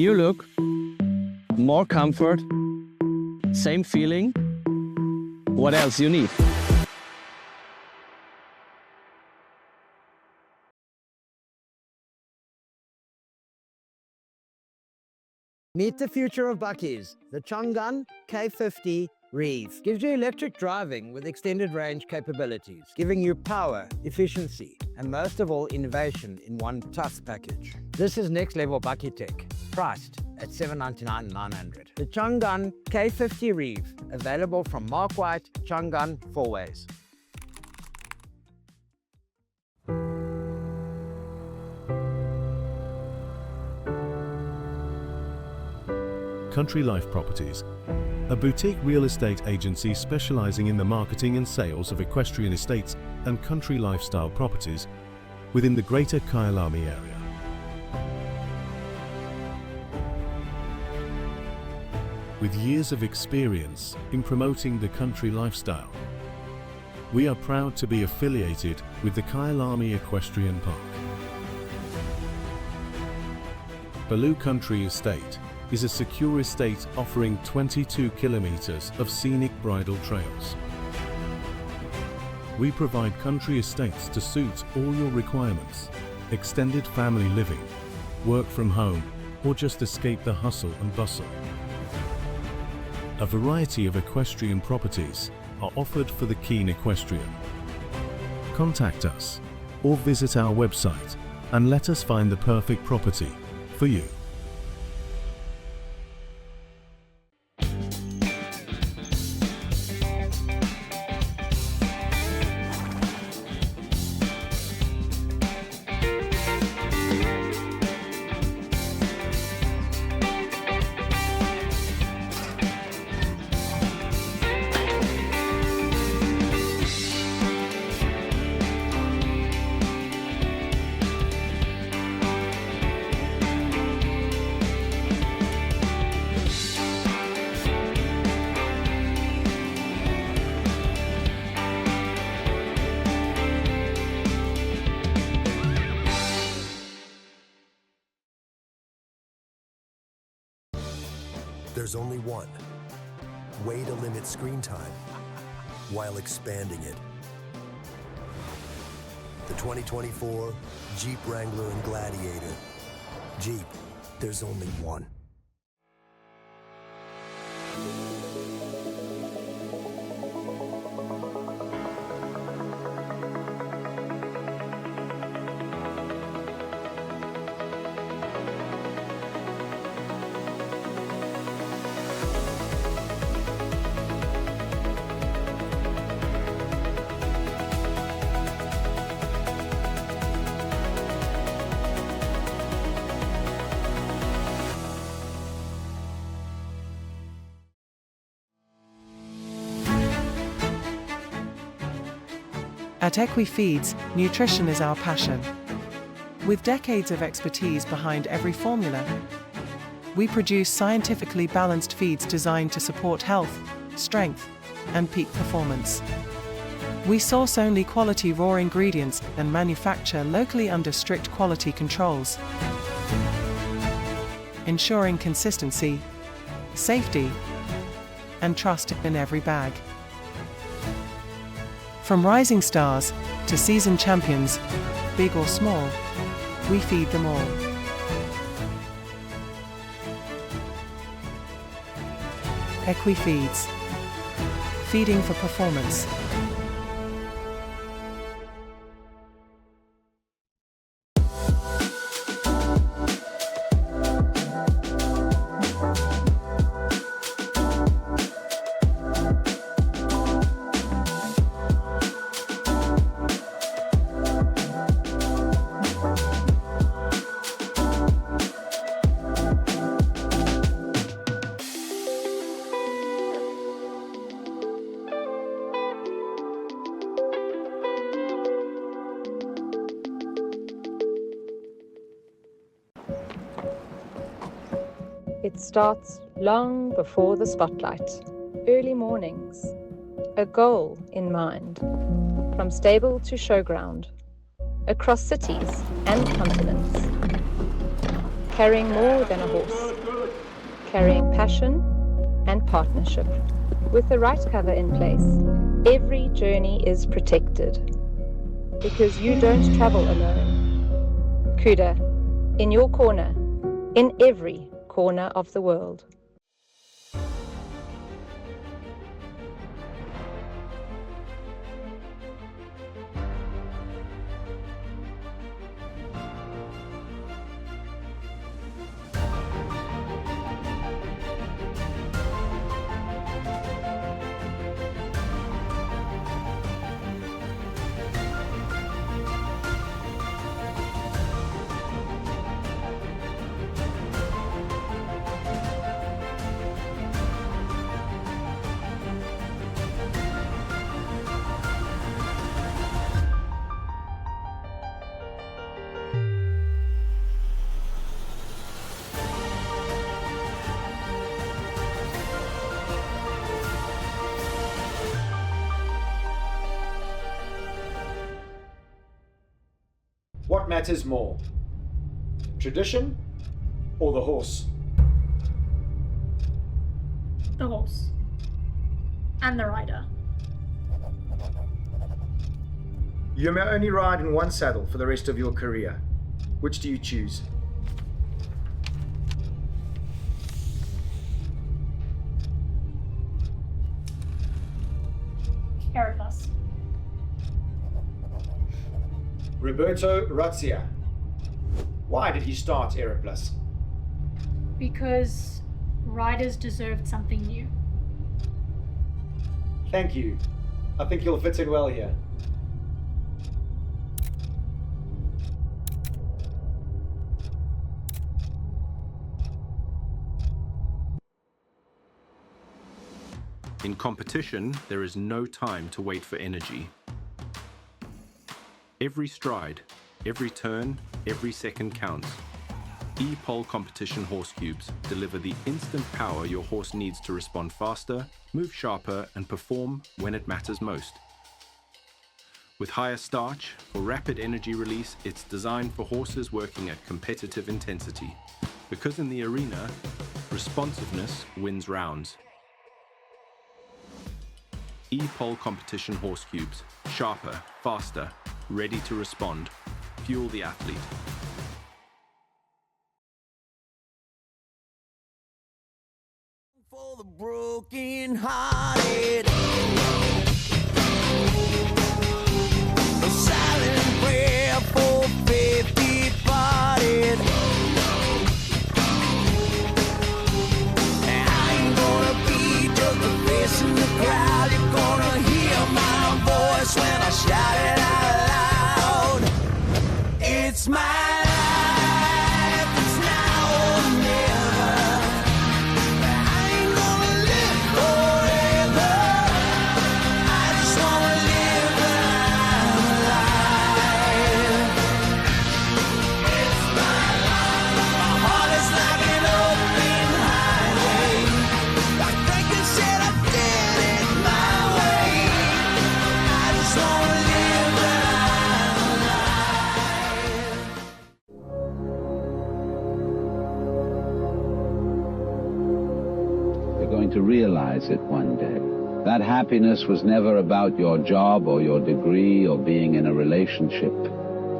New look, more comfort, same feeling. What else you need? Meet the future of buckies. The Chang'an K50 Reeve gives you electric driving with extended range capabilities, giving you power, efficiency, and most of all, innovation in one plus package. This is next level bucky tech, priced at $799,900. The Chang'an K50 Reeve, available from Mark White, Chang'an 4Ways. Country Life Properties, a boutique real estate agency specializing in the marketing and sales of equestrian estates and country lifestyle properties within the greater Kyalami area. With years of experience in promoting the country lifestyle, we are proud to be affiliated with the Kyalami Equestrian Park. Baloo Country Estate is a secure estate offering 22 kilometers of scenic bridle trails. We provide country estates to suit all your requirements: extended family living, work from home, or just escape the hustle and bustle. A variety of equestrian properties are offered for the keen equestrian. Contact us or visit our website and let us find the perfect property for you. There's only one way to limit screen time while expanding it. The 2024 Jeep Wrangler and Gladiator. Jeep, there's only one. At EquiFeeds, nutrition is our passion. With decades of expertise behind every formula, we produce scientifically balanced feeds designed to support health, strength, and peak performance. We source only quality raw ingredients and manufacture locally under strict quality controls, ensuring consistency, safety, and trust in every bag. From rising stars to seasoned champions, big or small, we feed them all. EquiFeeds. Feeding for performance. It starts long before the spotlight, early mornings, a goal in mind, from stable to showground, across cities and continents, carrying more than a horse, carrying passion and partnership. With the right cover in place, every journey is protected. Because you don't travel alone. Cuda, in your corner, in every corner of the world. What matters more? Tradition or the horse? The horse. And the rider. You may only ride in one saddle for the rest of your career. Which do you choose? Heracles. Roberto Razzia. Why did he start Aeroplus? Because riders deserved something new. Thank you. I think you'll fit in well here. In competition, there is no time to wait for energy. Every stride, every turn, every second counts. E-Pole competition horse cubes deliver the instant power your horse needs to respond faster, move sharper, and perform when it matters most. With higher starch for rapid energy release, it's designed for horses working at competitive intensity. Because in the arena, responsiveness wins rounds. E-Pole competition horse cubes, sharper, faster, ready to respond. Fuel the athlete. For the broken hearted, a silent prayer for faith departed. I ain't gonna be just a face in the crowd. You're gonna hear my voice when I shout it out loud. It's my life, it's now or never. I ain't gonna live forever. I just wanna live when I'm alive. It's my life. My heart is like an open highway. Like Franklin said, I did it my way. I just wanna live when I'm alive. You're going to realize it one day. That happiness was never about your job or your degree or being in a relationship.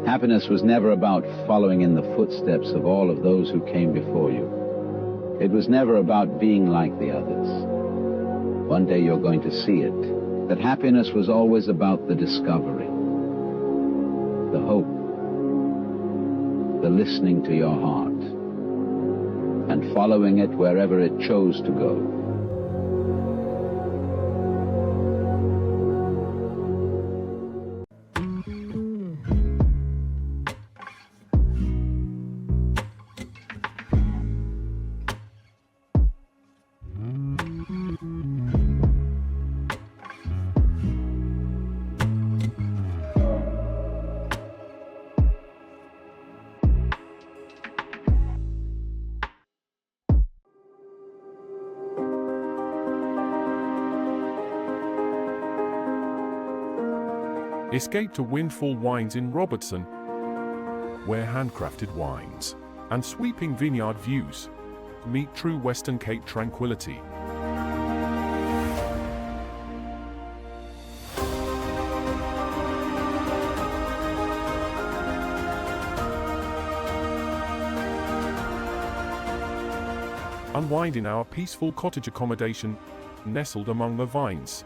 Happiness was never about following in the footsteps of all of those who came before you. It was never about being like the others. One day you're going to see it, that happiness was always about the discovery, the hope, the listening to your heart, and following it wherever it chose to go. Escape to Windfall Wines in Robertson, where handcrafted wines and sweeping vineyard views meet true Western Cape tranquility. Unwind in our peaceful cottage accommodation, nestled among the vines.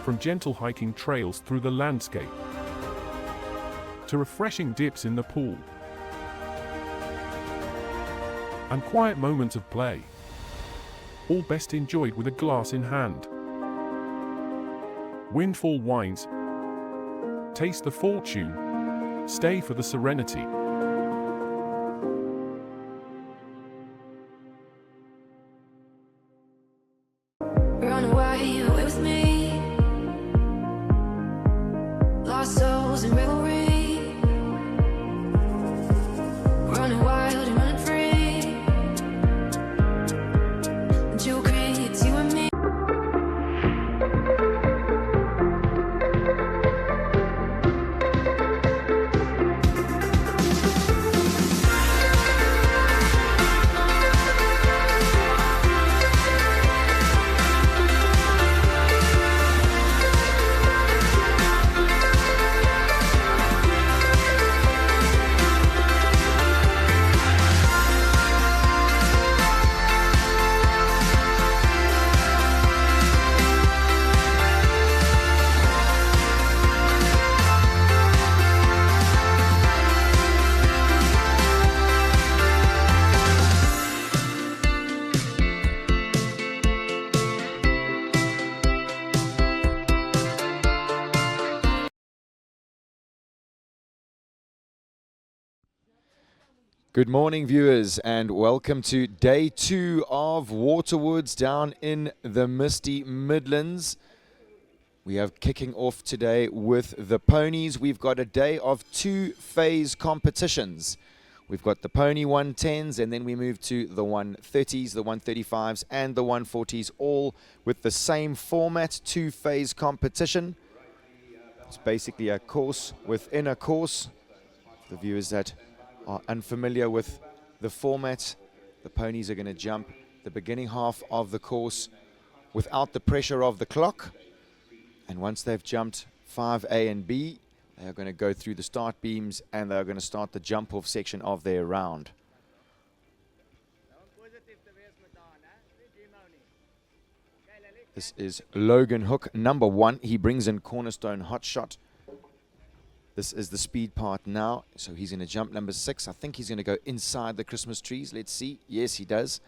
From gentle hiking trails through the landscape to refreshing dips in the pool and quiet moments of play, all best enjoyed with a glass in hand. Windfall Wines. Taste the fortune. Stay for the serenity. Run away with me. Lost souls in revelry. Running wild and running free. Jewel crates, you and me. Good morning, viewers, and welcome to day 2 of Waterwoods down in the misty Midlands. We are kicking off today with the ponies. We've got a day of 2 phase competitions. We've got the pony 110s, and then we move to the 130s, the 135s, and the 140s, all with the same format, 2 phase competition. It's basically a course within a course. The viewers that are unfamiliar with the format, the ponies are going to jump the beginning half of the course without the pressure of the clock, and once they've jumped 5A and B, they are going to go through the start beams and they are going to start the jump off section of their round. This is Logan Hook, number 1. He brings in Cornerstone Hot Shot. This is the speed part now, so he's going to jump number 6. I think he's going to go inside the Christmas trees. Let's see. Yes, he does.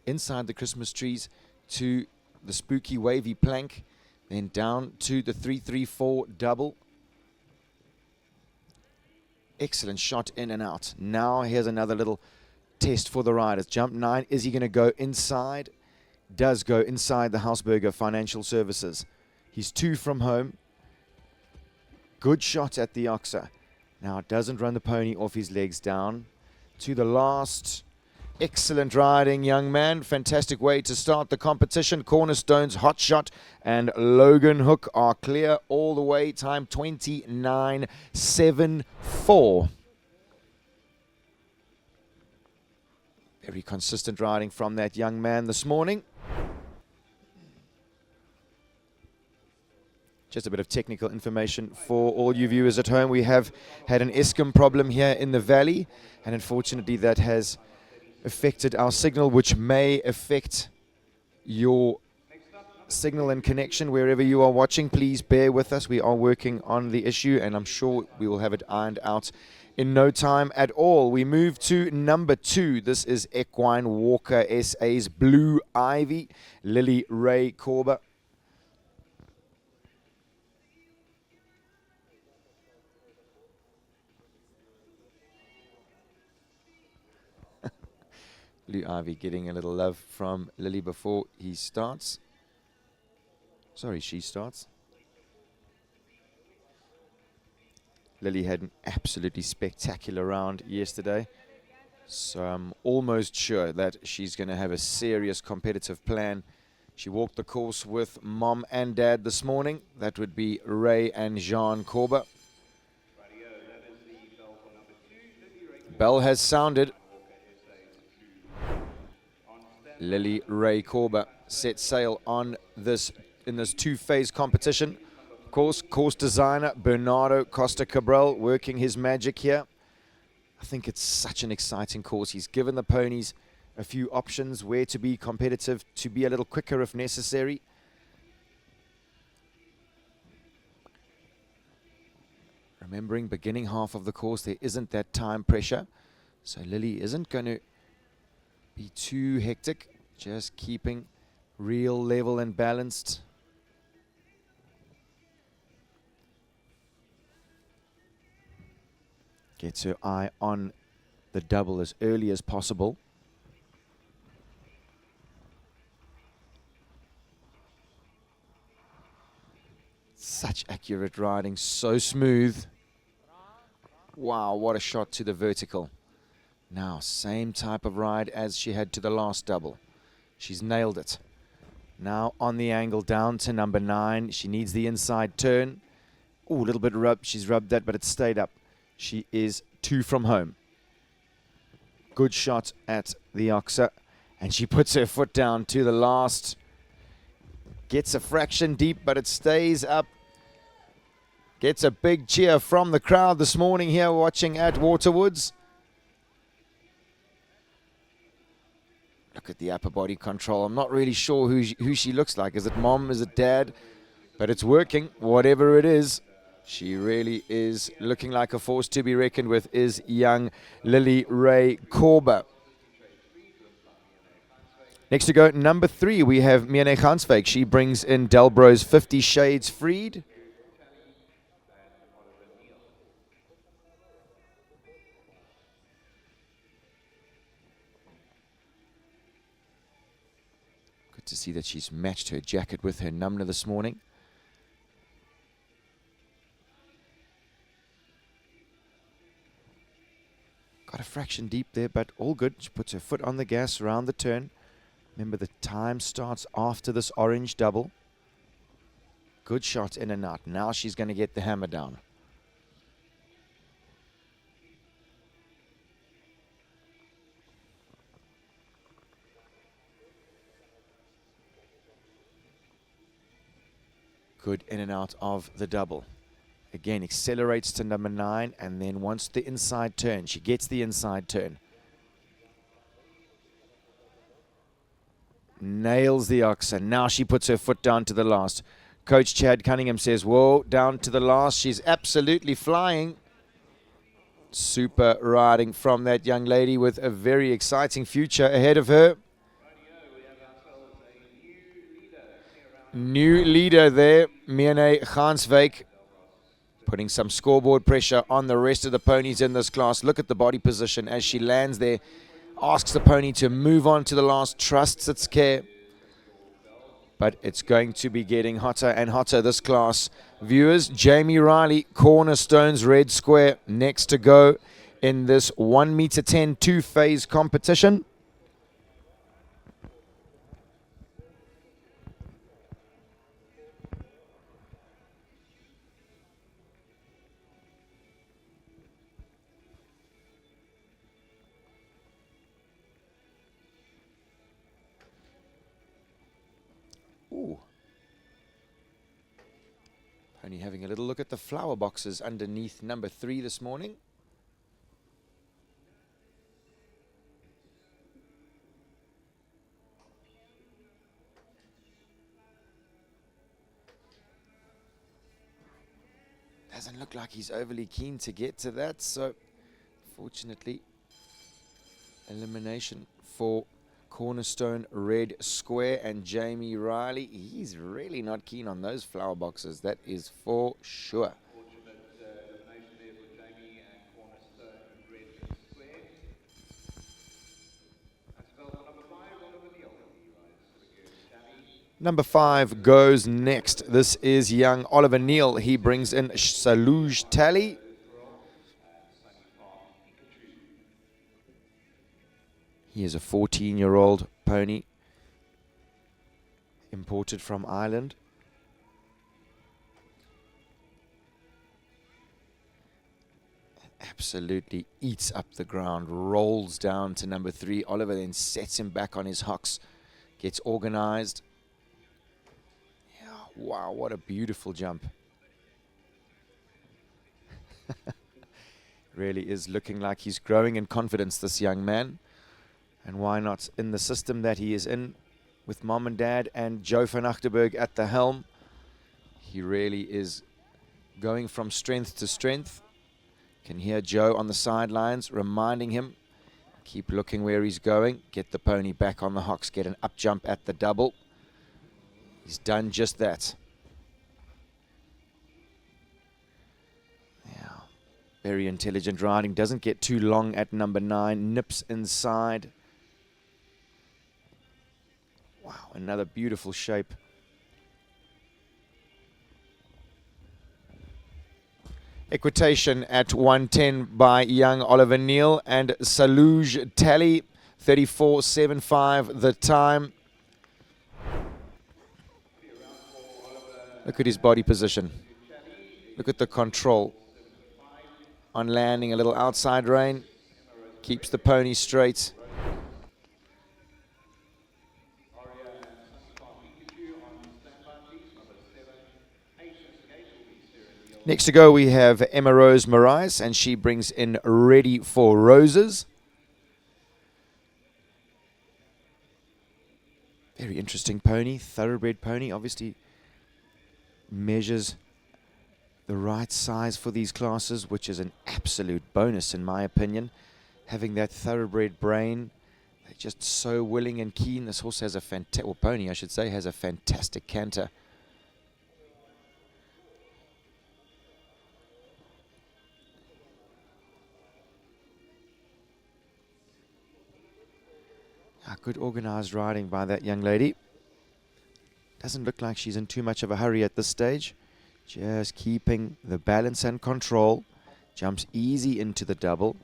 Inside the Christmas trees to the spooky wavy plank, then down to the 3-3-4 double. Excellent shot in and out. Now here's another little test for the riders. Jump 9. Is he going to go inside? Does go inside the Hausberger Financial Services. He's 2 from home. Good shot at the oxer. Now doesn't run the pony off his legs down. To the last. Excellent riding, young man. Fantastic way to start the competition. Cornerstone's Hot Shot and Logan Hook are clear all the way. Time 29.74. Very consistent riding from that young man this morning. Just a bit of technical information for all you viewers at home. We have had an Eskom problem here in the valley, and unfortunately that has affected our signal, which may affect your signal and connection wherever you are watching. Please bear with us. We are working on the issue, and I'm sure we will have it ironed out in no time at all. We move to number 2. This is Equine Walker SA's Blue Ivy, Lily Ray Korber. Blue Ivy getting a little love from Lily before he starts. Sorry, she starts. Lily had an absolutely spectacular round yesterday, so I'm almost sure that she's going to have a serious competitive plan. She walked the course with mom and dad this morning. That would be Ray and Jean Korber. Bell has sounded. Lily Ray Corber set sail on this in this two-phase competition. Of course, course designer Bernardo Costa Cabral working his magic here. I think it's such an exciting course. He's given the ponies a few options where to be competitive, to be a little quicker if necessary. Remembering, beginning half of the course, there isn't that time pressure. So Lily isn't going to be too hectic, just keeping real level and balanced. Gets her eye on the double as early as possible. Such accurate riding, so smooth. Wow, what a shot to the vertical. Now, same type of ride as she had to the last double. She's nailed it. Now on the angle down to number 9. She needs the inside turn. Oh, a little bit rubbed. She's rubbed that, but it stayed up. She is 2 from home. Good shot at the oxer. And she puts her foot down to the last. Gets a fraction deep, but it stays up. Gets a big cheer from the crowd this morning here watching at Waterwoods. Look at the upper body control. I'm not really sure who she looks like. Is it mom? Is it dad? But it's working, whatever it is. She really is looking like a force to be reckoned with, is young Lily Ray Corber. Next to go, number 3, we have Miane Gansvik. She brings in Delbro's 50 Shades Freed. Good to see that she's matched her jacket with her number this morning. Got a fraction deep there, but all good. She puts her foot on the gas around the turn. Remember, the time starts after this orange double. Good shot in and out. Now she's going to get the hammer down. Good in and out of the double. Again, accelerates to number 9 and then wants the inside turn. She gets the inside turn. Nails the oxer. Now she puts her foot down to the last. Coach Chad Cunningham says, whoa, down to the last. She's absolutely flying. Super riding from that young lady with a very exciting future ahead of her. New leader there, Miane Gansvik, putting some scoreboard pressure on the rest of the ponies in this class. Look at the body position as she lands there. Asks the pony to move on to the last, trusts its care. But it's going to be getting hotter and hotter this class. Viewers, Jamie Riley, Cornerstone's red square, next to go in this 1 meter 10 two-phase competition. Ooh. Pony having a little look at the flower boxes underneath number 3 this morning. Doesn't look like he's overly keen to get to that, so fortunately, elimination for Cornerstone red square and Jamie Riley. He's really not keen on those flower boxes, that is for sure. Number 5 goes next. This is young Oliver Neal. He brings in Saluj Tally. He is a 14-year-old pony, imported from Ireland. absolutely eats up the ground, rolls down to number 3. Oliver then sets him back on his hocks, gets organized. Yeah, wow, what a beautiful jump. Really is looking like he's growing in confidence, this young man. And why not, in the system that he is in, with mom and dad and Joe van Achterberg at the helm, he really is going from strength to strength. Can hear Joe on the sidelines reminding him, keep looking where he's going, get the pony back on the hocks, get an up jump at the double. He's done just that. Yeah, very intelligent riding, doesn't get too long at number 9, nips inside. Wow, another beautiful shape. Equitation at 110 by young Oliver Neal and Saluj Tally, 34.75 the time. Look at his body position. Look at the control. On landing, a little outside rein. Keeps the pony straight. Next to go, we have Emma Rose Morais, and she brings in Ready for Roses. Very interesting pony, thoroughbred pony. Obviously measures the right size for these classes, which is an absolute bonus in my opinion. Having that thoroughbred brain, they're just so willing and keen. This horse has a fantastic, or pony I should say, has a fantastic canter. Good organized riding by that young lady. Doesn't look like she's in too much of a hurry at this stage. Just keeping the balance and control. Jumps easy into the double.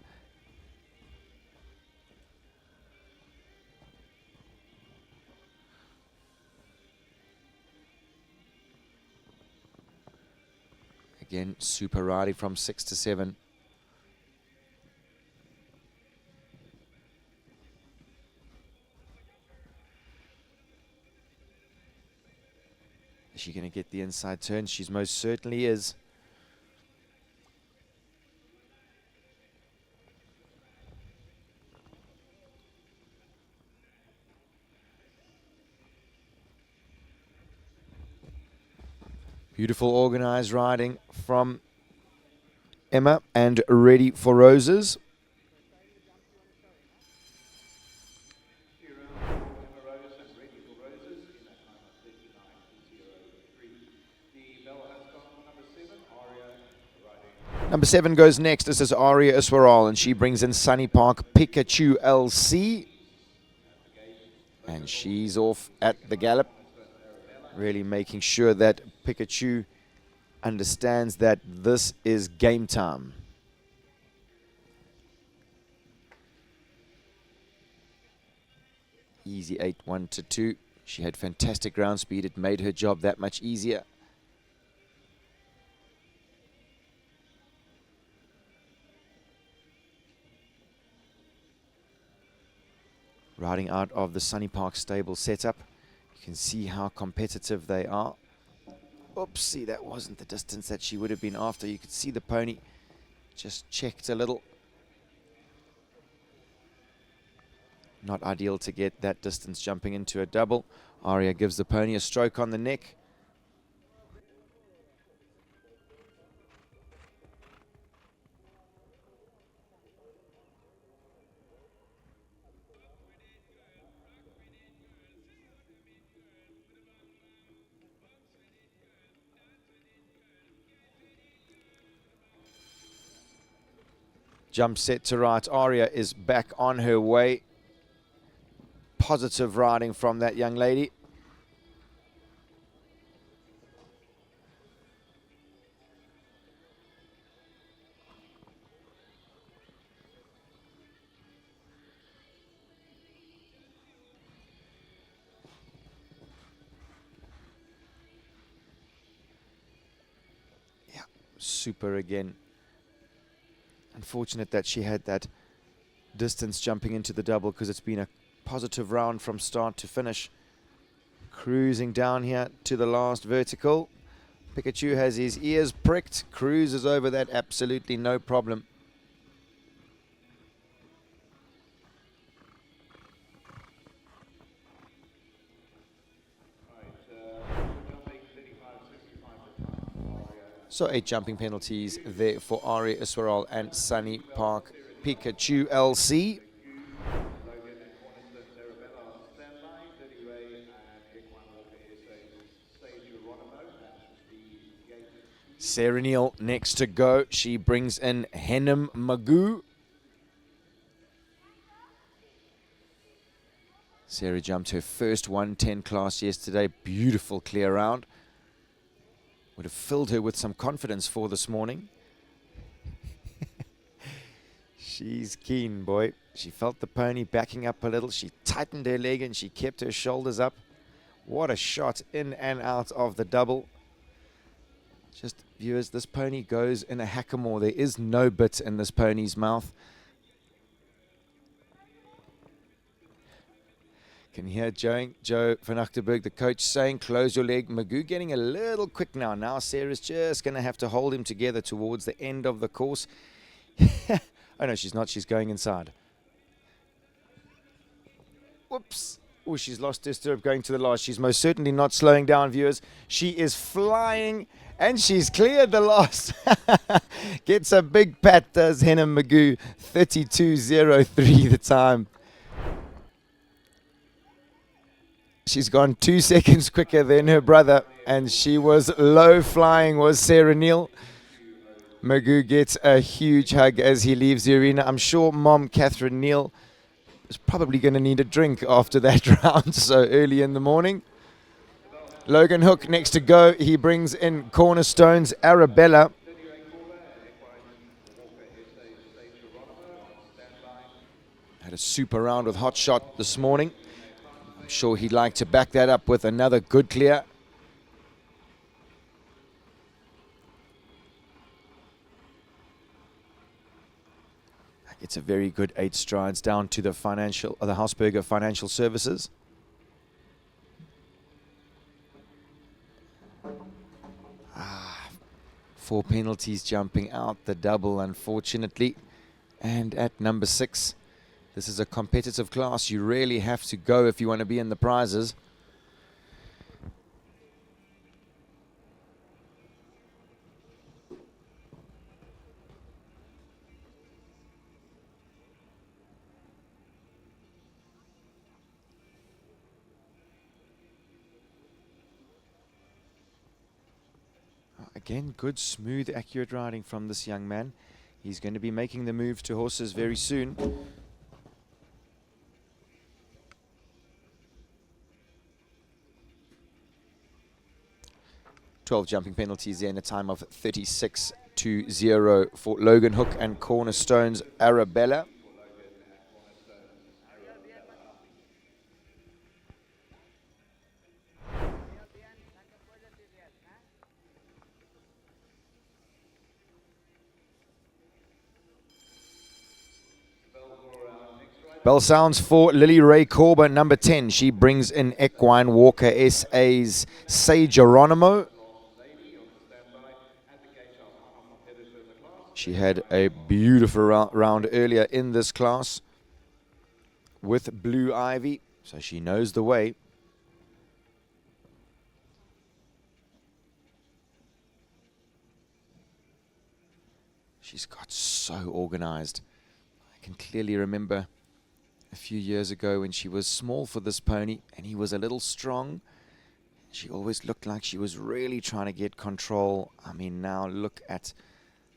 Again, super riding from 6 to 7. Is she going to get the inside turn? She most certainly is. Beautiful organized riding from Emma and Ready for Roses. Number 7 goes next. This is Aria Iswaral, and she brings in Sunny Park Pikachu LC. And she's off at the gallop, really making sure that Pikachu understands that this is game time. Easy 8-1 to 2. She had fantastic ground speed. It made her job that much easier. Riding out of the Sunny Park stable setup. You can see how competitive they are. Oopsie, that wasn't the distance that she would have been after. You could see the pony just checked a little. Not ideal to get that distance jumping into a double. Aria gives the pony a stroke on the neck. Jump set to right. Aria is back on her way. Positive riding from that young lady. Yeah, super again. Unfortunate that she had that distance jumping into the double, because it's been a positive round from start to finish. Cruising down here to the last vertical. Pikachu has his ears pricked, cruises over that absolutely no problem. So 8 jumping penalties there for Ari Iswaral and Sunny Park Pikachu LC. Sarah Neal next to go. She brings in Henem Magoo. Sarah jumped her first 110 class yesterday. Beautiful clear round. Would have filled her with some confidence for this morning. She's keen, boy. She felt the pony backing up a little. She tightened her leg and she kept her shoulders up. What a shot in and out of the double. Just, viewers, this pony goes in a hackamore. There is no bit in this pony's mouth. Can hear Joe van Achterberg, the coach, saying, close your leg. Magoo getting a little quick now. Now Sarah's just going to have to hold him together towards the end of the course. Oh, no, she's not. She's going inside. Whoops. Oh, she's lost her stirrup going to the last. She's most certainly not slowing down, viewers. She is flying, and she's cleared the last. Gets a big pat, does Henem Magoo. 32.03 the time. She's gone 2 seconds quicker than her brother, and she was low flying, was Sarah Neal. Magoo gets a huge hug as he leaves the arena. I'm sure Mom Catherine Neal is probably going to need a drink after that round so early in the morning. Logan Hook next to go. He brings in Cornerstone's Arabella. Had a super round with Hot Shot this morning. I'm sure he'd like to back that up with another good clear. It's a very good 8 strides down to the Hausberger Financial Services. Four penalties jumping out the double, unfortunately. And at number 6, this is a competitive class. You really have to go if you want to be in the prizes. Again, good, smooth, accurate riding from this young man. He's going to be making the move to horses very soon. "12 jumping penalties there in a time of 36.20 for Logan Hook and Cornerstone's Arabella. Bell sounds for Lily Ray Corber, number 10. She brings in Equine Walker SA's Say Geronimo. She had a beautiful round earlier in this class with Blue Ivy, so she knows the way. She's got so organized. I can clearly remember a few years ago when she was small for this pony and he was a little strong. She always looked like she was really trying to get control. I mean, now look at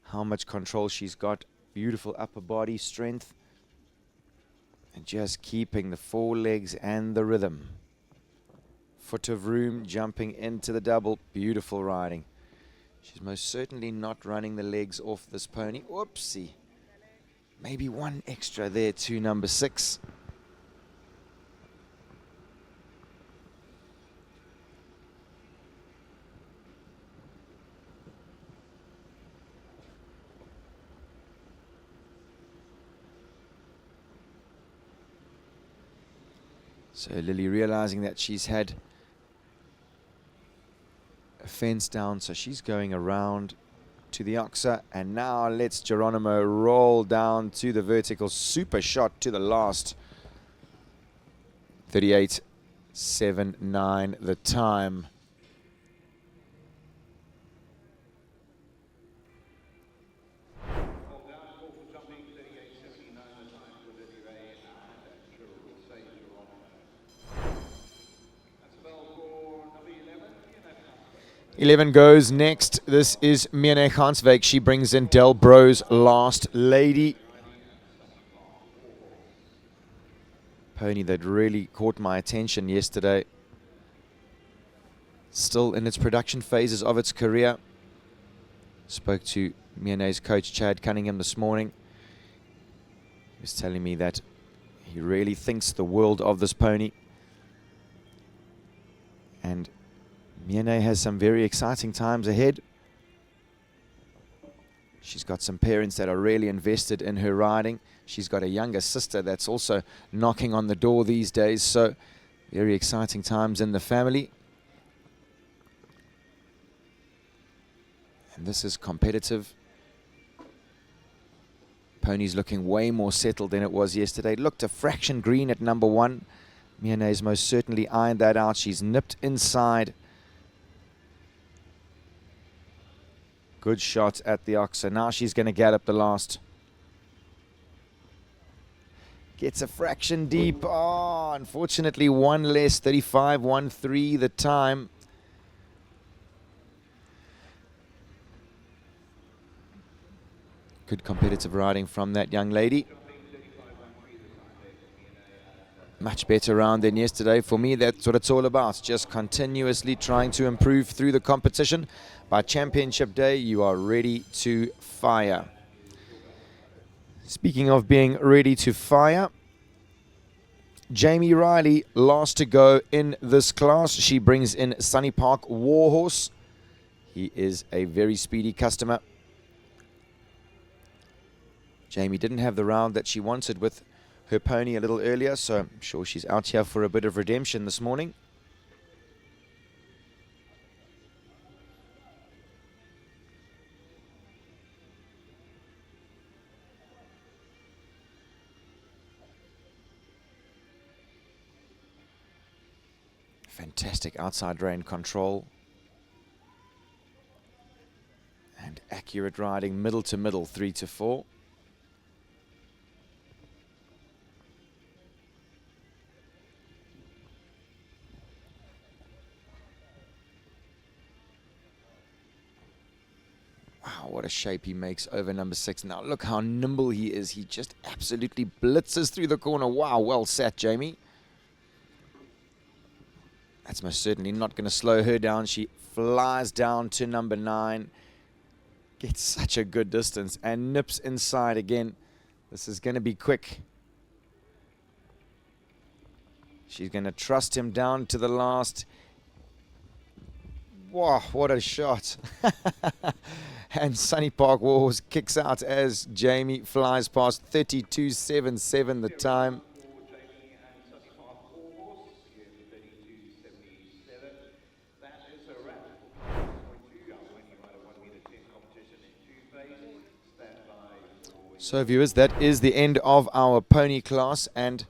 how much control she's got. Beautiful upper body strength. And just keeping the forelegs and the rhythm. Foot of room, jumping into the double. Beautiful riding. She's most certainly not running the legs off this pony. Whoopsie. Maybe one extra there to number 6. So Lily realizing that she's had a fence down, so she's going around to the oxer, and now lets Geronimo roll down to the vertical. Super shot to the last. 38.79 the time. Eleven goes next. This is Miene Ganswijk. She brings in Del Bro's Last Lady. Pony that really caught my attention yesterday. Still in its production phases of its career. Spoke to Miene's coach Chad Cunningham this morning. He was telling me that he really thinks the world of this pony. And Miene has some very exciting times ahead. She's got some parents that are really invested in her riding. She's got a younger sister that's also knocking on the door these days. So very exciting times in the family. And this is competitive. Pony's looking way more settled than it was yesterday. Looked a fraction green at number 1. Miene's most certainly ironed that out. She's nipped inside. Good shot at the oxer. Now she's going to gallop the last. Gets a fraction deep. Oh, unfortunately, one less. 35.13 the time. Good competitive riding from that young lady. Much better round than yesterday. For me, that's what it's all about. Just continuously trying to improve through the competition. By championship day, you are ready to fire. Speaking of being ready to fire, Jamie Riley, last to go in this class. She brings in Sunny Park Warhorse. He is a very speedy customer. Jamie didn't have the round that she wanted with her pony a little earlier, so I'm sure she's out here for a bit of redemption this morning. Fantastic outside rein control. And accurate riding, middle to middle, 3 to 4. Wow, what a shape he makes over number 6. Now look how nimble he is. He just absolutely blitzes through the corner. Wow, well sat, Jamie. That's most certainly not going to slow her down. She flies down to number 9. Gets such a good distance and nips inside again. This is going to be quick. She's going to trust him down to the last. Wow, what a shot. And Sunny Park Warhorse kicks out as Jamie flies past. 32.77 the time. So viewers, that is the end of our pony class, and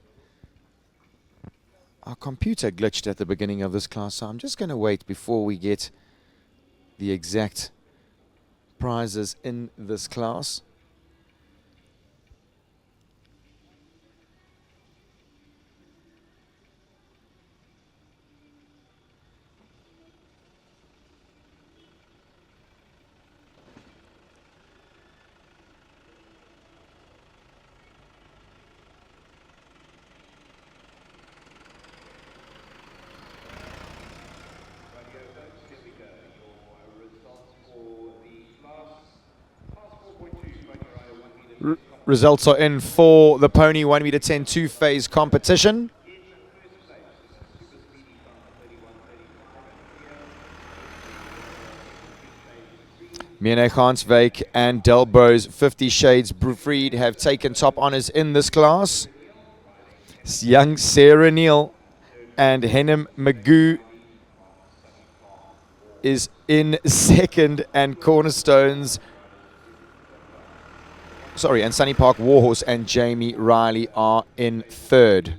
our computer glitched at the beginning of this class, so I'm just going to wait before we get the exact prizes in this class. Results are in for the pony 1 meter 10 two-phase competition. Miene Ganswijk and Delbro's 50 Shades Freed have taken top honors in this class. Young Sarah Neal And Henham Magoo is in second, and Cornerstones, sorry, and Sunny Park Warhorse and Jamie Riley are in third.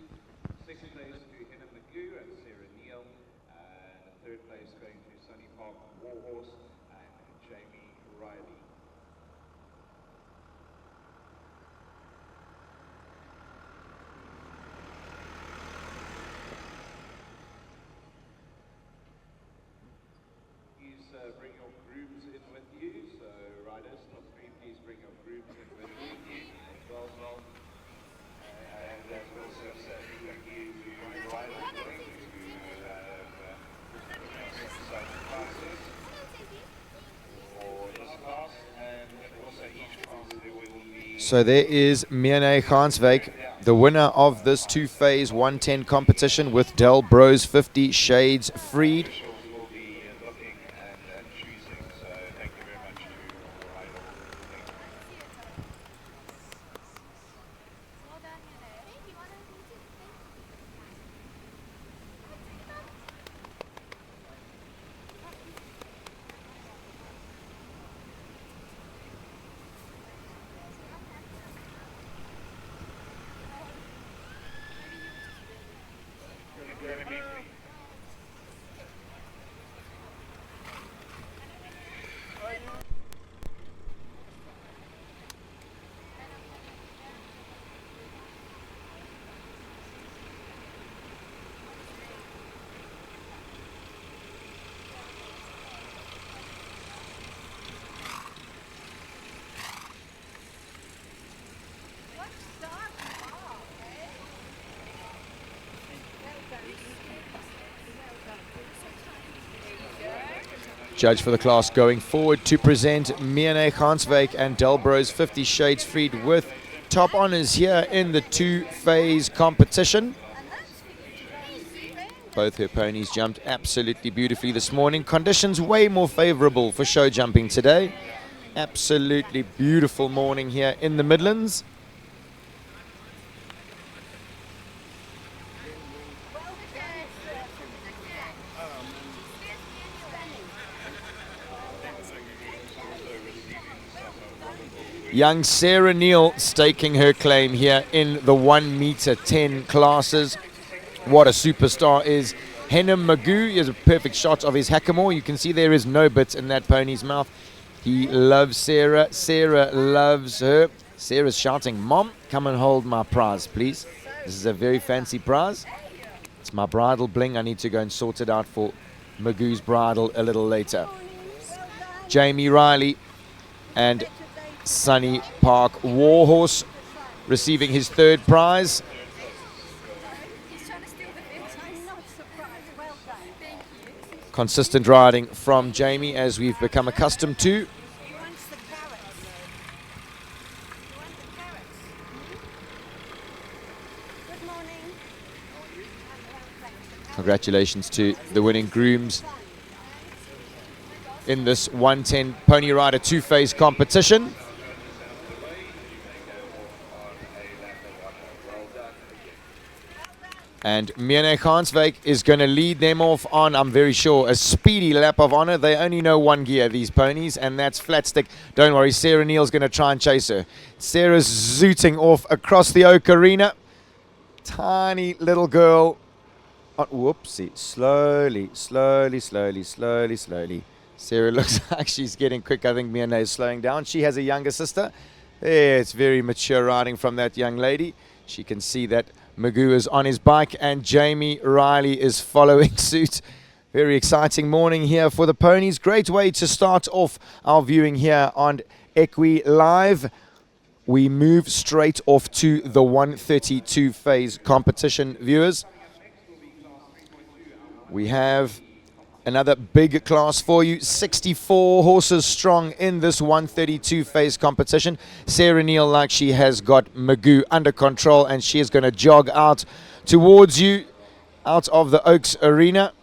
So there is Miane Ganswijk, the winner of this two-phase 110 competition with Del Bros 50 Shades Freed. Judge for the class going forward to present Miane Ganswijk and Del Bros 50 Shades Freed with top honors here in the two-phase competition. Both her ponies jumped absolutely beautifully this morning. Conditions way more favorable for show jumping today. Absolutely beautiful morning here in the Midlands. Young Sarah Neal staking her claim here in the 1 meter 10 classes. What a superstar is Henham Magoo. He has a perfect shot of his hackamore. You can see there is no bit in that pony's mouth. He loves Sarah. Sarah loves her. Sarah's shouting, "Mom, come and hold my prize, please." This is a very fancy prize. It's my bridal bling. I need to go and sort it out for Magoo's bridal a little later. Jamie Riley and Sunny Park Warhorse receiving his third prize. Consistent riding from Jamie, as we've become accustomed to. Congratulations to the winning grooms in this 110 Pony Rider two-phase competition. And Miane Ganswijk is going to lead them off on, I'm very sure, a speedy lap of honor. They only know one gear, these ponies, and that's flat stick. Don't worry, Sarah Neal's going to try and chase her. Sarah's zooting off across the Oak Arena. Tiny little girl. Oh, whoopsie. Slowly, slowly, slowly, slowly, slowly. Sarah looks like she's getting quick. I think Miane is slowing down. She has a younger sister. Yeah, it's very mature riding from that young lady. She can see that Magoo is on his bike and Jamie Riley is following suit. Very exciting morning here for the ponies. Great way to start off our viewing here on Equi Live. We move straight off to the 132 phase competition, viewers. We have another big class for you, 64 horses strong in this 132 phase competition. Sarah Neal, like she has got Magoo under control, and she is going to jog out towards you, out of the Oaks Arena.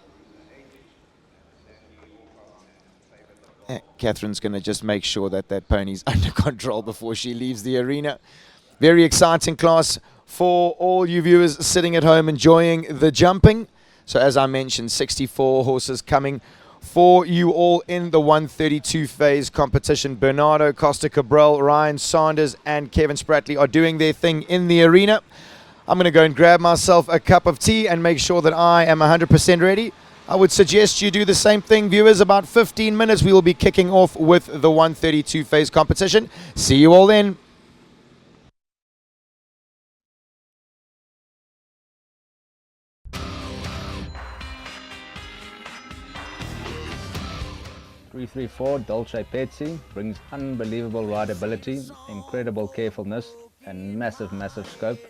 Catherine's going to just make sure that that pony's under control before she leaves the arena. Very exciting class for all you viewers sitting at home enjoying the jumping. So as I mentioned, 64 horses coming for you all in the 132 phase competition. Bernardo, Costa Cabral, Ryan Sanders and Kevin Spratley are doing their thing in the arena. I'm going to go and grab myself a cup of tea and make sure that I am 100% ready. I would suggest you do the same thing, viewers. About 15 minutes we will be kicking off with the 132 phase competition. See you all then. .334 Dolce Pezzi brings unbelievable rideability, incredible carefulness and massive scope.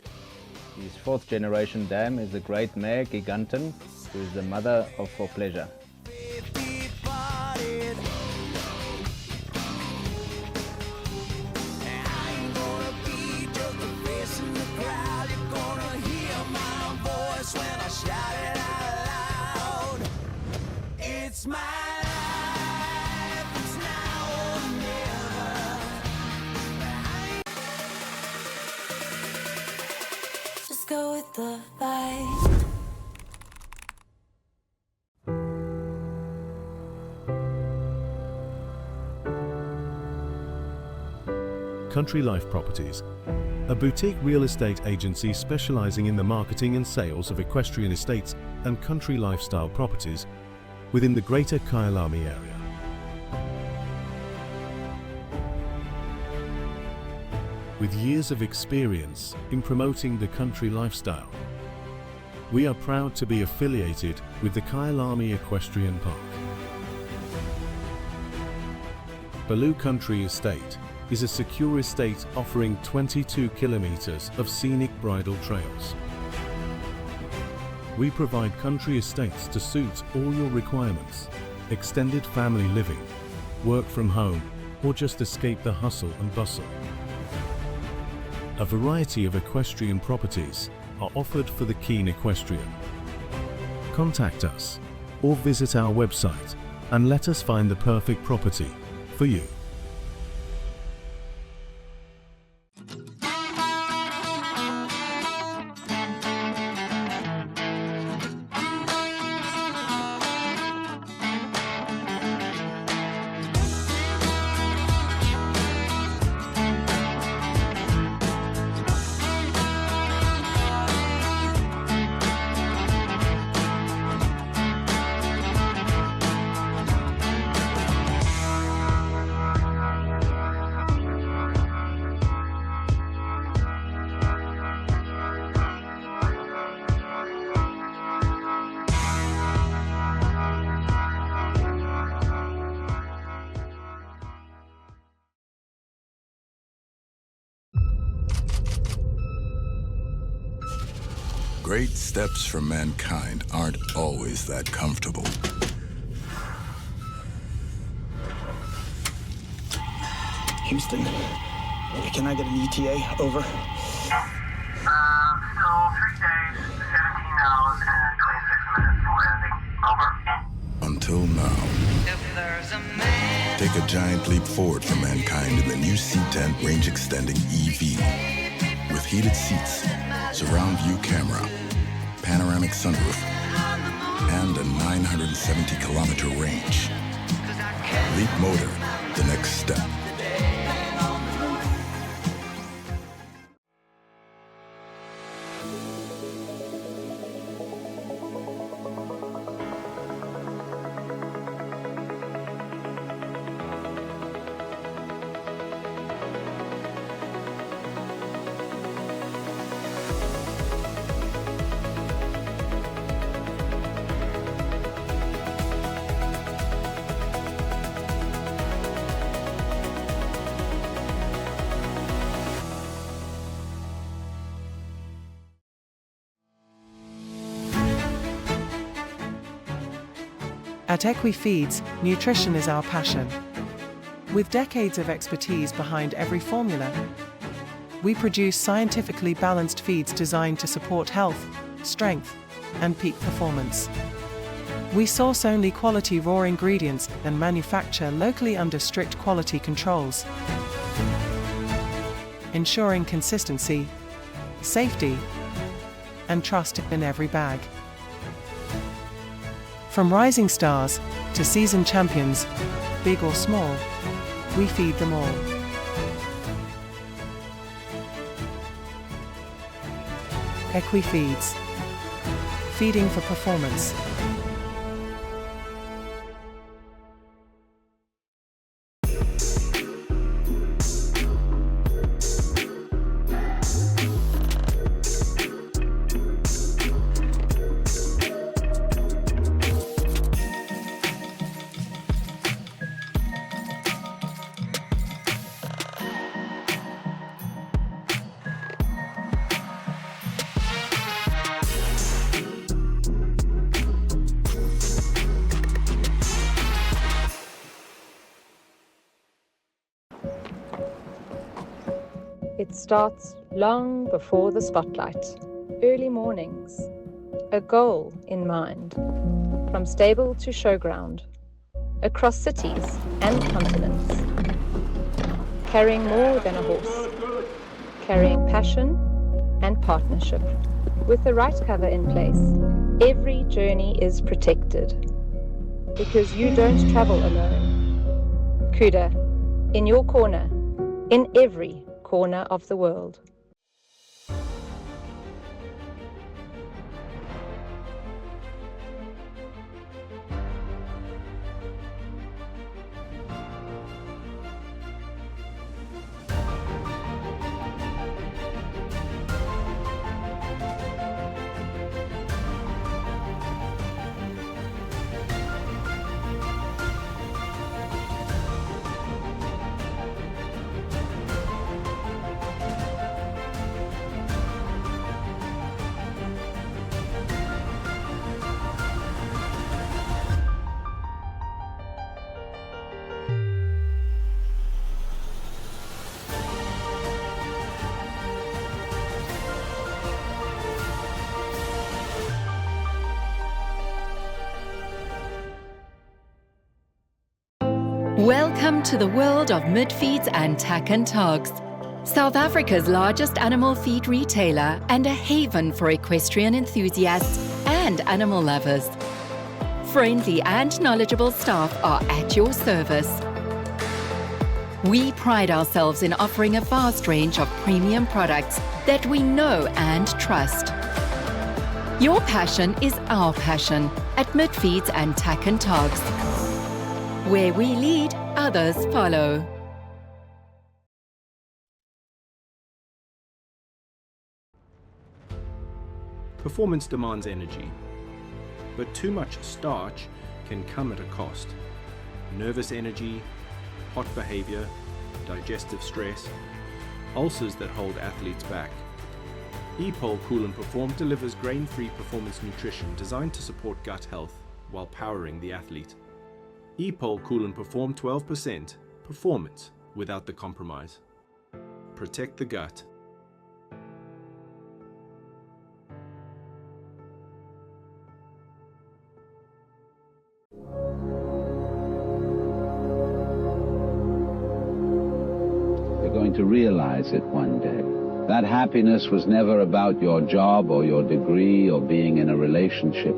His 4th generation dam is the great mare Giganten, who is the mother of For Pleasure. It's my go with the vibe. Country Life Properties, a boutique real estate agency specializing in the marketing and sales of equestrian estates and country lifestyle properties within the greater Kyalami area. With years of experience in promoting the country lifestyle, we are proud to be affiliated with the Kyalami Equestrian Park. Baloo Country Estate is a secure estate offering 22 kilometers of scenic bridle trails. We provide country estates to suit all your requirements: extended family living, work from home, or just escape the hustle and bustle. A variety of equestrian properties are offered for the keen equestrian. Contact us or visit our website and let us find the perfect property for you. Great steps for mankind aren't always that comfortable. Houston, can I get an ETA? Over. Still 3 days, 17 hours, and 26 minutes for landing. Over. Until now. Take a giant leap forward for mankind in the new C10 range-extending EV. With heated seats, surround view camera, panoramic sunroof, and a 970-kilometer range. Leap Motor, the next step. At Equifeeds, nutrition is our passion. With decades of expertise behind every formula, we produce scientifically balanced feeds designed to support health, strength, and peak performance. We source only quality raw ingredients and manufacture locally under strict quality controls, ensuring consistency, safety, and trust in every bag. From rising stars to seasoned champions, big or small, we feed them all. Equifeeds. Feeding for performance. It starts long before the spotlight, early mornings, a goal in mind, from stable to showground, across cities and continents, carrying more than a horse, carrying passion and partnership. With the right cover in place, every journey is protected, because you don't travel alone. Cuda, in your corner, in every corner of the world. Welcome to the world of mid-feeds and tack and togs. South Africa's largest animal feed retailer and a haven for equestrian enthusiasts and animal lovers. Friendly and knowledgeable staff are at your service. We pride ourselves in offering a vast range of premium products that we know and trust. Your passion is our passion at Mid-Feeds and Tack and Togs. Where we lead, others follow. Performance demands energy, but too much starch can come at a cost. Nervous energy, hot behavior, digestive stress, ulcers that hold athletes back. E-Pol Cool and Perform delivers grain-free performance nutrition designed to support gut health while powering the athlete. E-Pol Cool and Perform 12%, performance without the compromise. Protect the gut. You're going to realize it one day. That happiness was never about your job or your degree or being in a relationship.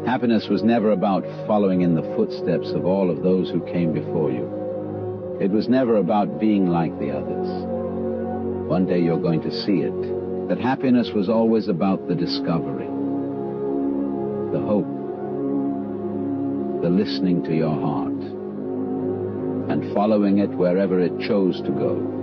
Happiness was never about following in the footsteps of all of those who came before you. It was never about being like the others. One day you're going to see it, that happiness was always about the discovery, the hope, the listening to your heart, and following it wherever it chose to go.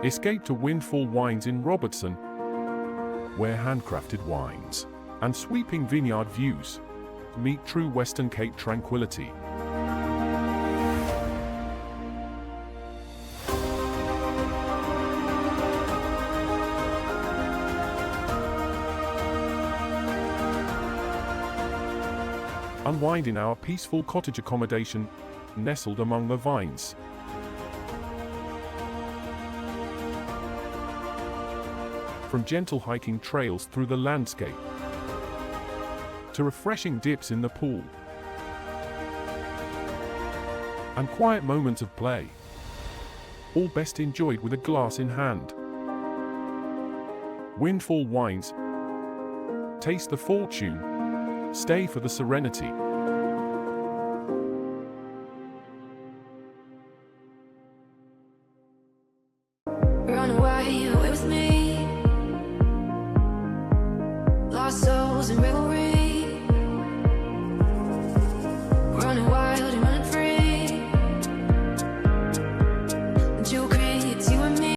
Escape to Windfall Wines in Robertson, where handcrafted wines and sweeping vineyard views meet true Western Cape tranquility. Unwind in our peaceful cottage accommodation, nestled among the vines. From gentle hiking trails through the landscape to refreshing dips in the pool and quiet moments of play, all best enjoyed with a glass in hand. Windfall Wines. Taste the fortune. Stay for the serenity. Run away with me. Lost souls in revelry. Running wild and running free. The jewel creates you and me.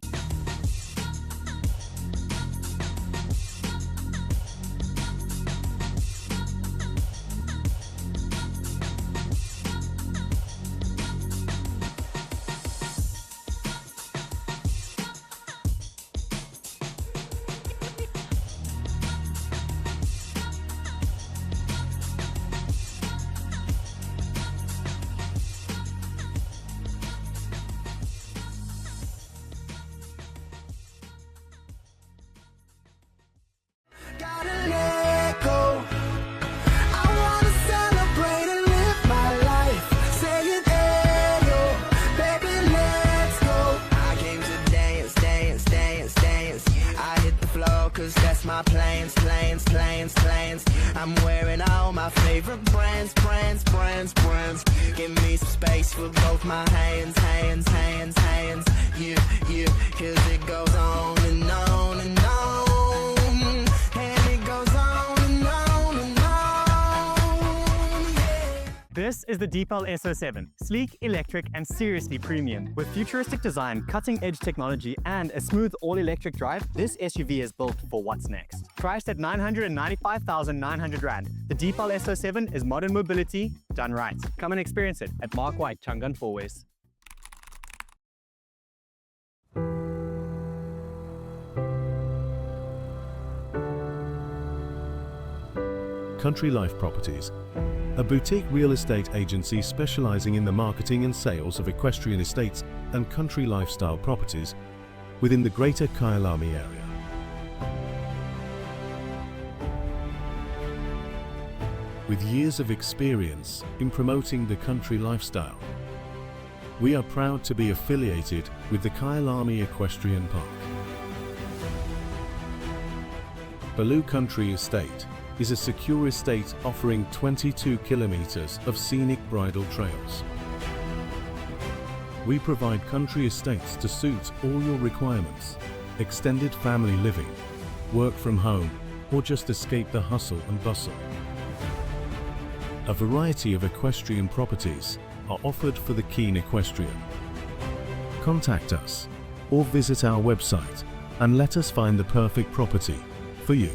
Cause that's my plans. I'm wearing all my favorite brands. Give me some space for both my hands. Yeah, cause it goes on and on and on. And it goes on and on and on. Yeah. This is the Deepal SO7, sleek, electric, and seriously premium. With futuristic design, cutting-edge technology, and a smooth all-electric drive, this SUV is built for what's next. Priced at 995,900 Rand, the Deepal SO7 is modern mobility done right. Come and experience it at Mark White, Chang'an 4 West. Country Life Properties, a boutique real estate agency specializing in the marketing and sales of equestrian estates and country lifestyle properties within the greater Kyalami area. With years of experience in promoting the country lifestyle, we are proud to be affiliated with the Kyalami Equestrian Park. Baloo Country Estate is a secure estate offering 22 kilometers of scenic bridle trails. We provide country estates to suit all your requirements: extended family living, work from home, or just escape the hustle and bustle. A variety of equestrian properties are offered for the keen equestrian. Contact us or visit our website and let us find the perfect property for you.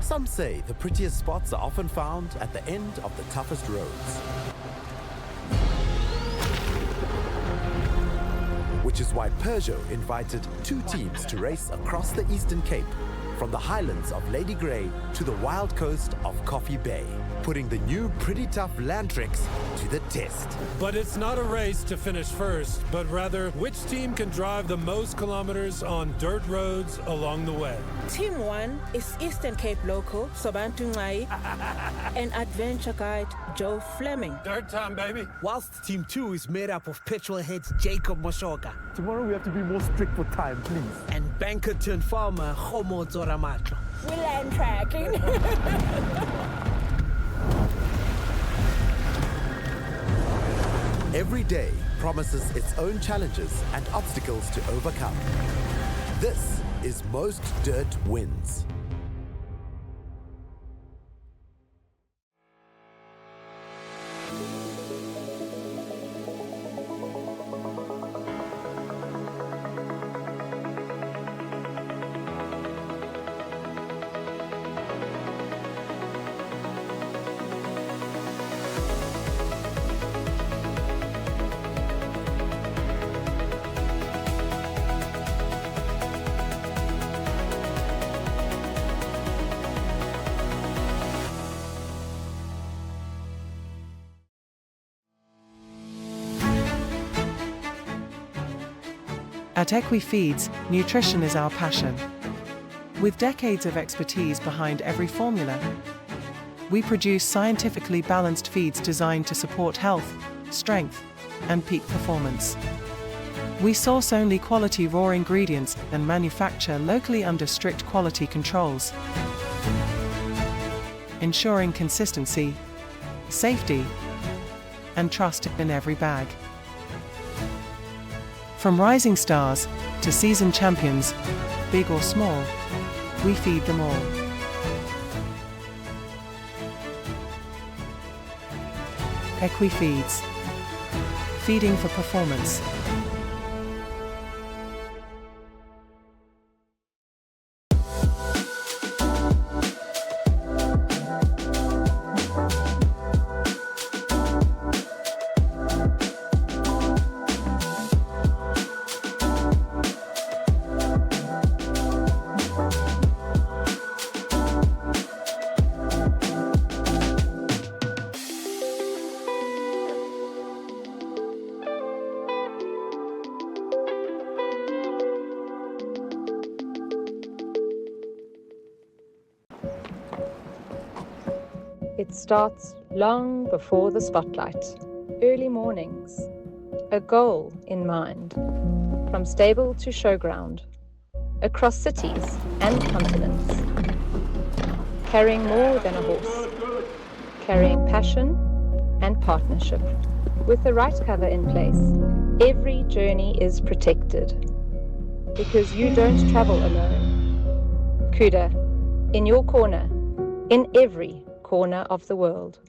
Some say the prettiest spots are often found at the end of the toughest roads. Which is why Peugeot invited 2 teams to race across the Eastern Cape, from the highlands of Lady Grey to the wild coast of Coffee Bay. putting the new Pretty Tough Landtreks to the test. But it's not a race to finish first, but rather which team can drive the most kilometers on dirt roads along the way. Team 1 is Eastern Cape local Sobantu Ngai and adventure guide Joe Fleming. Dirt time, baby. Whilst Team 2 is made up of petrol heads Jacob Moshoka. Tomorrow we have to be more strict for time, please. And banker turned farmer Homo Zoramatlo. We land tracking. Every day promises its own challenges and obstacles to overcome. This is Most Dirt Wins. At Equifeeds, nutrition is our passion. With decades of expertise behind every formula, we produce scientifically balanced feeds designed to support health, strength, and peak performance. We source only quality raw ingredients and manufacture locally under strict quality controls, ensuring consistency, safety, and trust in every bag. From rising stars to seasoned champions, big or small, we feed them all. Equifeeds. Feeding for performance. It starts long before the spotlight, early mornings, a goal in mind, from stable to showground, across cities and continents, carrying more than a horse, carrying passion and partnership. With the right cover in place, every journey is protected, because you don't travel alone. Cuda, in your corner, in every corner of the world.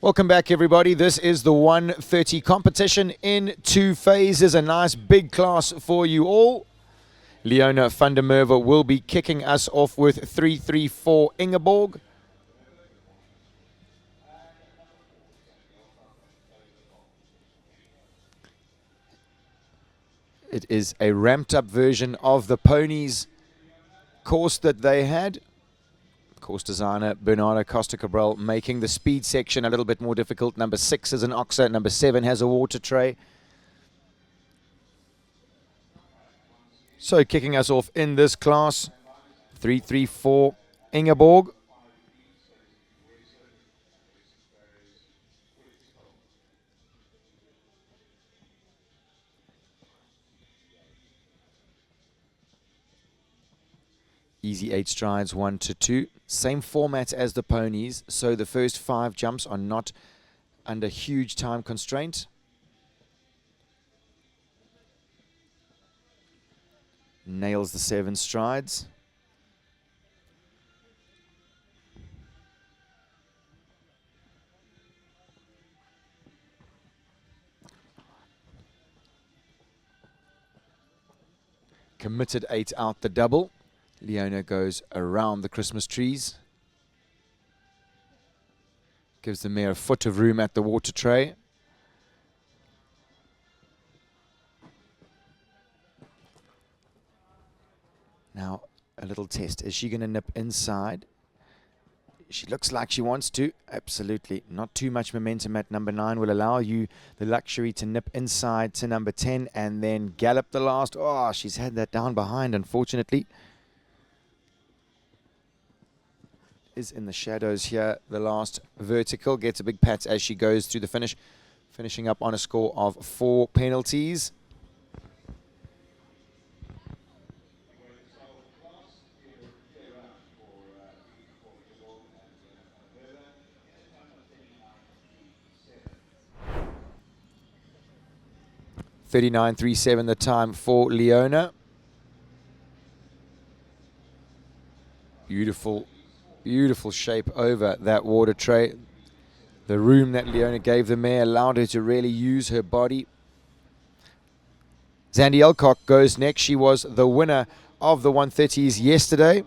Welcome back, everybody. This is the 130 competition in 2 phases. A nice big class for you all. Leona van der Merwe will be kicking us off with 334 Ingeborg. It is a ramped up version of the ponies course that they had. Course designer Bernardo Costa Cabral making the speed section a little bit more difficult. Number 6 is an oxer. Number 7 has a water tray. So kicking us off in this class, 334 Ingeborg. Easy 8 strides, 1 to 2. Same format as the ponies, so the first 5 jumps are not under huge time constraint. Nails the 7 strides. Committed 8 out the double. Leona goes around the Christmas trees. Gives the mare a foot of room at the water tray. Now, a little test. Is she going to nip inside? She looks like she wants to. Absolutely. Not too much momentum at number 9 will allow you the luxury to nip inside to number 10 and then gallop the last. Oh, she's had that down behind, unfortunately. Is in the shadows here. The last vertical gets a big pat as she goes through the finish, finishing up on a score of 4 penalties. .39.37 the time for Leona. Beautiful, beautiful shape over that water tray. The room that Leona gave the mare allowed her to really use her body. Zandy Elcock goes next. She was the winner of the 130s yesterday.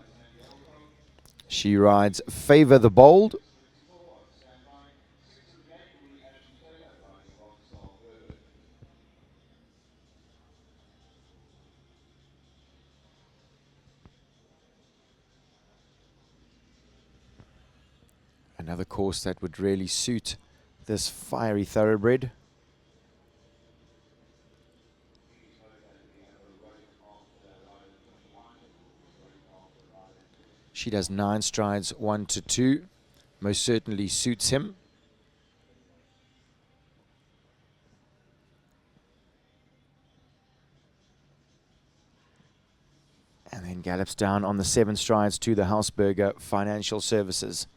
She rides Favor the Bold. Another course that would really suit this fiery thoroughbred. She does 9 strides, 1 to 2. Most certainly suits him. And then gallops down on the 7 strides to the Hausberger Financial Services.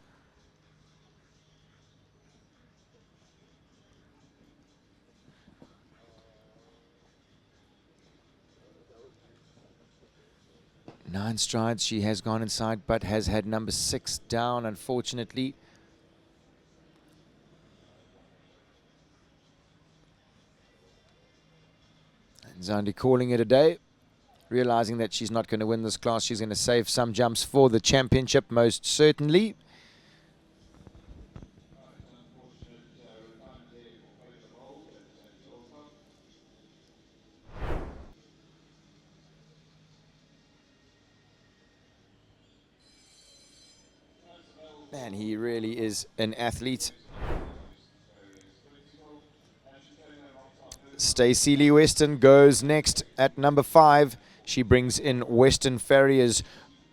Nine strides, she has gone inside, but has had number 6 down, unfortunately. And Zandi calling it a day, realizing that she's not going to win this class. She's going to save some jumps for the championship, most certainly. Man, he really is an athlete. Stacey Lee Weston goes next at number 5. She brings in Western Farrier's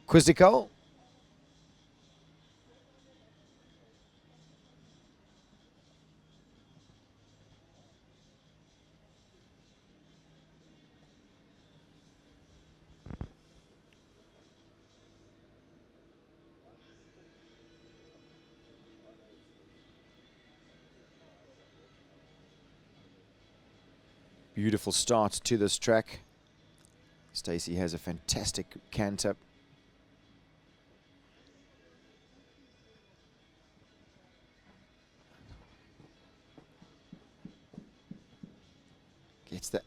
Quizzical. Beautiful start to this track. Stacey has a fantastic canter.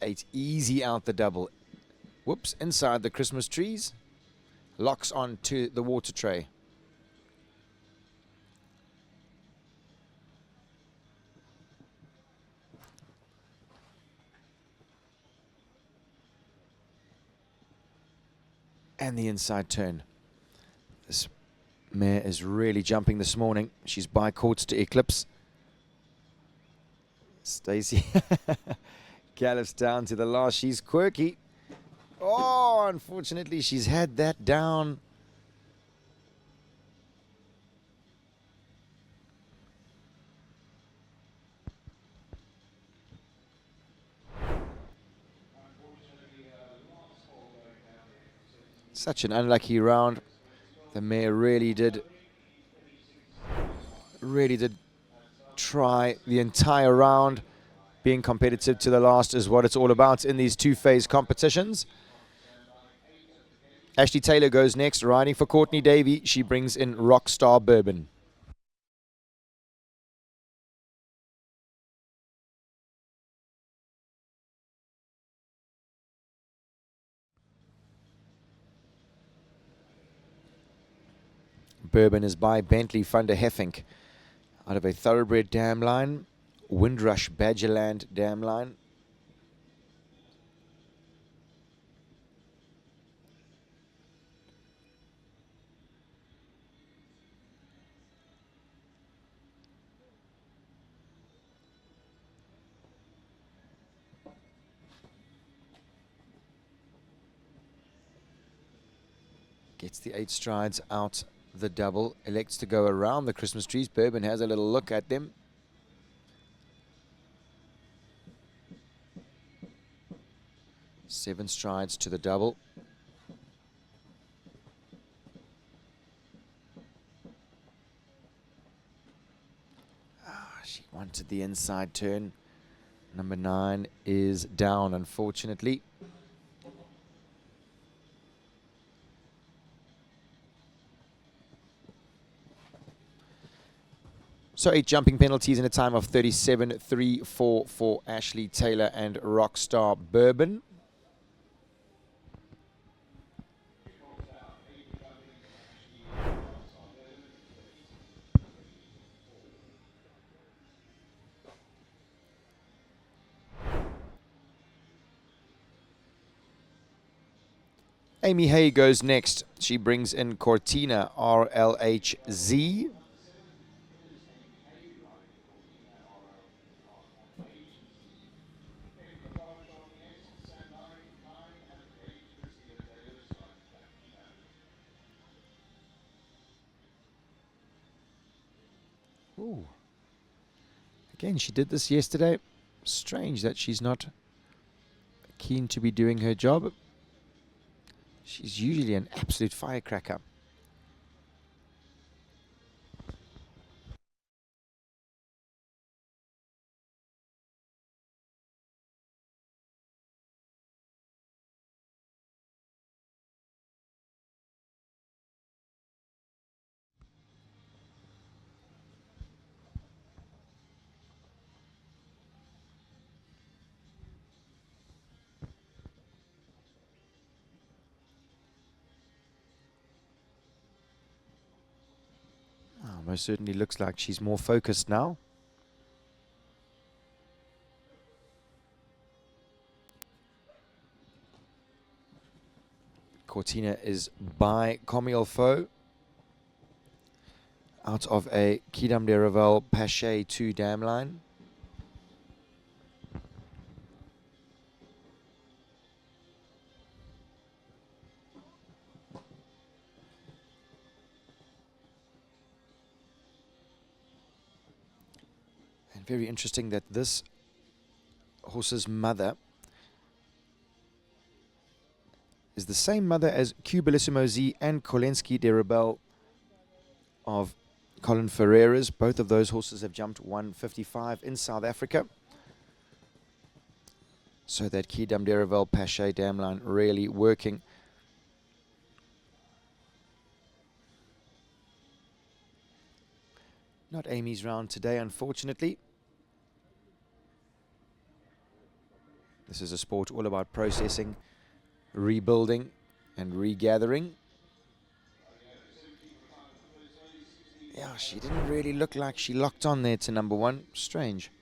8. Easy out the double. Whoops, inside the Christmas trees. Locks on to the water tray. And the inside turn. This mare is really jumping this morning. She's by courts to Eclipse. Stacey gallops down to the last. She's quirky. Oh, unfortunately, she's had that down. Such an unlucky round. The mare really did try the entire round. Being competitive to the last is what it's all about in these two-phase competitions. Ashley Taylor goes next, riding for Courtney Davey. She brings in Rockstar Bourbon. Bourbon is by Bentley van der Heffink out of a Thoroughbred dam line, Windrush Badgerland dam line. Gets the 8 strides out the double, elects to go around the Christmas trees. Bourbon has a little look at them. Seven strides to the double. She wanted the inside turn. Number 9 is down, unfortunately. So 8 jumping penalties in a time of 37.34 for Ashley Taylor and Rockstar Bourbon. Amy Hay goes next. She brings in Cortina RLHZ. Ooh. Again, she did this yesterday. Strange that she's not keen to be doing her job. She's usually an absolute firecracker. Most certainly looks like she's more focused now. Cortina is by Comilfo out of a Kidam de Revel Pache 2 dam line. Very interesting that this horse's mother is the same mother as Q Bellissimo Z and Kolensky de Rebel of Colin Ferreira's. Both of those horses have jumped 155 in South Africa. So that Kidam de Revel Pache dam line really working. Not Amy's round today, unfortunately. This is a sport all about processing, rebuilding, and regathering. Yeah, she didn't really look like she locked on there to number 1. Strange.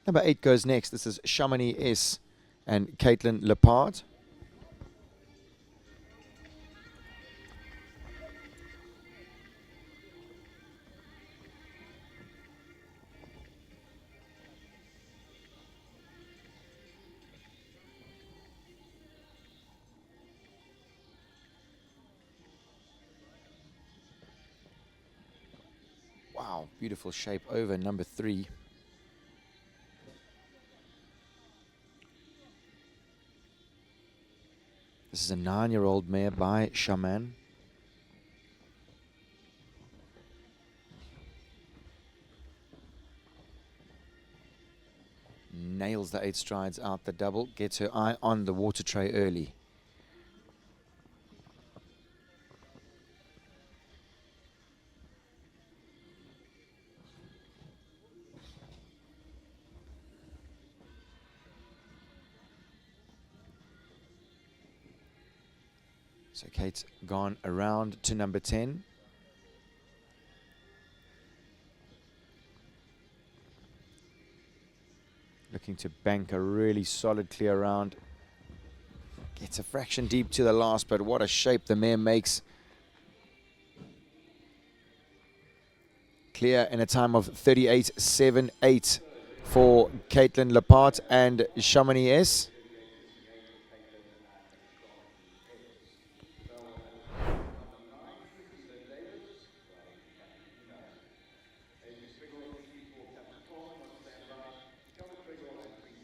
Number 8 goes next. This is Chamonix S and Caitlin Lepard. Wow, beautiful shape over number 3. This is a 9-year-old mare by Shaman. Nails the 8 strides out the double, gets her eye on the water tray early. So Kate's gone around to number 10. Looking to bank a really solid clear round. Gets a fraction deep to the last, but what a shape the mare makes. Clear in a time of 38.78 for Caitlin Lepart and Chamonix S.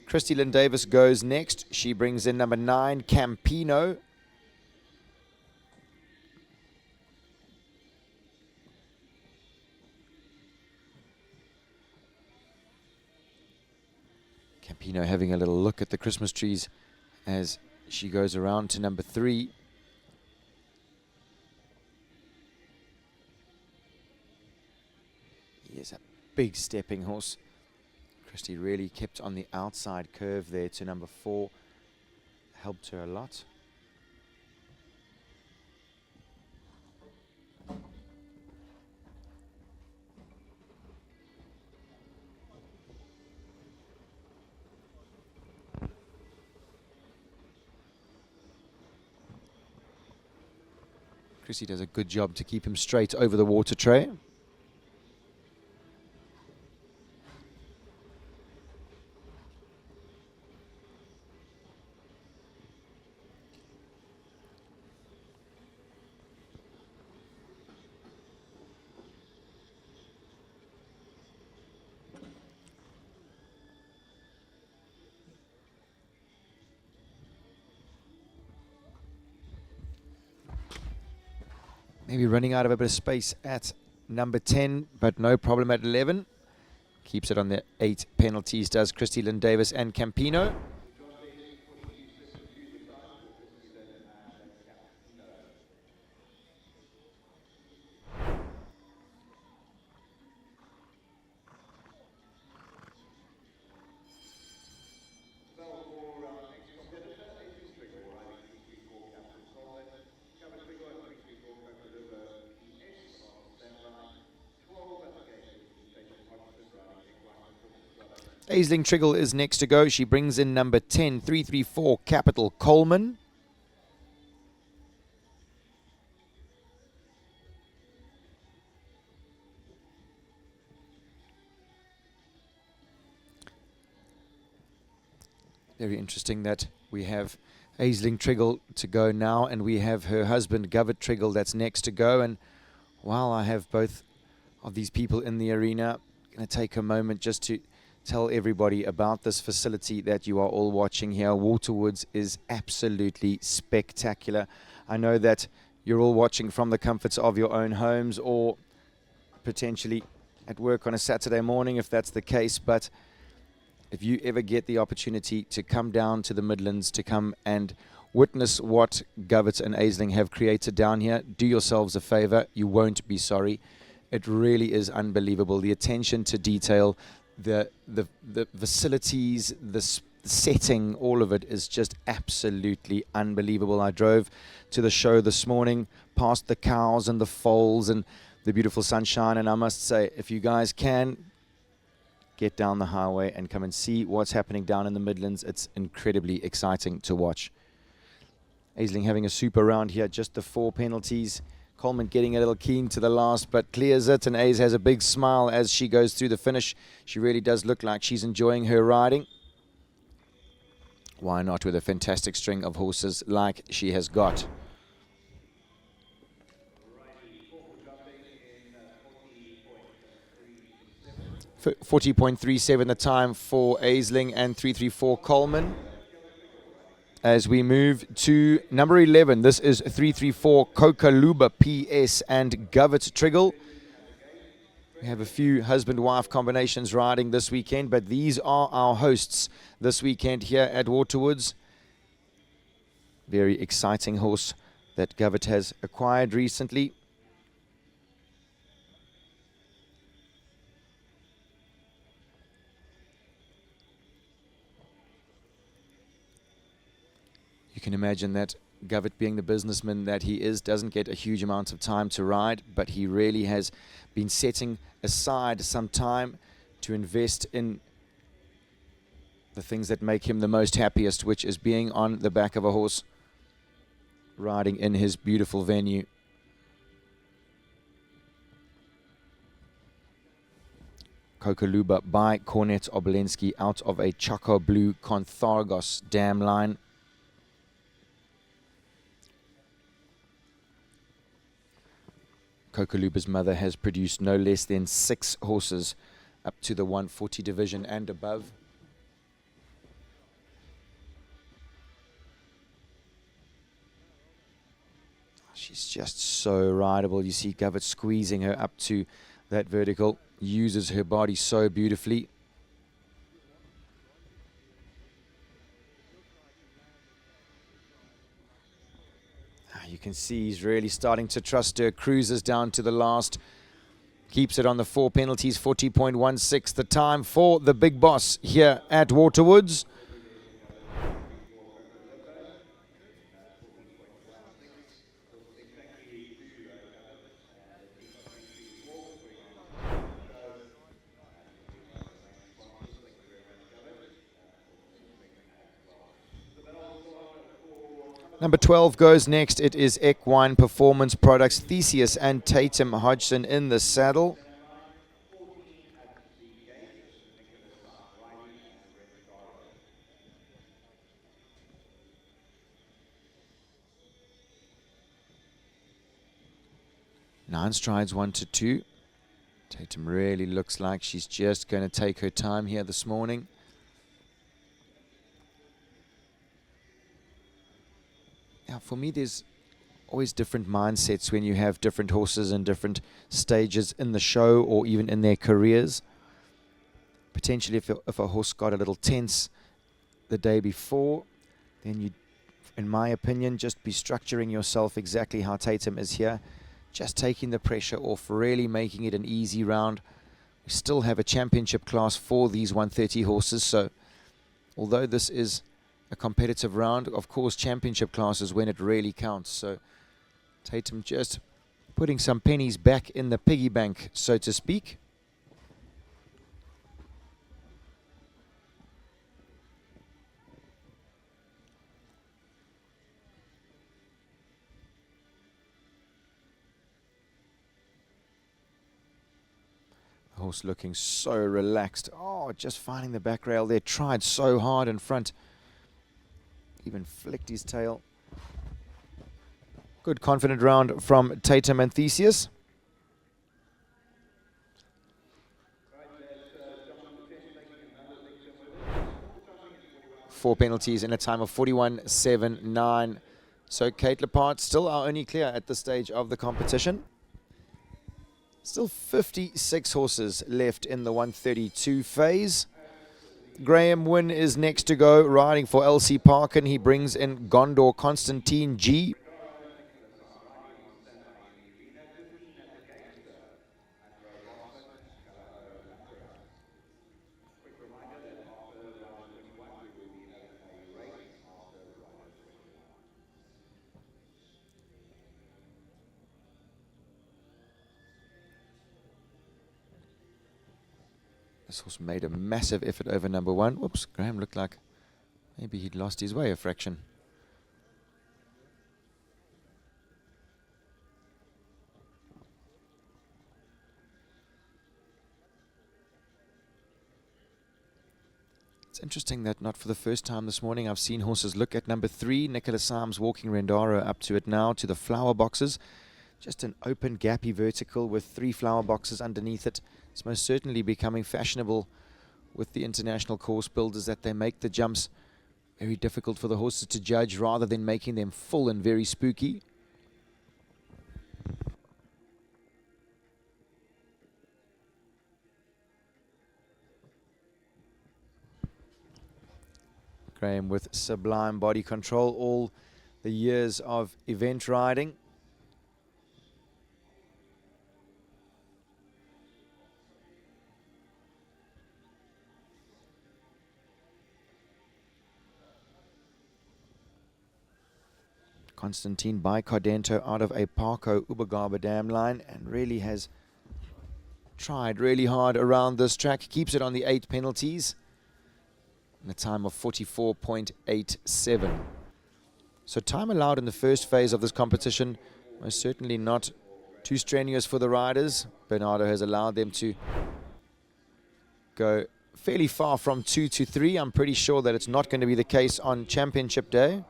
Christy Lynn Davis goes next. She brings in number 9, Campino. Campino having a little look at the Christmas trees as she goes around to number 3. He is a big stepping horse. Christy really kept on the outside curve there to number 4. Helped her a lot. Christy does a good job to keep him straight over the water tray. Maybe running out of a bit of space at number 10, but no problem at 11. Keeps it on the 8 penalties, does Christy Lynn Davis and Campino. Aisling Triggle is next to go. She brings in number 10, 334 Capital Coleman. Very interesting that we have Aisling Triggle to go now, and we have her husband Govert Triggle that's next to go. And while I have both of these people in the arena, I'm going to take a moment just to tell everybody about this facility that you are all watching here. Waterwoods is absolutely spectacular. I know that you're all watching from the comforts of your own homes or potentially at work on a Saturday morning if that's the case, but if you ever get the opportunity to come down to the Midlands, to come and witness what Govett and Aisling have created down here, do yourselves a favor. You won't be sorry. It really is unbelievable. The attention to detail, the facilities, the setting, all of it is just absolutely unbelievable. I drove to the show this morning, past the cows and the foals and the beautiful sunshine, and I must say, if you guys can get down the highway and come and see what's happening down in the Midlands, it's incredibly exciting to watch. Aisling having a super round here, just the 4 penalties. Coleman getting a little keen to the last, but clears it, and Ace has a big smile as she goes through the finish. She really does look like she's enjoying her riding. Why not with a fantastic string of horses like she has got? For 40.37 the time for Aisling and 334 Coleman. As we move to number 11, this is 334 Kokaluba PS and Govett Triggle. We have a few husband-wife combinations riding this weekend, but these are our hosts this weekend here at Waterwoods. Very exciting horse that Govett has acquired recently. You can imagine that Govett, being the businessman that he is, doesn't get a huge amount of time to ride, but he really has been setting aside some time to invest in the things that make him the most happiest, which is being on the back of a horse, riding in his beautiful venue. Kokaluba by Cornet Obolensky out of a Choco Blue Conthargos dam line. Kokaluba's mother has produced no less than 6 horses up to the 140 division and above. She's just so rideable. You see Govett squeezing her up to that vertical, uses her body so beautifully. You can see he's really starting to trust her. Cruises down to the last. Keeps it on the 4 penalties. 40.16 the time for the big boss here at Waterwoods. Number 12 goes next. It is Equine Performance Products. Theseus and Tatum Hodgson in the saddle. Nine strides, 1 to 2. Tatum really looks like she's just going to take her time here this morning. Now, for me, there's always different mindsets when you have different horses in different stages in the show or even in their careers. Potentially, if a horse got a little tense the day before, then you, in my opinion, just be structuring yourself exactly how Tatum is here. Just taking the pressure off, really making it an easy round. We still have a championship class for these 130 horses, so although this is a competitive round, of course championship class is when it really counts. So Tatum just putting some pennies back in the piggy bank, so to speak. The horse looking so relaxed. Oh, just finding the back rail there. Tried so hard in front. Even flicked his tail. Good confident round from Tatum and Theseus. Four penalties in a time of 41.79. So Kate Lepard still our only clear at this stage of the competition. Still 56 horses left in the 132 phase. Graham Wynn is next to go, riding for LC Parkin. He brings in Gondor Constantine G. This horse made a massive effort over number 1. Whoops, Graham looked like maybe he'd lost his way a fraction. It's interesting that not for the first time this morning I've seen horses look at number 3, Nicholas Symes walking Rendaro up to it now, to the flower boxes. Just an open gappy vertical with 3 flower boxes underneath it. It's most certainly becoming fashionable with the international course builders that they make the jumps very difficult for the horses to judge rather than making them full and very spooky. Graham with sublime body control, all the years of event riding. Constantine by Cardento out of a Parco Ubergabe dam line and really has tried really hard around this track. Keeps it on the 8 penalties in a time of 44.87. So time allowed in the first phase of this competition, most certainly not too strenuous for the riders. Bernardo has allowed them to go fairly far from 2 to 3. I'm pretty sure that it's not going to be the case on championship day.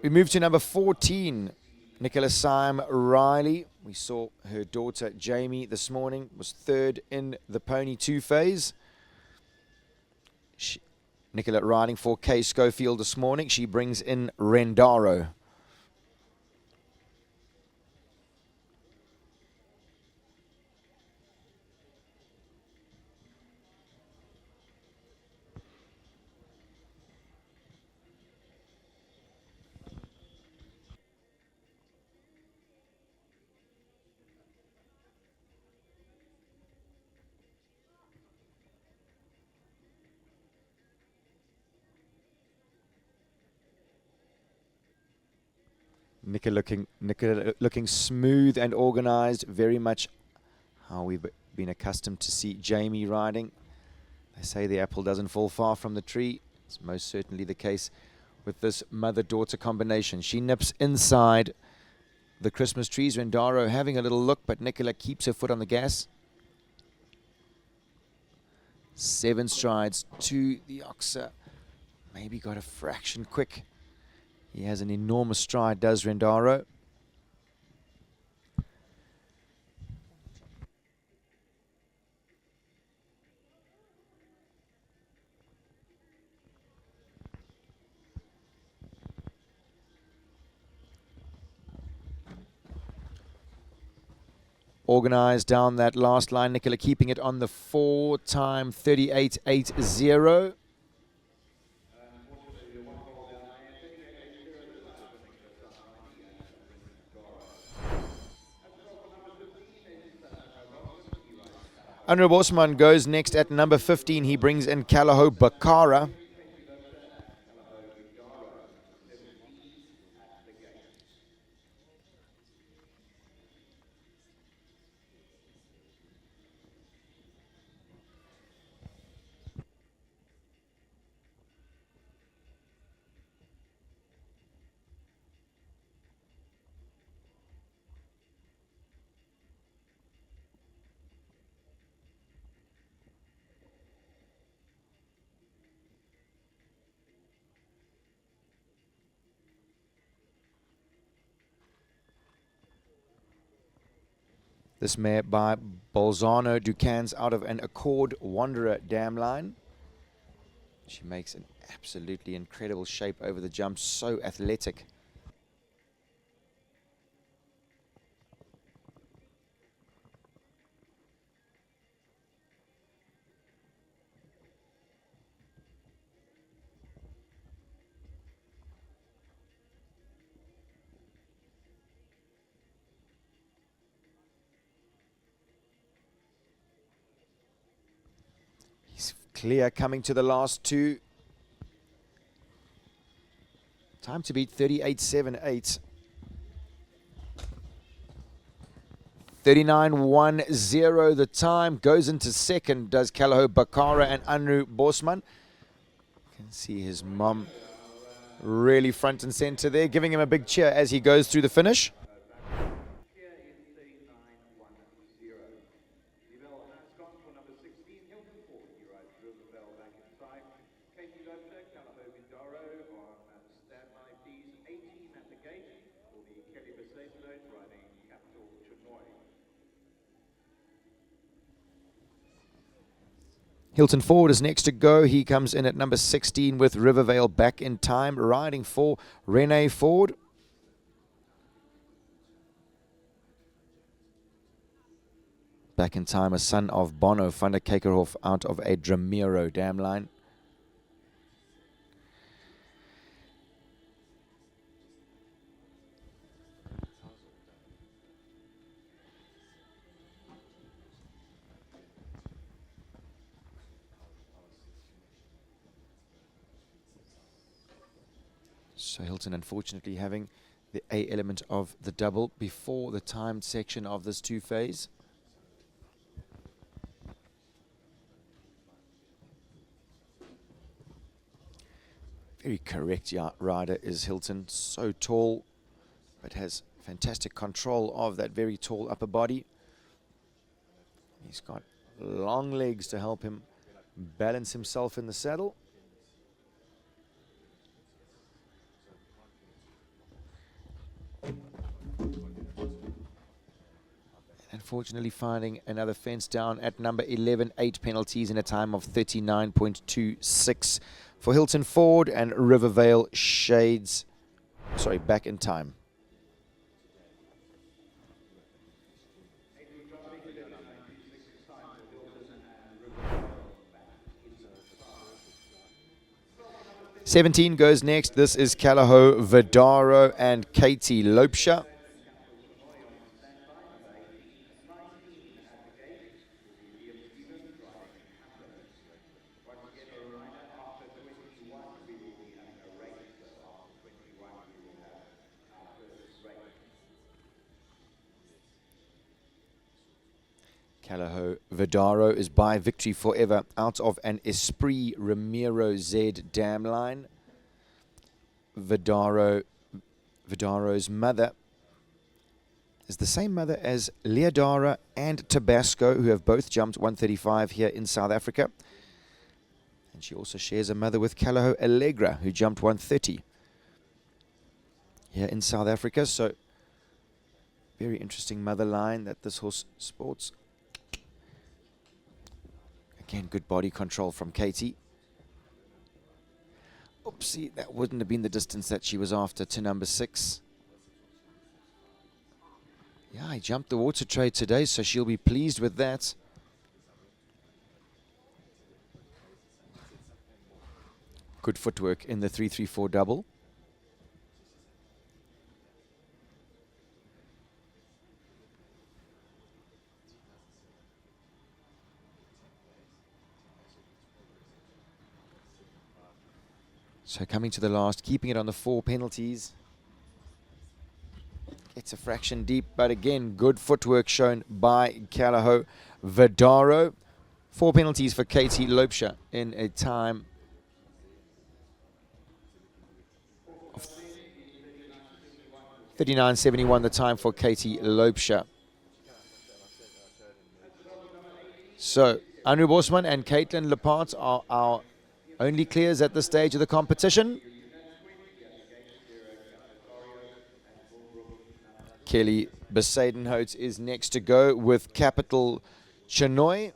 We move to number 14, Nicholas Syme Riley. We saw her daughter Jamie this morning, was 3rd in the Pony 2 phase. Nicola riding for Kay Schofield this morning. She brings in Rendaro. Nicola looking smooth and organized, very much how we've been accustomed to see Jamie riding. They say the apple doesn't fall far from the tree. It's most certainly the case with this mother-daughter combination. She nips inside the Christmas trees. Rendaro having a little look, but Nicola keeps her foot on the gas. 7 strides to the Oxa. Maybe got a fraction quick. He has an enormous stride, does Rendaro. Organized down that last line. Nicola keeping it on the 4 time 38.80. Unruh Bosman goes next at number 15. He brings in Kalaho Bakara. This mare by Bolzano Ducans out of an Accord Wanderer dam line. She makes an absolutely incredible shape over the jump, so athletic. clear coming to the last two. Time to beat 38.78. 39.10 the time. Goes into second, does Kalaho Bakara and Anru Bosman. You can see his mom really front and center there, giving him a big cheer as he goes through the finish. Hilton Ford is next to go. He comes in at number 16 with Rivervale back in time, riding for Rene Ford. Back in time, a son of Bono van der Kekerhof out of a Dramiro dam line. So Hilton unfortunately having the A element of the double before the timed section of this two-phase. Very correct rider is Hilton. So tall, but has fantastic control of that very tall upper body. He's got long legs to help him balance himself in the saddle. Unfortunately finding another fence down at number 11, 8 penalties in a time of 39.26 for Hilton Ford, and Rivervale Shades, sorry, back in time. '17 goes next. This is Kalaho Vidaro and Katie Lopesha. Kalaho Vidaro is by Victory Forever out of an Esprit Ramiro Z dam line. Vidaro's mother is the same mother as Leodara and Tabasco, who have both jumped 135 here in South Africa. And she also shares a mother with Kalaho Allegra, who jumped 130 here in South Africa. So very interesting mother line that this horse sports. Again, good body control from Katie. Oopsie, that wouldn't have been the distance that she was after to number 6. Yeah, I jumped the water trade today, so she'll be pleased with that. Good footwork in the 3-3-4 double. So coming to the last, keeping it on the 4 penalties. Gets a fraction deep, but again, good footwork shown by Kalaho Vidaro. 4 penalties for Katie Lopesha in a time of 39.71, the time for Katie Lopesha. So, Anru Bosman and Caitlin Lepart are our only clears at this stage of the competition. Kelly Besadenhout is next to go with Capital Chinoy.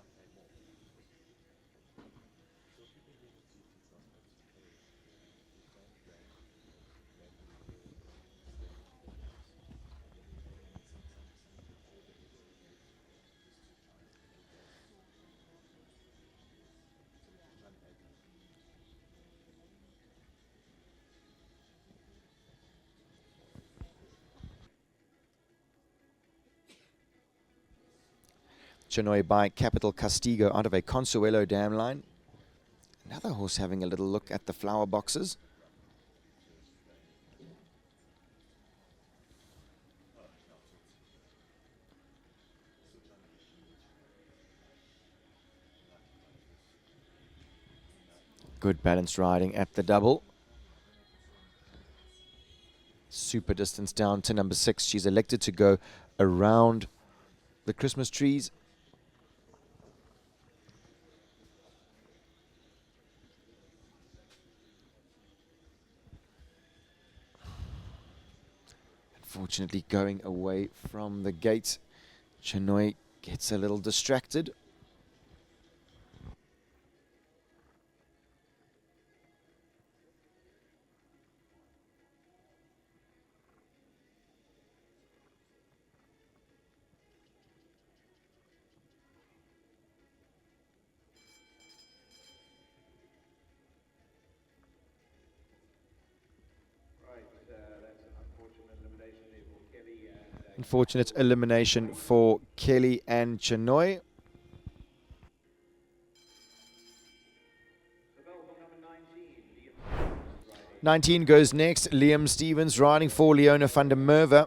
Chinoy by Capital Castigo out of a Consuelo dam line. Another horse having a little look at the flower boxes. Good balanced riding at the double. Super distance down to number 6. She's elected to go around the Christmas trees. Unfortunately, going away from the gate, Chinoy gets a little distracted. Unfortunate elimination for Kelly and Chinoy. '19 goes next. Liam Stevens riding for Leona van der Merwe.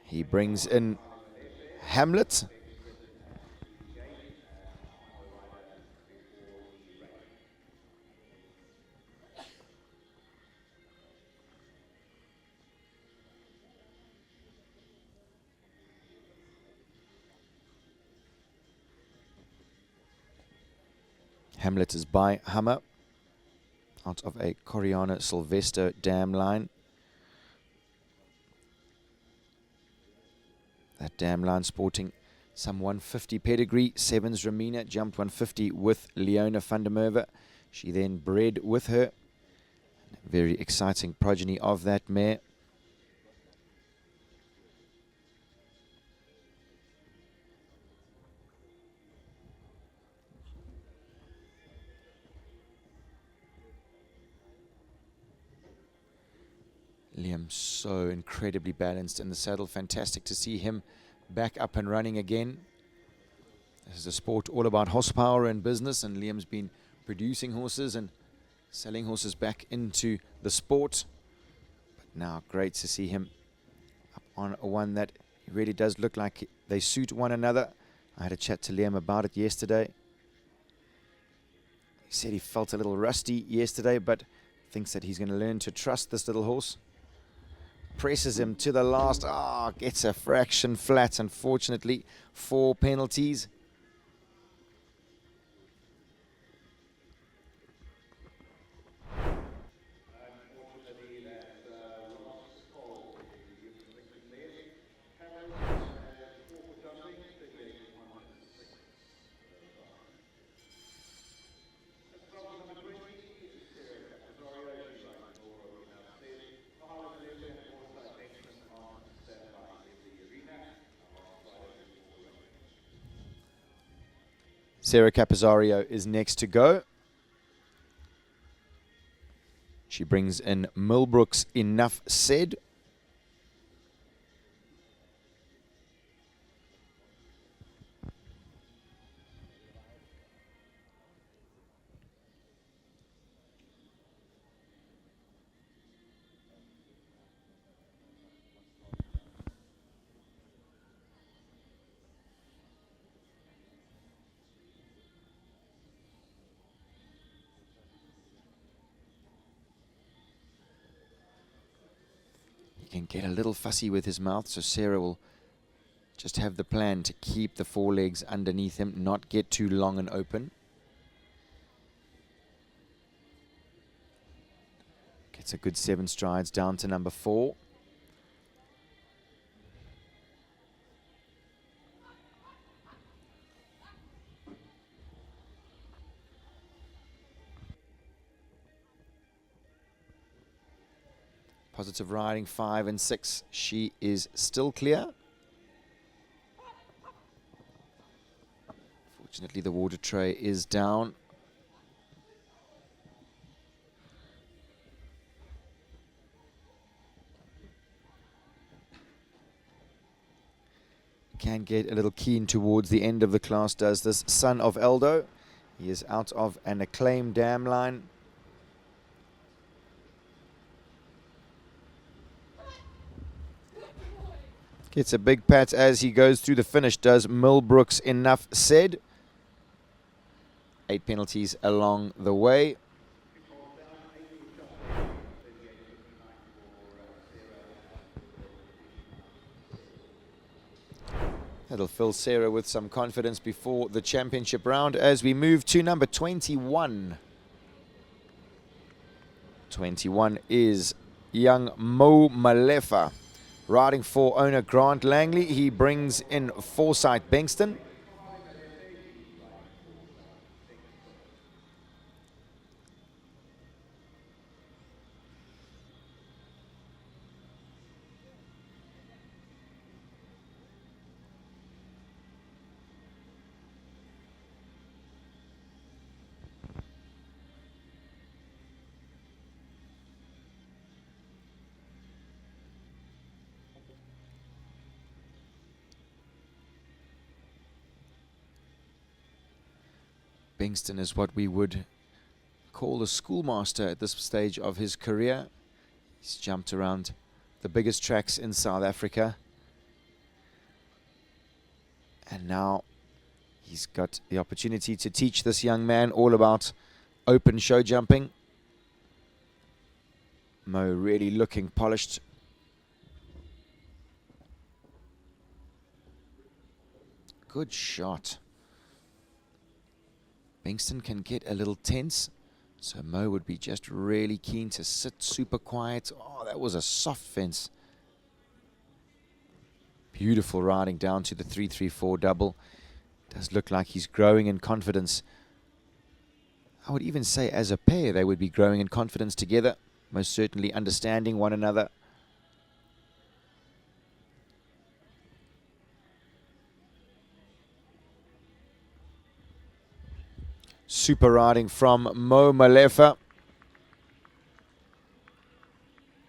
He brings in Hamlet. Hamlet is by Hammer out of a Coriana Sylvester dam line. That dam line sporting some 150 pedigree. Sevens Ramina jumped 150 with Leona van der Merwe. She then bred with her. Very exciting progeny of that mare. Liam so incredibly balanced in the saddle. Fantastic to see him back up and running again. This is a sport all about horsepower and business, and Liam's been producing horses and selling horses back into the sport. But now great to see him up on one that really does look like they suit one another. I had a chat to Liam about it yesterday. He said he felt a little rusty yesterday, but thinks that he's going to learn to trust this little horse. Presses him to the last. Gets a fraction flat, unfortunately. 4 penalties. Sarah Capozario is next to go. She brings in Millbrook's Enough Said. Can get a little fussy with his mouth, so Sarah will just have the plan to keep the forelegs underneath him, not get too long and open. Gets a good 7 strides down to number 4. Positive riding 5 and 6. She is still clear. Fortunately, the water tray is down. can get a little keen towards the end of the class, does this son of Eldo. He is out of an acclaimed dam line. Gets a big pat as he goes through the finish, does Millbrooks. Enough said. 8 penalties along the way. That'll fill Sarah with some confidence before the championship round as we move to number 21. 21 is young Mo Malefa, riding for owner Grant Langley. He brings in Forsyth Bengston. Bengston is what we would call a schoolmaster at this stage of his career. He's jumped around the biggest tracks in South Africa. And now he's got the opportunity to teach this young man all about open show jumping. Mo really looking polished. Good shot. Bengston can get a little tense, so Mo would be just really keen to sit super quiet. Oh, that was a soft fence. Beautiful riding down to the 3-3-4 double. Does look like he's growing in confidence. I would even say as a pair they would be growing in confidence together, most certainly understanding one another. Super riding from Mo Malefa.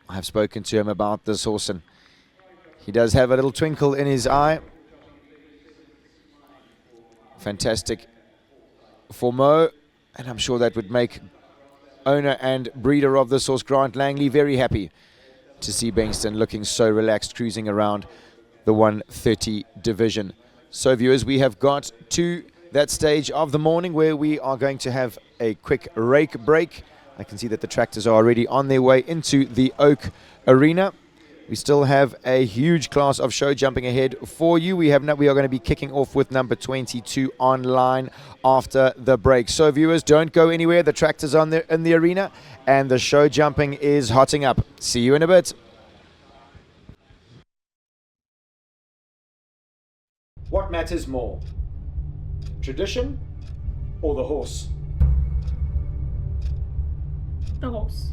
I've spoken to him about this horse and he does have a little twinkle in his eye. Fantastic for Mo, and I'm sure that would make owner and breeder of this horse, Grant Langley, very happy to see Bengston looking so relaxed, cruising around the 130 division. So viewers, we have got to that stage of the morning where we are going to have a quick rake break. I can see that the tractors are already on their way into the Oak Arena. We still have a huge class of show jumping ahead for you. We are going to be kicking off with number 22 online after the break. So viewers, don't go anywhere. The tractors are in the arena and the show jumping is hotting up. See you in a bit. What matters more? Tradition or the horse? The horse.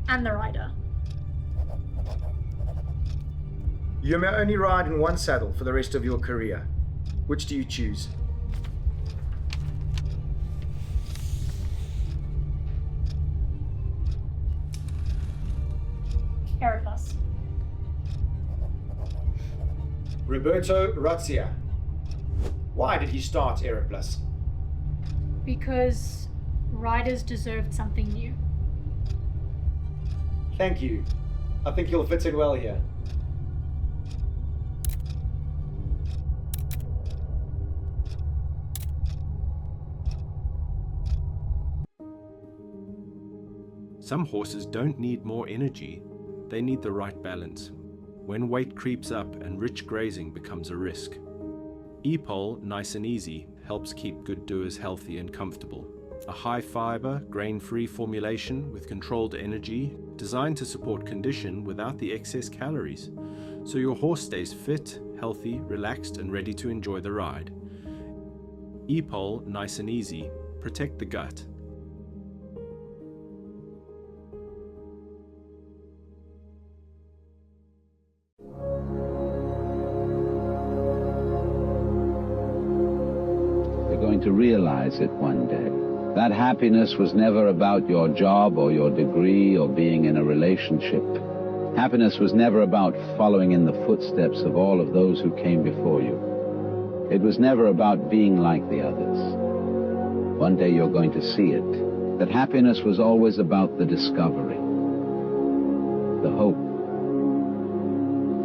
And the rider. You may only ride in one saddle for the rest of your career. Which do you choose? Aeroplus. Roberto Razzia. Why did he start Aeroplus? Because riders deserved something new. Thank you. I think you'll fit in well here. Some horses don't need more energy, they need the right balance. When weight creeps up and rich grazing becomes a risk. E-Pol Nice and Easy helps keep good doers healthy and comfortable. A high-fiber, grain-free formulation with controlled energy designed to support condition without the excess calories, so your horse stays fit, healthy, relaxed and ready to enjoy the ride. E-Pol Nice and Easy. Protect the gut. To realize it one day. That happiness was never about your job or your degree or being in a relationship. Happiness was never about following in the footsteps of all of those who came before you. It was never about being like the others. One day you're going to see it, that happiness was always about the discovery, the hope,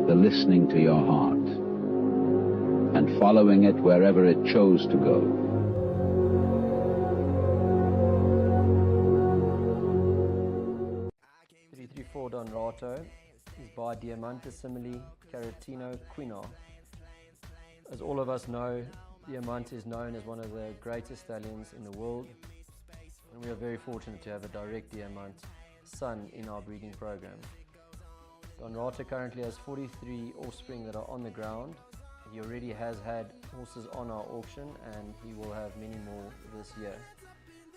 the listening to your heart, and following it wherever it chose to go. For Don Rato is by Diamantissimile Caratino Quino. As all of us know, Diamante is known as one of the greatest stallions in the world, and we are very fortunate to have a direct Diamant son in our breeding program. Don Rato currently has 43 offspring that are on the ground. He already has had horses on our auction, and he will have many more this year.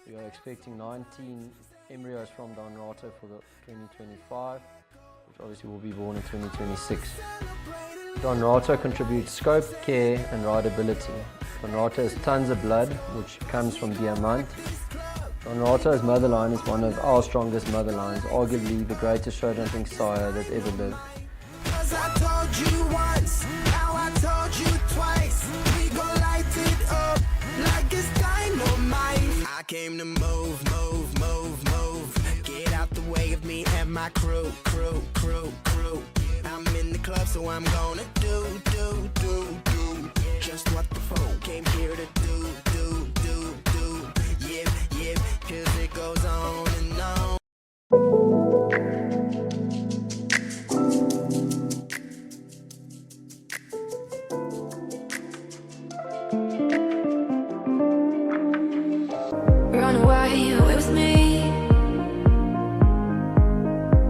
We are expecting 19 embryos from Don Rato for the 2025, which obviously will be born in 2026. Don Rato contributes scope, care and rideability. Don Rato has tons of blood, which comes from Diamant. Don Rato's mother line is one of our strongest mother lines, arguably the greatest show jumping sire that ever lived. I told you once, now I told you twice. We gon' light it up like it's dynamite. I came to move, move, move, move. Get out the way of me and my crew. I'm in the club, so I'm gonna do. Just what the folk came here to do. Yeah, 'cause it goes on and on. Run away with me,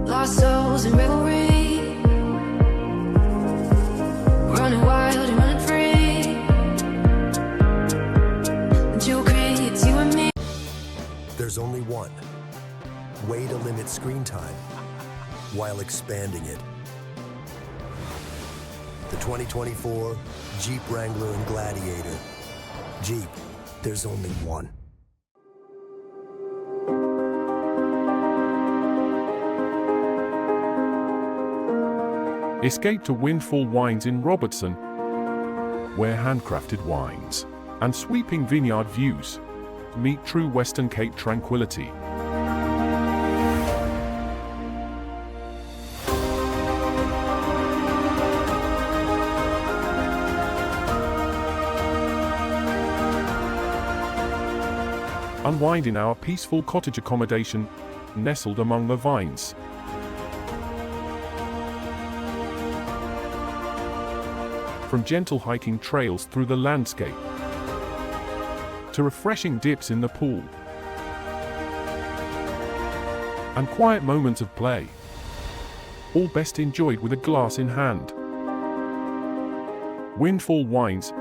lost souls in revelry, running wild and running free. The jewel creates you and me. There's only one way to limit screen time while expanding it. The 2024 Jeep Wrangler and Gladiator. Jeep, there's only one. Escape to Windfall Wines in Robertson, where handcrafted wines and sweeping vineyard views meet true Western Cape tranquility. Unwind in our peaceful cottage accommodation, nestled among the vines. From gentle hiking trails through the landscape to refreshing dips in the pool and quiet moments of play, all best enjoyed with a glass in hand. Windfall Wines.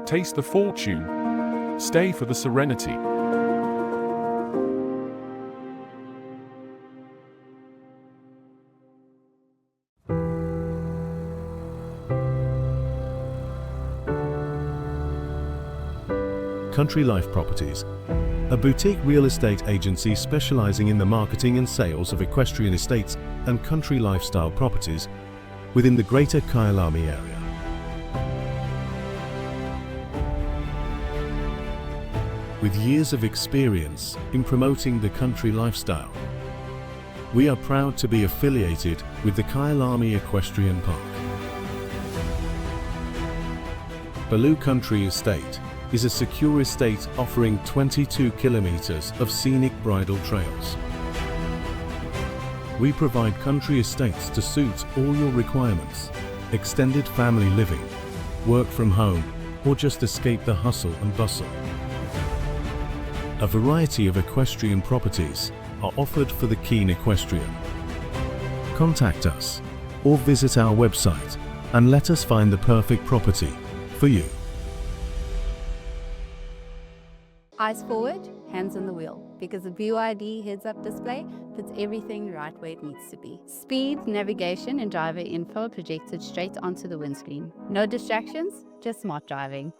Taste the fortune, stay for the serenity. Country Life Properties, a boutique real estate agency specializing in the marketing and sales of equestrian estates and country lifestyle properties within the greater Kyalami area. With years of experience in promoting the country lifestyle, we are proud to be affiliated with the Kyalami Equestrian Park. Baloo Country Estate is a secure estate offering 22 kilometers of scenic bridle trails. We provide country estates to suit all your requirements: extended family living, work from home, or just escape the hustle and bustle. A variety of equestrian properties are offered for the keen equestrian. Contact us or visit our website and let us find the perfect property for you. Eyes forward, hands on the wheel, because the BYD heads-up display puts everything right where it needs to be. Speed, navigation and driver info projected straight onto the windscreen. No distractions, just smart driving.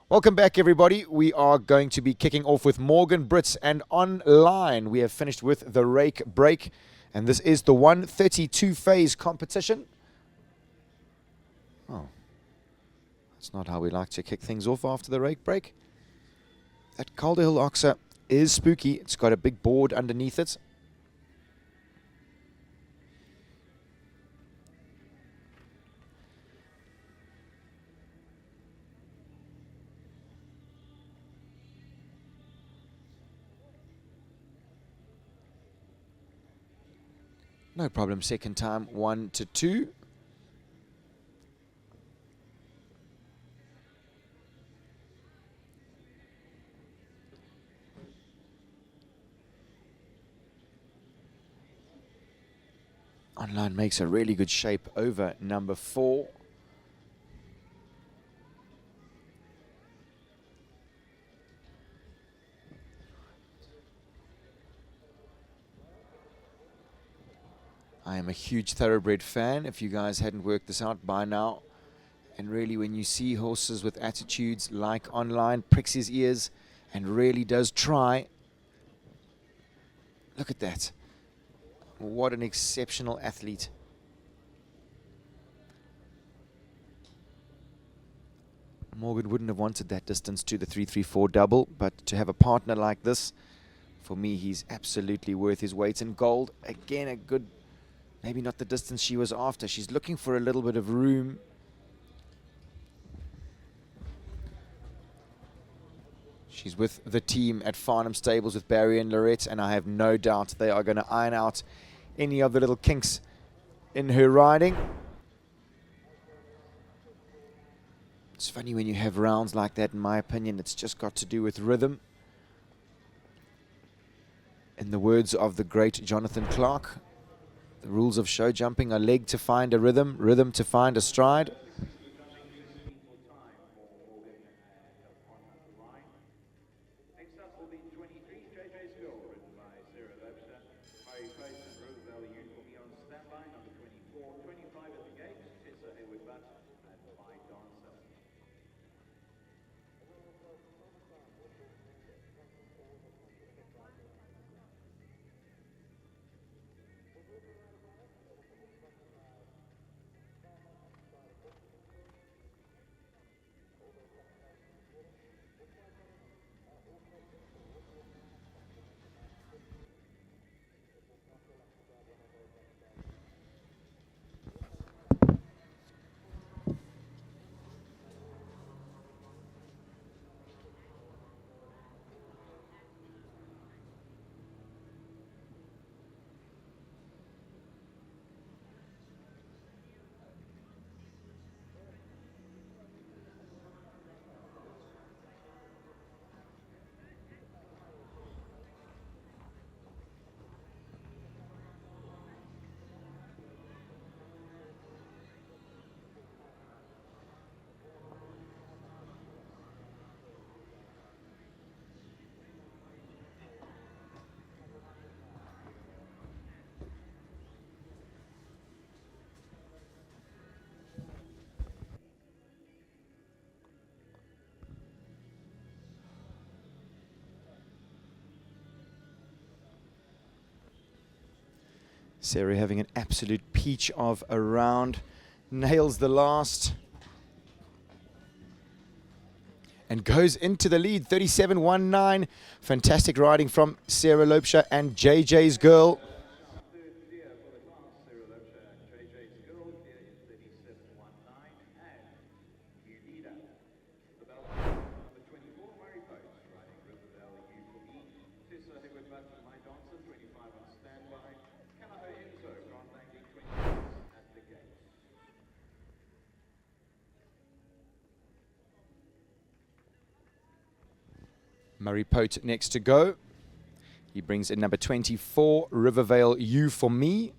Welcome back, everybody. We are going to be kicking off with Morgan Brits, and online we have finished with the rake break, and this is the 132 phase competition. Oh, that's not how we like to kick things off after the rake break. That Calder Hill Oxer is spooky. It's got a big board underneath it. No problem, second time, 1 to 2. Online makes a really good shape over number 4. I am a huge thoroughbred fan, if you guys hadn't worked this out by now. And really, when you see horses with attitudes like Online pricks his ears and really does try. Look at that. What an exceptional athlete. Morgan wouldn't have wanted that distance to the 3-3-4 double, but to have a partner like this, for me, he's absolutely worth his weight in gold. Again, a good, maybe not the distance she was after. She's looking for a little bit of room. She's with the team at Farnham Stables with Barry and Lorette, and I have no doubt they are going to iron out any of the little kinks in her riding. It's funny when you have rounds like that, in my opinion, it's just got to do with rhythm. In the words of the great Jonathan Clark, the rules of show jumping are leg to find a rhythm, rhythm to find a stride. Sarah having an absolute peach of a round, nails the last, and goes into the lead, 37.19. Fantastic riding from Sarah Lopesha and JJ's Girl. Murray Pote next to go. He brings in number 24, Rivervale You For Me.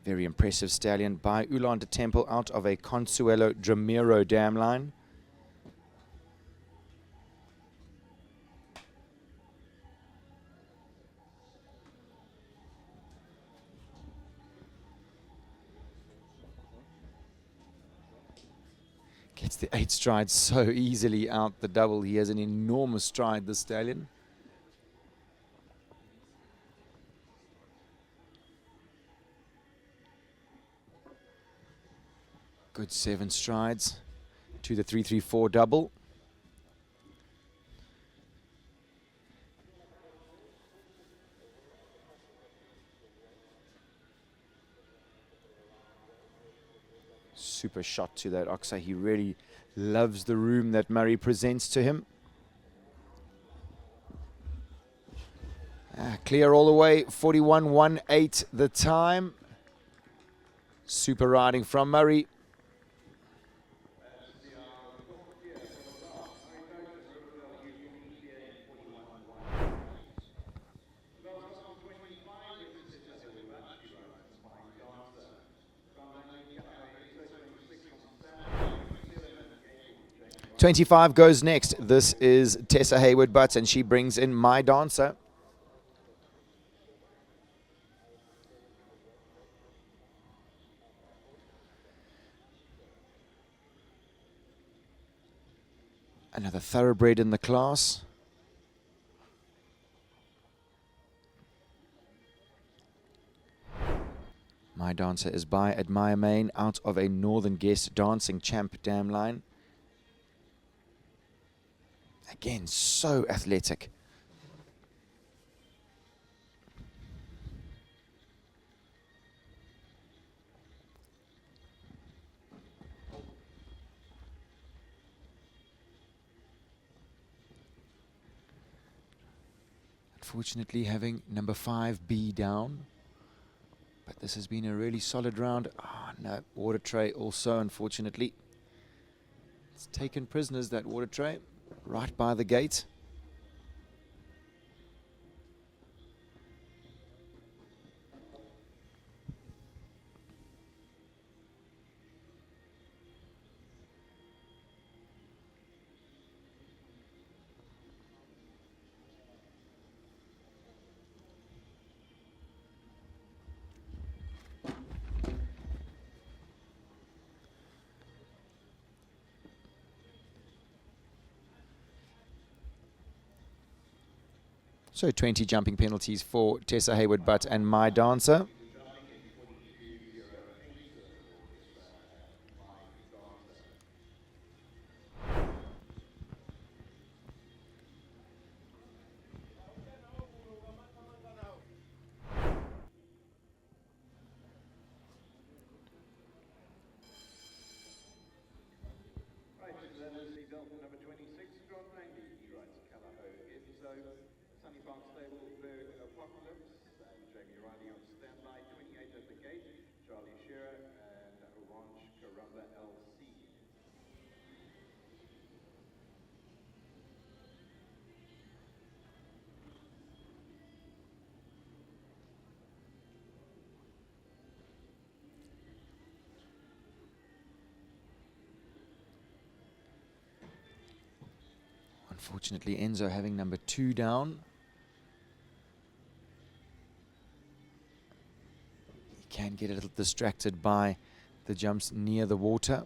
Very impressive stallion by Ulan de Temple out of a Consuelo Dramiro dam line. Gets the 8 strides so easily out the double. He has an enormous stride, this stallion. Good 7 strides to the 3-3-4 double. Super shot to that Oxa. He really loves the room that Murray presents to him. Clear all the way, 41.18 the time. Super riding from Murray. .25 goes next. This is Tessa Hayward-Butts, and she brings in My Dancer. Another thoroughbred in the class. My Dancer is by Admire Main out of a Northern Guest Dancing Champ dam line. Again, so athletic. Unfortunately, having number 5B down. But this has been a really solid round. Ah, no, Water Tray also, unfortunately. It's taken prisoners, that Water Tray, right by the gate. So 20 jumping penalties for Tessa Hayward-Butt and My Dancer. Unfortunately, Enzo having number 2 down. He can get a little distracted by the jumps near the water.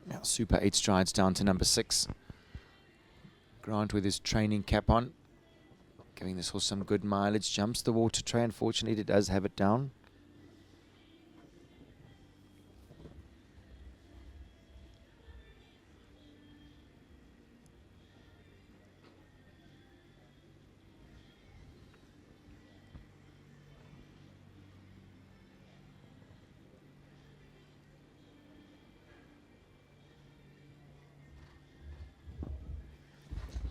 Now Super 8 strides down to number 6. Grant with his training cap on, giving this horse some good mileage. Jumps the Water Tray. Unfortunately, it does have it down.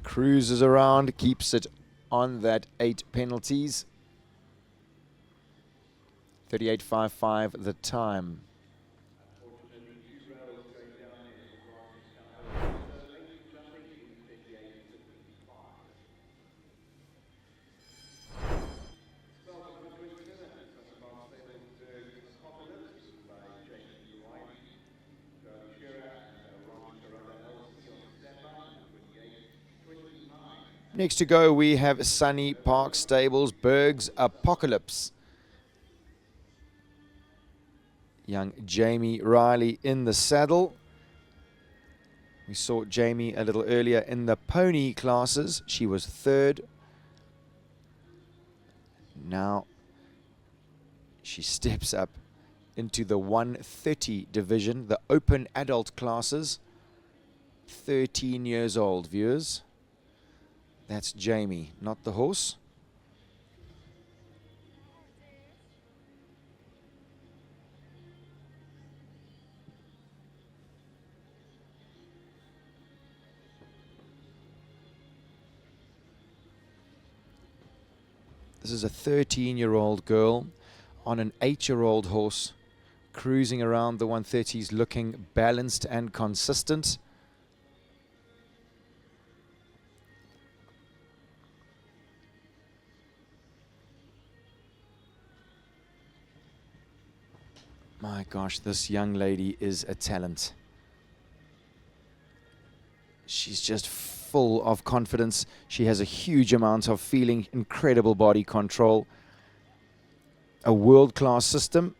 Cruises around, keeps it on that 8 penalties. 38.55 the time. next to go, we have Sunny Park Stables, Berg's Apocalypse. Young Jamie Riley in the saddle. We saw Jamie a little earlier in the pony classes. She was third. Now she steps up into the 130 division, the open adult classes. 13 years old, viewers. That's Jamie, not the horse. This is a 13-year-old girl on an 8-year-old horse, cruising around the 130s, looking balanced and consistent. My gosh, this young lady is a talent. She's just full of confidence. She has a huge amount of feeling, incredible body control, a world-class system.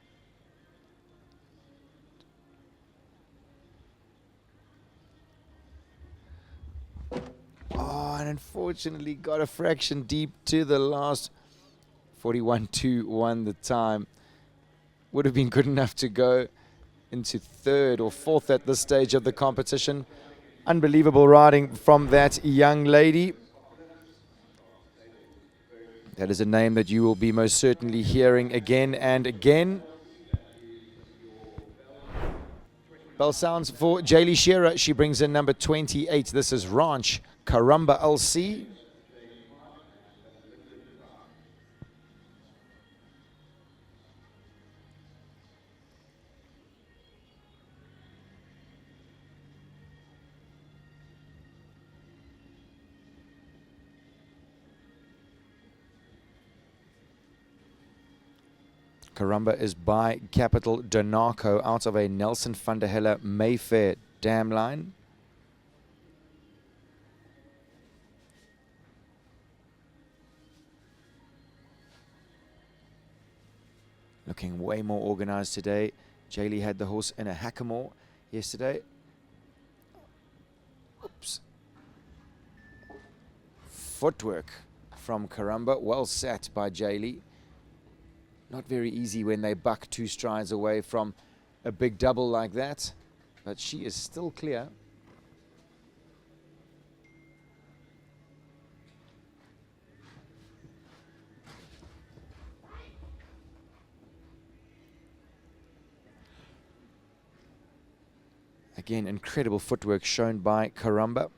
Oh, and unfortunately got a fraction deep to the last. 41.21 the time. Would have been good enough to go into third or fourth at this stage of the competition. Unbelievable riding from that young lady. That is a name that you will be most certainly hearing again and again. Bell sounds for Jaylee Shearer. She brings in number 28. This is Ranch Karamba LC. Karamba is by Capital Donaco out of a Nelson van der Helle Mayfair dam line. Looking way more organized today. Jaylee had the horse in a hackamore yesterday. Oops. Footwork from Karamba, well sat by Jaylee. Not very easy when they buck 2 strides away from a big double like that, but she is still clear. Again, incredible footwork shown by Karamba.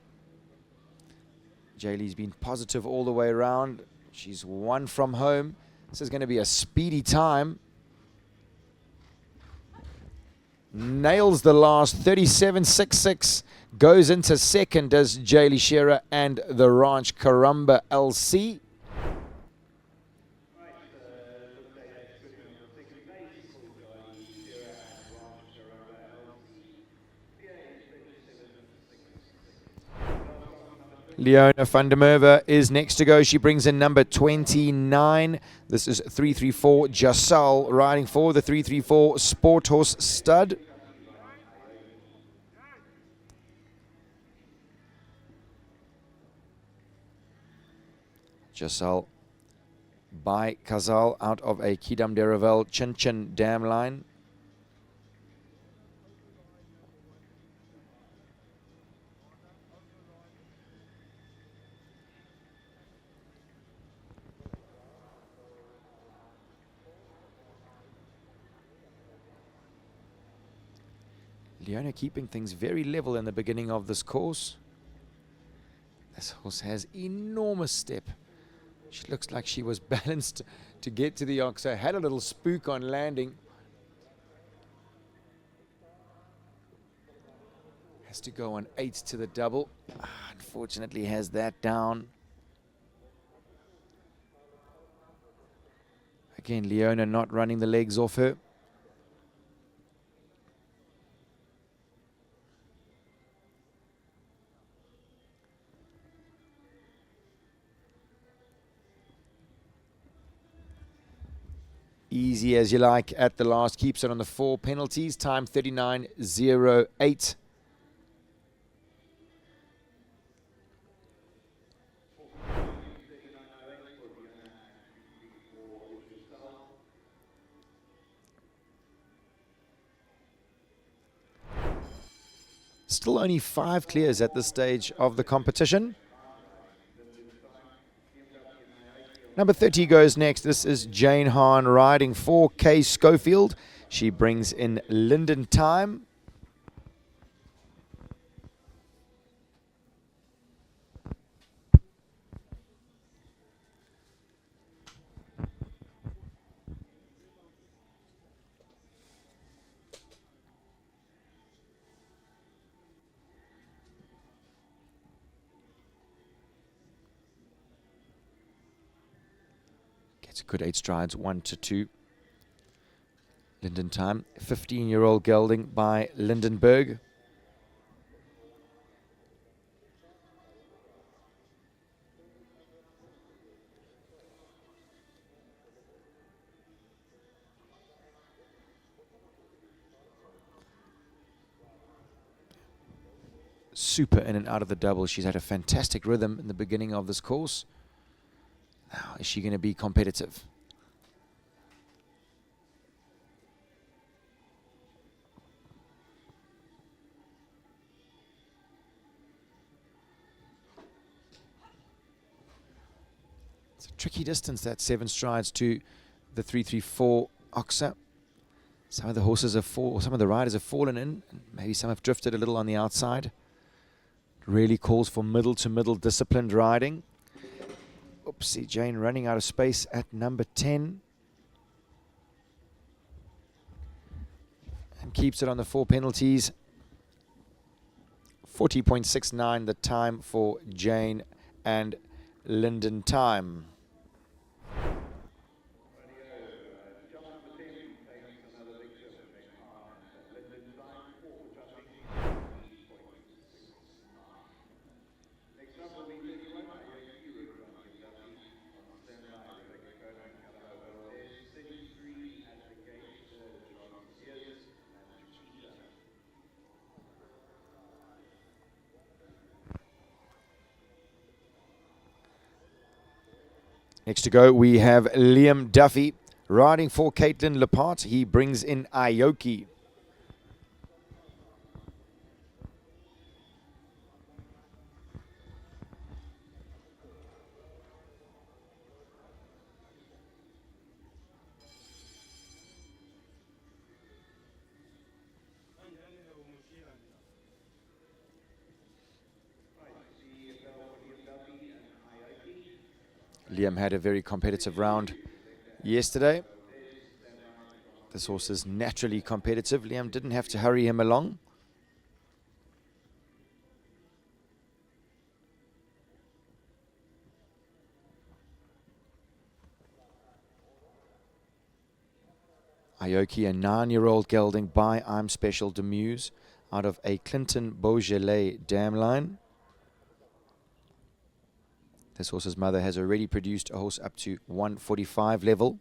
Jaylee's been positive all the way around. She's won from home. This is going to be a speedy time. Nails the last 37.66. Goes into second as Jaylee Shearer and the Ranch Karamba LC. Leona van der Merwe is next to go. She brings in number 29. This is 334 Jasal riding for the 334 Sporthorse stud. Jasal by Kazal out of a Kidam Deravel Chin Chin dam line. Leona keeping things very level in the beginning of this course. This horse has enormous step. She looks like she was balanced to get to the oxo. Had a little spook on landing. Has to go on 8 to the double. Unfortunately has that down. Again, Leona not running the legs off her. easy as you like at the last. Keeps it on the 4 penalties. Time 39.08. Still only 5 clears at this stage of the competition. Number 30 goes next. This is Jane Hahn riding 4K Schofield. She brings in Linden Time. Gets a good 8 strides, 1 to 2. Linden Time, 15-year-old gelding by Lindenberg. Super in and out of the double. She's had a fantastic rhythm in the beginning of this course. Now, is she going to be competitive? It's a tricky distance, that 7 strides to the 334 Oxa. Some of the horses have some of the riders have fallen in, and maybe some have drifted a little on the outside. It really calls for middle to middle disciplined riding. Oopsie, Jane running out of space at number 10. And keeps it on the 4 penalties. 40.69 the time for Jane and Linden Time. Next to go, we have Liam Duffy riding for Caitlin Lepart. He brings in Aoki. Liam had a very competitive round yesterday. This horse is naturally competitive. Liam didn't have to hurry him along. Aoki, a 9-year-old gelding by I'm Special Demuse out of a Clinton Beaujolais dam line. This horse's mother has already produced a horse up to 145 level.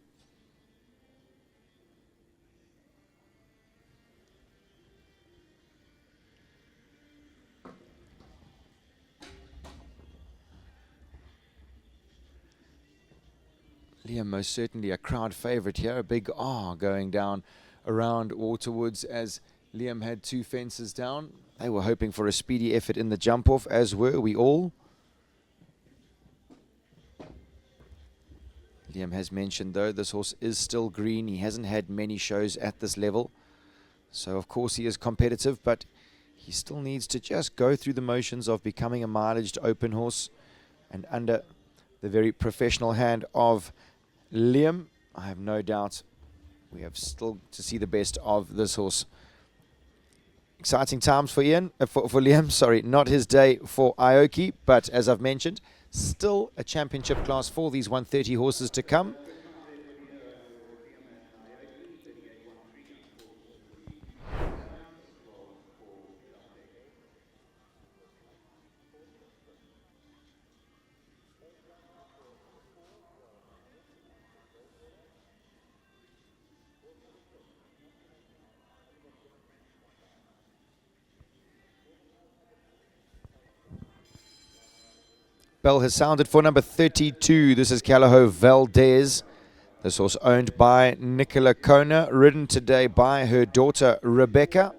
Liam most certainly a crowd favourite here. A big R going down around Waterwoods as Liam had 2 fences down. They were hoping for a speedy effort in the jump off, as were we all. Liam has mentioned, though, this horse is still green. He hasn't had many shows at this level. So, of course, he is competitive, but he still needs to just go through the motions of becoming a mileaged open horse. And under the very professional hand of Liam, I have no doubt we have still to see the best of this horse. Exciting times for Liam, sorry, not his day for Aoki, but as I've mentioned, still a championship class for these 130 horses to come. Bell has sounded for number 32. This is Calaho Valdez. This horse owned by Nicola Kona, ridden today by her daughter Rebecca.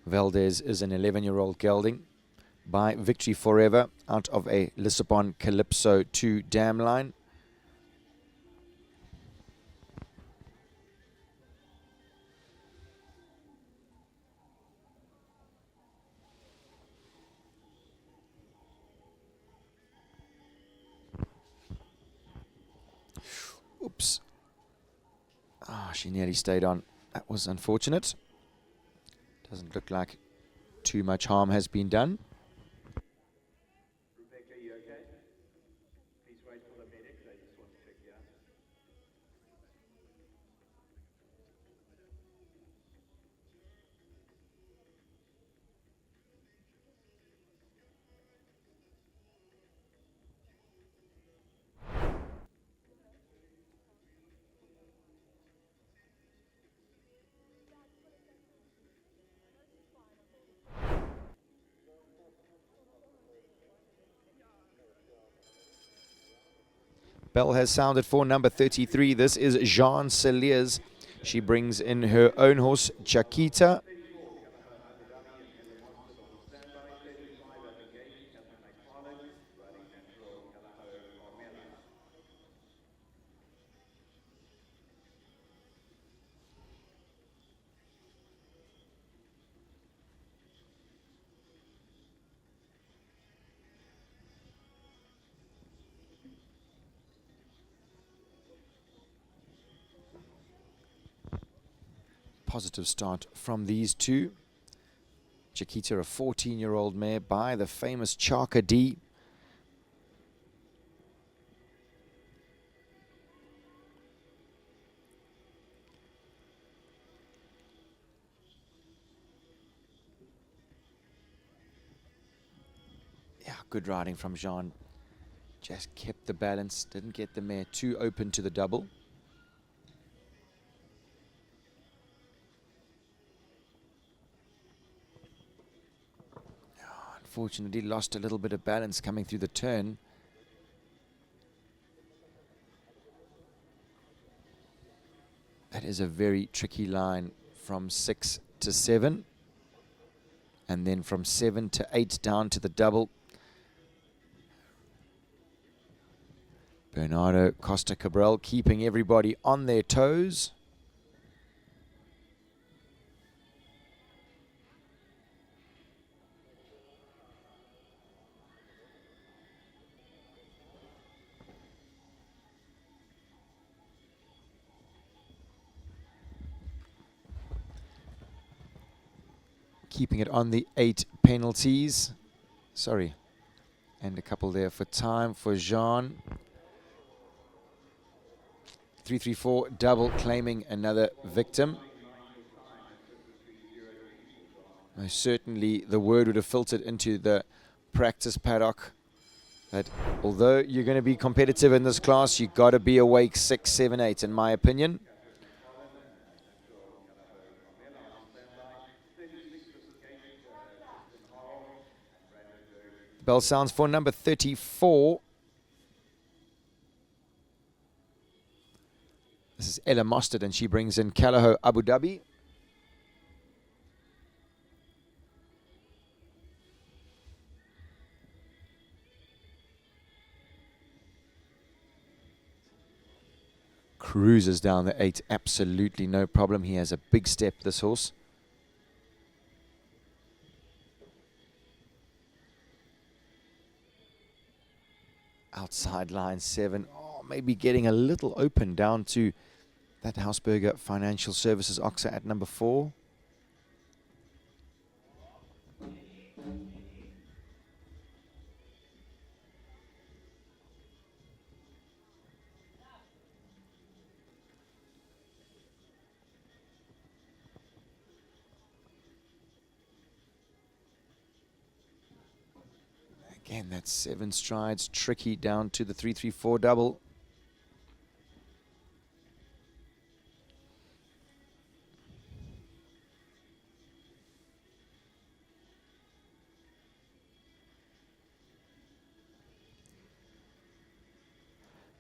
Valdez is an 11-year-old gelding by Victory Forever out of a Lissabon Calypso 2 dam line. Oops. Ah, she nearly stayed on. That was unfortunate. Doesn't look like too much harm has been done. Rebecca, you okay? Please wait for the medic. They just want to check you out. Bell has sounded for number 33. This is Jean Celiers. She brings in her own horse, Chiquita. Positive start from these two. Chiquita, a 14-year-old mare by the famous Chaka D. Yeah, good riding from Jean. Just kept the balance, didn't get the mare too open to the double. Unfortunately, lost a little bit of balance coming through the turn. That is a very tricky line from 6 to 7. And then from 7 to 8 down to the double. Bernardo Costa Cabral keeping everybody on their toes. Keeping it on the 8 penalties. Sorry. And a couple there for time for Jean. 334 double claiming another victim. Most certainly the word would have filtered into the practice paddock that although you're going to be competitive in this class, you've got to be awake 6, 7, 8 in my opinion. Bell sounds for number 34. This is Ella Mostert, and she brings in Calaho Abu Dhabi. Cruises down the 8, absolutely no problem. He has a big step, this horse. Outside line 7. Oh, maybe getting a little open down to that Hausberger Financial Services Oxa at number 4. Again, that's 7 strides, tricky down to the 3-3-4 double.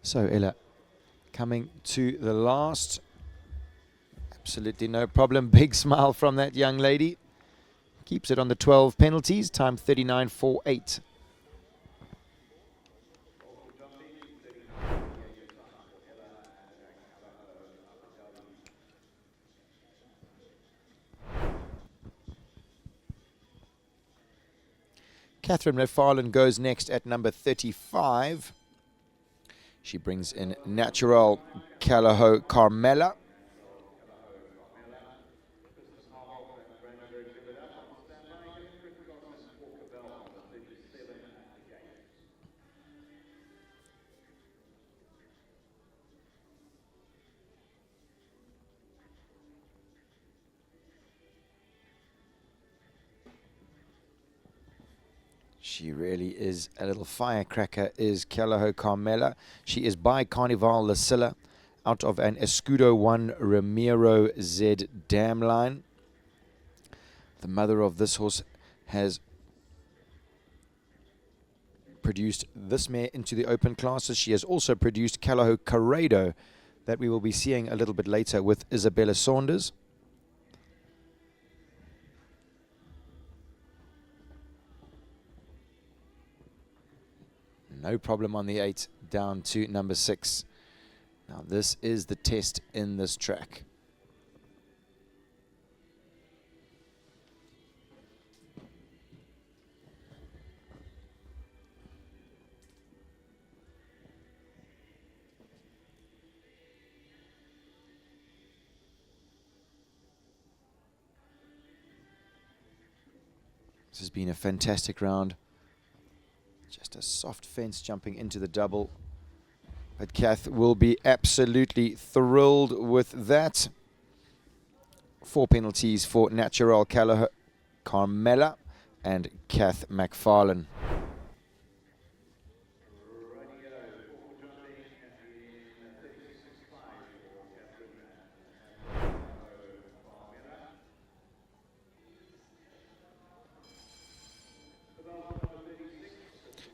So Ella coming to the last. Absolutely no problem. Big smile from that young lady. Keeps it on the 12 penalties. Time 39.48. Catherine McFarlane goes next at number 35. She brings in Natural Calaho Carmela. She really is a little firecracker, is Calaho Carmela. She is by Carnival Lucilla, out of an Escudo 1 Ramiro Z dam line. The mother of this horse has produced this mare into the open classes. She has also produced Calaho Corrado, that we will be seeing a little bit later with Isabella Saunders. No problem on the 8, down to number 6. Now this is the test in this track. This has been a fantastic round. Just a soft fence jumping into the double. But Kath will be absolutely thrilled with that. 4 penalties for Natural Calaho Carmela and Kath McFarlane.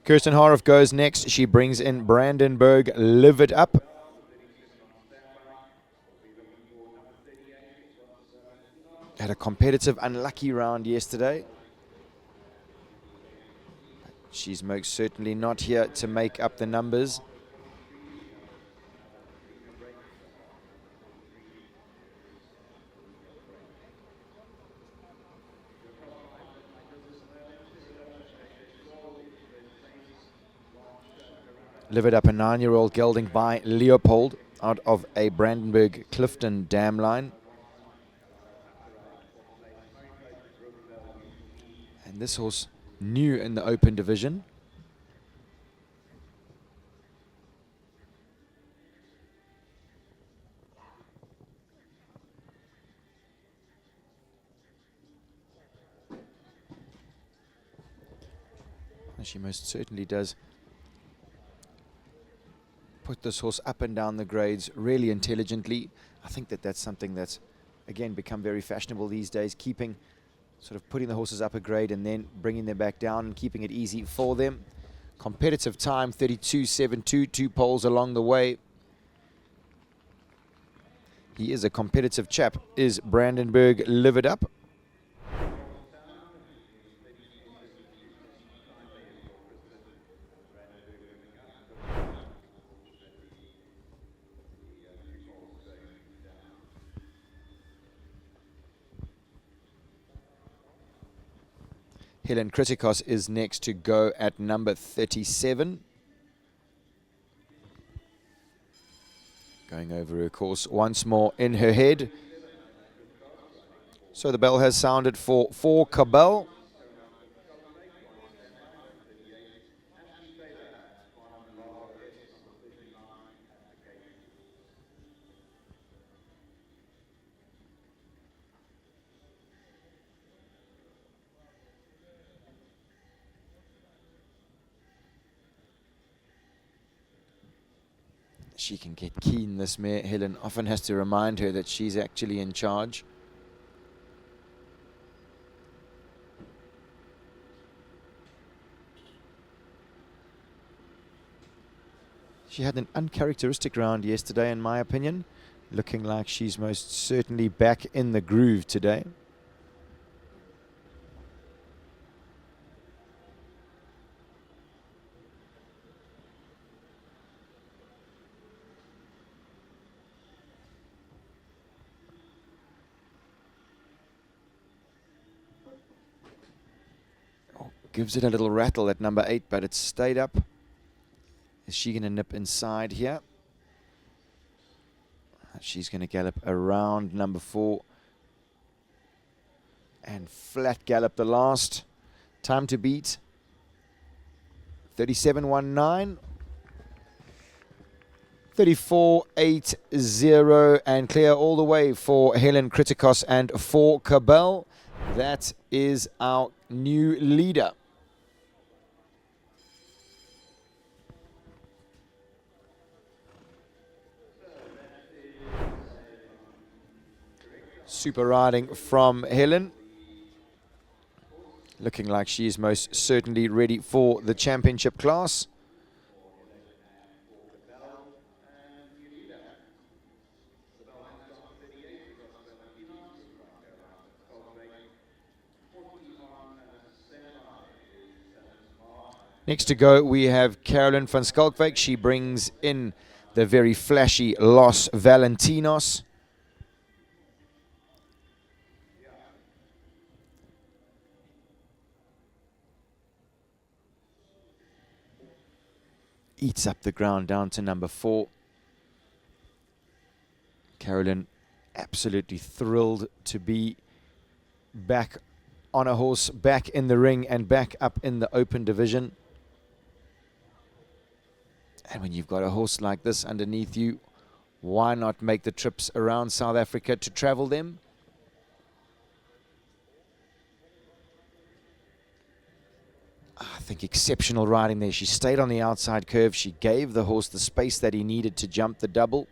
Kirsten Harf goes next. She brings in Brandenburg Live It Up. Had a competitive, unlucky round yesterday. She's most certainly not here to make up the numbers. Live It Up, a 9-year-old gelding by Leopold out of a Brandenburg Clifton dam line. And this horse new in the open division. And she most certainly does put this horse up and down the grades really intelligently. I think that that's something that's, again, become very fashionable these days, keeping, sort of putting the horses up a grade and then bringing them back down and keeping it easy for them. Competitive time, 32.72, 2 poles along the way. He is a competitive chap, is Brandenburg Live It Up. Helen Kritikos is next to go at number 37. Going over her course once more in her head. So the bell has sounded for Cabell. She can get keen, this mare. Helen often has to remind her that she's actually in charge. She had an uncharacteristic round yesterday, in my opinion. Looking like she's most certainly back in the groove today. Gives it a little rattle at number 8, but it's stayed up. Is she going to nip inside here? She's going to gallop around number 4. And flat gallop the last. Time to beat. 37.19. 34.80. And clear all the way for Helen Kritikos and for Cabell. That is our new leader. Super riding from Helen. Looking like she is most certainly ready for the championship class. Next to go, we have Carolyn van Skalkwijk. She brings in the very flashy Los Valentinos. Eats up the ground down to number 4. Carolyn absolutely thrilled to be back on a horse, back in the ring and back up in the open division. And when you've got a horse like this underneath you, why not make the trips around South Africa to travel them? I think exceptional riding there. She stayed on the outside curve. She gave the horse the space that he needed to jump the double.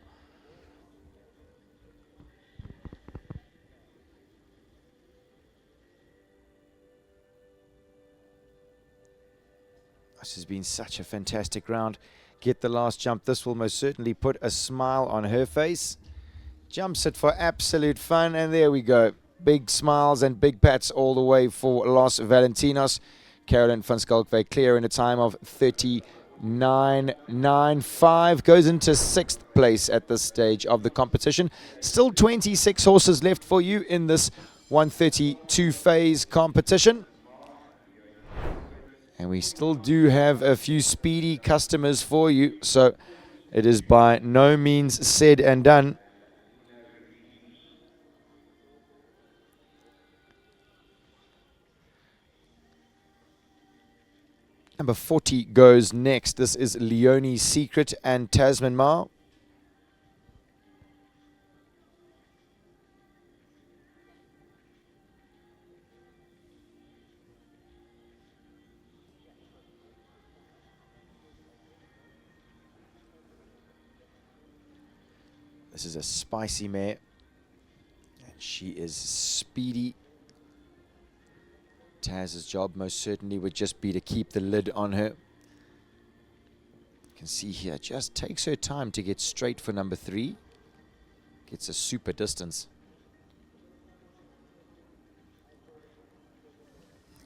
This has been such a fantastic round. Get the last jump. This will most certainly put a smile on her face. Jumps it for absolute fun, and there we go. Big smiles and big pats all the way for Los Valentinos. Carolyn van Skalkwijk clear in a time of 39.95. Goes into 6th place at this stage of the competition. Still 26 horses left for you in this 132 phase competition. And we still do have a few speedy customers for you, so it is by no means said and done. Number 40 goes next. This is Leonie's Secret and Tasman Mar. This is a spicy mare, and she is speedy. Taz's job most certainly would just be to keep the lid on her. You can see here, just takes her time to get straight for number 3. Gets a super distance.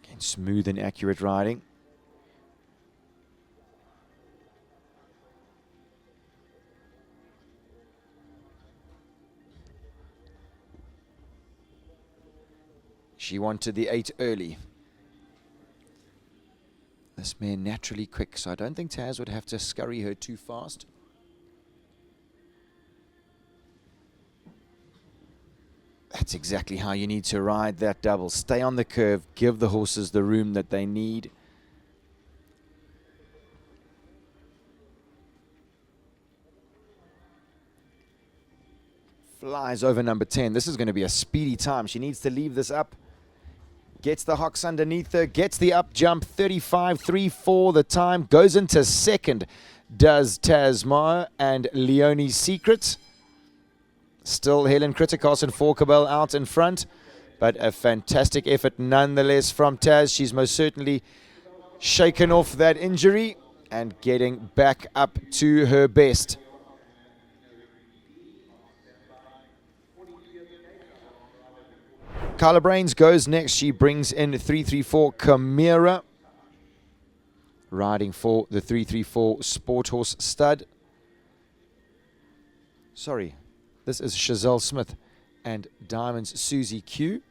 Again, smooth and accurate riding. She wanted the 8 early. This mare naturally quick, so I don't think Taz would have to scurry her too fast. That's exactly how you need to ride that double. Stay on the curve, give the horses the room that they need. Flies over number 10. This is going to be a speedy time. She needs to leave this up. Gets the hocks underneath her, gets the up jump, 35.34 the time, goes into 2nd. does Tasmar and Leonie's Secret. Still Helen Criticos and Forkabel out in front, but a fantastic effort nonetheless from Taz. She's most certainly shaken off that injury and getting back up to her best. Carla Brains goes next. She brings in 334 Chimera, riding for the 334 Sporthorse stud. Sorry, this is Chazelle Smith and Diamond's Susie Q.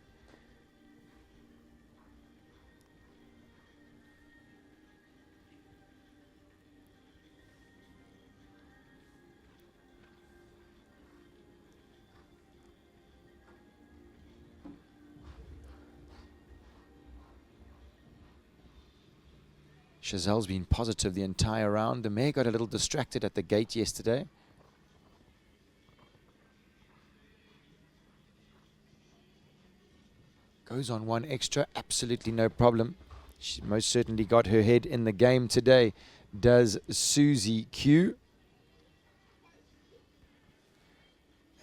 Chazelle's been positive the entire round. The mare got a little distracted at the gate yesterday. Goes on one extra, absolutely no problem. She most certainly got her head in the game today, does Susie Q.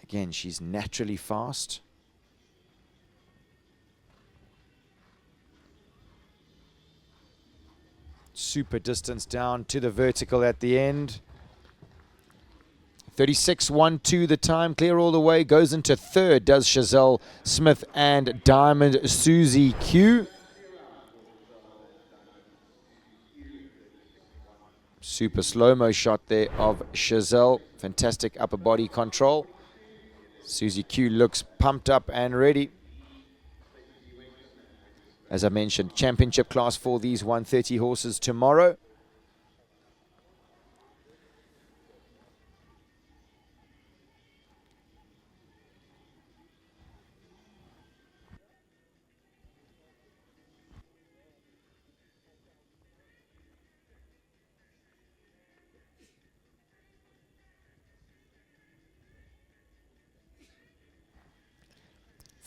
Again, she's naturally fast. Super distance down to the vertical at the end. 36.12 the time, clear all the way, goes into third, does Chazelle Smith and Diamond Susie Q. Super slow-mo shot there of Chazelle, fantastic upper body control. Susie Q looks pumped up and ready. As I mentioned, championship class for these 130 horses tomorrow.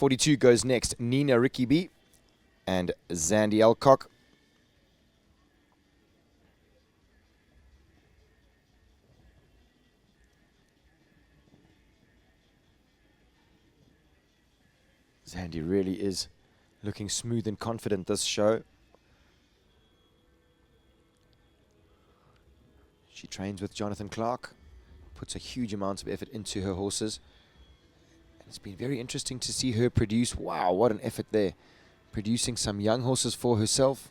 .42 goes next, Nina Ricky B and Zandy Alcock. Zandy really is looking smooth and confident this show. She trains with Jonathan Clark, puts a huge amount of effort into her horses. And it's been very interesting to see her produce. Wow, what an effort there. Producing some young horses for herself.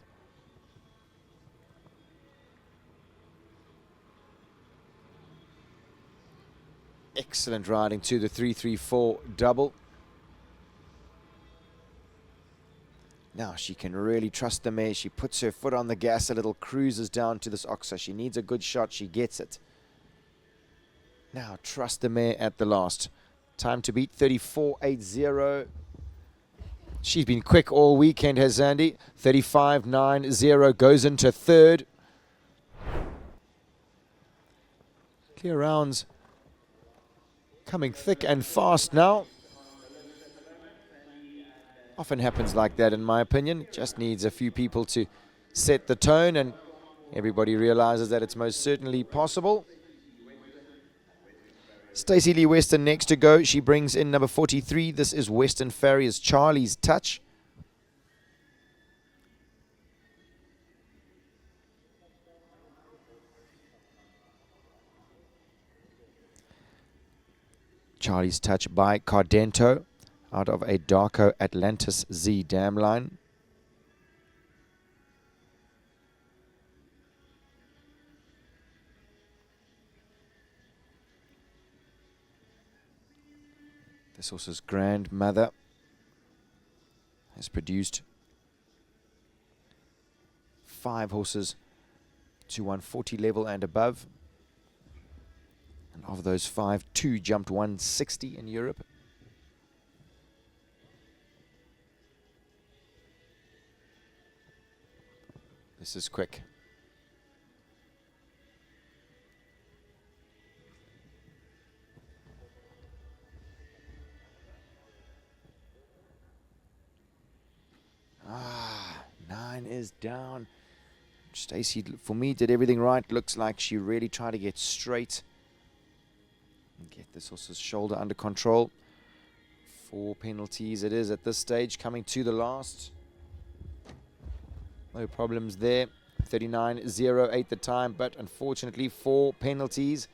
Excellent riding to the 334 double. Now she can really trust the mare. She puts her foot on the gas a little, cruises down to this oxer. She needs a good shot. She gets it. Now trust the mare at the last. Time to beat 34.80. She's been quick all weekend, has Zandy. 35.90 goes into third. Clear rounds coming thick and fast now. Often happens like that, in my opinion. Just needs a few people to set the tone, and everybody realizes that it's most certainly possible. Stacey Lee Weston next to go. She brings in number 43. This is Western Farrier's Charlie's Touch. Charlie's Touch by Cardento out of a Darko Atlantis Z dam line. This horse's grandmother has produced 5 horses to 140 level and above. And of those 5, 2 jumped 160 in Europe. This is quick. Ah, 9 is down. Stacey, for me, did everything right. Looks like she really tried to get straight and get this horse's shoulder under control. 4 penalties it is at this stage, coming to the last. No problems there. 39.08 the time, but unfortunately 4 penalties.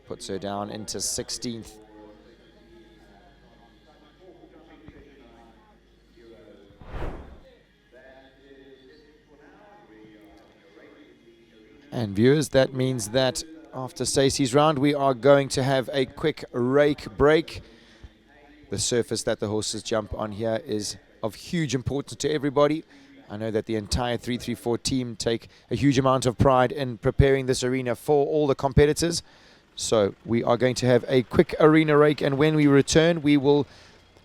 Puts her down into 16th. And viewers, that means that after Stacey's round, we are going to have a quick rake break. The surface that the horses jump on here is of huge importance to everybody. I know that the entire 334 team take a huge amount of pride in preparing this arena for all the competitors. So we are going to have a quick arena rake, and when we return, we will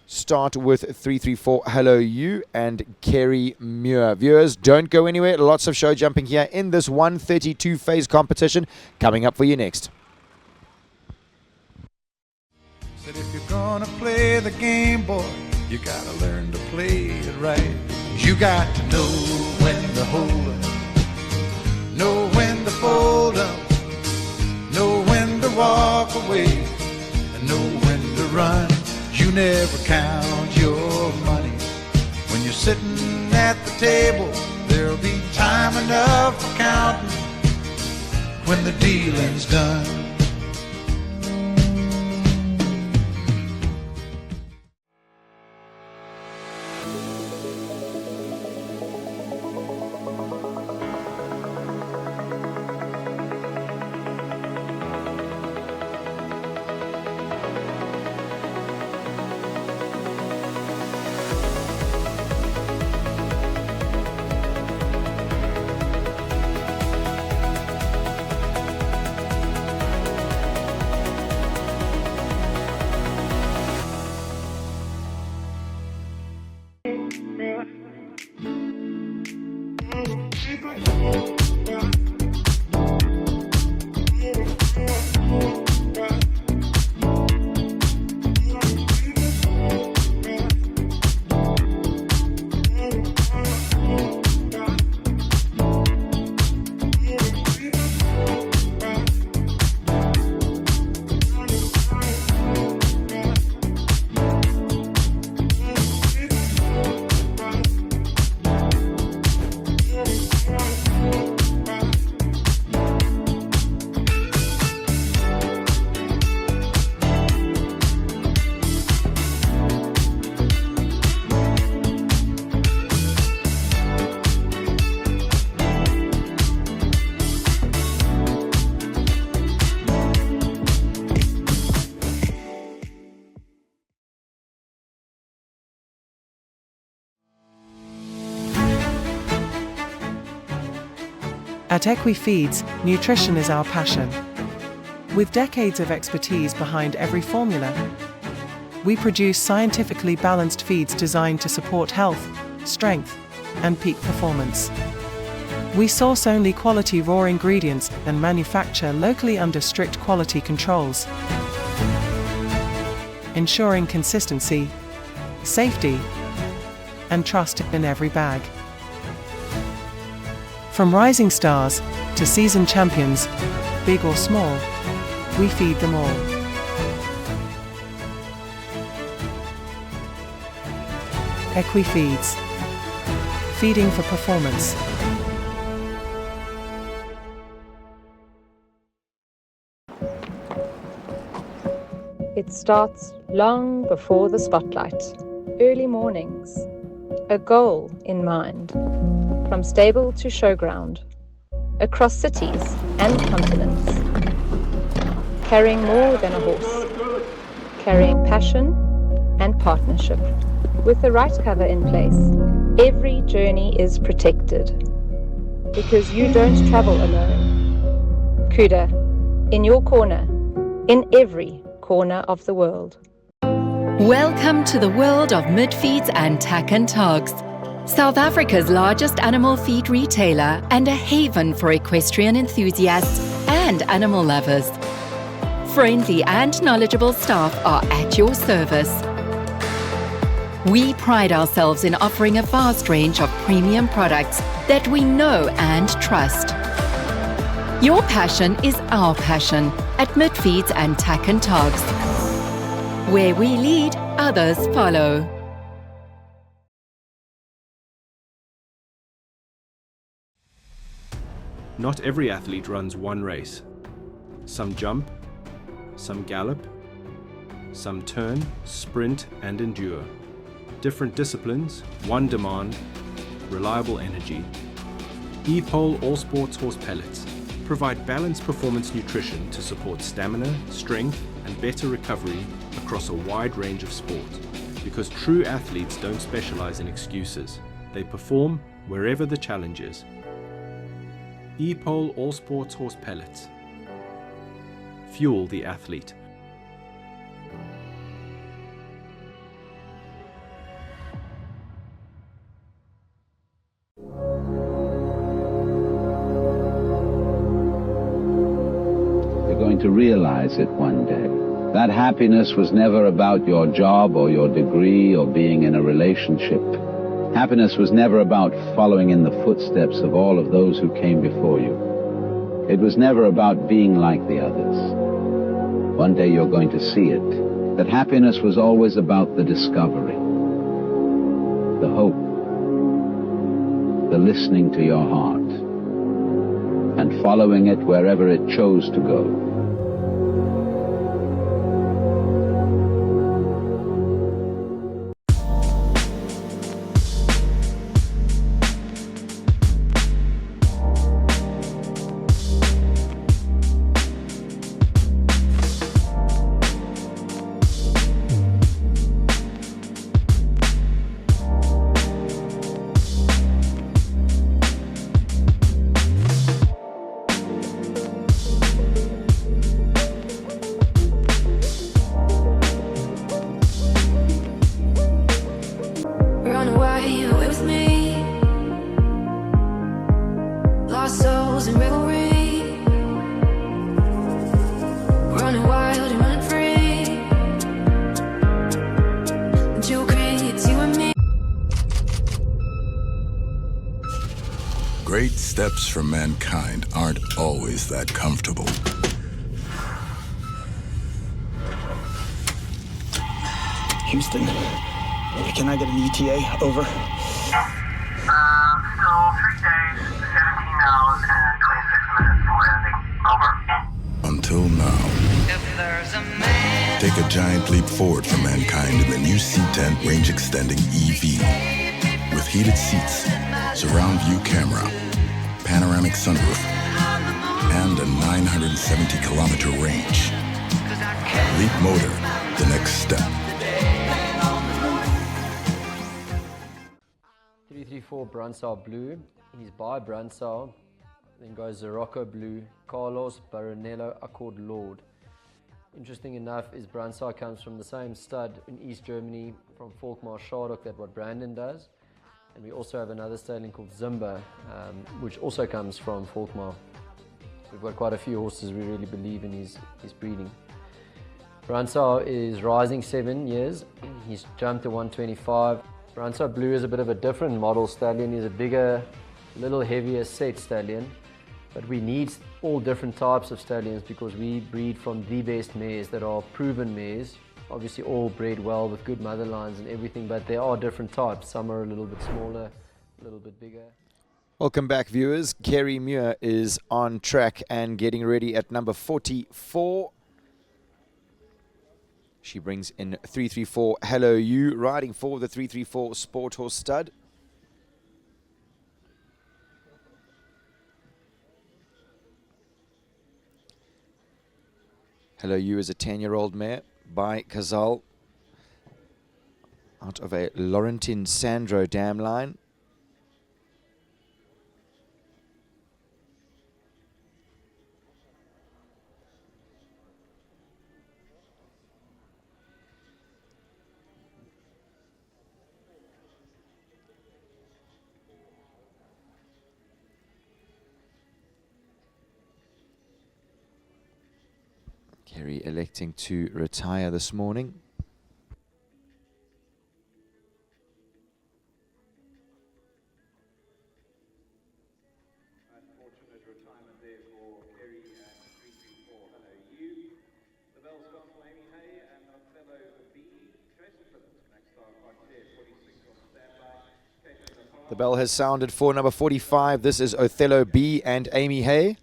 start with 334 Hello You and Kerry Muir. Viewers, don't go anywhere. Lots of show jumping here in this 132 phase competition coming up for you next. Said if you're gonna play the game, boy, you gotta learn to play it right. You got to know when to hold up, know when to fold up, know when to walk away, and know when to run. You never count your money. When you're sitting at the table, there'll be time enough for counting when the dealing's done. At Equifeeds, nutrition is our passion. With decades of expertise behind every formula, we produce scientifically balanced feeds designed to support health, strength, and peak performance. We source only quality raw ingredients and manufacture locally under strict quality controls, ensuring consistency, safety, and trust in every bag. From rising stars to seasoned champions, big or small, we feed them all. Equifeeds, feeding for performance. It starts long before the spotlight, early mornings, a goal in mind. From stable to showground, across cities and continents, carrying more than a horse, carrying passion and partnership. With the right cover in place, every journey is protected, because you don't travel alone. Cuda, in your corner, in every corner of the world. Welcome to the world of mid-feeds and tack and togs. South Africa's largest animal feed retailer and a haven for equestrian enthusiasts and animal lovers. Friendly and knowledgeable staff are at your service. We pride ourselves in offering a vast range of premium products that we know and trust. Your passion is our passion at Midfeeds and Tack and Togs. Where we lead, others follow. Not every athlete runs one race. Some jump, some gallop, some turn, sprint, and endure. Different disciplines, one demand, reliable energy. E-Pole All Sports Horse Pellets provide balanced performance nutrition to support stamina, strength, and better recovery across a wide range of sport. Because true athletes don't specialize in excuses. They perform wherever the challenge is. E-Pole All Sports Horse Pellets. Fuel the athlete. You're going to realize it one day. That happiness was never about your job or your degree or being in a relationship. Happiness was never about following in the footsteps of all of those who came before you. It was never about being like the others. One day you're going to see it, that happiness was always about the discovery, the hope, the listening to your heart, and following it wherever it chose to go. Run away with me. Lost souls in revelry. Running wild and running free. Jewel crates, you and me. Great steps for mankind aren't always that comfortable. Houston, can I get an ETA? Over. Still 3 days, 17 hours, and 26 minutes to landing. Over. Until now. Take a giant leap forward for mankind in the new C10 range-extending EV. With heated seats, surround view camera, panoramic sunroof, and a 970-kilometer range. Leap motor, the next step. 334 Brunsell Blue. He's by Brunsell. Then goes Zorocco Blue, Carlos Baronello Accord Lord. Interesting enough is Brunsell comes from the same stud in East Germany from Volkmar Schadok that what Brandon does. And we also have another stallion called Zimba, which also comes from Volkmar. We've got quite a few horses we really believe in his breeding. Brunsell is rising 7 years. He's jumped to 125. Brunsell Blue is a bit of a different model stallion. He's a bigger, little heavier set stallion. But we need all different types of stallions because we breed from the best mares that are proven mares. Obviously all bred well with good mother lines and everything, but there are different types. Some are a little bit smaller, a little bit bigger. Welcome back, viewers. Kerry Muir is on track and getting ready at number 44. She brings in 334 Hello You, riding for the 334 Sporthorse stud. Hello You is a 10-year-old mare by Kazal out of a Laurentin Sandro dam line. Kerry electing to retire this morning. There's retirement there for Kerry and 334. Hello, you. The bell's gone for Amy Hay and Othello B. Jason Phillips, next star quite clear, 46 on standby. The bell has sounded for number 45. This is Othello B and Amy Hay.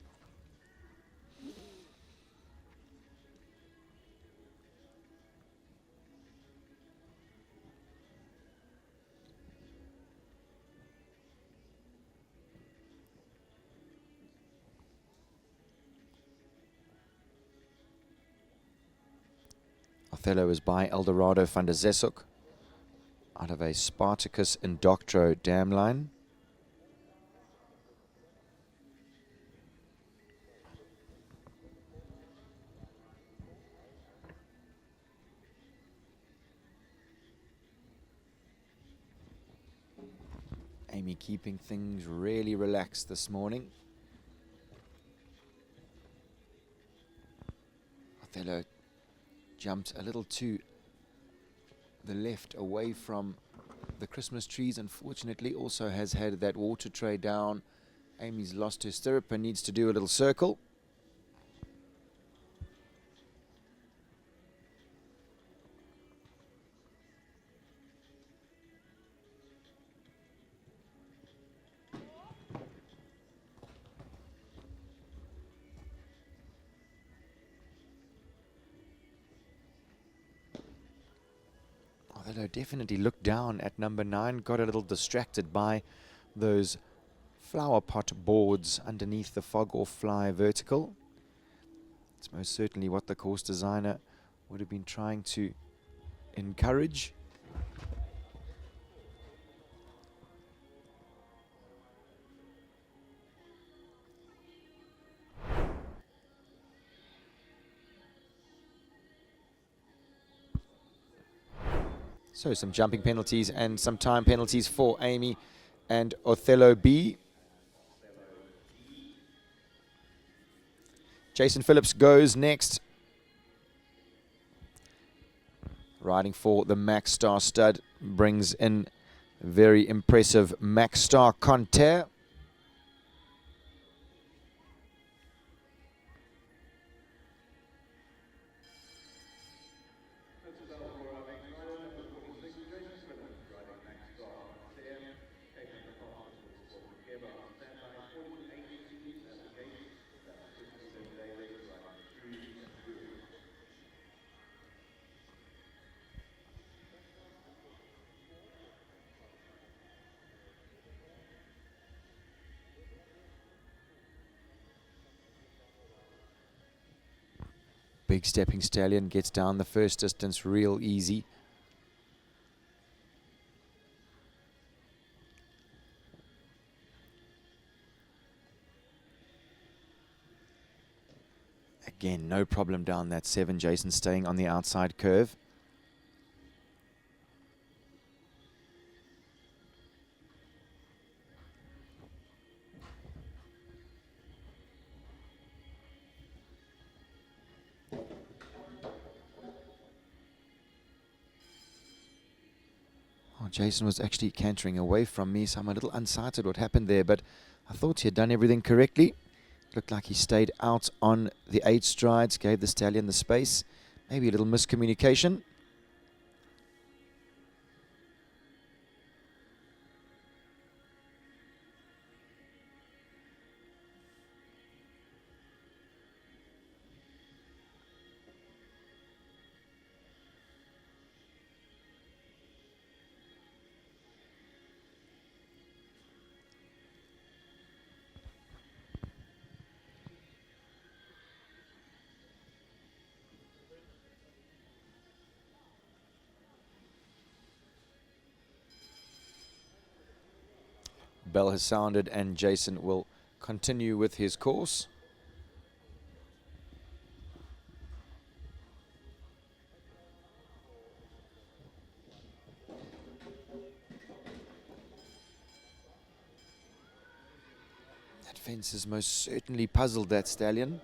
Othello is by Eldorado van der Zeshoek out of a Spartacus Indoctro dam line. Amy keeping things really relaxed this morning. Othello jumped a little to the left away from the Christmas trees. Unfortunately, also has had that water tray down. Amy's lost her stirrup and needs to do a little circle. Although definitely looked down at number 9, got a little distracted by those flower pot boards underneath the fog or fly vertical. It's most certainly what the course designer would have been trying to encourage. So some jumping penalties and some time penalties for Amy and Othello B. Jason Phillips goes next. Riding for the Max Star stud, brings in very impressive Max Star Conter. Big stepping stallion gets down the first distance real easy. Again, no problem down that 7. Jason staying on the outside curve. Jason was actually cantering away from me, so I'm a little unsighted what happened there, but I thought he had done everything correctly. Looked like he stayed out on the 8 strides, gave the stallion the space. Maybe a little miscommunication. Bell has sounded and Jason will continue with his course. That fence has most certainly puzzled that stallion.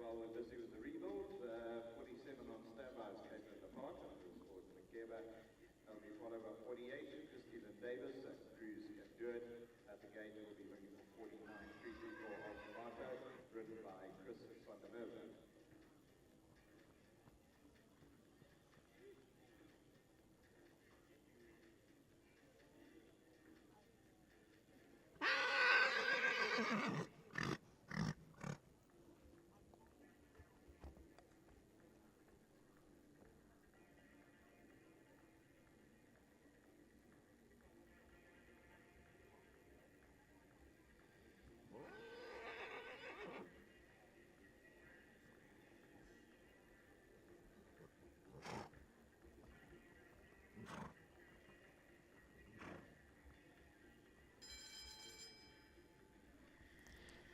Well, we're busy with the rebuild. 47 on standby is Caitlin Lepart, and the Sport Makeba. That'll be followed by 48, Christine Davis, and Cruz can do it. At the gate, we'll be looking for 49, 334 Altomato, ridden by Chris van der Merwe.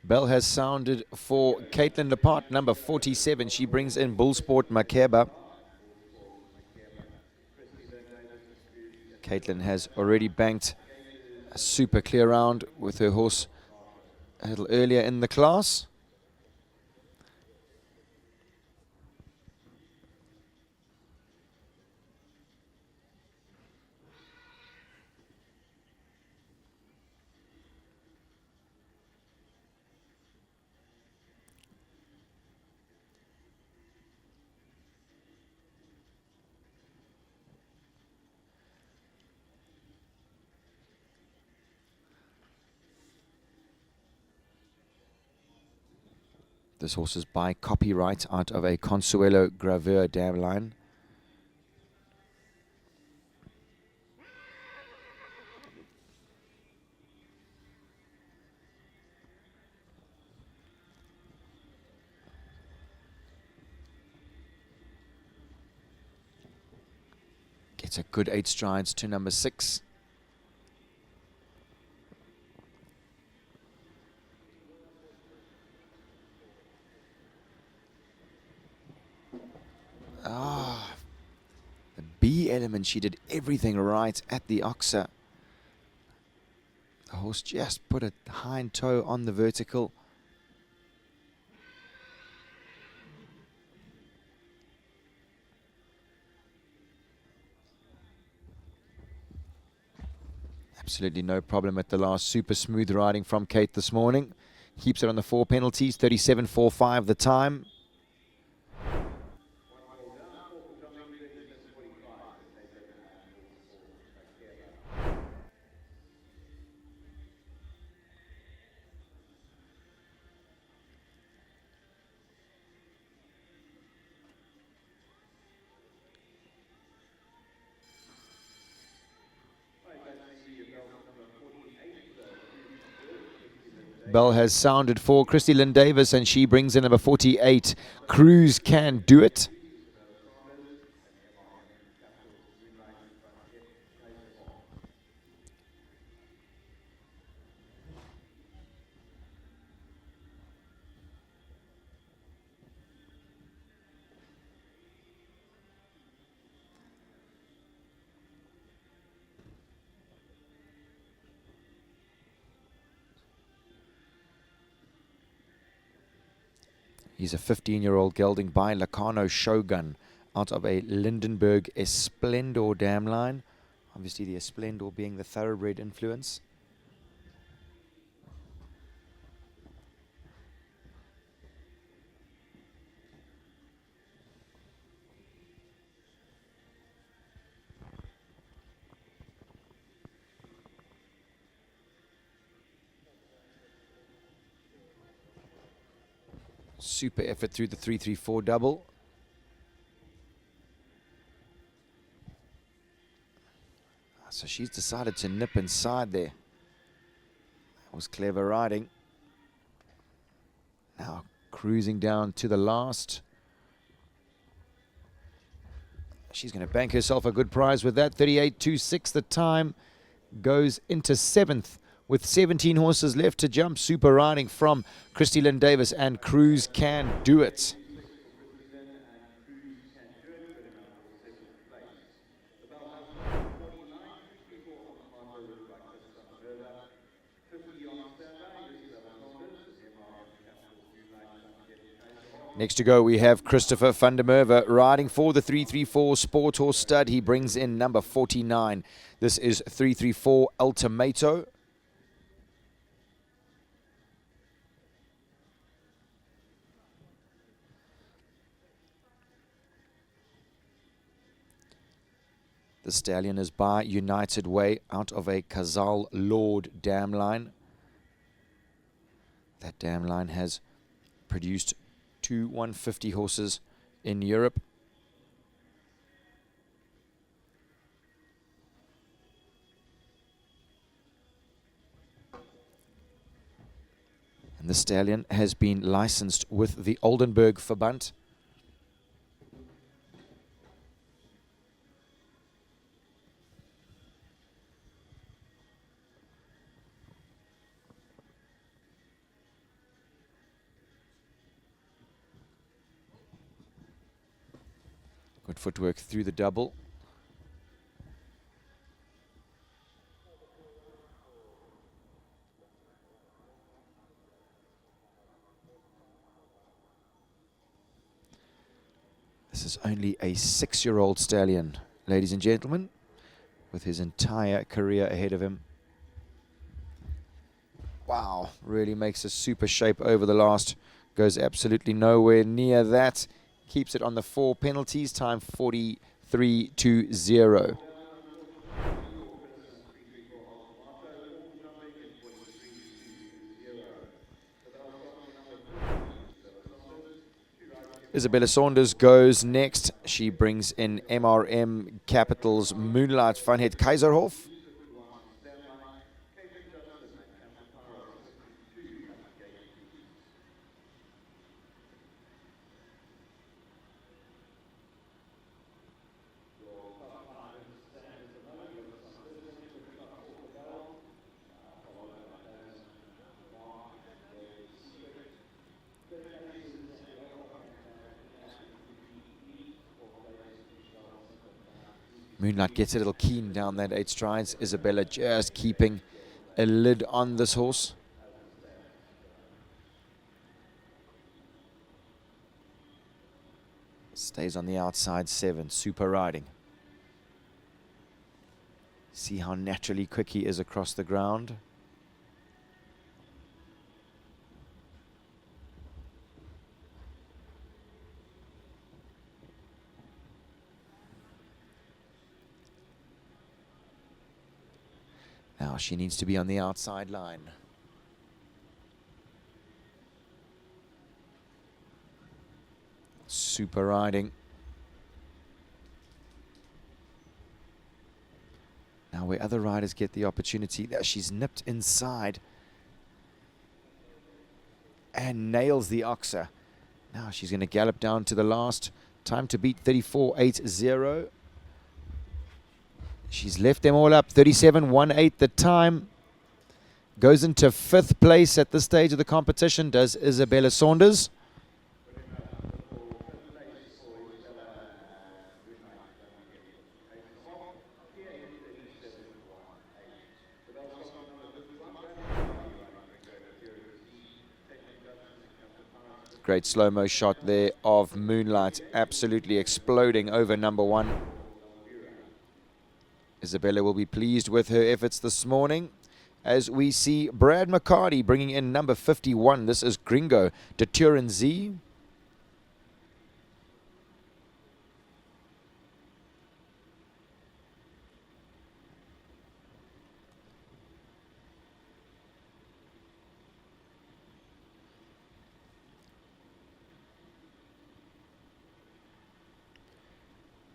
Bell has sounded for Caitlin Lepart, number 47. She brings in Bullsport Makeba. Caitlin has already banked a super clear round with her horse a little earlier in the class. This horse is by copyright out of a Consuelo Graveur dam line. Gets a good 8 strides to number 6. The B element, she did everything right at the Oxa. The horse just put a hind toe on the vertical. Absolutely no problem at the last. Super smooth riding from Kate this morning. Keeps it on the 4 penalties, 37.45 the time. Bell has sounded for Christy Lynn Davis, and she brings in number 48. Cruz Can Do It. He's a 15-year-old gelding by Lacano Shogun out of a Lindenberg Esplendor dam line. Obviously the Esplendor being the thoroughbred influence. Super effort through the 3-3-4 double. So she's decided to nip inside there. That was clever riding. Now cruising down to the last. She's going to bank herself a good prize with that. 38.26 the time. Goes into 7th. With 17 horses left to jump. Super riding from Christy Lynn Davis, and Cruz Can Do It. Next to go, we have Christopher van der Merwe riding for the 334 Sporthorse stud. He brings in number 49. This is 334 Ultimato. The stallion is by United Way out of a Kazal Lord dam line. That dam line has produced 2 150 horses in Europe. And the stallion has been licensed with the Oldenburg Verband. Good footwork through the double. This is only a 6-year-old stallion, ladies and gentlemen, with his entire career ahead of him. Wow, really makes a super shape over the last. Goes absolutely nowhere near that. Keeps it on the 4 penalties, time 43-0. Isabella Saunders goes next. She brings in MRM Capital's Moonlight Funhead Kaiserhof. Moonlight gets a little keen down that 8 strides. Isabella just keeping a lid on this horse. Stays on the outside 7, super riding. See how naturally quick he is across the ground. Now she needs to be on the outside line. Super riding. Now where other riders get the opportunity, there she's nipped inside and nails the oxer. Now she's going to gallop down to the last. Time to beat 34.80. She's left them all up, 37.18 the time. Goes into 5th place at this stage of the competition, does Isabella Saunders. Great slow-mo shot there of Moonlight, absolutely exploding over number 1. Isabella will be pleased with her efforts this morning as we see Brad McCarty bringing in number 51. This is Gringo de Turin Z.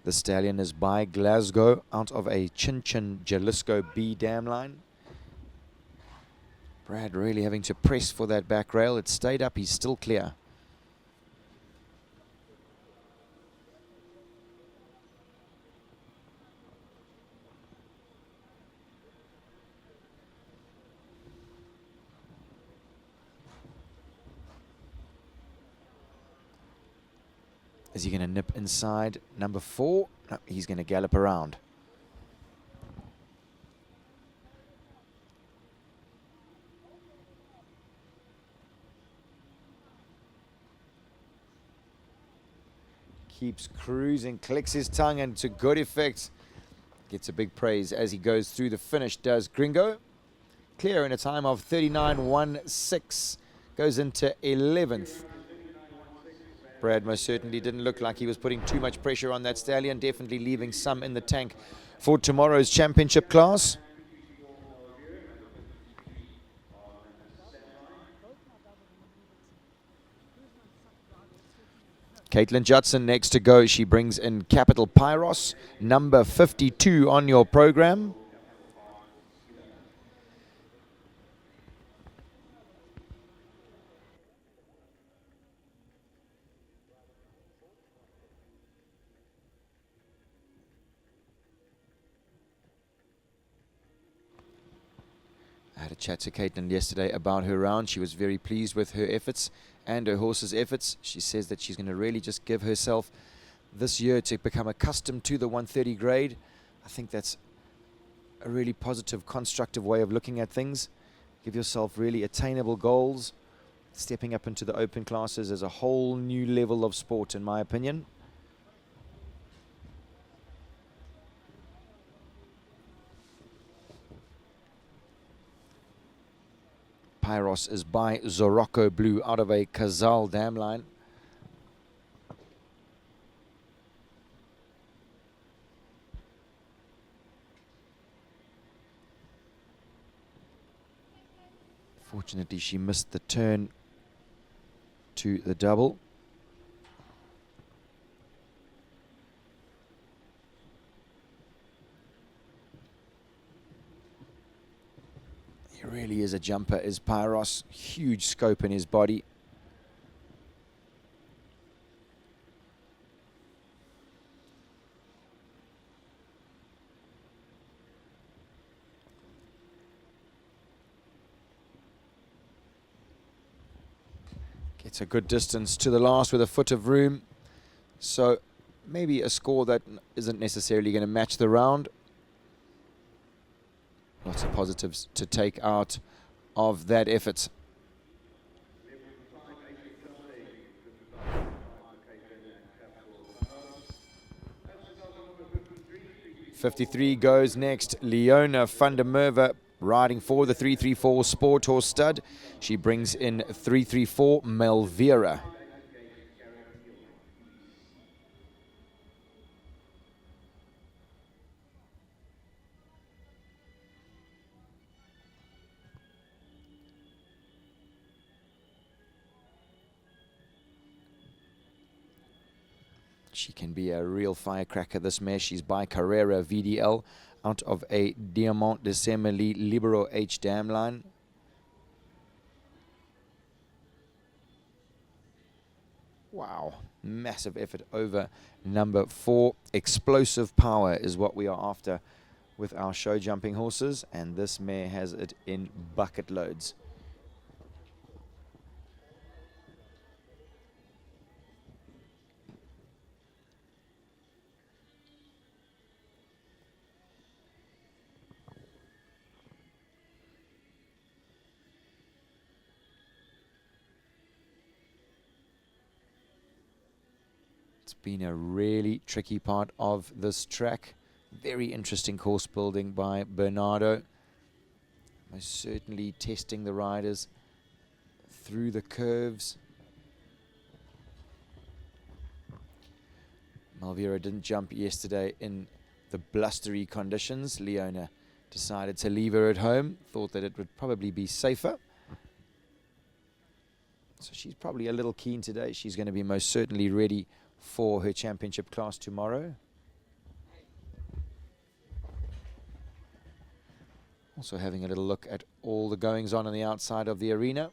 The stallion is by Glasgow out of a Chin Chin Jalisco B dam line. Brad really having to press for that back rail. It stayed up, he's still clear. Is he going to nip inside number 4? No, he's going to gallop around. keeps cruising, clicks his tongue, and to good effect. Gets a big praise as he goes through the finish, does Gringo. Clear in a time of 39.16. Goes into 11th. Brad most certainly didn't look like he was putting too much pressure on that stallion, definitely leaving some in the tank for tomorrow's championship class. Caitlin Judson next to go. She brings in Capital Pyros, number 52 on your program. I had a chat to Caitlin yesterday about her round. She was very pleased with her efforts and her horse's efforts. She says that she's going to really just give herself this year to become accustomed to the 130 grade. I think that's a really positive, constructive way of looking at things. Give yourself really attainable goals. Stepping up into the open classes is a whole new level of sport, in my opinion. Pyros is by Zorocco Blue out of a Kazal dam line. Fortunately, she missed the turn to the double. He really is a jumper, is Pyros. Huge scope in his body. Gets a good distance to the last with a foot of room. So maybe a score that isn't necessarily going to match the round. Lots of positives to take out of that effort. .53 goes next. Leona van der Merwe riding for the 334 Sporthorse stud. She brings in 334 Melvera. She can be a real firecracker, this mare. She's by Carrera VDL out of a Diamant de Semeli Libero H dam line. Wow, massive effort over number 4. Explosive power is what we are after with our show jumping horses, and this mare has it in bucket loads. It's been a really tricky part of this track. Very interesting course building by Bernardo. Most certainly testing the riders through the curves. Malvera didn't jump yesterday in the blustery conditions. Leona decided to leave her at home. Thought that it would probably be safer. So she's probably a little keen today. She's going to be most certainly ready for her championship class tomorrow. Also having a little look at all the goings on the outside of the arena.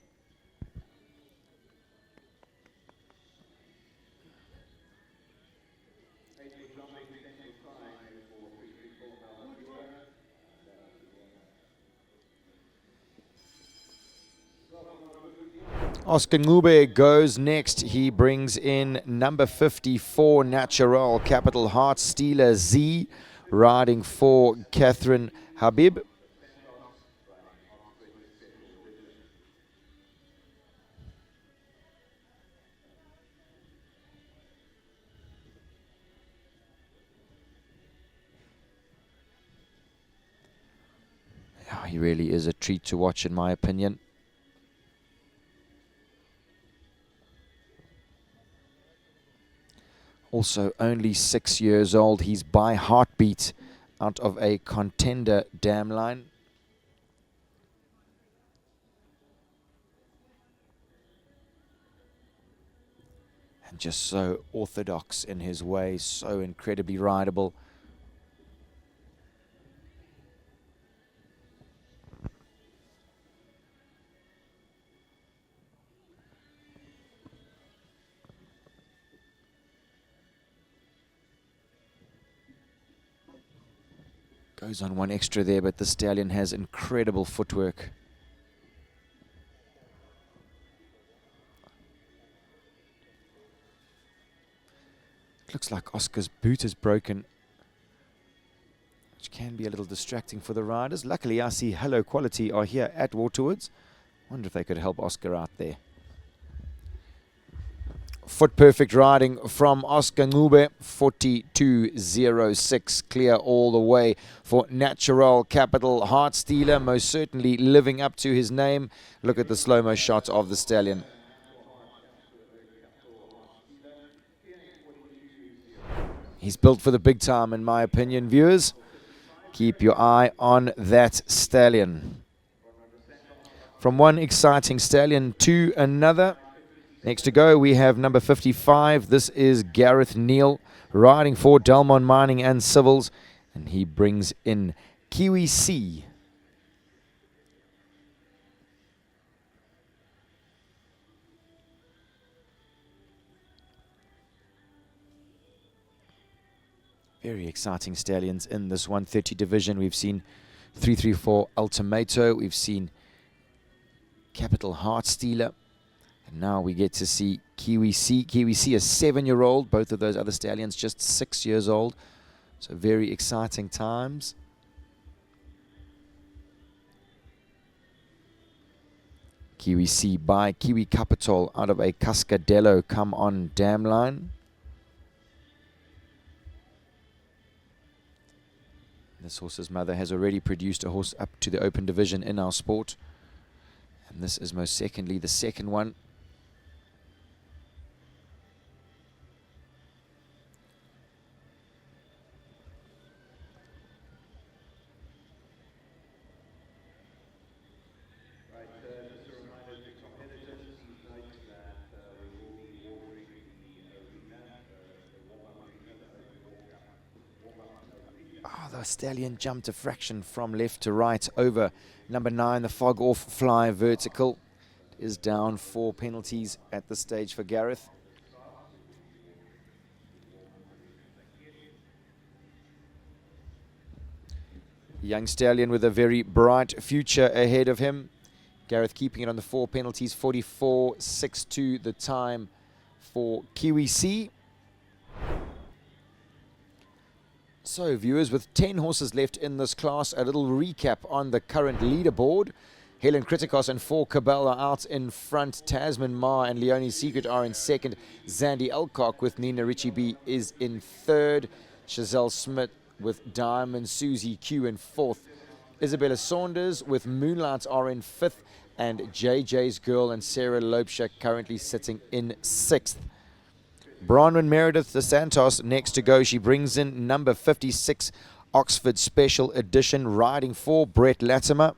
Oscar Ngube goes next. He brings in number 54, Natural Capital Heart Stealer Z, riding for Catherine Habib. He really is a treat to watch, in my opinion. Also only 6 years old. He's by Heartbeat out of a Contender dam line. And just so orthodox in his way, so incredibly rideable. Goes on one extra there, but the stallion has incredible footwork. Looks like Oscar's boot is broken, which can be a little distracting for the riders. Luckily, I see Hello Quality are here at Waterwoods. Wonder if they could help Oscar out there. Foot perfect riding from Oscar Ngube, 42.06, clear all the way for Natural Capital. Heart Stealer, most certainly living up to his name. Look at the slow-mo shot of the stallion. He's built for the big time, in my opinion, viewers. Keep your eye on that stallion. From one exciting stallion to another. Next to go, we have number 55. This is Gareth Neal, riding for Delmon Mining and Civils. And he brings in Kiwi C. Very exciting stallions in this 130 division. We've seen 334 Ultimato. We've seen Capital Heart Stealer. And now we get to see Kiwi C. Kiwi C, a 7-year-old. Both of those other stallions just 6 years old. So very exciting times. Kiwi C by Kiwi Capital out of a Cascadello come on dam line. This horse's mother has already produced a horse up to the open division in our sport. And this is most secondly the second one. The stallion jumped a fraction from left to right over number 9, the Fog Off Fly Vertical. Is down 4 penalties at this stage for Gareth. Young stallion with a very bright future ahead of him. Gareth keeping it on the 4 penalties, 44.62 the time for Kiwi C. So viewers, with 10 horses left in this class, a little recap on the current leaderboard. Helen Kritikos and 4 Cabell are out in front. Tasman Ma and Leonie's Secret are in second. Zandy Elcock with Nina Richie B is in third. Chazelle Smith with Diamond Susie Q in fourth. Isabella Saunders with Moonlight are in fifth. And JJ's Girl and Sarah Lopeshak currently sitting in sixth. Bronwyn Meredith de Santos next to go. She brings in number 56, Oxford Special Edition, riding for Brett Latimer.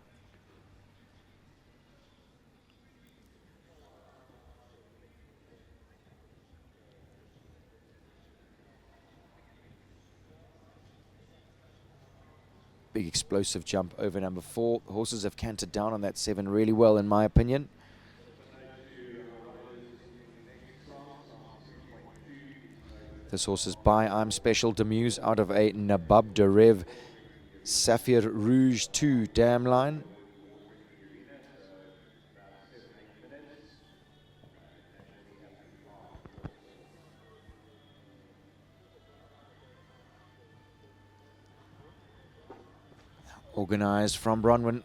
Big explosive jump over number 4. The horses have cantered down on that 7 really well, in my opinion. This horse is by I'm Special Demuse out of a Nabab de Rev Sapphire Rouge 2 dam line. Organised from Bronwyn.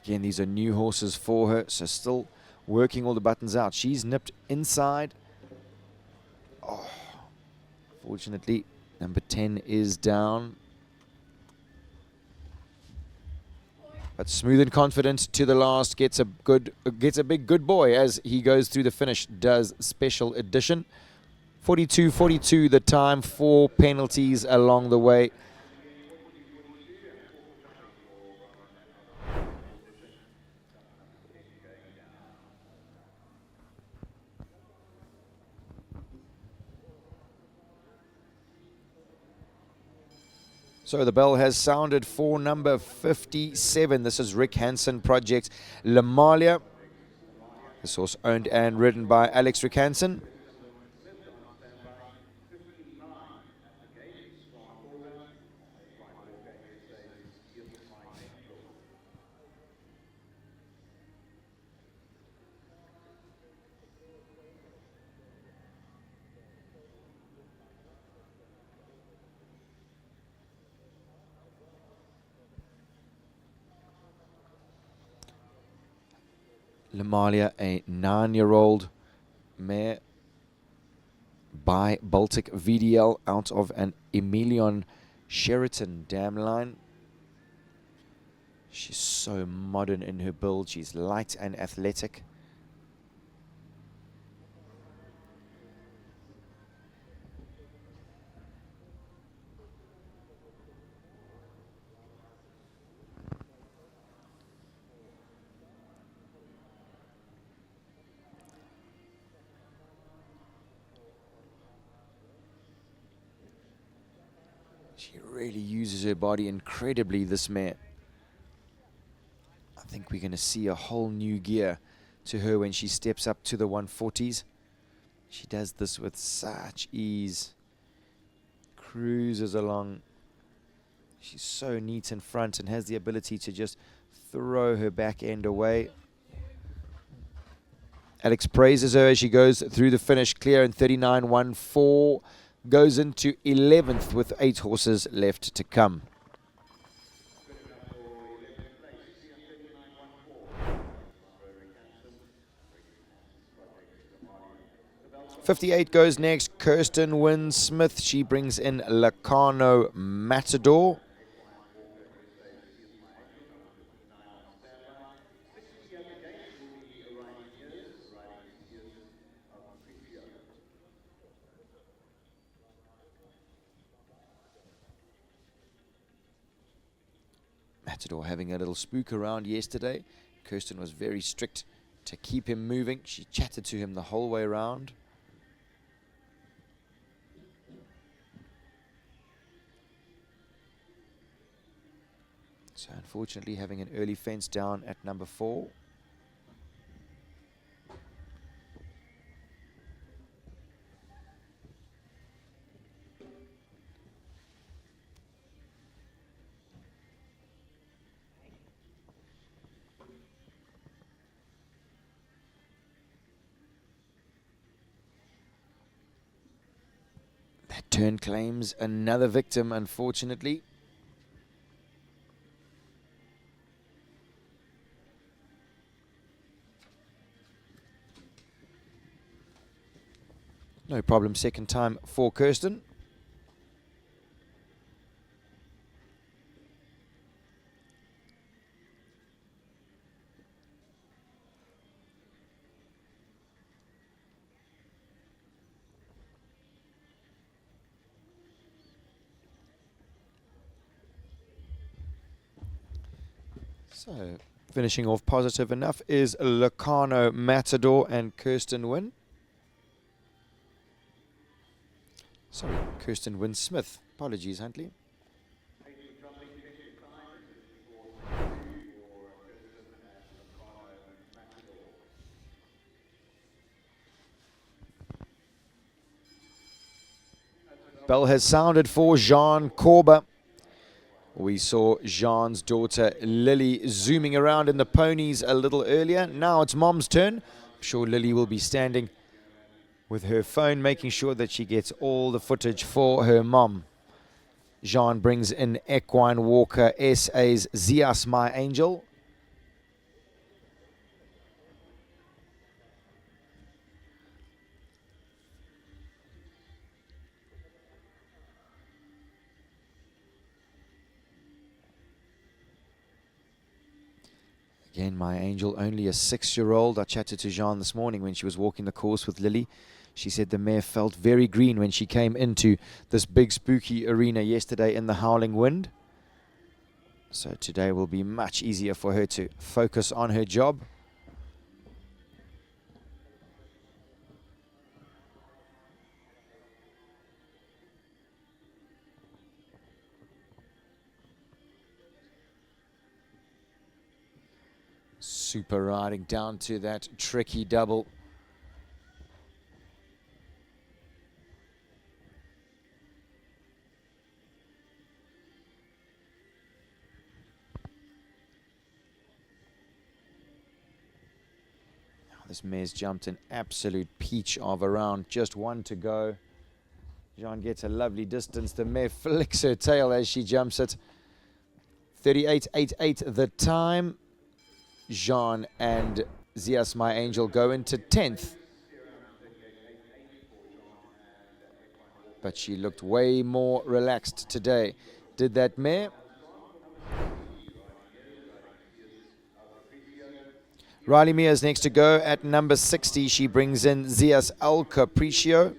Again, these are new horses for her, so still working all the buttons out. She's nipped inside. Oh, Unfortunately, number 10 is down. But smooth and confident to the last, gets a big good boy as he goes through the finish, does special edition. 42.42 the time, 4 penalties along the way. So the bell has sounded for number 57. This is Rick Hansen Project Lamalia. This horse owned and ridden by Alex Rick Hansen. Lamalia, a 9-year-old mare by Baltic VDL out of an Emilion Sheraton dam line. She's so modern in her build. She's light and athletic. She really uses her body incredibly, this mare. I think we're going to see a whole new gear to her when she steps up to the 140s. She does this with such ease. Cruises along. She's so neat in front and has the ability to just throw her back end away. Alex praises her as she goes through the finish, clear in 39.14. Goes into 11th with 8 horses left to come. '58 goes next. Kirsten Wynne Smith. She brings in Lacano Matador. Matador having a little spook around yesterday. Kirsten was very strict to keep him moving. She chatted to him the whole way around. So unfortunately having an early fence down at number 4. That turn claims another victim, unfortunately. No problem, second time for Kirsten. So, finishing off positive enough is Lacano Matador and Kirsten Wynne. Sorry, Kirsten Wynne Smith. Apologies, Huntley. Bell has sounded for Jean Corba. We saw Jean's daughter Lily zooming around in the ponies a little earlier. Now it's Mom's turn. I'm sure Lily will be standing with her phone, making sure that she gets all the footage for her mom. Jean brings in Equine Walker SA's Zias My Angel. Again, my angel, only a 6-year-old. I chatted to Jean this morning when she was walking the course with Lily. She said the mare felt very green when she came into this big spooky arena yesterday in the howling wind. So today will be much easier for her to focus on her job. Super riding down to that tricky double. This mare's jumped an absolute peach of a round, just one to go. Jean gets a lovely distance. The mare flicks her tail as she jumps it. 38.88 the time. Jean and Zias, my angel, go into 10th. But she looked way more relaxed today. Did that mare? Riley Mears next to go at number 60. She brings in Zias El Capriccio.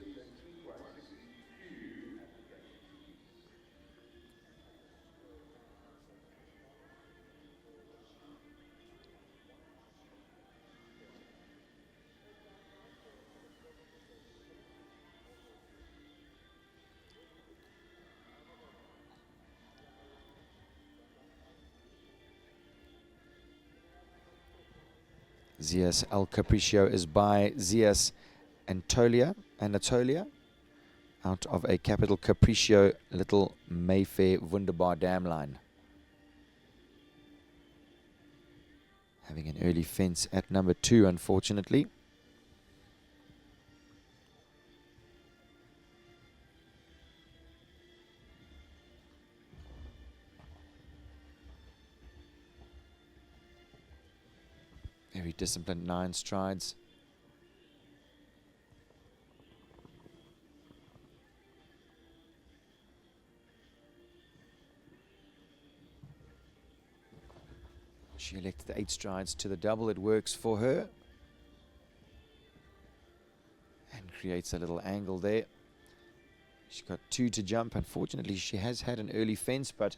Zias El Capriccio is by Zias Anatolia, out of a capital Capriccio Little Mayfair Wunderbar dam line. Having an early fence at number 2, unfortunately. Very disciplined 9 strides. She elected the 8 strides to the double. It works for her. And creates a little angle there. She's got 2 to jump. Unfortunately, she has had an early fence, but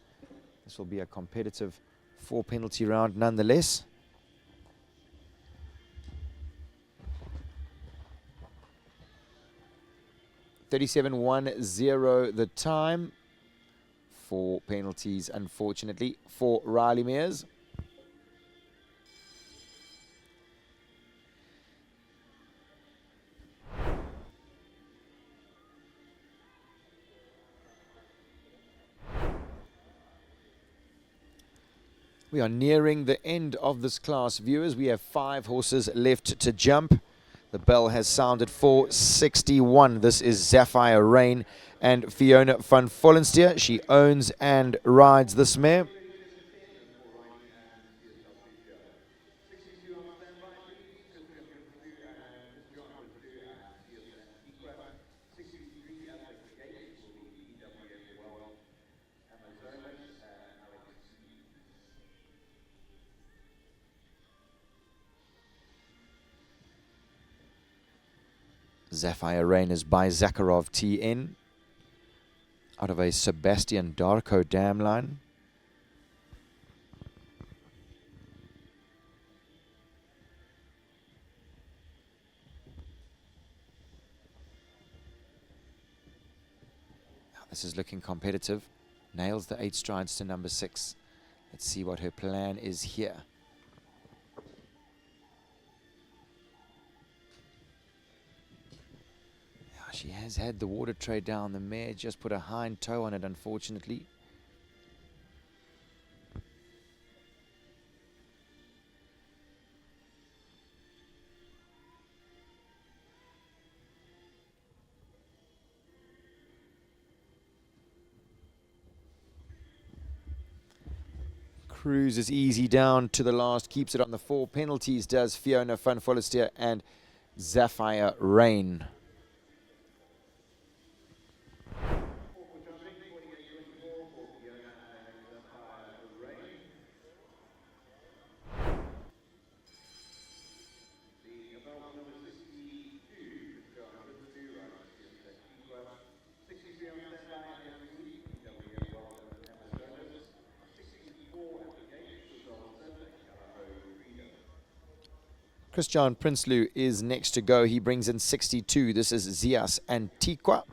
this will be a competitive 4 penalty round nonetheless. 37.10 the time. 4 penalties, unfortunately, for Riley Mears. We are nearing the end of this class, viewers. We have 5 horses left to jump. The bell has sounded for 61. This is Sapphire Rain and Fiona van Vollensteer. She owns and rides this mare. Sapphire Rain is by Zakharov TN, out of a Sebastian Darko dam line. Now this is looking competitive. Nails the 8 strides to number 6. Let's see what her plan is here. She has had the water tray down. The mare just put a hind toe on it, unfortunately. Cruises easy down to the last, keeps it on the 4 penalties, does Fiona van Vollensteer and Sapphire Rain. Christian Prinsloo is next to go. He brings in 62. This is Zias Antiqua.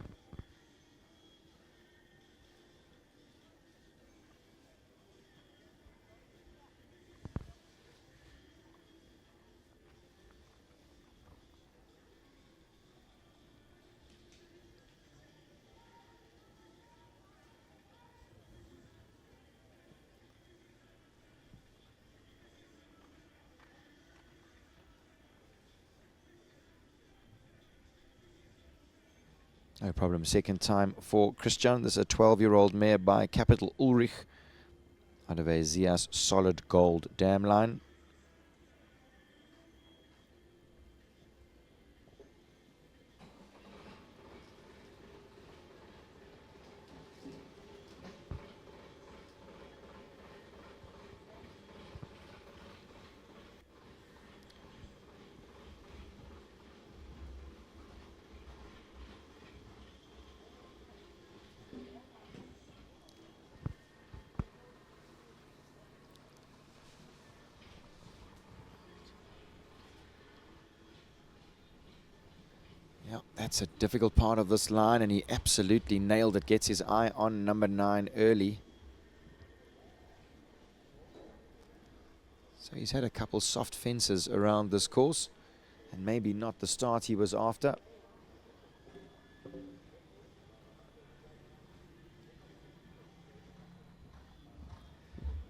No problem. Second time for Christian. This is a 12-year-old mare by Capital Ulrich out of a Zias solid gold dam line. Yeah, that's a difficult part of this line, and he absolutely nailed it. Gets his eye on number 9 early. So he's had a couple soft fences around this course, and maybe not the start he was after.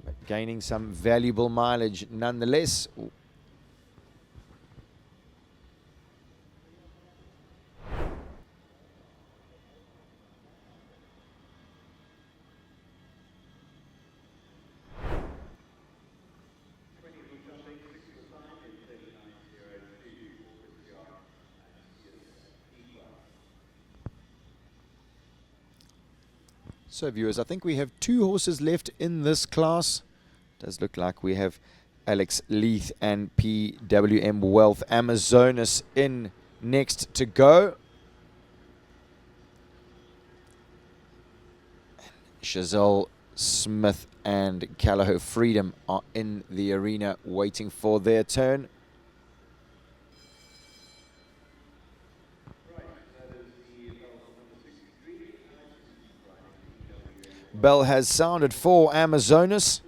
But gaining some valuable mileage nonetheless. Ooh. So viewers, I think we have 2 horses left in this class. Does look like we have Alex Leith and PWM Wealth Amazonas in next to go. Chazelle Smith and Callao Freedom are in the arena waiting for their turn. Bell has sounded for Amazonas.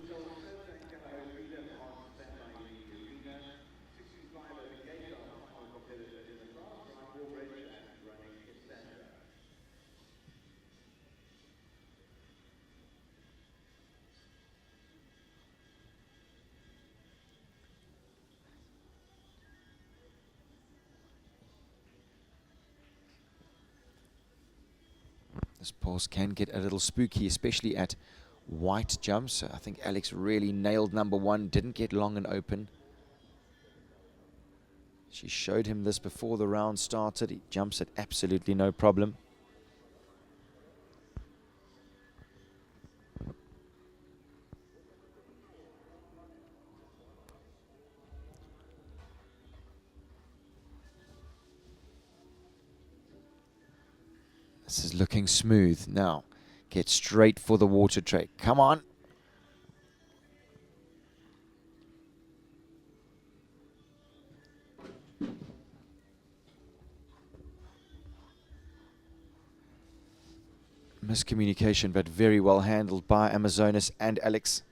This pulse can get a little spooky, especially at white jumps. I think Alex really nailed number 1, didn't get long and open. She showed him this before the round started. He jumps it absolutely no problem. This is looking smooth now. Get straight for the water tray. Come on. Miscommunication, but very well handled by Amazonas and Alex.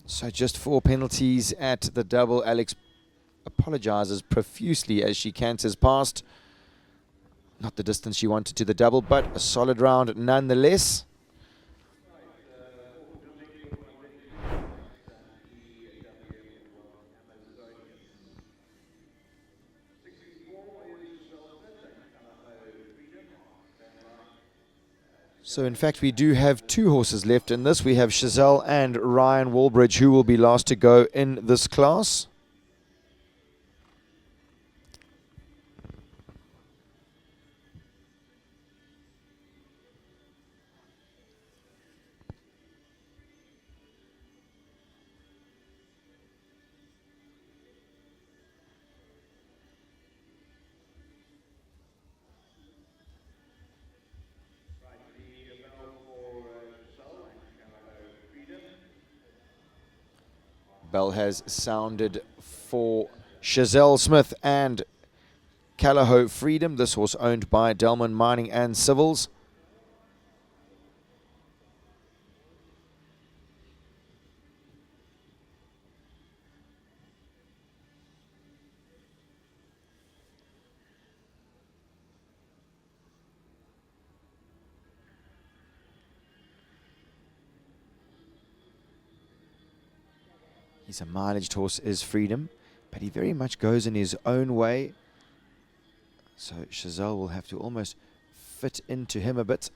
So just 4 penalties at the double. Alex apologizes profusely as she canters past. Not the distance she wanted to the double, but a solid round nonetheless. So in fact we do have 2 horses left in this. We have Chazelle and Ryan Walbridge, who will be last to go in this class. Bell has sounded for Chazelle Smith and Callahoo Freedom. This horse owned by Delman Mining and Civils. He's a mileaged horse, is Freedom, but he very much goes in his own way. So Chazelle will have to almost fit into him a bit.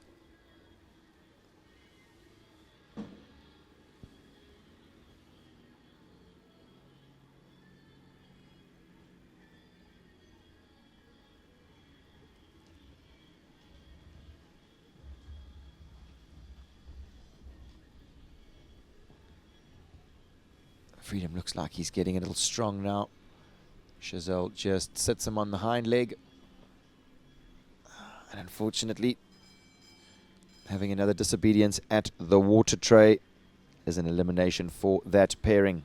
Freedom looks like he's getting a little strong now. Chazelle just sits him on the hind leg. And unfortunately, having another disobedience at the water tray is an elimination for that pairing.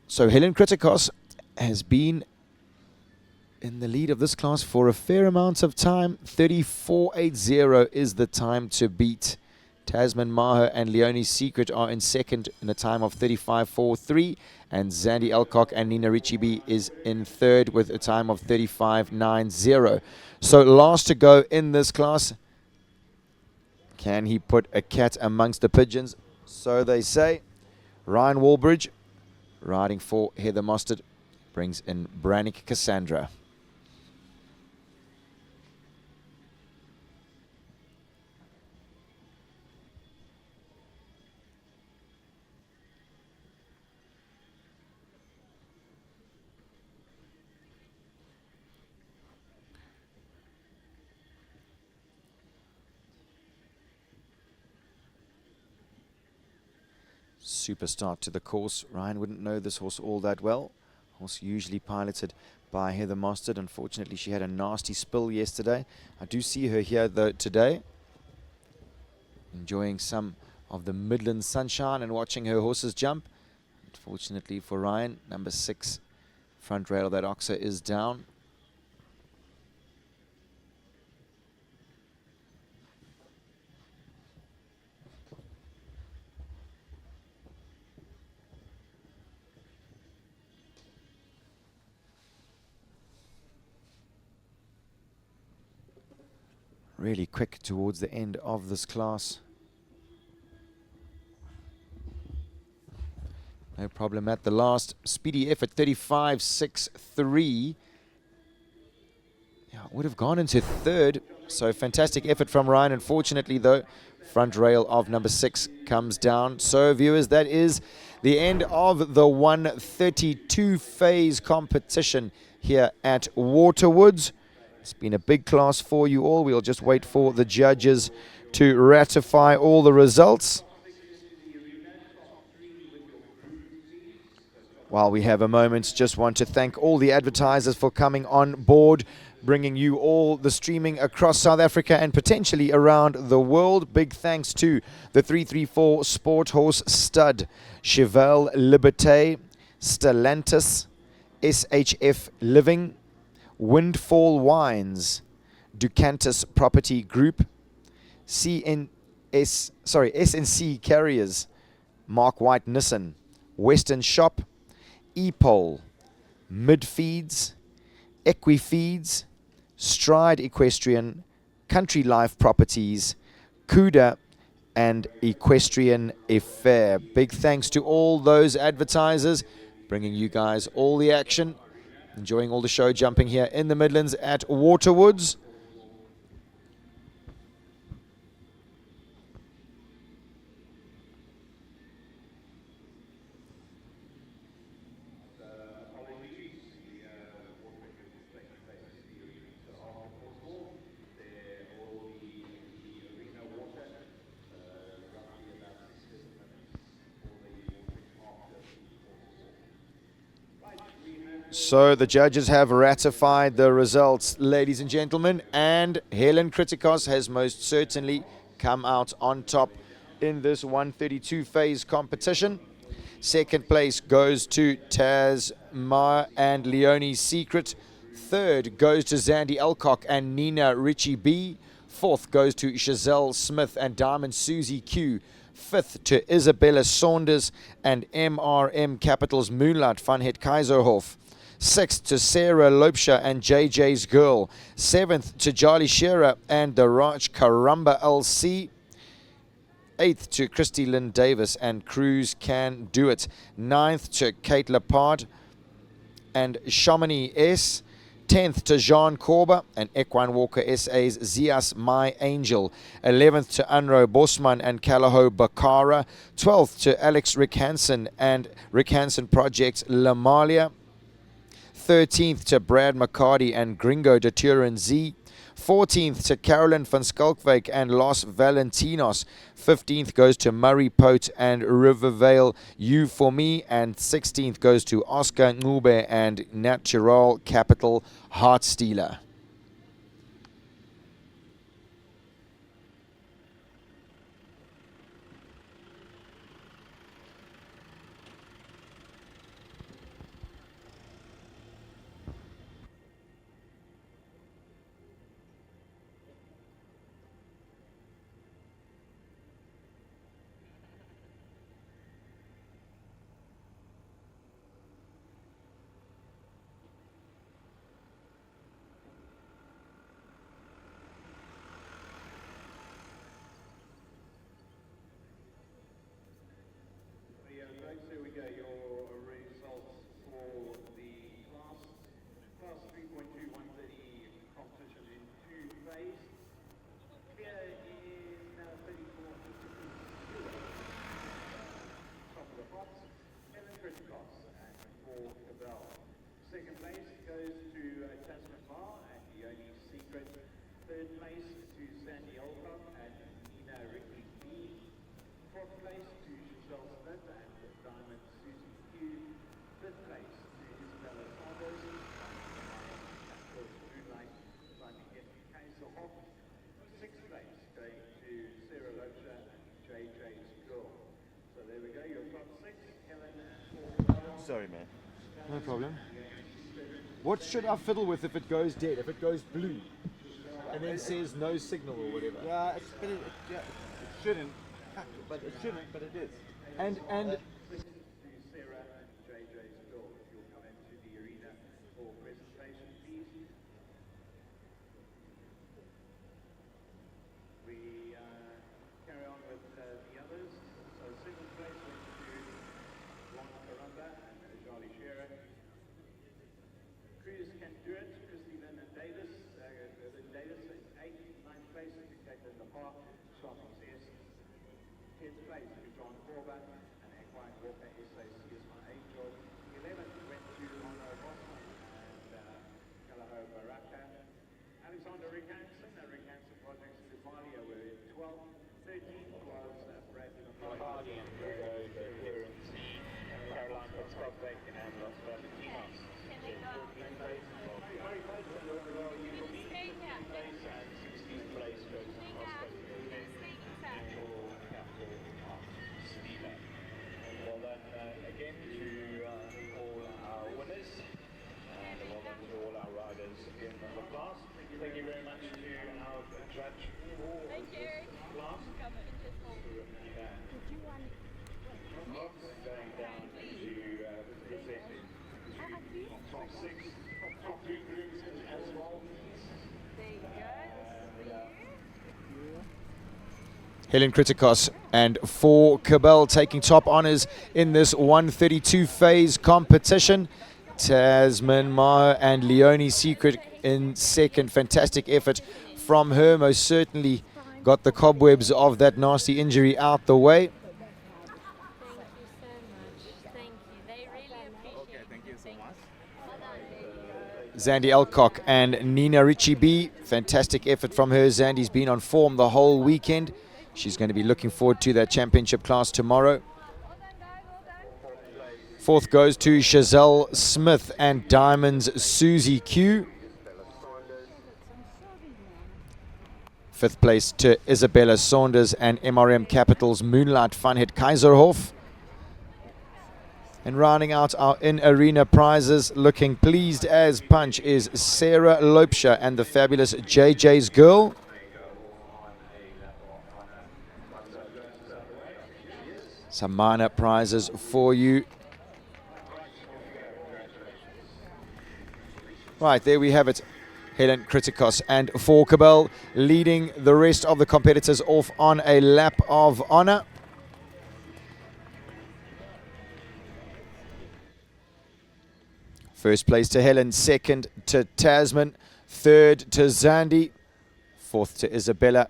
So Helen Kritikos has been in the lead of this class for a fair amount of time. 34.80 is the time to beat. Tasman Maher and Leonie's Secret are in second in a time of 35.43, and Zandy Elcock and Nina Richibi is in third with a time of 35.90. So last to go in this class. Can he put a cat amongst the pigeons? So they say. Ryan Walbridge, riding for Heather Mostert, brings in Brannick Cassandra. Super start to the course. Ryan wouldn't know this horse all that well. Horse usually piloted by Heather Mostert. Unfortunately, she had a nasty spill yesterday. I do see her here though today, enjoying some of the Midland sunshine and watching her horses jump. Unfortunately for Ryan, number 6, front rail of that oxer is down. Really quick towards the end of this class. No problem at the last. Speedy effort, 35.63. Yeah, would have gone into third. So fantastic effort from Ryan. Unfortunately, though, front rail of number 6 comes down. So, viewers, that is the end of the 132 phase competition here at Waterwoods. It's been a big class for you all. We'll just wait for the judges to ratify all the results. While we have a moment, just want to thank all the advertisers for coming on board, bringing you all the streaming across South Africa and potentially around the world. Big thanks to the 334 Sporthorse Stud, Chevelle Liberté, Stellantis, SHF Living, Windfall Wines, Ducantis Property Group, SNC Carriers, Mark White Nissan, Western Shop, Epol, Midfeeds, Equifeeds, Stride Equestrian, Country Life Properties, Cuda, and Equestrian Affair. Big thanks to all those advertisers, bringing you guys all the action. Enjoying all the show jumping here in the Midlands at Waterwoods. So the judges have ratified the results, ladies and gentlemen, and Helen Kritikos has most certainly come out on top in this 132 phase competition. Second place goes to Taz Ma and Leonie's Secret. Third goes to Zandy Elcock and Nina Richie B. Fourth goes to Chazelle Smith and Diamond Susie Q. Fifth to Isabella Saunders and MRM Capital's Moonlight Funhead Kaiserhof. Sixth to Sarah Lopsha and JJ's Girl. Seventh to Charlie Shearer and the Raj Karamba LC. Eighth to Christy Lynn Davis and Cruz Can Do It. Ninth to Kate Lepard and Chamonix S. 10th to Jean Corba and Equine Walker SA's Zias My Angel. 11th to Unro Bosman and Calaho Bakara. 12th to Alex Rick Hansen and Rick Hansen Project Lamalia. 13th to Brad McCarty and Gringo de Turin Z. 14th to Carolyn van Skalkwyk and Los Valentinos. 15th goes to Murray Pote and Rivervale U for Me. And 16th goes to Oscar Ngube and Natural Capital Heartstealer. Here we go, your results for the class 3.2 130 competition in 2 phase. Here in 34, top of the pots, Helen Kritikos and 4 Cabell. Second place goes to Tasman Bar and Leonie's Secret. Third place to Sandy Olcott and Nina Ricky B. Fourth place to Chazelle Smith and Diamond Susie Q. Fifth place to Isabella Saunders and Moonlight Funhead Kaiserhof. Sixth place going to Sarah Lopsha and JJ's Girl. So there we go, your top 6, Helen and 4. Sorry, man. No problem. What should I fiddle with if it goes dead, if it goes blue? And then says no signal or whatever. Yeah, it shouldn't. But it shouldn't, but it is. And Sarah and JJ's Girl, if you'll come into the arena for presentation, please. We carry on with the others. So seventh place went to Ron Karamba and Charlie Shearer. Cruz Can Do It, Christy Lynn and Davis. Davis in 8th, 9th place to Caitlin Lepar, Chamonix S. 10th place to John Corba and Equine Walker SAC is My Angel. 11th went to Ono Bosman and Calaho Baraka. Alexander Rick Hansen and Rick Hansen Projects Lumalia were in 12th. 13th was Brad McCarty and Caroline van Skalkwyk and Los Valentinos. 14th place and 16th place goes to Oscar Ngube and Natural Capital Heartstealer. Well done again to all our winners and well done to all our riders in the class. Thank you very much to our judge for this class. Going down to present top 6, top 2 groups as well. Helen Kritikos and 4 Cabell taking top honours in this 132 phase competition. Tasman Ma and Leonie's Secret in second. Fantastic effort from her. Most certainly got the cobwebs of that nasty injury out the way. Zandy Elcock and Nina Richie B. Fantastic effort from her. Zandy's been on form the whole weekend. She's going to be looking forward to that championship class tomorrow. Fourth goes to Chazelle Smith and Diamonds Susie Q. Fifth place to Isabella Saunders and MRM Capital's Moonlight Funhead Kaiserhof. And rounding out our in-arena prizes, looking pleased as punch, is Sarah Lopsha and the fabulous JJ's Girl. Some minor prizes for you. Right, there we have it. Helen Kritikos and Forkabel leading the rest of the competitors off on a lap of honor. First place to Helen, second to Tasman, third to Zandi, fourth to Isabella.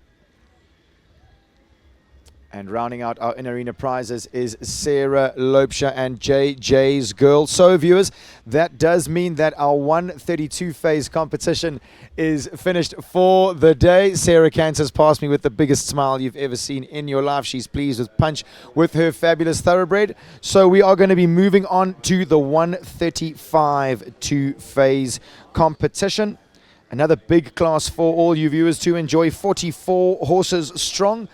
And rounding out our in-arena prizes is Sarah Lopsha and JJ's Girl. So viewers, that does mean that our 132 phase competition is finished for the day. Sarah Cantor's passed me with the biggest smile you've ever seen in your life. She's pleased with punch with her fabulous thoroughbred. So we are going to be moving on to the 135 2 phase competition. Another big class for all you viewers to enjoy, 44 horses strong.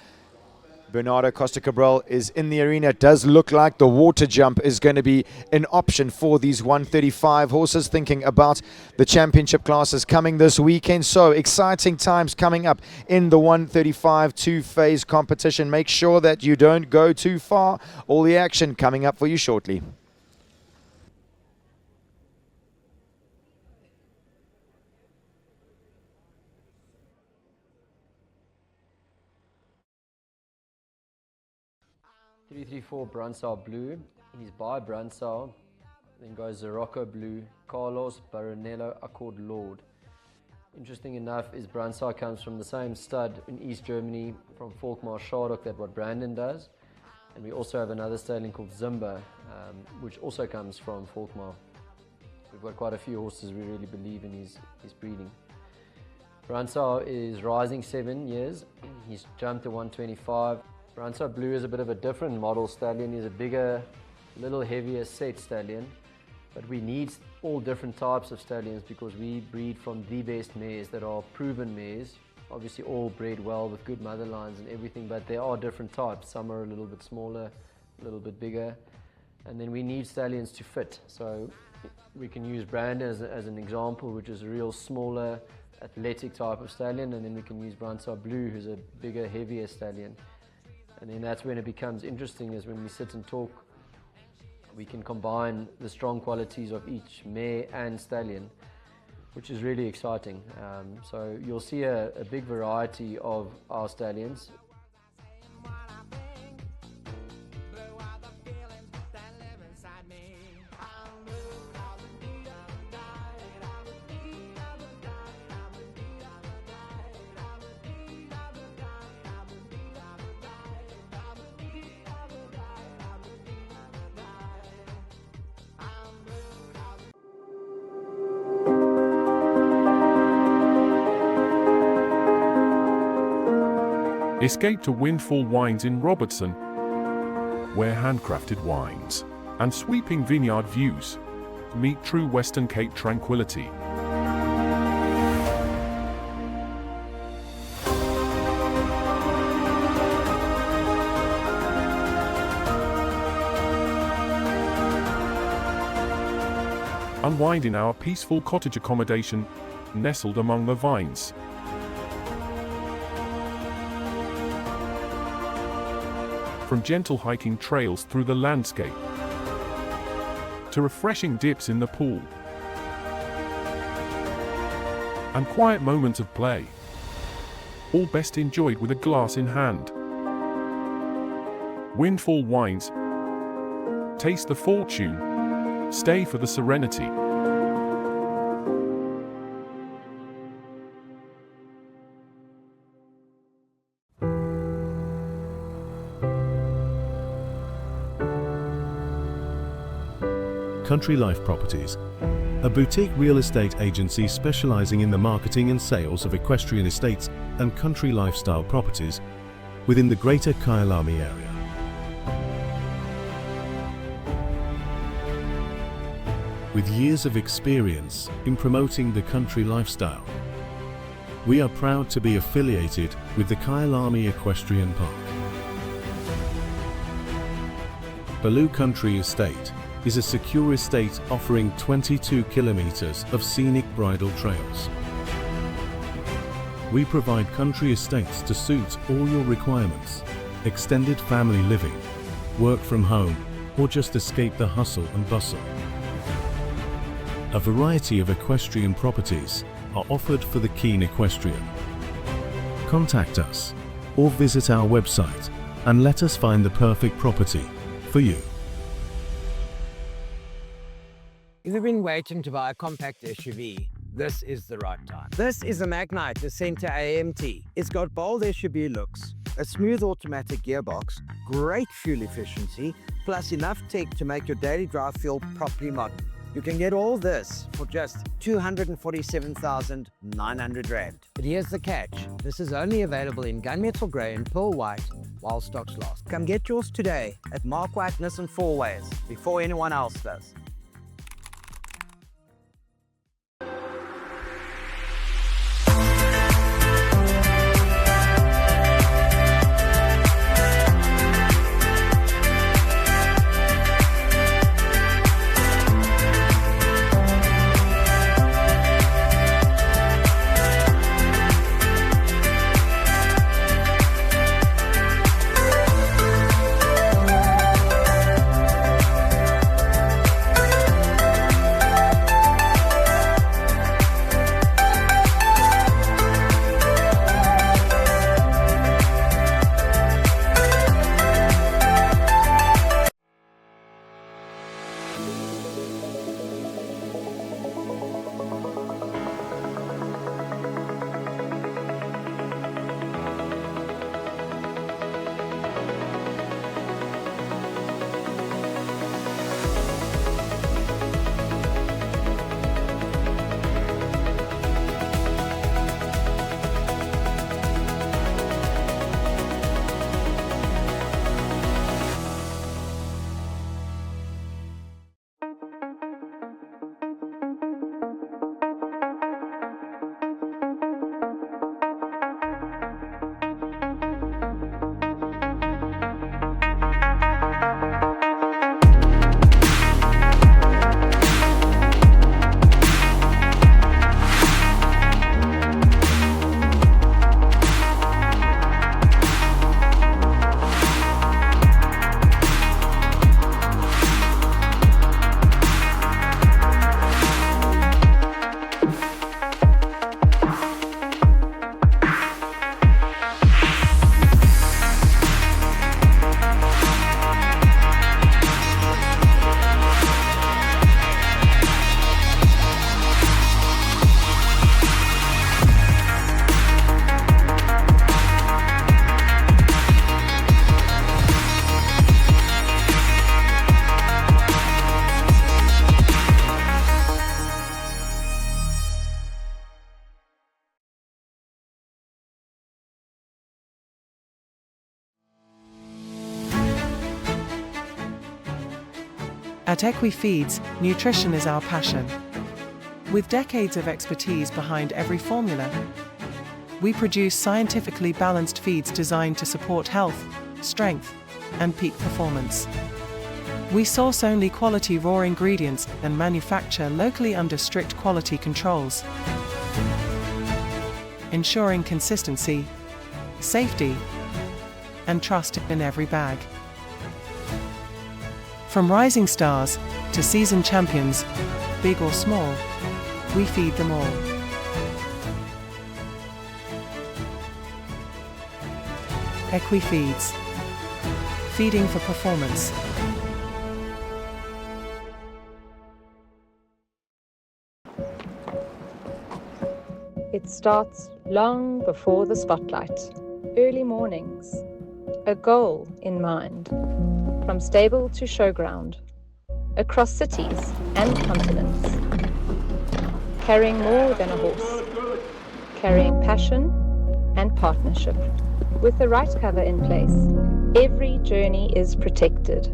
Bernardo Costa Cabral is in the arena. It does look like the water jump is going to be an option for these 135 horses, thinking about the championship classes coming this weekend. So exciting times coming up in the 135 two-phase competition. Make sure that you don't go too far. All the action coming up for you shortly. .334 Brunsell Blue, he's by Brunsell, then goes Zorocco Blue, Carlos Baronello Accord Lord. Interesting enough is Brunsell comes from the same stud in East Germany from Volkmar Schadok that what Brandon does, and we also have another stallion called Zimba, which also comes from Volkmar. We've got quite a few horses we really believe in his breeding. Brunsell is rising 7 years, he's jumped to 125. Brunsell Blue is a bit of a different model stallion. He's a bigger, little heavier set stallion. But we need all different types of stallions because we breed from the best mares that are proven mares. Obviously all bred well with good mother lines and everything, but there are different types. Some are a little bit smaller, a little bit bigger. And then we need stallions to fit. So we can use Brandon as an example, which is a real smaller, athletic type of stallion. And then we can use Brunsell Blue, who's a bigger, heavier stallion. And then that's when it becomes interesting, is when we sit and talk, we can combine the strong qualities of each mare and stallion, which is really exciting. So you'll see a big variety of our stallions. Escape to Windfall Wines in Robertson, where handcrafted wines and sweeping vineyard views meet true Western Cape tranquility. Unwind in our peaceful cottage accommodation nestled among the vines. From gentle hiking trails through the landscape to refreshing dips in the pool and quiet moments of play, all best enjoyed with a glass in hand. Windfall Wines. Taste the fortune. Stay for the serenity. Country Life Properties, a boutique real estate agency specializing in the marketing and sales of equestrian estates and country lifestyle properties within the greater Kyalami area. with years of experience in promoting the country lifestyle. We are proud to be affiliated with the Kyalami Equestrian Park. Baloo Country Estate is a secure estate offering 22 kilometers of scenic bridle trails. We provide country estates to suit all your requirements: extended family living, work from home, or just escape the hustle and bustle. A variety of equestrian properties are offered for the keen equestrian. Contact us or visit our website and let us find the perfect property for you. If you've been waiting to buy a compact SUV, this is the right time. This is a Magnite Acenta AMT. It's got bold SUV looks, a smooth automatic gearbox, great fuel efficiency, plus enough tech to make your daily drive feel properly modern. You can get all this for just 247,900 Rand. But here's the catch. This is only available in gunmetal grey and pearl white while stocks last. Come get yours today at Mark White Nissan 4Ways before anyone else does. At Equifeeds, nutrition is our passion. With decades of expertise behind every formula, we produce scientifically balanced feeds designed to support health, strength, and peak performance. We source only quality raw ingredients and manufacture locally under strict quality controls, ensuring consistency, safety, and trust in every bag. From rising stars to seasoned champions, big or small, we feed them all. Equifeeds, feeding for performance. It starts long before the spotlight, early mornings, a goal in mind, from stable to showground, across cities and continents, carrying more than a horse, carrying passion and partnership. With the right cover in place, every journey is protected,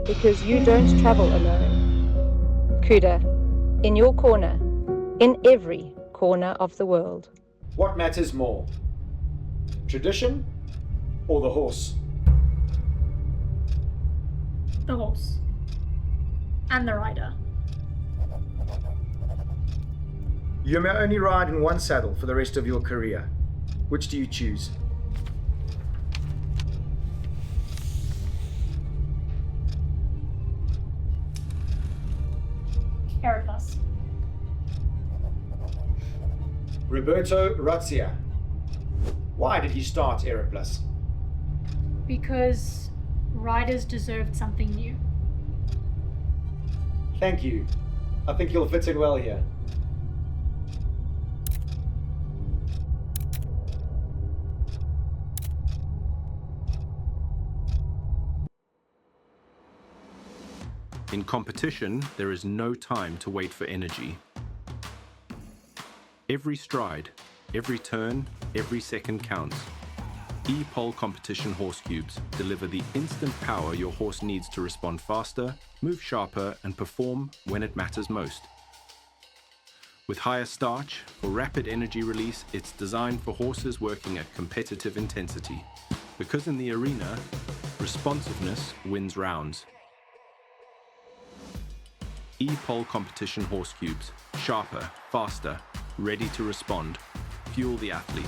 because you don't travel alone. Cuda, in your corner, in every corner of the world. What matters more? Tradition or the horse? The horse. And the rider. You may only ride in one saddle for the rest of your career. Which do you choose? Carapace. Roberto Razzia. Why did he start Aeroplus? Because riders deserved something new. Thank you. I think you'll fit in well here. In competition, there is no time to wait for energy. Every stride, every turn, every second counts. E-Pole competition horse cubes deliver the instant power your horse needs to respond faster, move sharper, and perform when it matters most. With higher starch for rapid energy release, it's designed for horses working at competitive intensity. Because in the arena, responsiveness wins rounds. E-Pole competition horse cubes, sharper, faster, ready to respond. Fuel the athlete.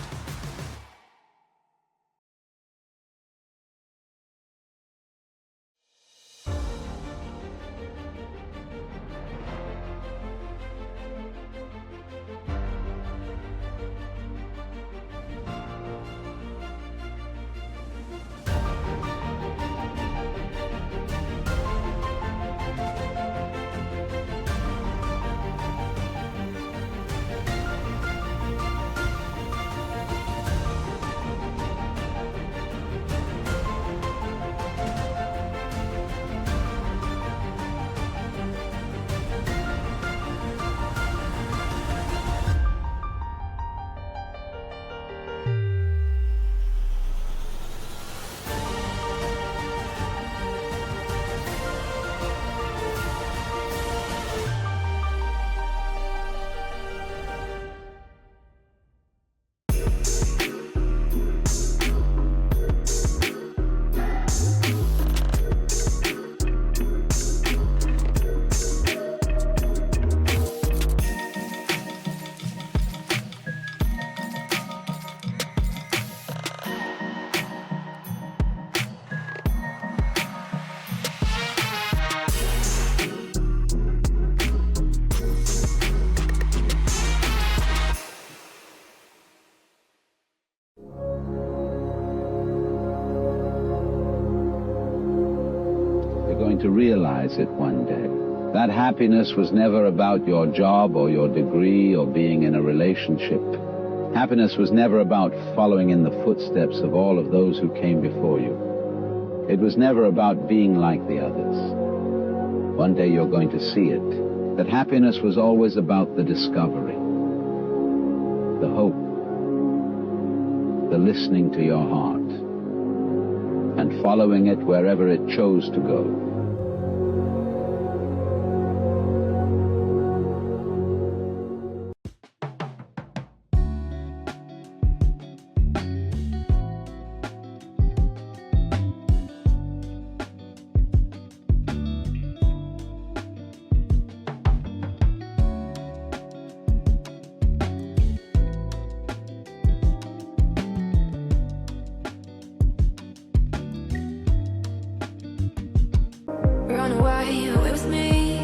To realize it one day. That happiness was never about your job or your degree or being in a relationship. Happiness was never about following in the footsteps of all of those who came before you. It was never about being like the others. One day you're going to see it. That happiness was always about the discovery, the hope, the listening to your heart, and following it wherever it chose to go. Run away with me.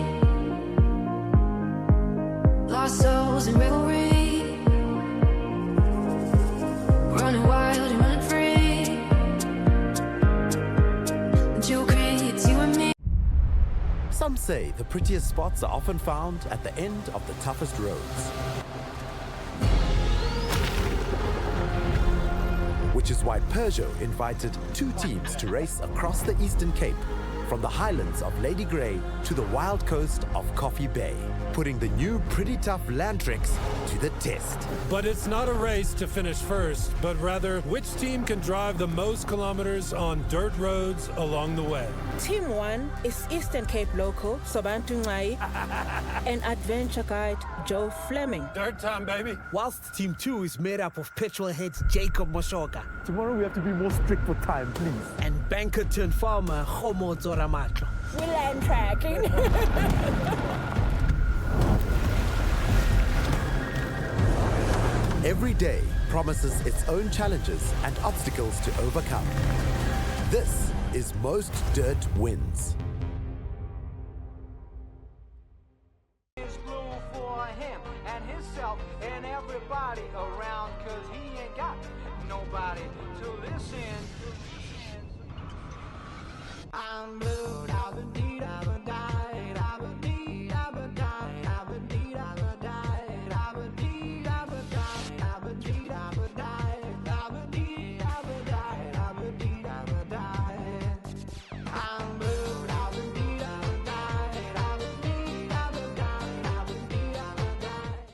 Lost souls in revelry. Running wild and running free. Jewel creates you and me. Some say the prettiest spots are often found at the end of the toughest roads. Which is why Peugeot invited 2 teams to race across the Eastern Cape, from the highlands of Lady Grey to the wild coast of Coffee Bay. putting the new Pretty Tough Landtreks to the test. But it's not a race to finish first, but rather which team can drive the most kilometers on dirt roads along the way. Team 1 is Eastern Cape local Sobantu Ngai and adventure guide Joe Fleming. Dirt time, baby. Whilst Team 2 is made up of petrol heads Jacob Moshoka. Tomorrow we have to be more strict for time, please. And banker turned farmer Homo Zoramatlo. We land tracking. Every day promises its own challenges and obstacles to overcome. This is Most Dirt Wins. It's blue for him and himself and everybody around, 'cause he ain't got nobody to listen. I'm blue, I've been deed, I've been died, I've been deed, I've been died, I've been deed, I've been died, I've been deed, I've been died, I've been deed, I've been died, I've been deed, I've been died, I've been deed, I've been died. I'm blue, I've been deed, I've been died, I've been deed, I've been died, I've been deed, I've been died.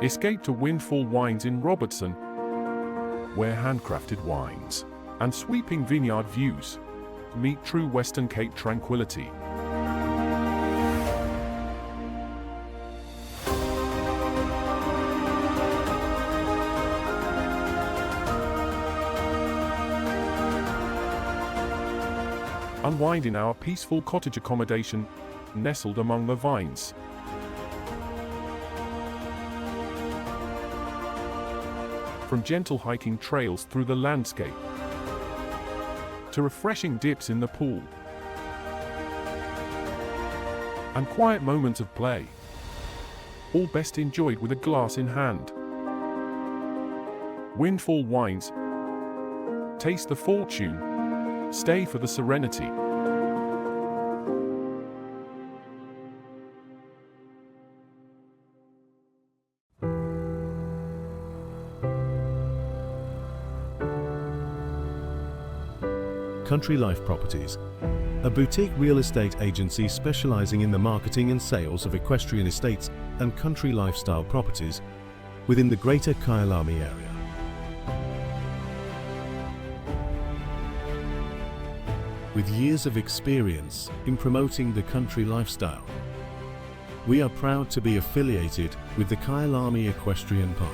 Escape to Windfall Wines in Robertson, where handcrafted wines and sweeping vineyard views meet true Western Cape tranquility. Unwind in our peaceful cottage accommodation nestled among the vines. From gentle hiking trails through the landscape to refreshing dips in the pool and quiet moments of play, all best enjoyed with a glass in hand. Windfall Wines. Taste the fortune, stay for the serenity. Country Life Properties, a boutique real estate agency specializing in the marketing and sales of equestrian estates and country lifestyle properties within the greater Kyalami area. With years of experience in promoting the country lifestyle, we are proud to be affiliated with the Kyalami Equestrian Park.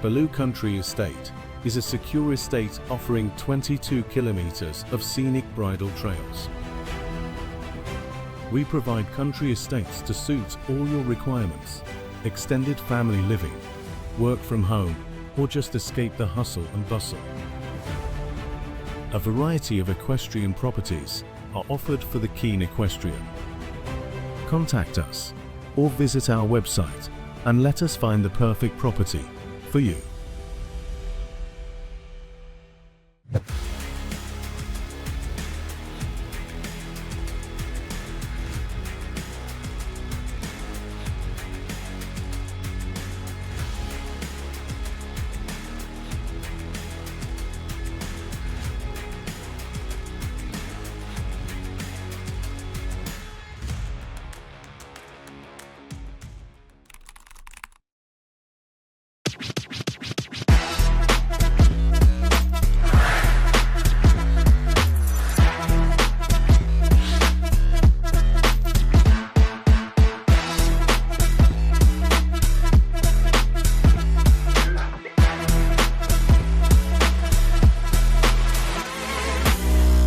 Baloo Country Estate is a secure estate offering 22 kilometers of scenic bridle trails. We provide country estates to suit all your requirements: extended family living, work from home, or just escape the hustle and bustle. A variety of equestrian properties are offered for the keen equestrian. Contact us or visit our website and let us find the perfect property for you.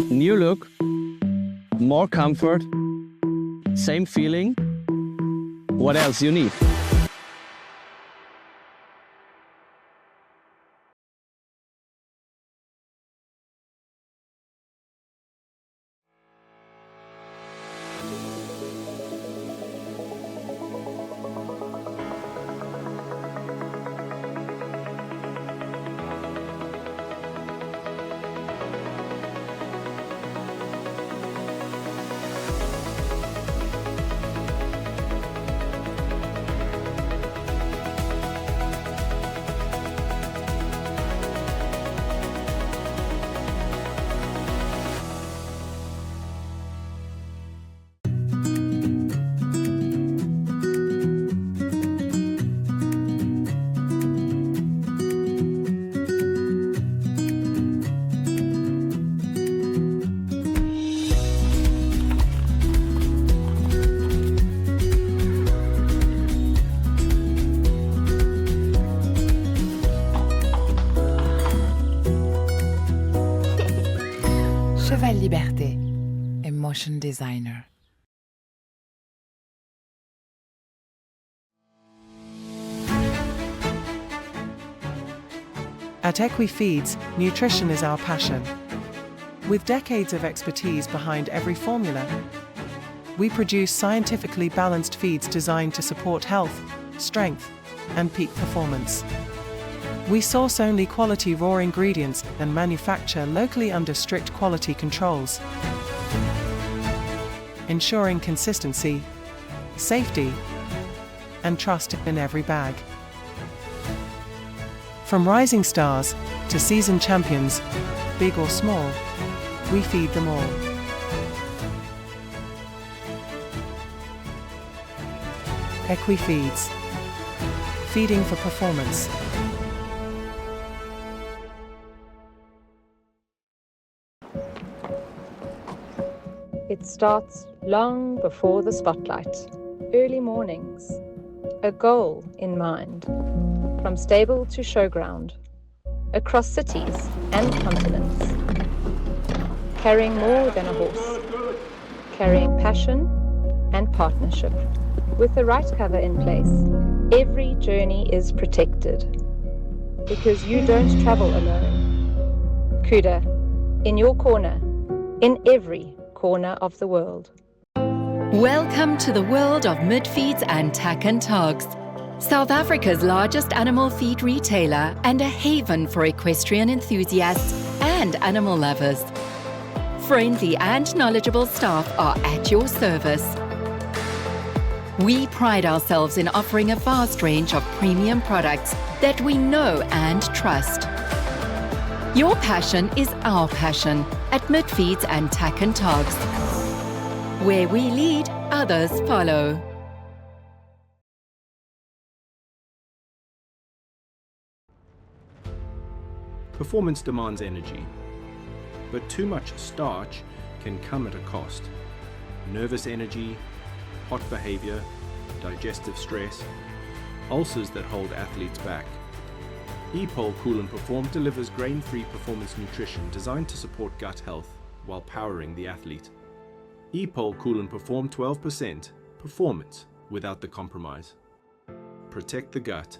New look, more comfort, same feeling. What else you need? Cheval Liberté, Emotion Designer. At Equifeeds, nutrition is our passion. With decades of expertise behind every formula, we produce scientifically balanced feeds designed to support health, strength, and peak performance. We source only quality raw ingredients and manufacture locally under strict quality controls, ensuring consistency, safety, and trust in every bag. From rising stars to seasoned champions, big or small, we feed them all. Equifeeds, feeding for performance. It starts long before the spotlight, early mornings, a goal in mind, from stable to showground, across cities and continents, carrying more than a horse, carrying passion and partnership. With the right cover in place, every journey is protected, because you don't travel alone. Cuda, in your corner, in every corner of the world. Welcome to the world of mid-feeds and tack and togs. South Africa's largest animal feed retailer and a haven for equestrian enthusiasts and animal lovers. Friendly and knowledgeable staff are at your service. We pride ourselves in offering a vast range of premium products that we know and trust. Your passion is our passion at Midfeeds and Tack and Togs. Where we lead, others follow. Performance demands energy, but too much starch can come at a cost. Nervous energy, hot behavior, digestive stress, ulcers that hold athletes back. E-Pol Cool and Perform delivers grain-free performance nutrition designed to support gut health while powering the athlete. E-Pol Cool and Perform 12%, performance without the compromise. Protect the gut.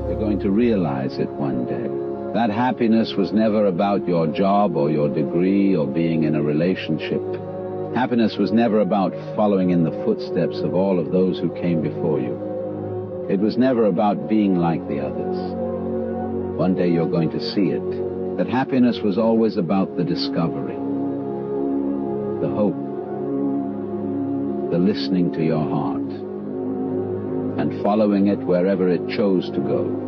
You're going to realize it one day. That happiness was never about your job or your degree or being in a relationship. Happiness was never about following in the footsteps of all of those who came before you. It was never about being like the others. One day you're going to see it. That happiness was always about the discovery, the hope, the listening to your heart, and following it wherever it chose to go.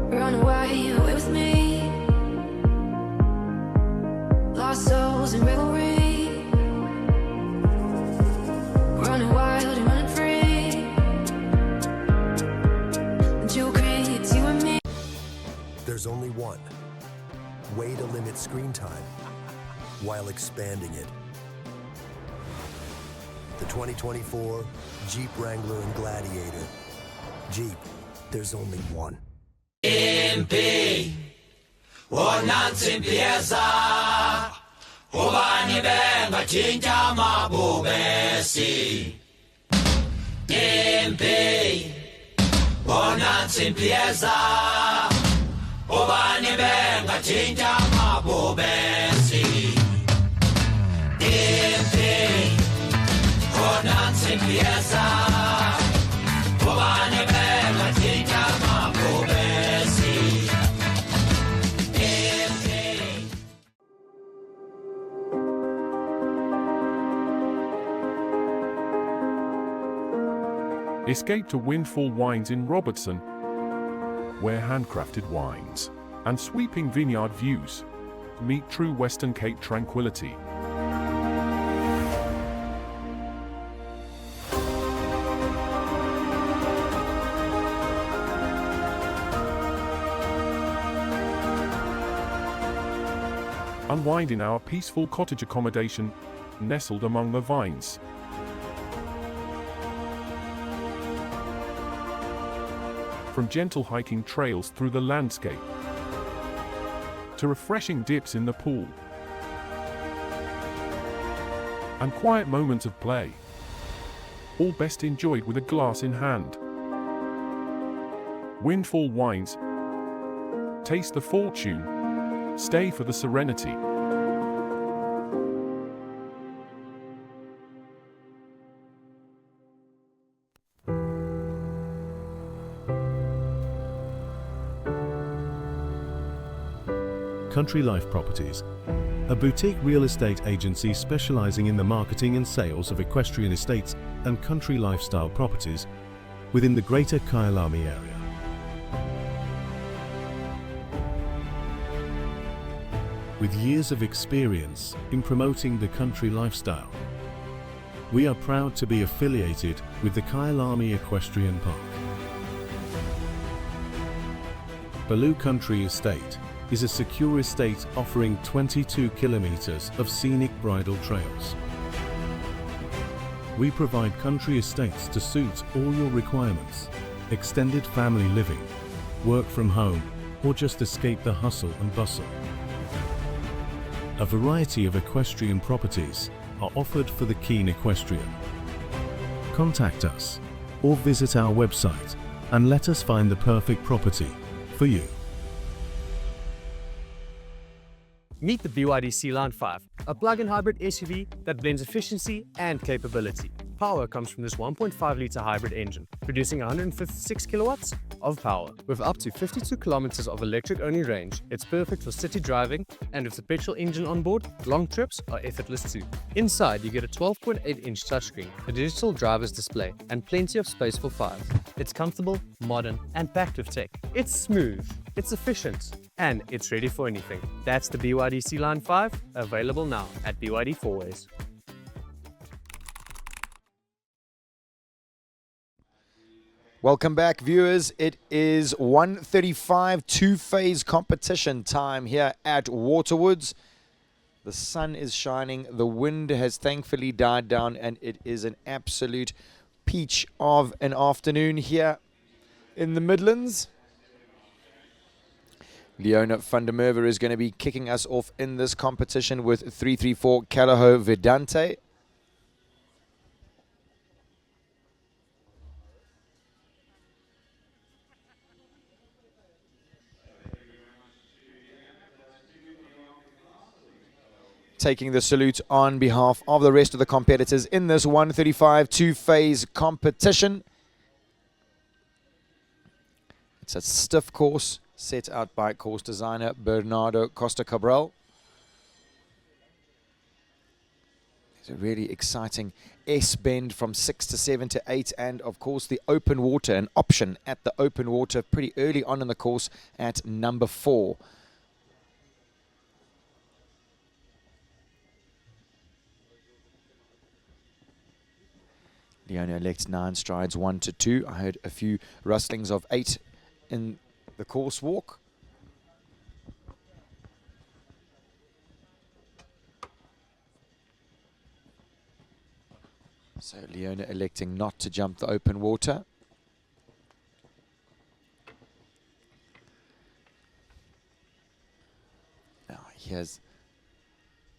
Run away with me, lost souls in revelry, running wild and running free. Jewel creates you and me. There's only one way to limit screen time while expanding it. The 2024 Jeep Wrangler and Gladiator. Jeep, there's only one. Impi, wonansi mpieza, ubani benga chinja mabubesi. Impi, wonansi mpieza, ubani benga chinja mabubesi. Impi, wonansi mpieza, ubani benga chinja mabubesi. Escape to Windfall Wines in Robertson, where handcrafted wines and sweeping vineyard views meet true Western Cape tranquility. Unwind in our peaceful cottage accommodation, nestled among the vines. From gentle hiking trails through the landscape to refreshing dips in the pool and quiet moments of play, all best enjoyed with a glass in hand. Windfall Wines. Taste the fortune. Stay for the serenity. Country Life Properties, a boutique real estate agency specializing in the marketing and sales of equestrian estates and country lifestyle properties within the greater Kyalami area. With years of experience in promoting the country lifestyle, we are proud to be affiliated with the Kyalami Equestrian Park. Baloo Country Estate is a secure estate offering 22 kilometers of scenic bridle trails. We provide country estates to suit all your requirements: extended family living, work from home, or just escape the hustle and bustle. A variety of equestrian properties are offered for the keen equestrian. Contact us or visit our website and let us find the perfect property for you. Meet the BYD Sea-Line 5, a plug-in hybrid SUV that blends efficiency and capability. Power comes from this 1.5-litre hybrid engine, producing 156 kilowatts of power. With up to 52 kilometers of electric-only range, it's perfect for city driving, and with the petrol engine on board, long trips are effortless too. Inside, you get a 12.8-inch touchscreen, a digital driver's display, and plenty of space for files. It's comfortable, modern, and packed with tech. It's smooth, it's efficient, and it's ready for anything. That's the BYD Sea-Line 5, available now at BYD 4Ways. Welcome back, viewers. It is 1:35 two-phase competition time here at Waterwoods. The sun is shining, the wind has thankfully died down, and it is an absolute peach of an afternoon here in the Midlands. Leona van der Merwe is going to be kicking us off in this competition with 334 Calaho Vedante. Taking the salute on behalf of the rest of the competitors in this 135 two-phase competition. It's a stiff course set out by course designer Bernardo Costa Cabral. It's a really exciting S-bend from 6 to 7 to 8, and of course the open water, an option at the open water pretty early on in the course at number 4. Leona elects 9 strides, 1 to 2. I heard a few rustlings of 8 in the course walk. So Leona electing not to jump the open water. Now here's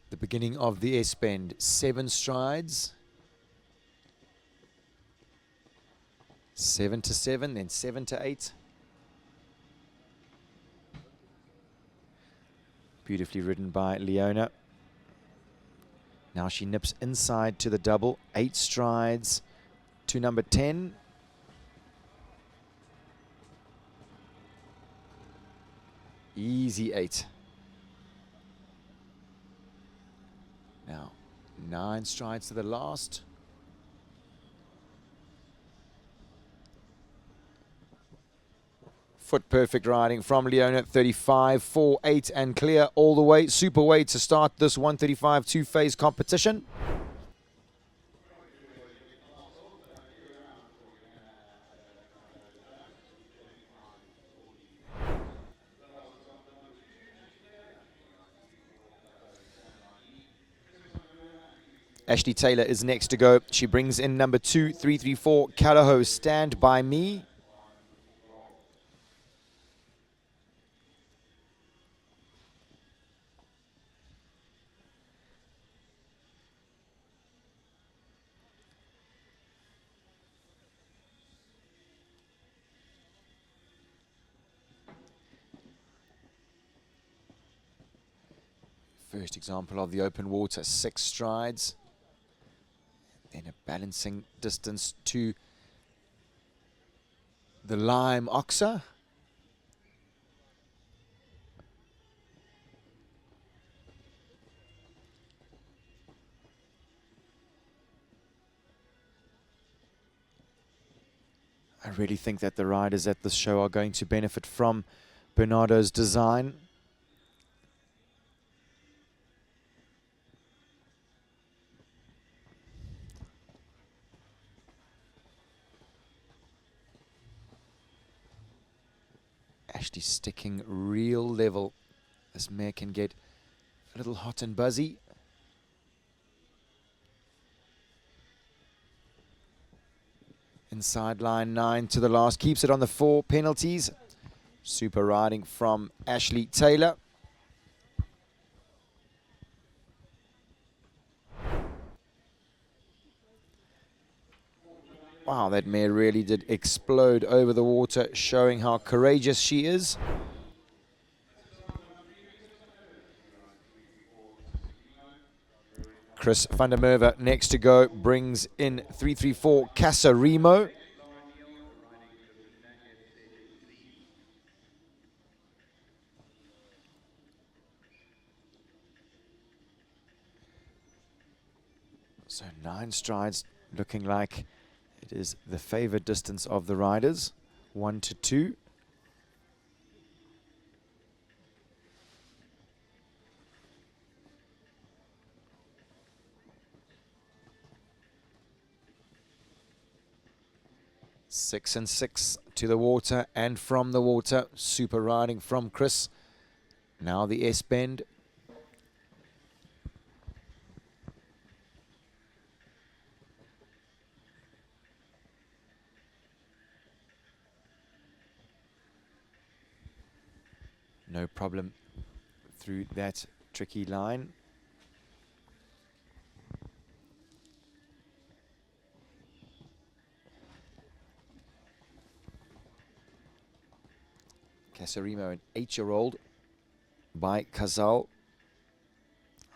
the beginning of the S-bend. 7 strides. 7 to 7, then 7 to 8. Beautifully ridden by Leona. Now she nips inside to the double. 8 strides to number 10. Easy 8. Now 9 strides to the last. Foot perfect riding from Leona, 35, 4, 8 and clear all the way. Super weight to start this 135 two-phase competition. Ashley Taylor is next to go. She brings in number 2, 334, Callahoo, Stand By Me. First example of the open water, 6 strides. Then a balancing distance to the Lime Oxer. I really think that the riders at this show are going to benefit from Bernardo's design. Actually sticking real level. This mare can get a little hot and buzzy. Inside line 9 to the last. Keeps it on the 4 penalties. Super riding from Ashley Taylor. Wow, that mare really did explode over the water, showing how courageous she is. Chris van der Merwe next to go, brings in 334 Casarimo. So 9 strides, looking like it is the favored distance of the riders, 1 to 2. Six and 6 to the water and from the water. Super riding from Chris. Now the S-bend. No problem through that tricky line. Casarimo, an 8-year-old by Kazal,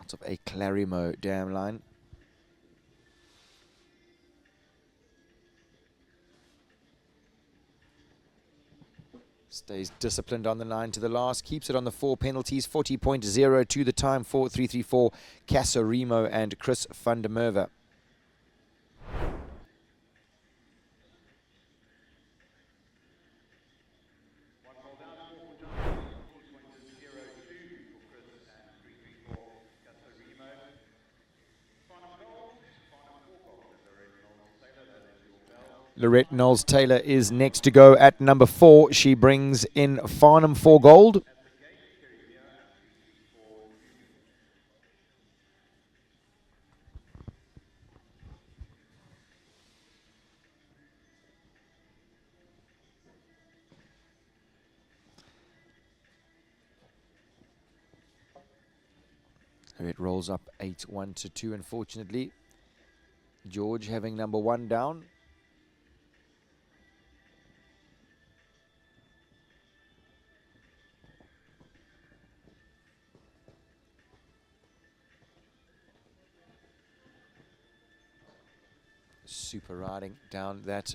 out of a Clarimo dam line. Stays disciplined on the line to the last, keeps it on the 4 penalties, 40.0 to the time for 334 Casarimo and Chris van der Merwe. Lorette Knowles-Taylor is next to go at number 4. She brings in Farnham for gold. It rolls up 8-1 to 2, unfortunately. George having number 1 down. Super riding down that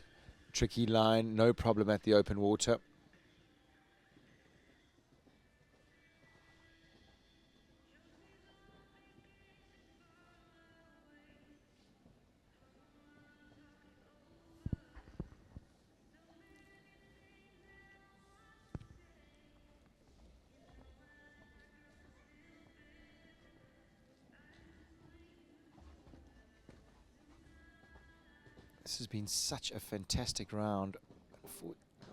tricky line, no problem at the open water. This has been such a fantastic round.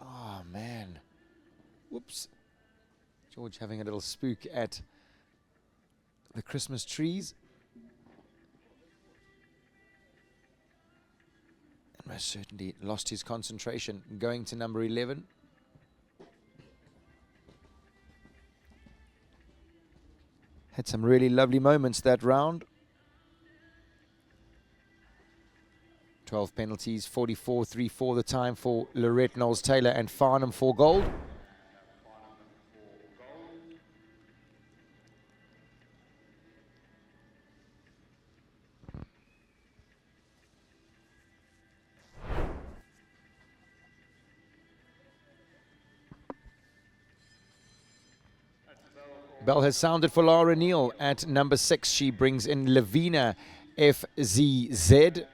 Oh, man. Whoops. George having a little spook at the Christmas trees. And most certainly lost his concentration going to number 11. Had some really lovely moments that round. 12 penalties, 44.34 the time for Lorette Knowles-Taylor and Farnham for gold. Bell has sounded for Lara Neal at number 6. She brings in Lavina FZZ.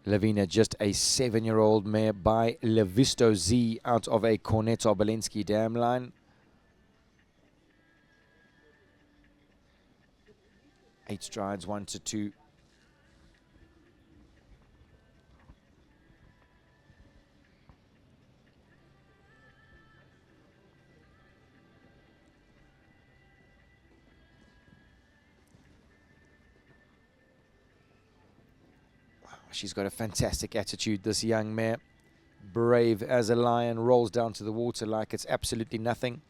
Lavina, just a 7-year-old mare by Levisto Z out of a Cornetto Obolensky dam line. 8 strides, 1 to 2. She's got a fantastic attitude, this young mare. Brave as a lion, rolls down to the water like it's absolutely nothing.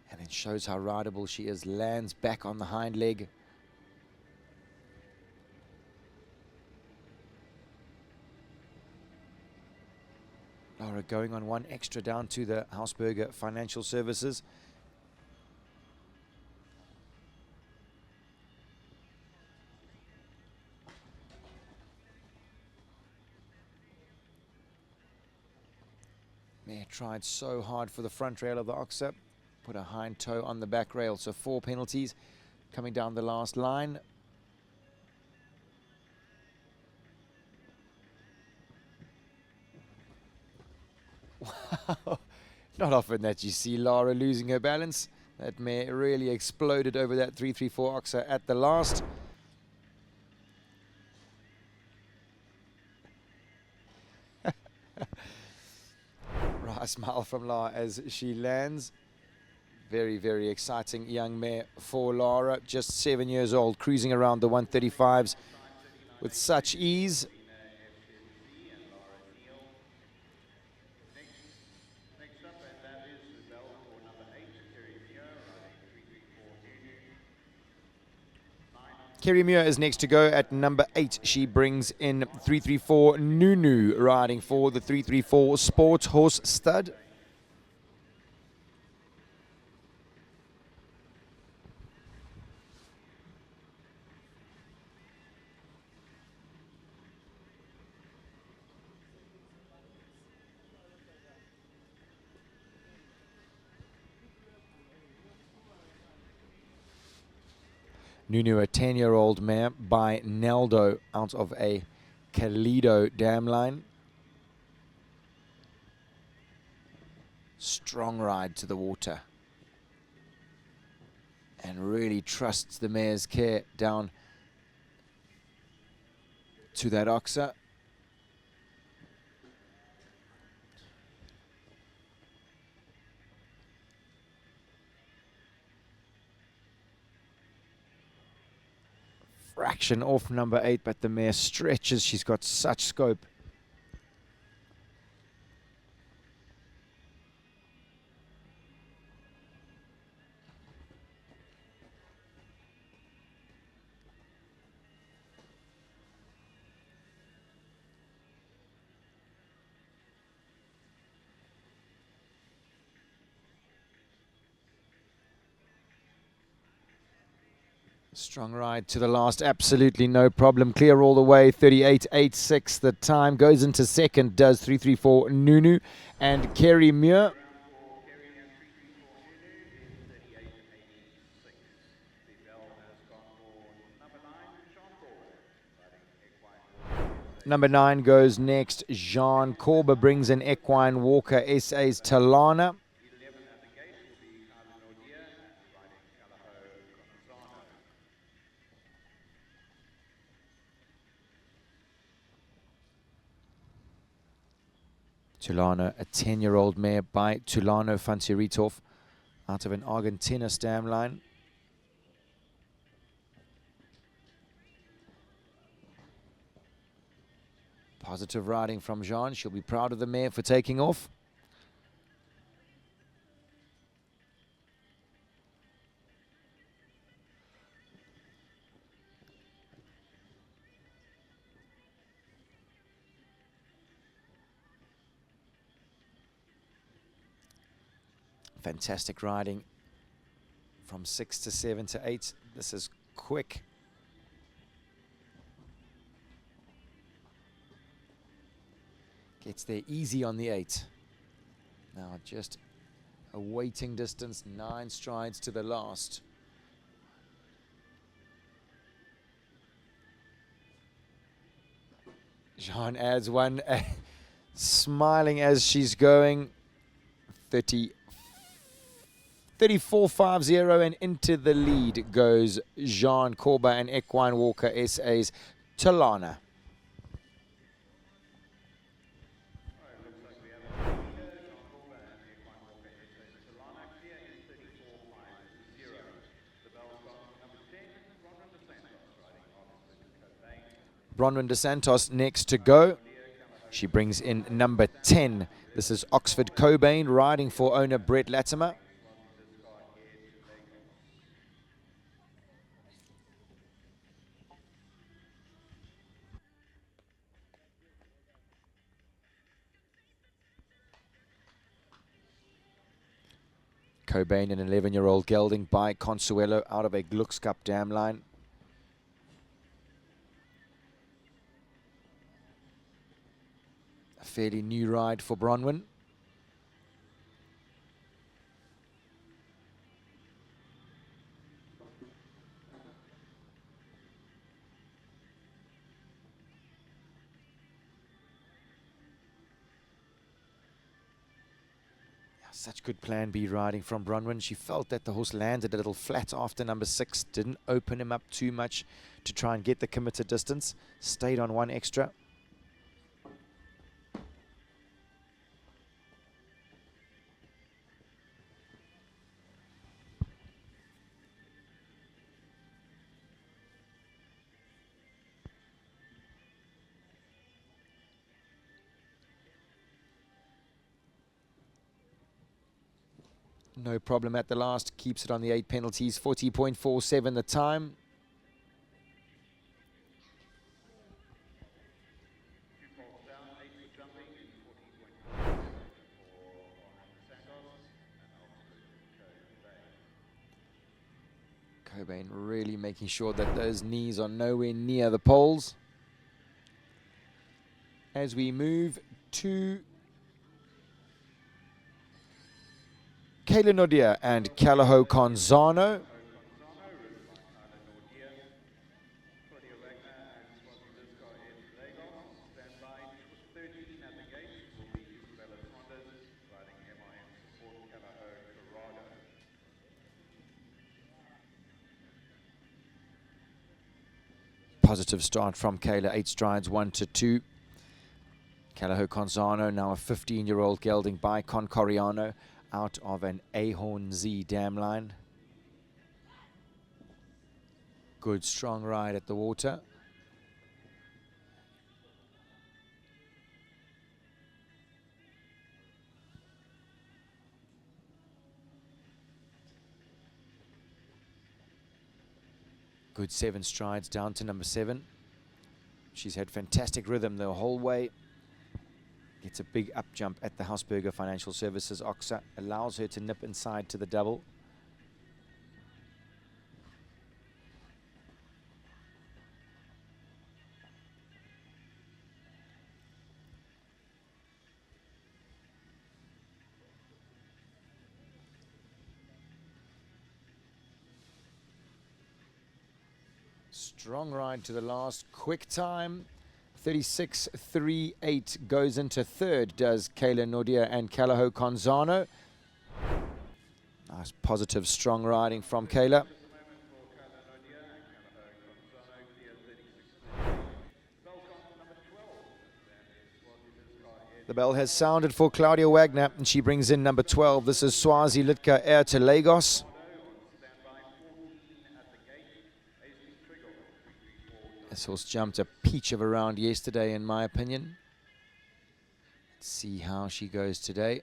And it shows how rideable she is. Lands back on the hind leg. Lara going on 1 extra down to the Hausberger Financial Services. Mare tried so hard for the front rail of the Oxer. Put a hind toe on the back rail. So 4 penalties coming down the last line. Wow. Not often that you see Lara losing her balance. That mare really exploded over that 334 Oxer at the last. Right, smile from Lara as she lands. Very, very exciting young mare for Lara. Just 7 years old, cruising around the 135s with such ease. Kerry Muir is next to go at number 8. She brings in 334 Nunu, riding for the 334 Sporthorse stud. Nunu, a 10-year-old mare by Naldo out of a Kalido dam line. Strong ride to the water. And really trusts the mare's care down to that Oxer. Fraction off number 8, but the mare stretches. She's got such scope. Strong ride to the last, absolutely no problem. Clear all the way, 38.86. The time goes into second, does 334 Nunu and Kerry Muir. Number 9 goes next. Jean Corber brings in Equine Walker SA's Talana. Tulano, a 10-year-old mare by Tulano Fantiritov out of an Argentina stam line. Positive riding from Jean. She'll be proud of the mare for taking off. Fantastic riding from 6 to 7 to 8. This is quick. Gets there easy on the 8. Now just a waiting distance, 9 strides to the last. Jean adds one, smiling as she's going. 34.50, and into the lead goes Jean Corber and Equine Walker SA's Talana. Bronwyn De Santos next to go. She brings in number 10. This is Oxford Cobain riding for owner Brett Latimer. Cobain, an 11-year-old gelding by Consuelo out of a Glucks Cup dam line. A fairly new ride for Bronwyn. Such good plan B riding from Bronwyn. She felt that the horse landed a little flat after number 6. Didn't open him up too much to try and get the committed distance. Stayed on 1 extra. No problem at the last, keeps it on the 8 penalties, 40.47 the time. Cobain really making sure that those knees are nowhere near the poles. As we move to Kayla Nodia and Calaho Conzano. Positive start from Kayla, 8 strides, 1 to 2. Calaho Conzano, now a 15-year-old gelding by Concoriano, out of an Ahorn Z dam line. Good strong ride at the water. Good 7 strides down to number 7. She's had fantastic rhythm the whole way. Gets a big up jump at the Hausberger Financial Services Oxa. Allows her to nip inside to the double. Strong ride to the last. Quick time. 36.38 goes into third, does Kayla Nordia and Calaho Conzano. Nice, positive, strong riding from Kayla. The bell has sounded for Claudia Wagner, and she brings in number 12. This is Swazi Litka Air to Lagos. This horse jumped a peach of a round yesterday, in my opinion. Let's see how she goes today.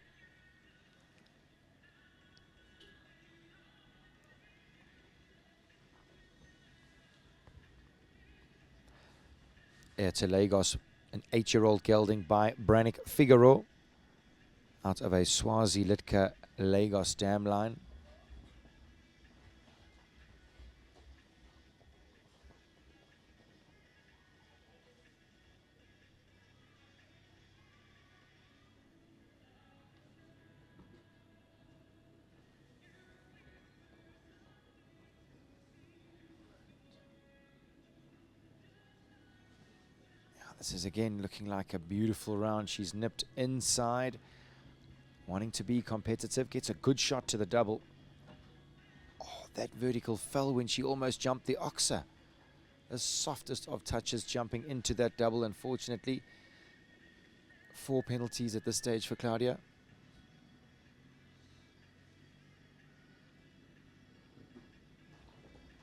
Air to Lagos, an 8-year-old gelding by Brannick Figaro out of a Swazi Litka Lagos dam line. This is again looking like a beautiful round. She's nipped inside, wanting to be competitive, gets a good shot to the double. Oh, that vertical fell when she almost jumped the oxer. The softest of touches jumping into that double. Unfortunately, 4 penalties at this stage for Claudia.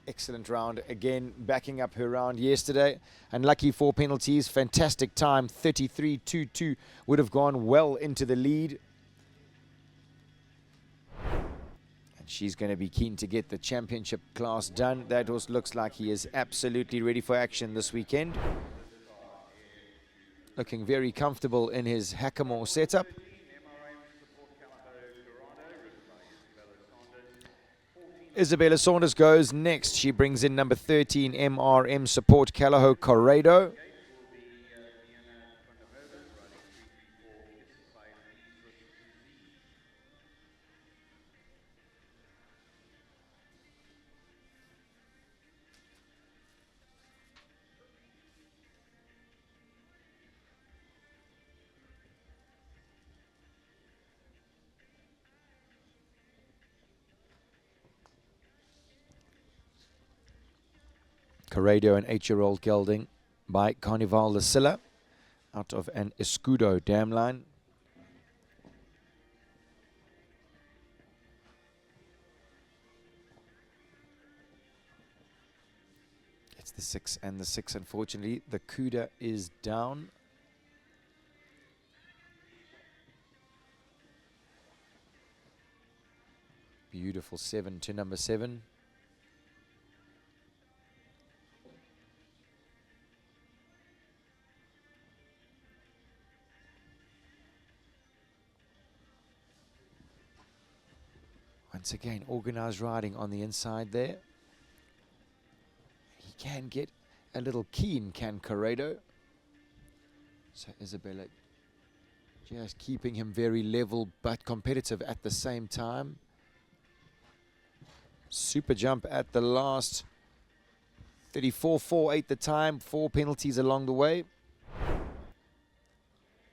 Excellent round again, backing up her round yesterday. Unlucky 4 penalties, fantastic time, 33.22, would have gone well into the lead. And she's going to be keen to get the championship class done. That horse looks like he is absolutely ready for action this weekend. Looking very comfortable in his Hackamore setup. Isabella Saunders goes next. She brings in number 13, MRM Support Calaho Corrado. Corrado, an 8-year-old gelding by Carnival La Silla out of an Escudo dam line. It's the 6 and the 6, unfortunately. The Cuda is down. Beautiful 7 to number 7. Once again, organized riding on the inside there. He can get a little keen, can Corrado. So Isabella just keeping him very level but competitive at the same time. Super jump at the last. 34.48 the time, 4 penalties along the way.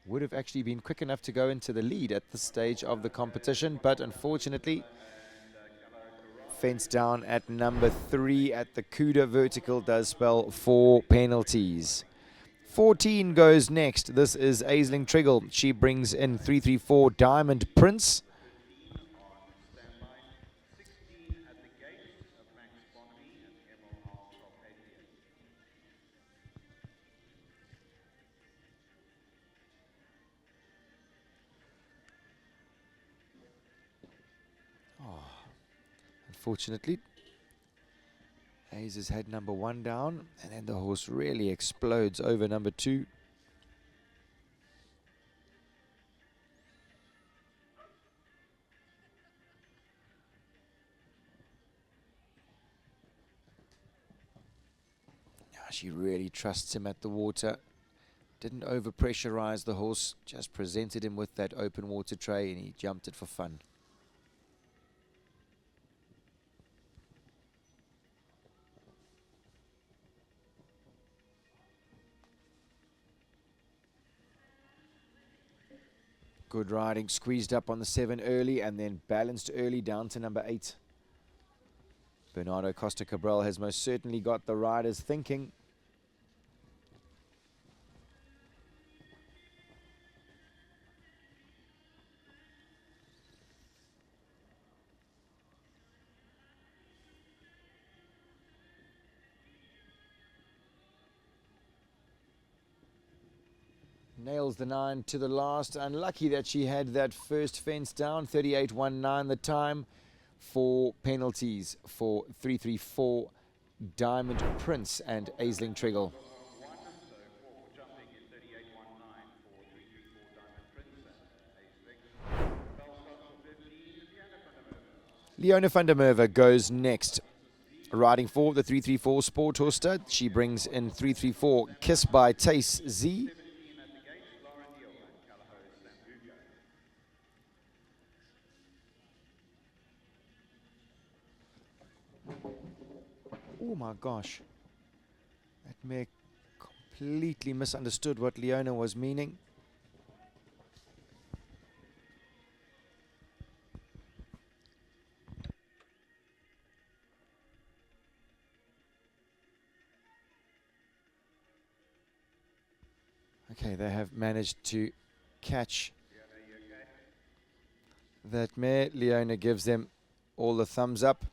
Would have actually been quick enough to go into the lead at this stage of the competition, but unfortunately fence down at number 3 at the Cuda vertical does spell 4 penalties. 14 goes next. This is Aisling Triggle. She brings in 334 Diamond Prince. Unfortunately, Hayes has had number 1 down, and then the horse really explodes over number 2. She really trusts him at the water. Didn't over-pressurize the horse, just presented him with that open water tray, and he jumped it for fun. Good riding, squeezed up on the 7 early and then balanced early down to number 8. Bernardo Costa Cabral has most certainly got the riders thinking. Nails the 9 to the last. Unlucky that she had that first fence down. 38.19 the time. 4 penalties for 334 Diamond Prince and Aisling Triggle. Leona van der Merwe goes next. Riding for the 334 Sporthorse stud. She brings in 334 Kiss by Tace Z. Oh my gosh, that mare completely misunderstood what Leona was meaning. Okay, they have managed to catch that mare. Leona gives them all the thumbs up.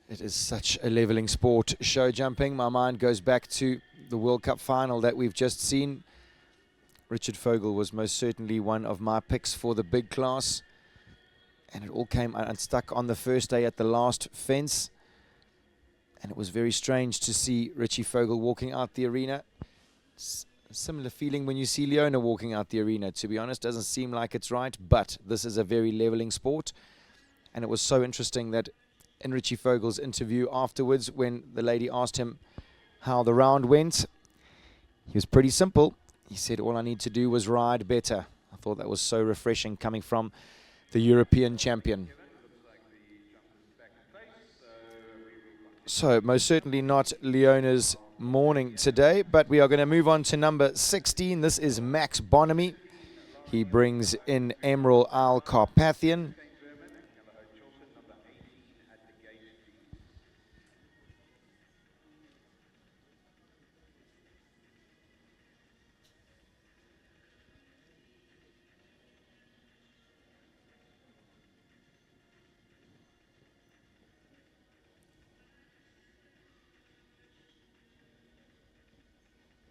It is such a leveling sport, show jumping. My mind goes back to the World Cup final that we've just seen. Richard Fogel was most certainly one of my picks for the big class. And it all came unstuck on the first day at the last fence. And it was very strange to see Richie Fogel walking out the arena. It's a similar feeling when you see Leona walking out the arena, to be honest. Doesn't seem like it's right, but this is a very leveling sport. And it was so interesting that in Richie Fogel's interview afterwards, when the lady asked him how the round went, he was pretty simple. He said, all I need to do was ride better. I thought that was so refreshing coming from the European champion. So, most certainly not Leona's morning today, but we are going to move on to number 16. This is Max Bonamy. He brings in Emerald Isle Carpathian.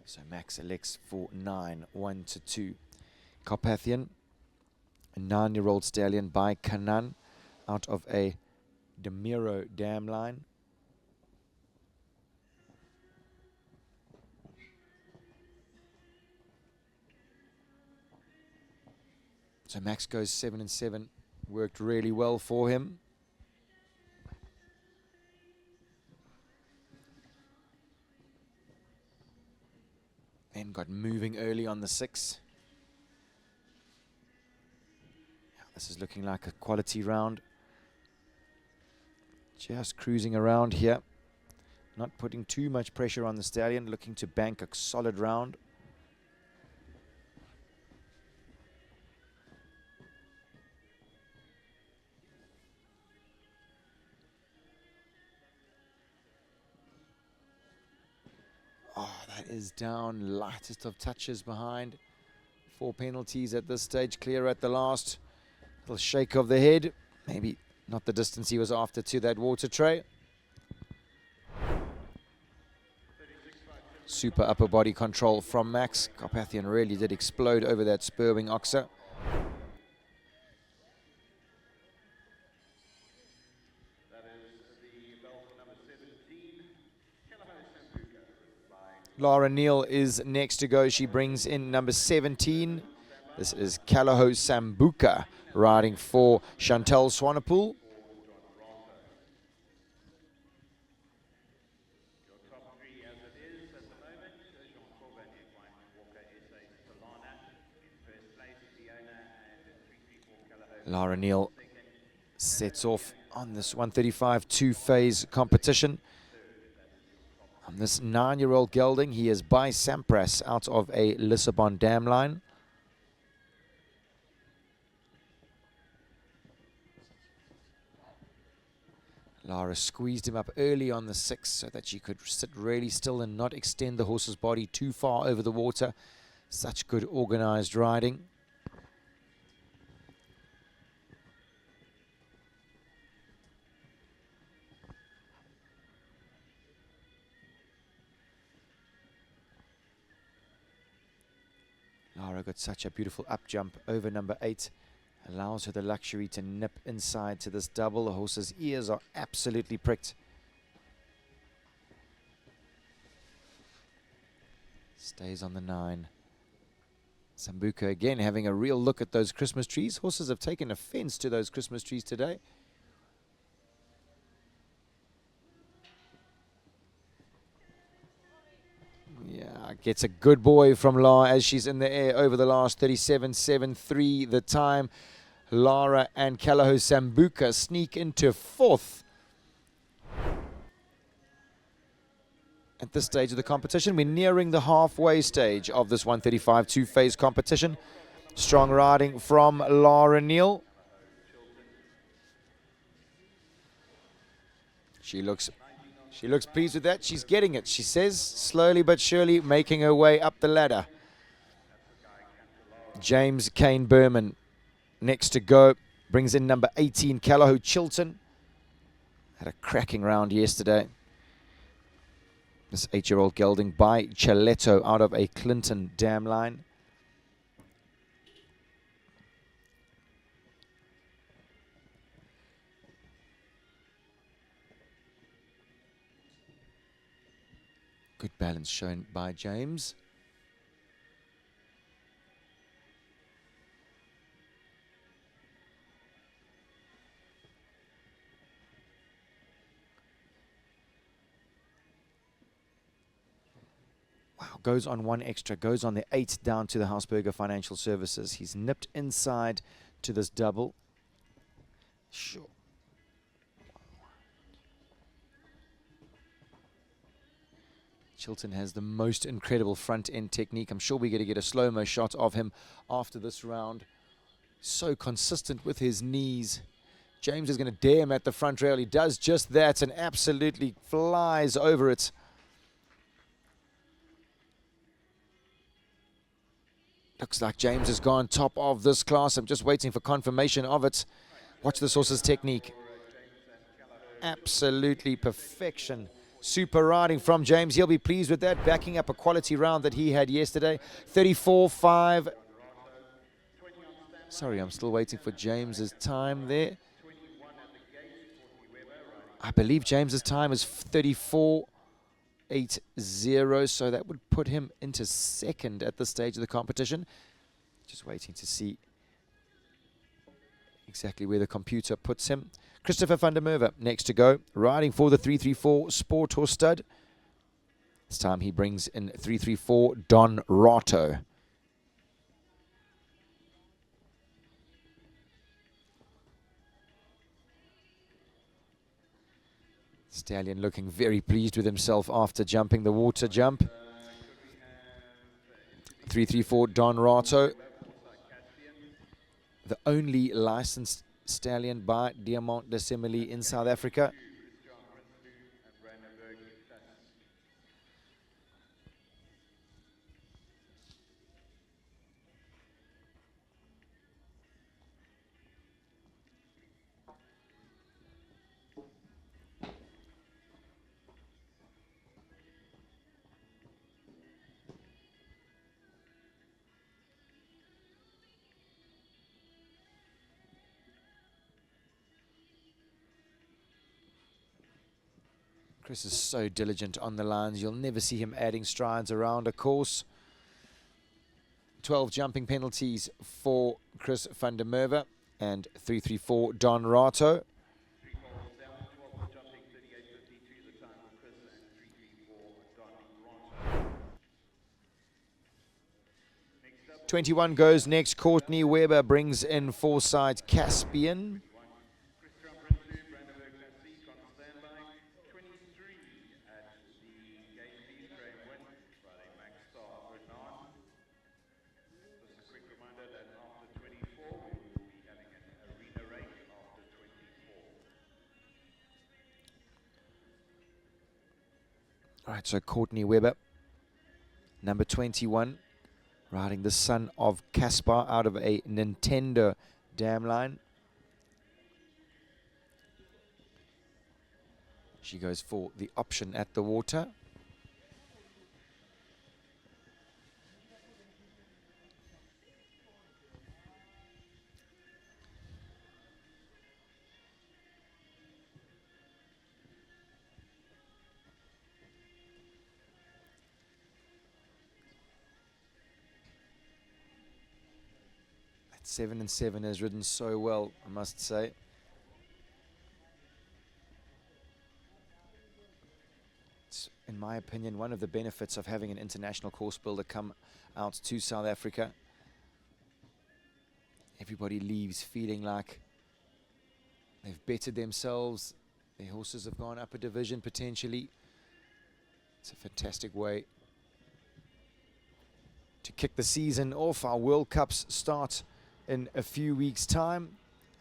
So Max elects for 9, 1 to 2. Carpathian, a 9-year-old stallion by Kanan out of a Demiro dam line. So Max goes 7 and 7. Worked really well for him. Then got moving early on the 6. Yeah, this is looking like a quality round. Just cruising around here. Not putting too much pressure on the stallion. Looking to bank a solid round. Oh, that is down, lightest of touches behind. 4 penalties at this stage, clear at the last. Little shake of the head, maybe not the distance he was after to that water tray. Super upper body control from Max. Carpathian really did explode over that spurwing oxer. Lara Neal is next to go. She brings in number 17. This is Kalaho Sambuca riding for Chantal Swanepoel. Lara Neal sets off on this 135 two-phase competition. On this 9-year-old gelding, he is by Sampras out of a Lissabon dam line. Lara squeezed him up early on the 6 so that she could sit really still and not extend the horse's body too far over the water. Such good organized riding. Lara got such a beautiful up jump over number 8. Allows her the luxury to nip inside to this double. The horse's ears are absolutely pricked. Stays on the 9. Sambuca again having a real look at those Christmas trees. Horses have taken offense to those Christmas trees today. Yeah, gets a good boy from La as she's in the air over the last 37.73 the time. Lara and Kalaho Sambuca sneak into 4th. At this stage of the competition, we're nearing the halfway stage of this 135 two-phase competition. Strong riding from Lara Neal. She looks pleased with that. She's getting it, she says, slowly but surely making her way up the ladder. James Kane Berman next to go, brings in number 18, Kalaho Chilton. Had a cracking round yesterday. This 8-year-old gelding by Chaletto out of a Clinton dam line. Good balance shown by James. Wow, goes on 1 extra, goes on the 8 down to the Hausberger Financial Services. He's nipped inside to this double. Sure. Chilton has the most incredible front end technique. I'm sure we're going to get a slow-mo shot of him after this round. So consistent with his knees. James is going to dare him at the front rail. He does just that and absolutely flies over it. Looks like James has gone top of this class. I'm just waiting for confirmation of it. Watch this horse's technique. Absolutely perfection. Super riding from James. He'll be pleased with that, backing up a quality round that he had yesterday. 34.5. Sorry, I'm still waiting for James's time there. I believe James's time is 34.80, so that would put him into 2nd at this stage of the competition. Just waiting to see exactly where the computer puts him. Christopher van der Merwe next to go, riding for the 334 Sporthorse stud. This time he brings in 334 Don Rato. Stallion looking very pleased with himself after jumping the water jump. 334 Don Rato, the only licensed stallion by Diamant de Semele in South Africa. Chris is so diligent on the lines. You'll never see him adding strides around a course. 12 jumping penalties for Chris van der Merwe and 334 Don Rato. .21 goes next. Courtney Weber brings in Foresight Caspian. All right, so Courtney Webber, number 21, riding the son of Caspar out of a Nintendo dam line. She goes for the option at the water. That 7 and 7 has ridden so well, I must say. It's, in my opinion, one of the benefits of having an international course builder come out to South Africa. Everybody leaves feeling like they've bettered themselves. Their horses have gone up a division potentially. It's a fantastic way to kick the season off. Our World Cups start in a few weeks' time,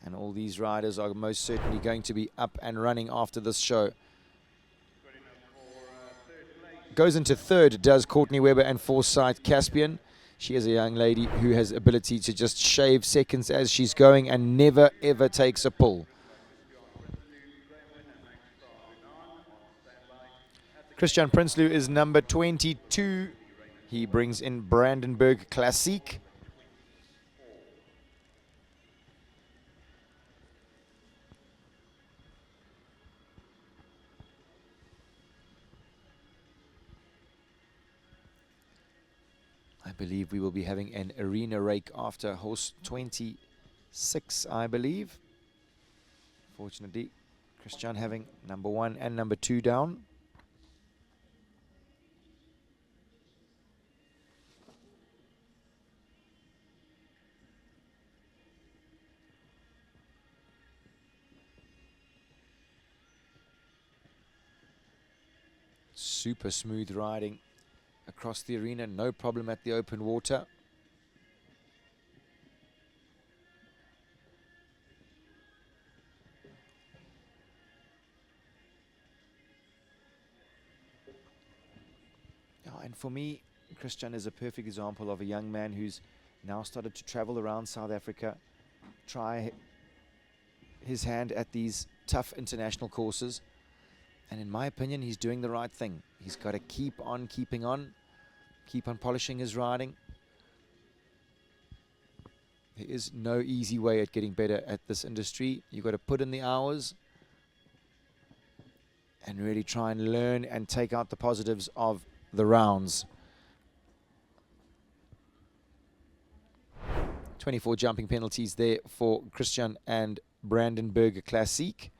and all these riders are most certainly going to be up and running after this show. Goes into third, does Courtney Webber and Forsyth Caspian. She is a young lady who has ability to just shave seconds as she's going and never ever takes a pull. Christian Prinsloo is number 22. He brings in Brandenburg Classique. I believe we will be having an arena rake after horse 26, I believe. Fortunately, Christian having number 1 and number 2 down. Super smooth riding across the arena, no problem at the open water. And for me, Christian is a perfect example of a young man who's now started to travel around South Africa, try his hand at these tough international courses. And in my opinion, he's doing the right thing. He's got to keep on keeping on, keep on polishing his riding. There is no easy way at getting better at this industry. You've got to put in the hours and really try and learn and take out the positives of the rounds. 24 jumping penalties there for Christian and Brandenburg Classique.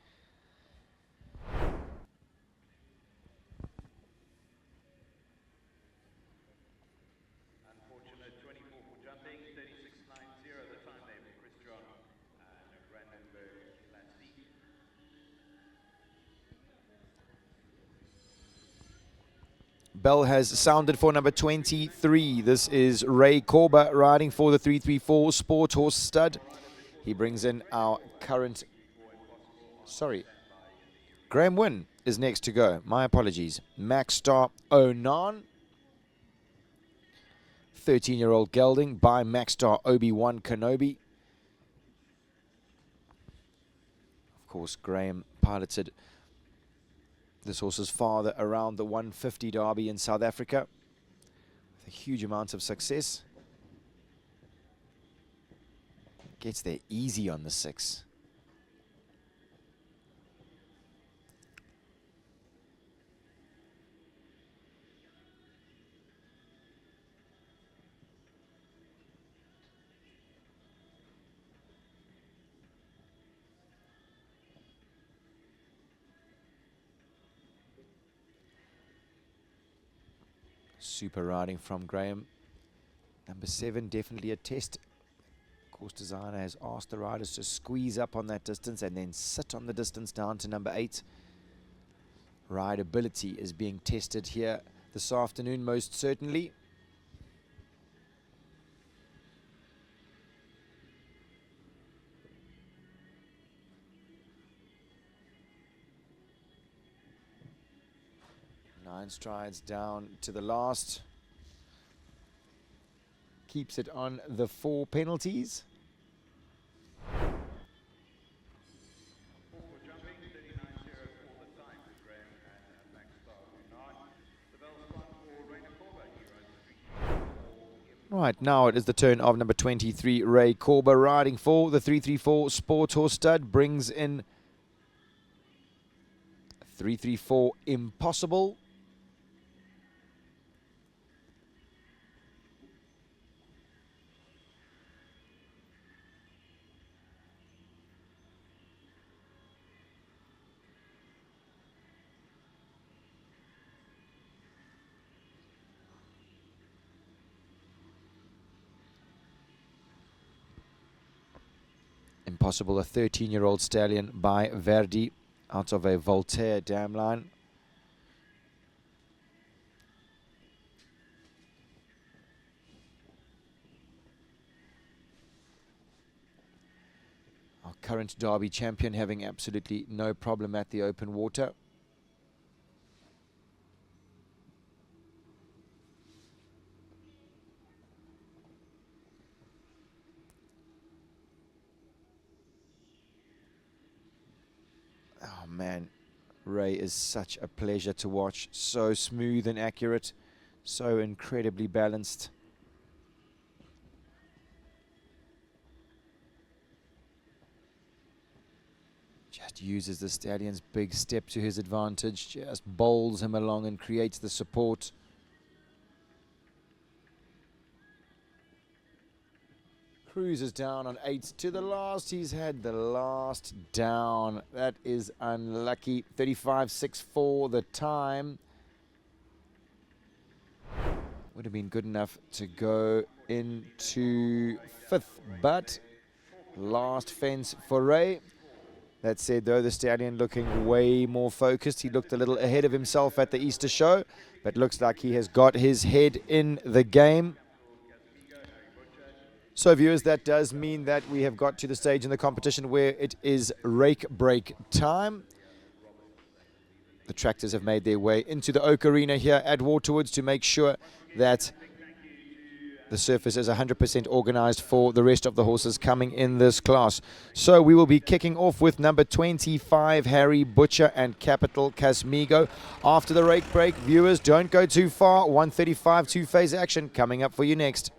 Bell has sounded for number 23. This is Ray Korba riding for the 334 Sporthorse stud. He brings in our current... Graham Wynn is next to go. My apologies. Max Star Onan. 13-year-old gelding by Max Star Obi-Wan Kenobi. Of course, Graham piloted this horse's father around the 150 Derby in South Africa with a huge amount of success. Gets there easy on the 6. Super riding from Graham. Number 7, definitely a test. Course designer has asked the riders to squeeze up on that distance and then sit on the distance down to number 8. Rideability is being tested here this afternoon, most certainly. 9 strides down to the last. Keeps it on the 4 penalties. Right, now it is the turn of number 23, Ray Korba, riding for the 334 Sporthorse stud. Brings in 334 Impossible. Impossible, a 13-year-old stallion by Verdi out of a Voltaire dam line. Our current Derby champion having absolutely no problem at the open water. Oh man, Ray is such a pleasure to watch. So smooth and accurate, so incredibly balanced. Just uses the stallion's big step to his advantage, just bowls him along and creates the support. Cruises down on 8 to the last. He's had the last down. That is unlucky. 35.64 the time. Would have been good enough to go into 5th, but last fence for Ray. That said, though, the stallion looking way more focused. He looked a little ahead of himself at the Easter show, but looks like he has got his head in the game. So viewers, that does mean that we have got to the stage in the competition where it is rake break time. The tractors have made their way into the Oak Arena here at Waterwoods to make sure that the surface is 100% organized for the rest of the horses coming in this class. So we will be kicking off with number 25, Harry Butcher and Capital Casmigo. After the rake break, viewers, don't go too far. 135 two-phase action coming up for you next.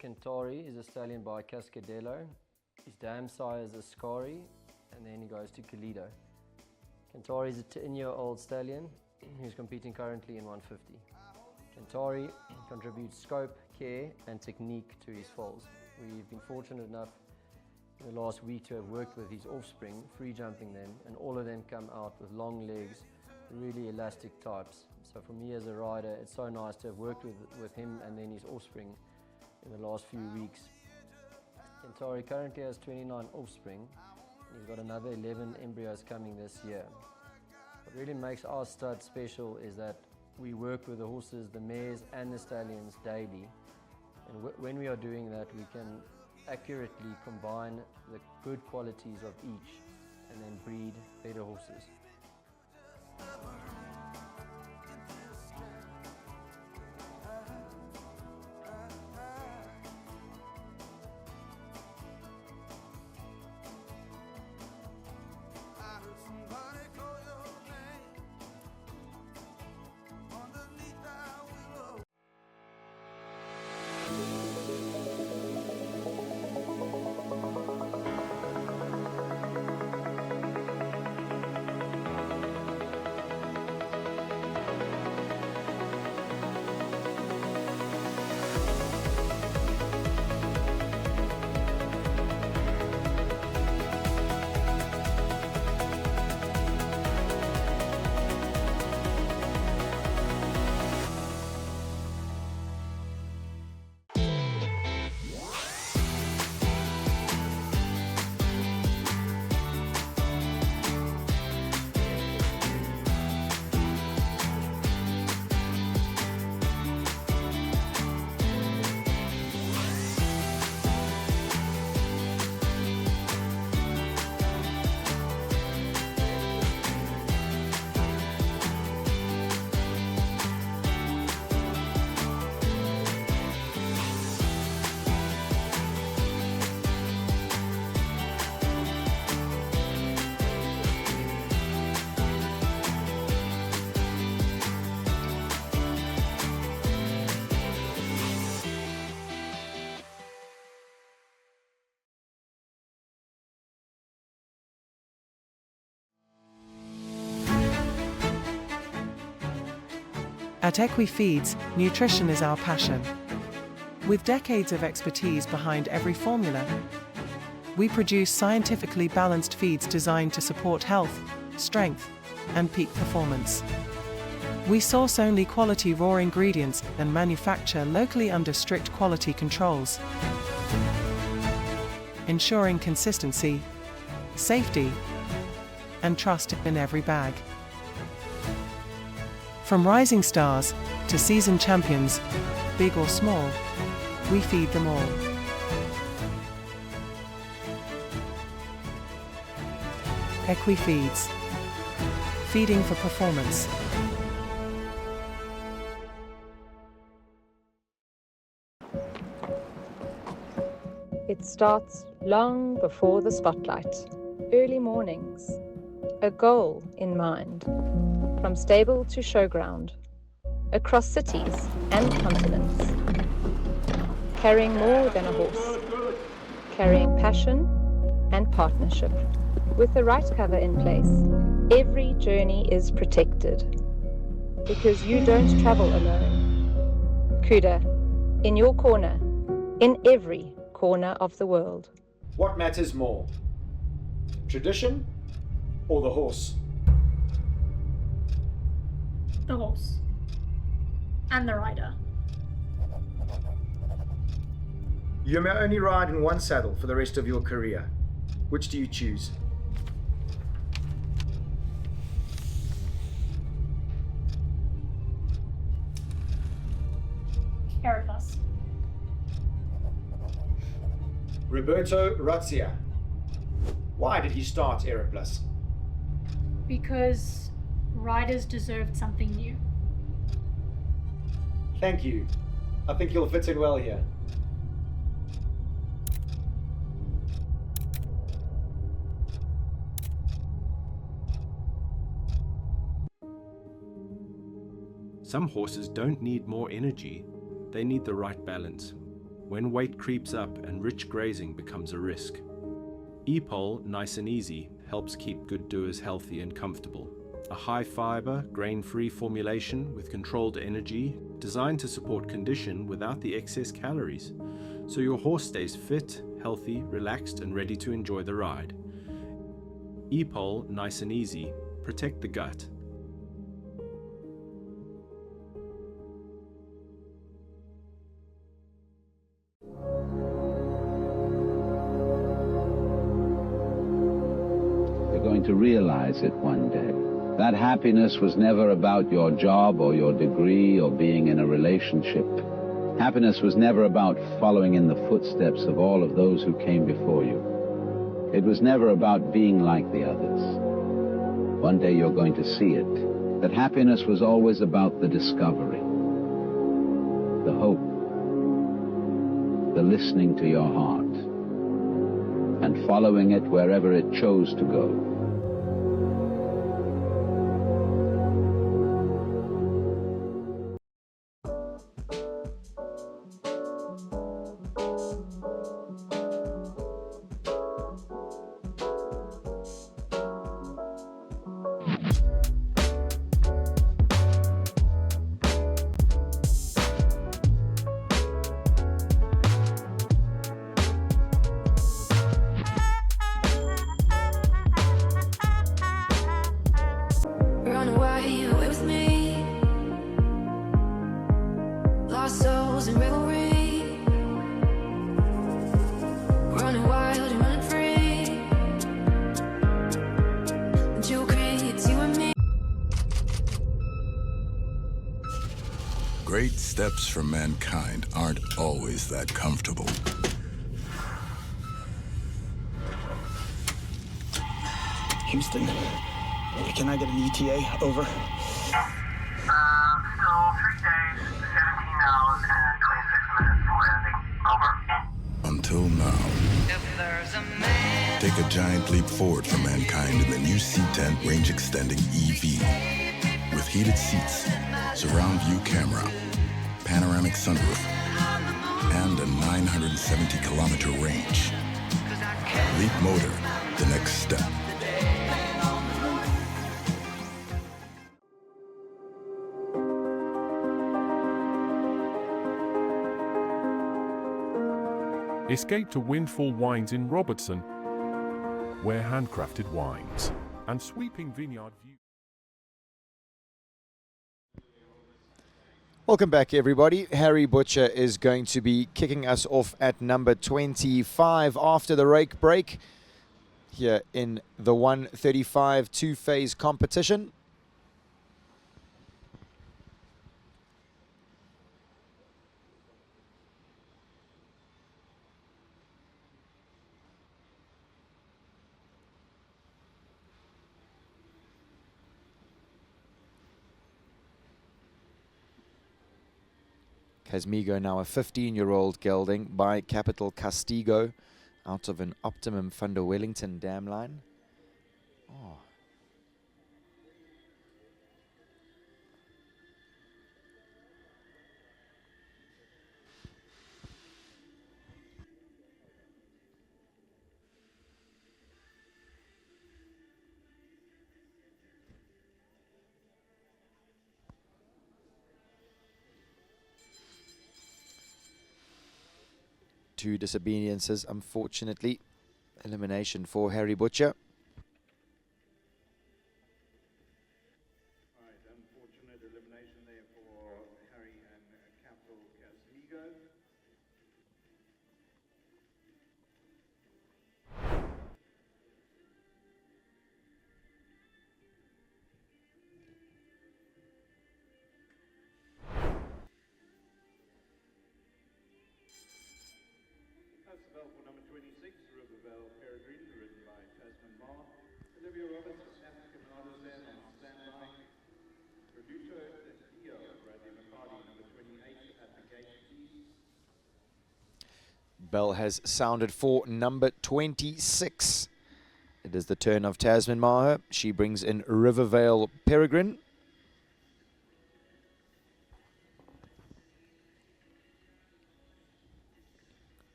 Centauri is a stallion by Cascadello. His dam sire is Ascari, and then he goes to Kalido. Centauri is a 10-year-old stallion who's competing currently in 150. Centauri contributes scope, care, and technique to his foals. We've been fortunate enough in the last week to have worked with his offspring, free jumping them, and all of them come out with long legs, really elastic types. So for me as a rider, it's so nice to have worked with him and then his offspring in the last few weeks. Centauri currently has 29 offspring. He's got another 11 embryos coming this year. What really makes our stud special is that we work with the horses, the mares and the stallions daily. And when we are doing that, we can accurately combine the good qualities of each and then breed better horses. At Equifeeds, nutrition is our passion. With decades of expertise behind every formula, we produce scientifically balanced feeds designed to support health, strength, and peak performance. We source only quality raw ingredients and manufacture locally under strict quality controls, ensuring consistency, safety, and trust in every bag. From rising stars to seasoned champions, big or small, we feed them all. Equifeeds. Feeding for performance. It starts long before the spotlight, early mornings, a goal in mind, from stable to showground, across cities and continents, carrying more than a horse, carrying passion and partnership. With the right cover in place, every journey is protected, because you don't travel alone. Cuda, in your corner, in every corner of the world. What matters more? Tradition or the horse? The horse. And the rider. You may only ride in one saddle for the rest of your career. Which do you choose? Erebus. Roberto Razzia. Why did he start Erebus? Because riders deserved something new. Thank you. I think you'll fit in well here. Some horses don't need more energy, they need the right balance. When weight creeps up and rich grazing becomes a risk. E-Pol Nice and Easy helps keep good doers healthy and comfortable. A high-fiber, grain-free formulation with controlled energy designed to support condition without the excess calories, so your horse stays fit, healthy, relaxed and ready to enjoy the ride. E-Pol Nice and Easy. Protect the gut. Going to realize it one day. That happiness was never about your job or your degree or being in a relationship. Happiness was never about following in the footsteps of all of those who came before you. It was never about being like the others. One day you're going to see it. That happiness was always about the discovery, the hope, the listening to your heart, and following it wherever it chose to go. Run away with me. Lost souls in revelry. Running wild and running free. Joe creates you and me. Great steps for mankind aren't always that comfortable. Houston, can I get an ETA? Over. So 3 days, 17 hours, and 26 minutes for landing. Over. Until now. Take a giant leap forward for mankind in the new C10 range-extending EV. With heated seats, surround view camera, panoramic sunroof, and a 970-kilometer range. Leap motor, the next step. Escape to Windfall Wines in Robertson, where handcrafted wines and sweeping vineyard views. Welcome back, everybody. Harry Butcher is going to be kicking us off at number 25 after the rake break here in the 135 two-phase competition. Casmigo now a 15-year-old gelding by Capital Castigo out of an Optimum Thunder Wellington dam line. Oh. Two disobediences, unfortunately. Elimination for Harry Butcher. Unfortunate elimination there for Harry and Capital Casmigo. That's the bell for number 26, Rivervale Peregrine, ridden by Tasman Ma. Olivia Roberts, African Artisan on standby. Producer Dio, Bradley McCarty, number 28 at the gate, please. Bell has sounded for number 26. It is the turn of Tasman Maher. She brings in Rivervale Peregrine.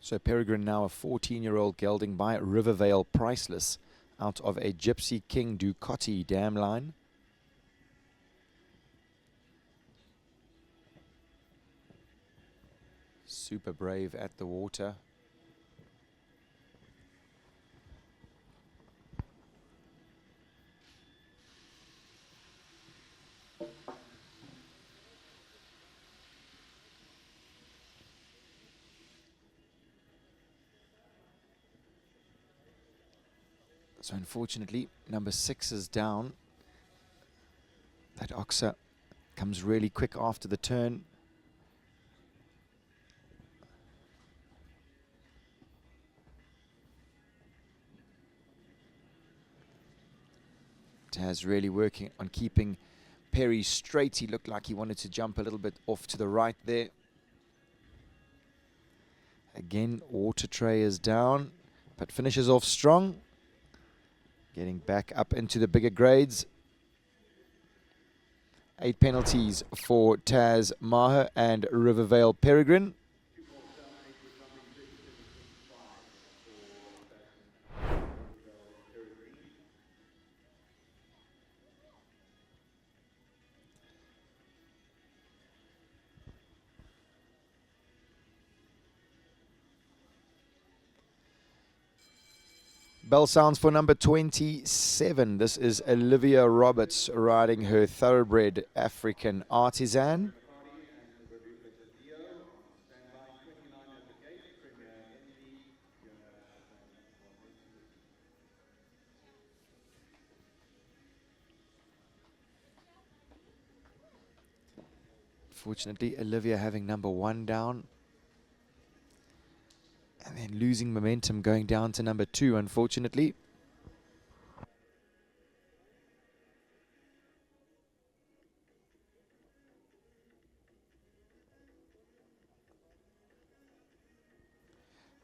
So Peregrine now a 14-year-old gelding by Rivervale Priceless out of a Gypsy King Ducati dam line. Super brave at the water. So unfortunately, number 6 is down. That oxer comes really quick after the turn. Taz really working on keeping Perry straight. He looked like he wanted to jump a little bit off to the right there. Again, Water Tray is down, but finishes off strong. Getting back up into the bigger grades. 8 penalties for Taz Maher and Rivervale Peregrine. Bell sounds for number 27. This is Olivia Roberts riding her thoroughbred African Artisan. Fortunately, Olivia having number 1 down. And then losing momentum going down to number 2, unfortunately.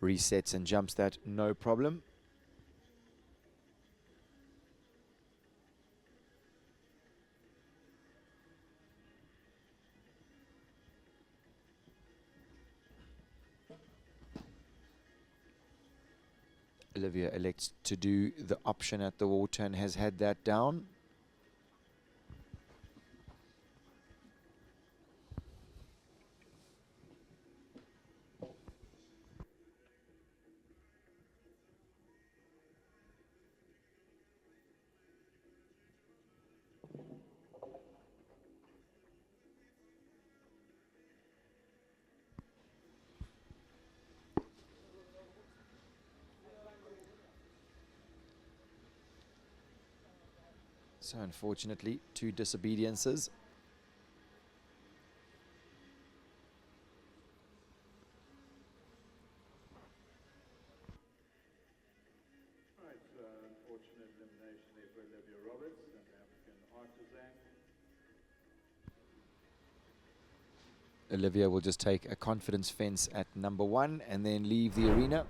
Resets and jumps that, no problem. Olivia elects to do the option at the water and has had that down. So unfortunately, 2 disobediences. Right, unfortunate elimination there for Olivia Roberts, South African artisan. Olivia will just take a confidence fence at number 1 and then leave the arena.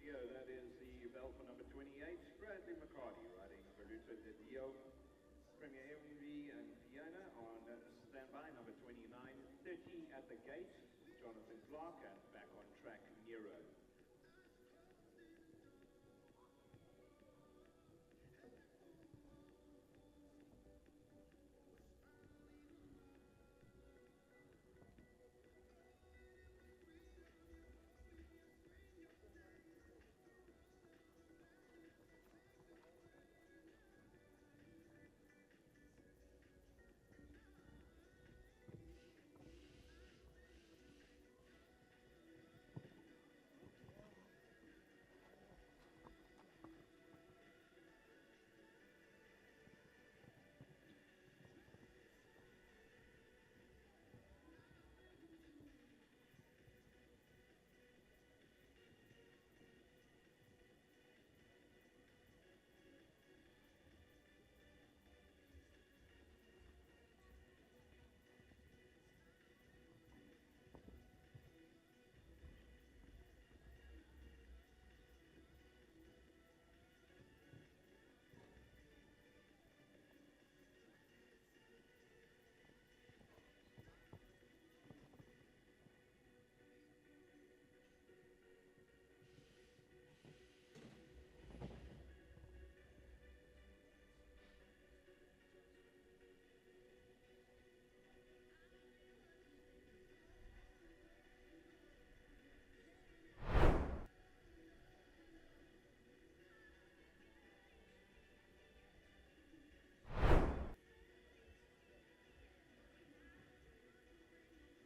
Dio, that is the bell for number 28, Bradley McCarty riding Voluta de Dio. Premier MV and Fiona on standby, number 29, 30 at the gate, Jonathan Clark, and back on track, Nero.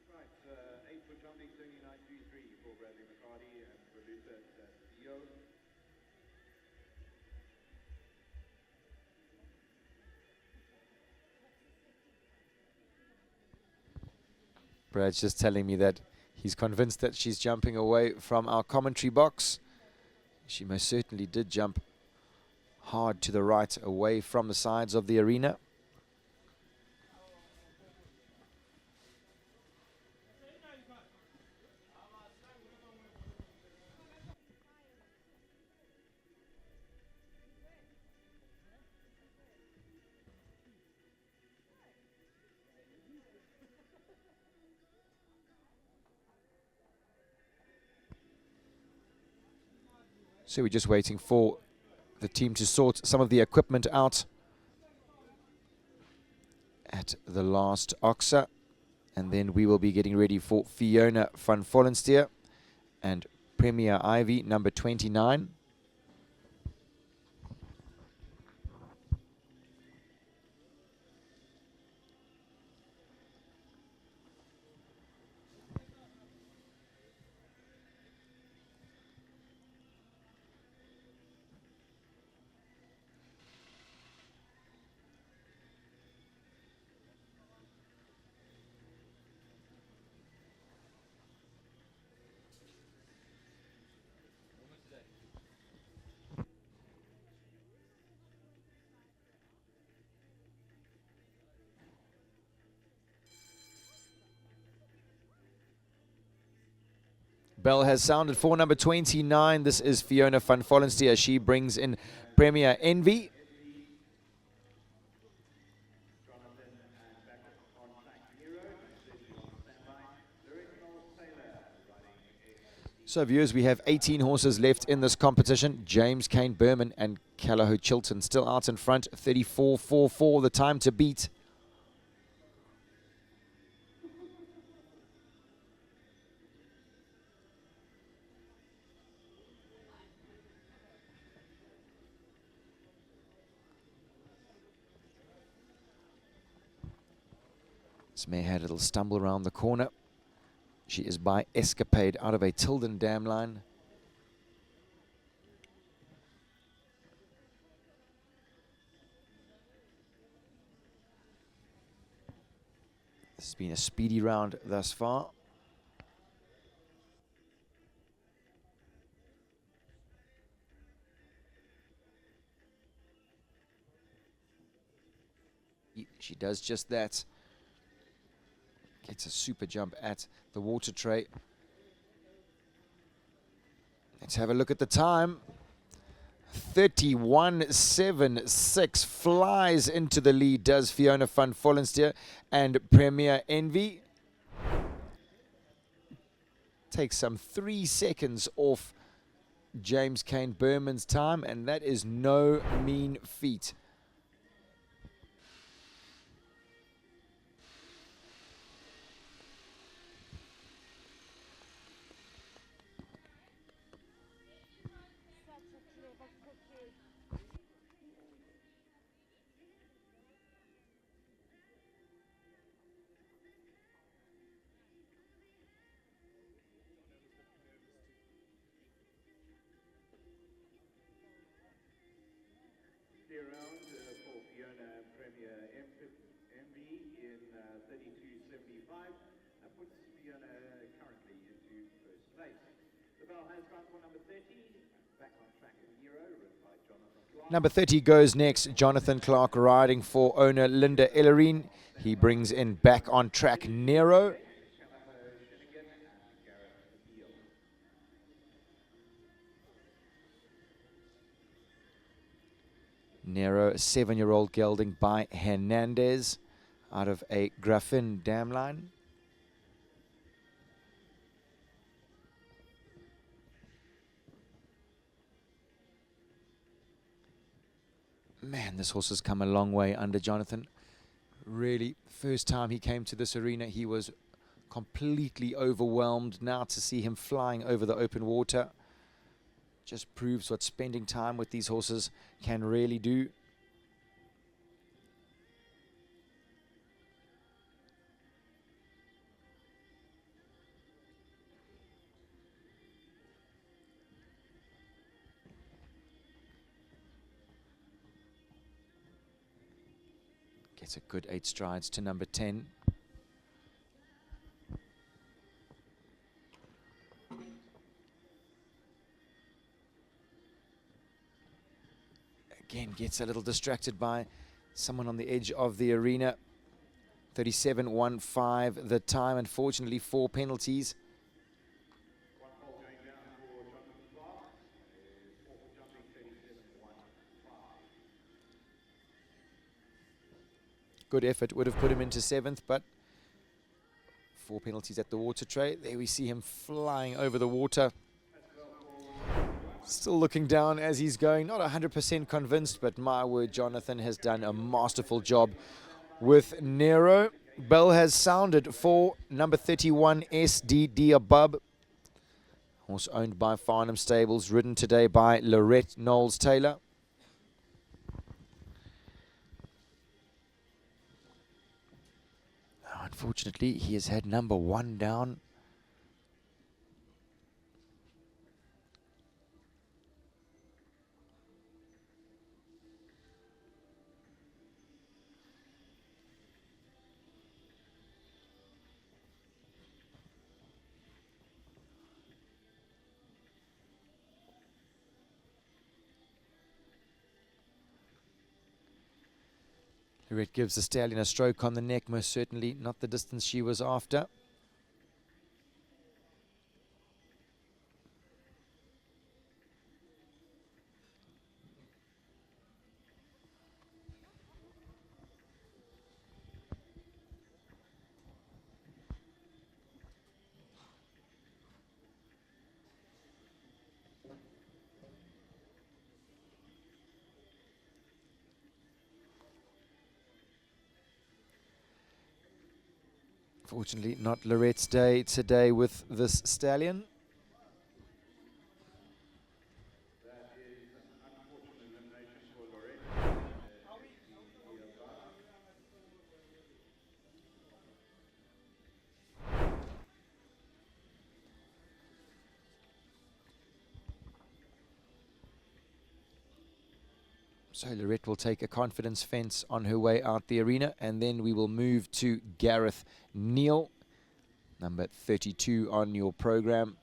Right, 8 foot jumping, 39.33 for Bradley McCarty and Voluta de Dio. Brad's just telling me that he's convinced that she's jumping away from our commentary box. She most certainly did jump hard to the right, away from the sides of the arena. So we're just waiting for the team to sort some of the equipment out at the last Oxa. And then we will be getting ready for Fiona van Vollensteer and Premier Ivy, number 29. Bell has sounded for number 29. This is Fiona van Vollenstier. She brings in Premier Envy. So viewers, we have 18 horses left in this competition. James Kane Berman and Callagho Chilton still out in front. 34.44, the time to beat. This mare had a little stumble around the corner. She is by Escapade out of a Tilden dam line. This has been a speedy round thus far. She does just that. Gets a super jump at the water tray. Let's have a look at the time. 31.76 flies into the lead, does Fiona van Vollenstier, and Premier Envy takes some 3 seconds off James Kane Berman's time, and that is no mean feat. Clear round for Fiona and Premier Envy in 32.75. That puts Fiona currently into first place. The bell has gone for number 30. Back on track in Nero, ridden by Jonathan Clark. Number 30 goes next. Jonathan Clark riding for owner Linda Ellerine. He brings in Back on Track Nero. Nero, 7-year-old gelding by Hernandez out of a Graffin dam line. Man, this horse has come a long way under Jonathan. Really, first time he came to this arena, he was completely overwhelmed. Now to see him flying over the open water just proves what spending time with these horses can really do. Gets a good 8 strides to number 10. Again, gets a little distracted by someone on the edge of the arena. 37.15 the time, unfortunately 4 penalties. Good effort, would have put him into 7th, but 4 penalties at the water tray. There we see him flying over the water. Still looking down as he's going, not 100% convinced, but my word, Jonathan has done a masterful job with Nero. Bell has sounded for number 31, SDD Above. Horse owned by Farnham Stables, ridden today by Lorette Knowles-Taylor. Unfortunately, he has had number 1 down. Lorette gives the stallion a stroke on the neck, most certainly not the distance she was after. Fortunately, not Lorette's day today with this stallion. So Lorette will take a confidence fence on her way out the arena, and then we will move to Gareth Neal, number 32 on your program.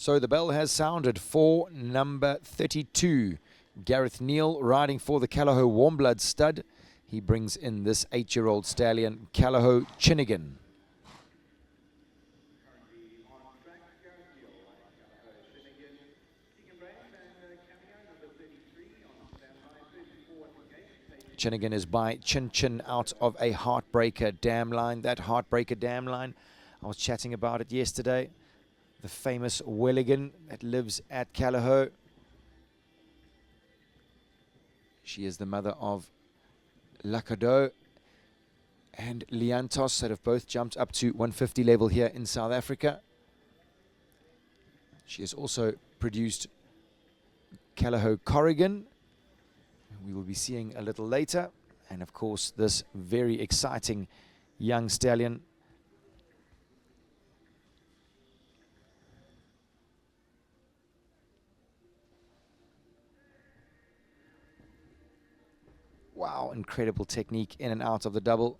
So the bell has sounded for number 32. Gareth Neal riding for the Callao Warm Blood stud. He brings in this 8-year-old stallion, Callao Chinnigan. Chinnigan is by Chin Chin out of a Heartbreaker dam line. That Heartbreaker dam line, I was chatting about it yesterday. The famous Welligan that lives at Callao. She is the mother of Lakado and Liantos that have both jumped up to 150 level here in South Africa. She has also produced Callao Corrigan, we will be seeing a little later. And of course, this very exciting young stallion, wow, incredible technique in and out of the double.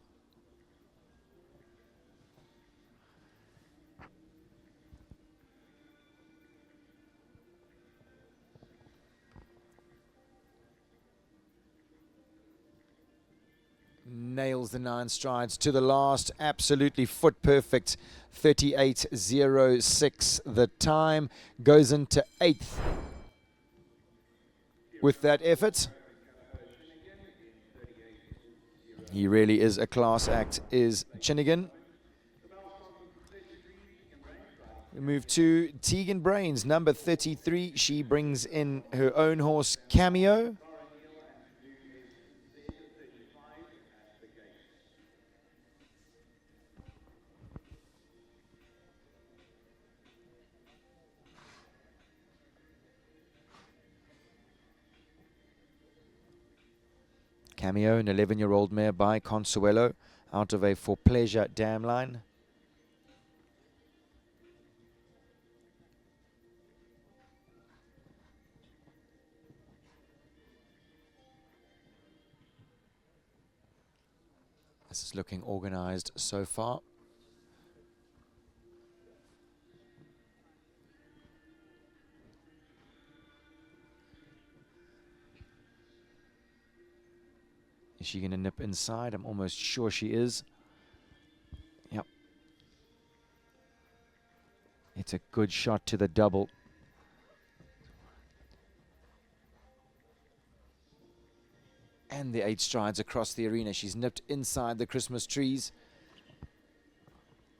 Nails the 9 strides to the last, absolutely foot perfect. 38.06 the time, goes into 8th with that effort. He really is a class act, is Chinnigan. We move to Tegan Brains, number 33. She brings in her own horse, Cameo. Cameo, an 11-year-old mare by Consuelo, out of a For Pleasure dam line. This is looking organized so far. Is she going to nip inside? I'm almost sure she is. Yep. It's a good shot to the double. And the 8 strides across the arena. She's nipped inside the Christmas trees.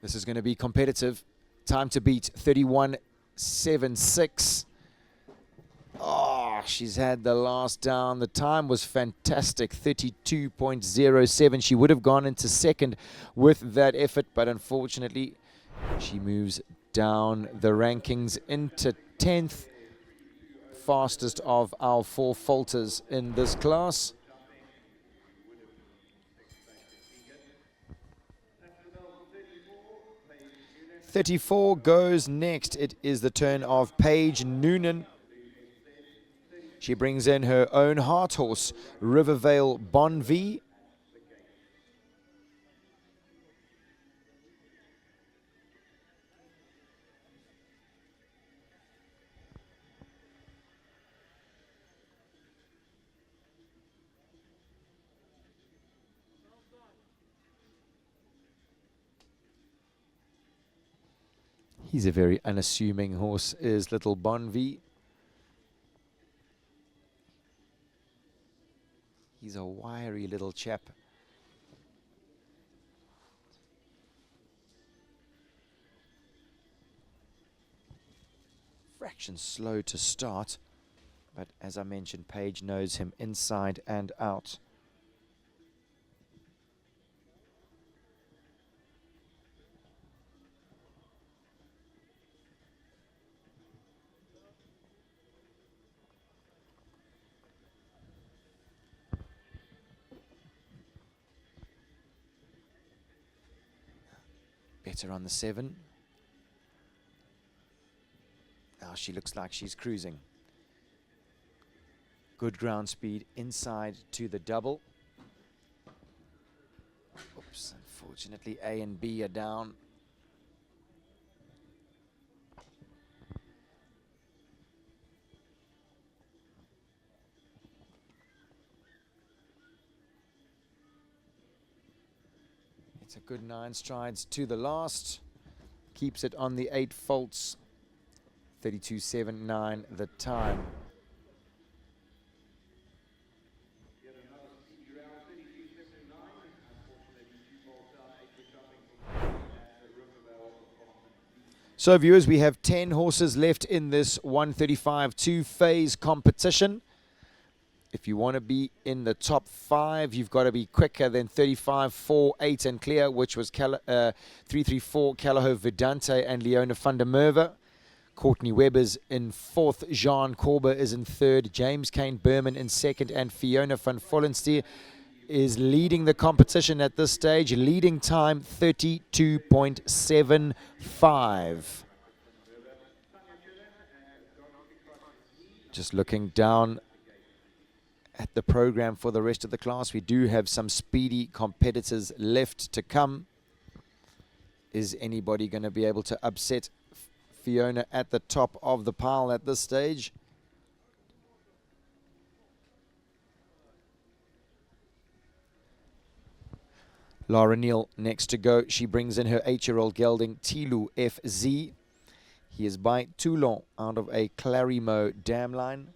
This is going to be competitive. Time to beat 31.76. Oh, she's had the last down. The time was fantastic, 32.07. She would have gone into second with that effort, but unfortunately, she moves down the rankings into 10th. Fastest of our 4 falters in this class. .34 goes next. It is the turn of Paige Noonan. She brings in her own heart horse, Rivervale Bonvie. He's a very unassuming horse, is little Bonvie. He's a wiry little chap. Fraction slow to start, but as I mentioned, Paige knows him inside and out. Better on the 7. Now she looks like she's cruising. Good ground speed inside to the double. Oops, unfortunately A and B are down. It's a good 9 strides to the last. Keeps it on the 8 faults. 32.79 the time. So viewers, we have 10 horses left in this 135 two-phase competition. If you want to be in the top 5, you've got to be quicker than 35, 4, 8 and clear, which was 334 Calaho Vedante and Leona van der Merwe. Courtney Webber's in 4th, Jean Corber is in 3rd, James Kane Berman in 2nd, and Fiona van Vollenstier is leading the competition at this stage. Leading time 32.75. Just looking down at the program for the rest of the class, we do have some speedy competitors left to come. Is anybody going to be able to upset Fiona at the top of the pile at this stage? Lara Neal next to go. She brings in her 8-year-old gelding, Tilu FZ. He is by Toulon out of a Clarimo dam line.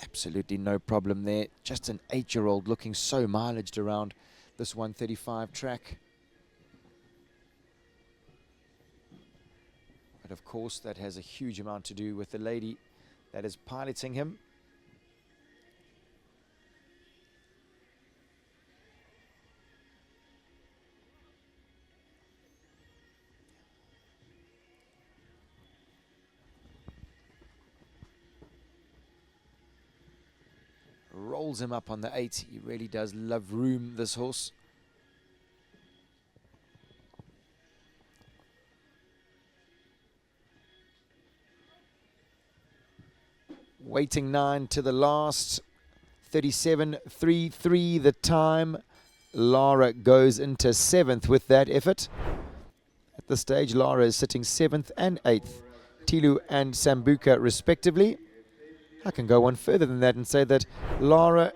Absolutely no problem there. Just an 8-year-old looking so mileaged around this 135 track. But of course, that has a huge amount to do with the lady that is piloting him. Rolls him up on the 8. He really does love room, this horse. Waiting 9 to the last. 37.33 the time. Lara goes into 7th with that effort. At this stage, Lara is sitting 7th and 8th. Tilu and Sambuca respectively. I can go one further than that and say that Lara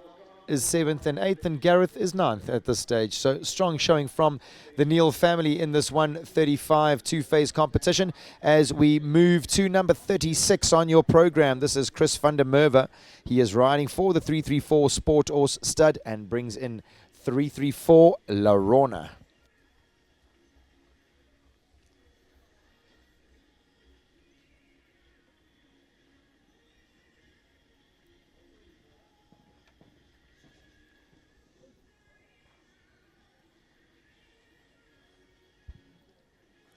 is 7th and 8th and Gareth is 9th at this stage. So strong showing from the Neal family in this 135 two-phase competition. As we move to number 36 on your program, this is Chris van der Merwe. He is riding for the 334 Sporthorse stud and brings in 334 Larona.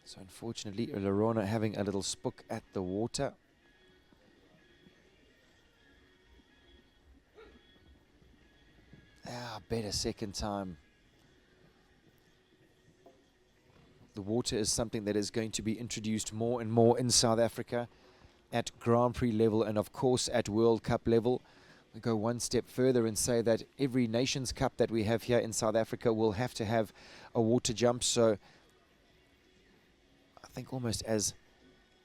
So unfortunately, Larona having a little spook at the water. Better second time. The water is something that is going to be introduced more and more in South Africa at Grand Prix level and of course at World Cup level. We go one step further and say that every Nations Cup that we have here in South Africa will have to have a water jump. So I think almost as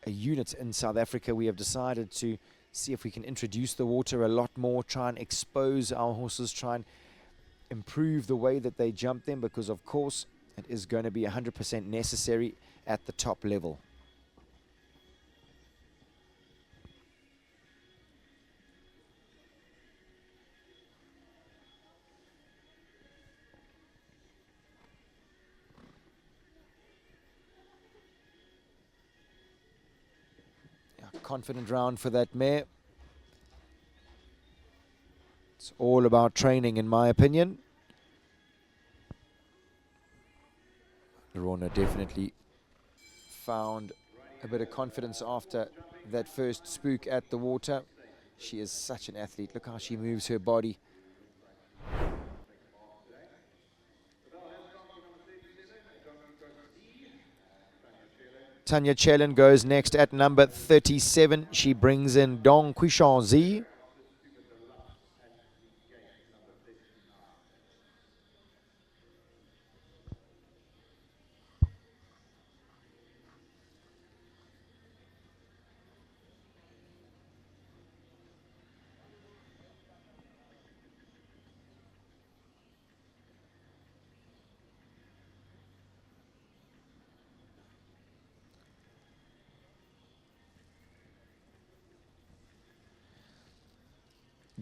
a unit in South Africa, we have decided to see if we can introduce the water a lot more, try and expose our horses, try and improve the way that they jump them, because of course It is going to be 100% necessary at the top level. Confident round for that mare. It's all about training, in my opinion. Lorna definitely found a bit of confidence after that first spook at the water. She is such an athlete. Look how she moves her body. Tanya Chellen goes next at number 37. She brings in Dong Quishanzi.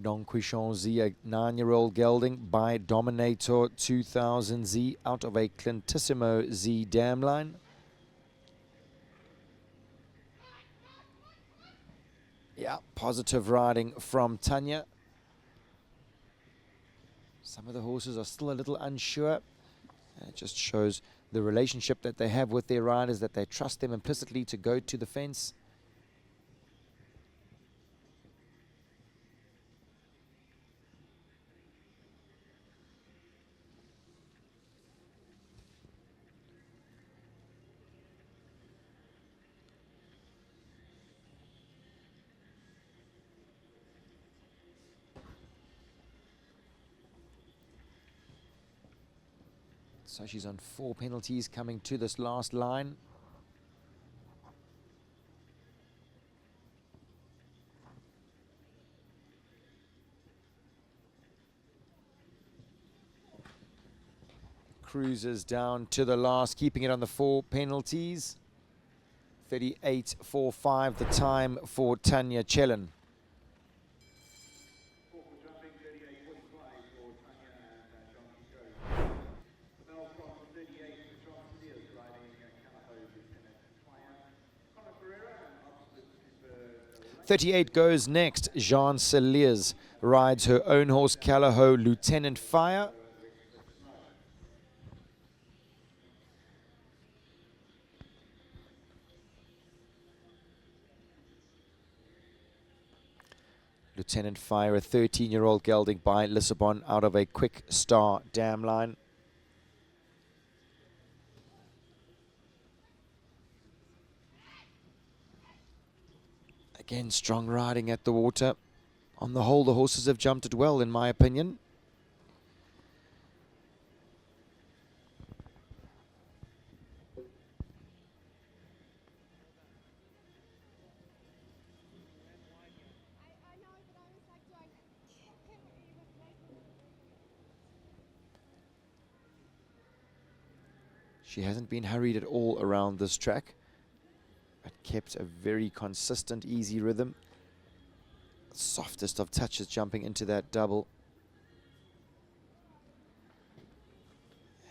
Dong Quishanzi, a 9-year-old gelding by Dominator 2000Z out of a Clintissimo Z dam line. Yeah, positive riding from Tanya. Some of the horses are still a little unsure. And it just shows the relationship that they have with their riders, that they trust them implicitly to go to the fence. So she's on 4 penalties coming to this last line. Cruises down to the last, keeping it on the 4 penalties. 38.45 the time for Tanya Chellen. .38 goes next. Jean Celiers rides her own horse, Callao Lieutenant Fire. Lieutenant Fire, a 13-year-old gelding by Lisbon out of a Quick Star dam line. Again, strong riding at the water. On the whole, the horses have jumped it well, in my opinion. She hasn't been hurried at all around this track, but kept a very consistent, easy rhythm. Softest of touches jumping into that double.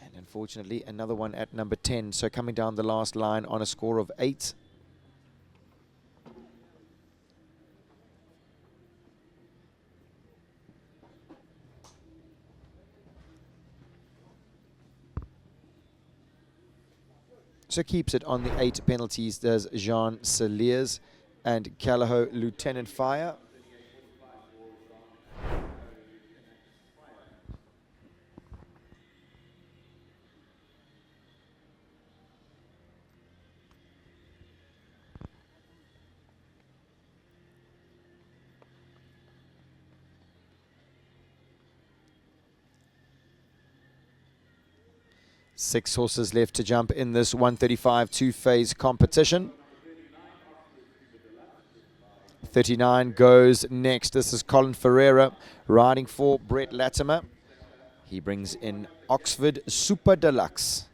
And unfortunately, another one at number 10. So coming down the last line on a score of 8. So keeps it on the 8 penalties. There's Jean Celiers and Callao Lieutenant Fire. Six horses left to jump in this 135 two-phase competition. 39 goes next. This is Colin Ferreira riding for Brett Latimer. He brings in Oxford Super Deluxe.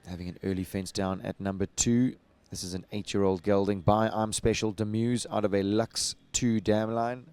having an early fence down at number 2. This is an 8-year-old gelding by I'm Special Demuse out of a Lux 2 dam line.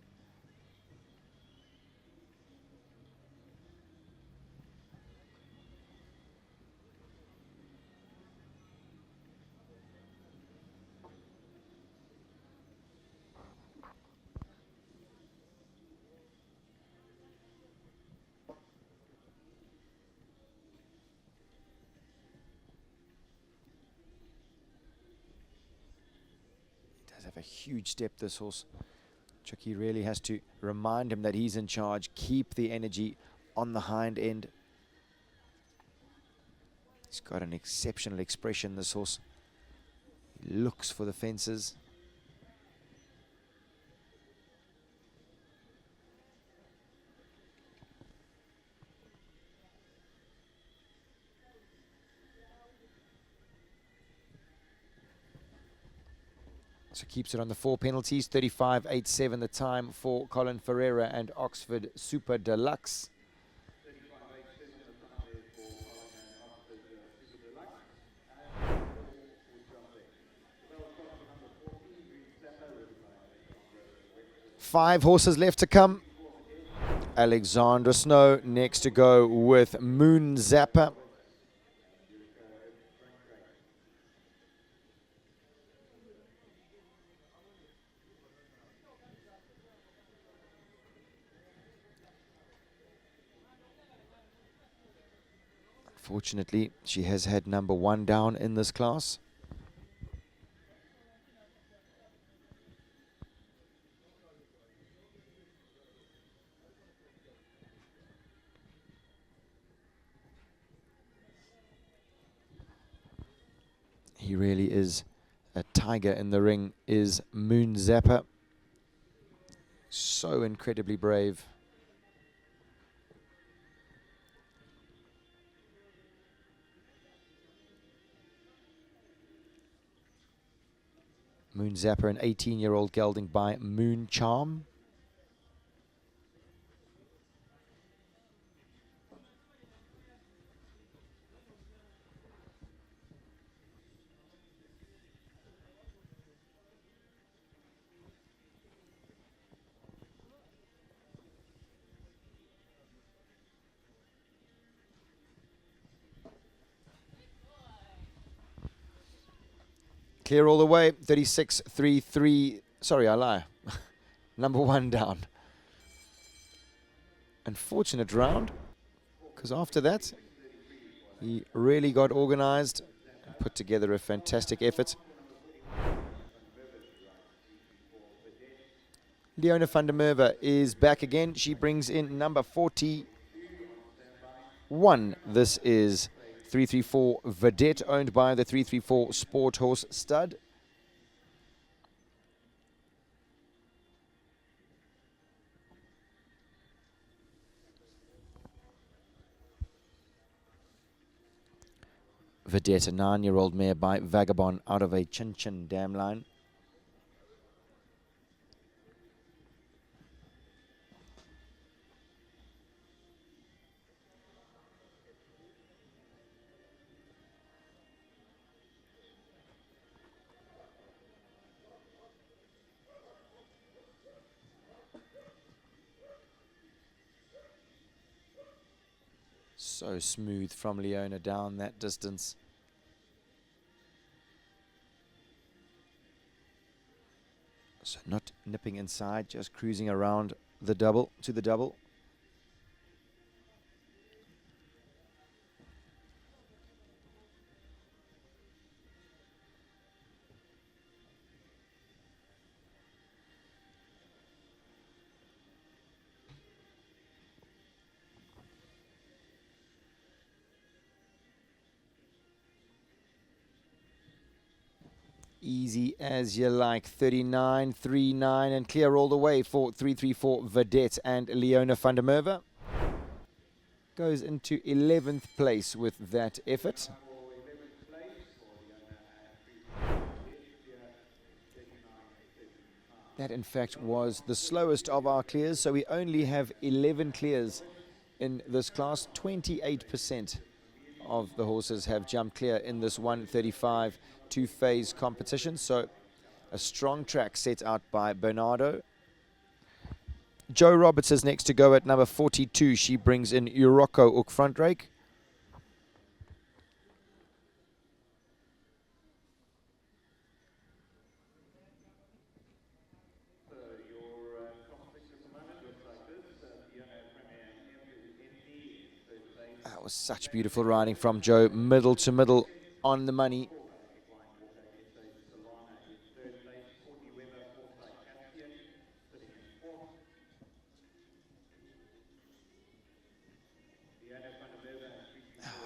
Have a huge step, this horse. Chucky really has to remind him that he's in charge, keep the energy on the hind end. He's got an exceptional expression, this horse. He looks for the fences. So keeps it on the 4 penalties. 35.87 the time for Colin Ferreira and Oxford Super Deluxe. Five horses left to come. Alexandra Snow next to go with Moon Zapper. Fortunately, she has had number 1 down in this class. He really is a tiger in the ring, is Moon Zapper. So incredibly brave. Moon Zapper, an 18-year-old gelding by Moon Charm. Clear all the way, 36.33. Sorry, I lie. Number 1 down. Unfortunate round, because after that, he really got organized and put together a fantastic effort. Leona van der Merwe is back again. She brings in number 41. This is 334 Vedette, owned by the 334 Sporthorse stud. Vedette, a 9-year-old mare by Vagabond out of a Chin Chin dam line. So smooth from Leona down that distance. So not nipping inside, just cruising around the double, to the double. Easy as you like, 39.39, and clear all the way for 334 Vedette and Leona van der Merwe. Goes into 11th place with that effort. That in fact was the slowest of our clears, so we only have 11 clears in this class, 28% of the horses have jumped clear in this 135 two-phase competition. So a strong track set out by Bernardo. Joe Roberts is next to go at number 42. She brings in Uroko ook front rake. That was such beautiful riding from Joe, middle to middle on the money.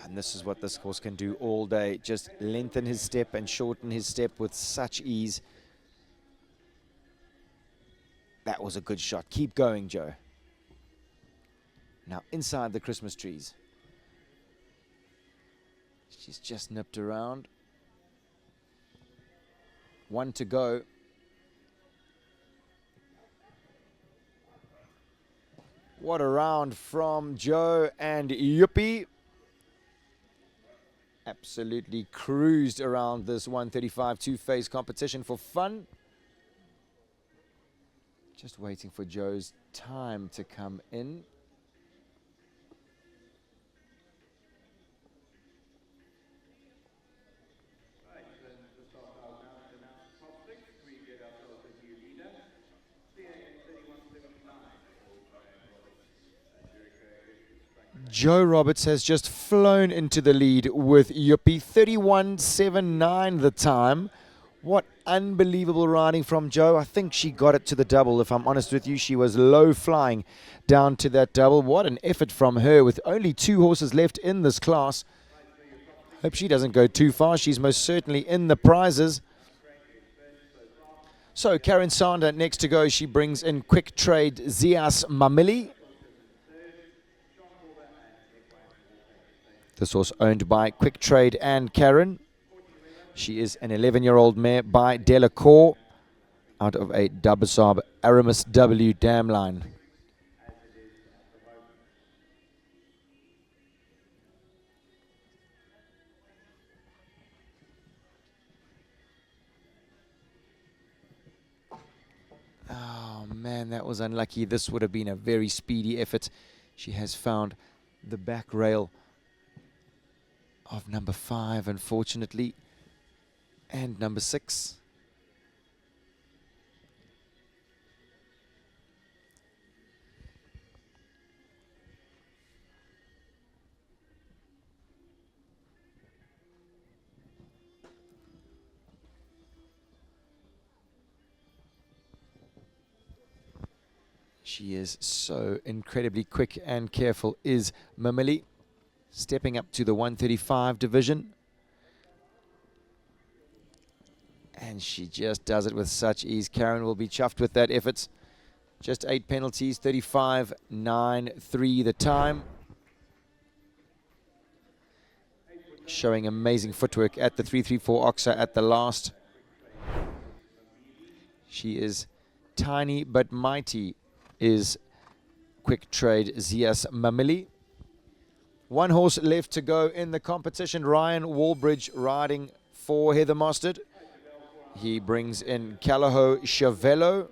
And this is what this horse can do all day. Just lengthen his step and shorten his step with such ease. That was a good shot. Keep going, Joe. Now inside the Christmas trees. She's just nipped around. One to go. What a round from Joe and Yuppie. Absolutely cruised around this 135 two-phase competition for fun. Just waiting for Joe's time to come in. Joe Roberts has just flown into the lead with Yuppie. 31.79 the time. What unbelievable riding from Joe. I think she got it to the double, if I'm honest with you. She was low flying down to that double. What an effort from her with only 2 horses left in this class. Hope she doesn't go too far. She's most certainly in the prizes. So Karen Sander next to go. She brings in Quick Trade Zias Mamili. This horse owned by Quick Trade and Karen. She is an 11-year-old mare by Delacour out of a Dubasab Aramis W dam line. Oh man, that was unlucky. This would have been a very speedy effort. She has found the back rail of number 5, unfortunately, and number 6. She is so incredibly quick and careful, is Mamili. Stepping up to the 135 division. And she just does it with such ease. Karen will be chuffed with that effort. Just 8 penalties, 35.93 the time. Showing amazing footwork at the 334 Oxa at the last. She is tiny but mighty, is Quick Trade Zias Mamili. 1 horse left to go in the competition. Ryan Walbridge riding for Heather Mostert. He brings in Calaho Chavello.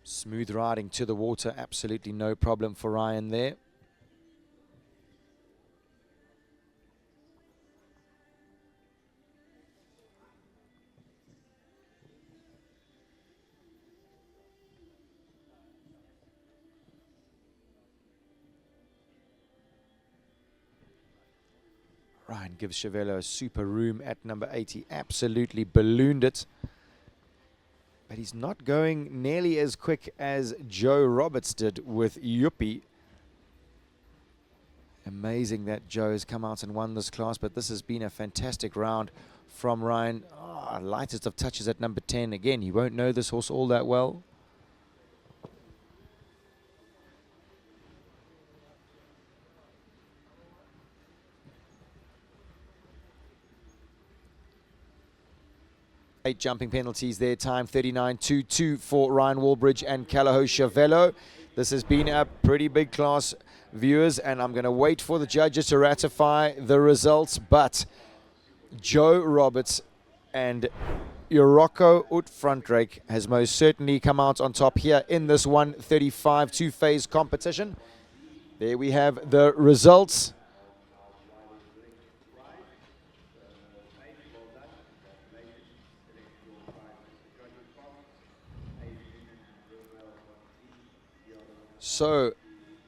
Smooth riding to the water, absolutely no problem for Ryan there. Ryan gives Chavello a super room at number 80. Absolutely ballooned it. But he's not going nearly as quick as Joe Roberts did with Yuppie. Amazing that Joe has come out and won this class, but this has been a fantastic round from Ryan. Oh, lightest of touches at number 10. Again, he won't know this horse all that well. Eight jumping penalties there, time 39.22 for Ryan Walbridge and Callao Chavello. This has been a pretty big class, viewers, and I'm going to wait for the judges to ratify the results, but Joe Roberts and Urocco Ut Frontrake has most certainly come out on top here in this 135 two-phase competition. There we have the results. So,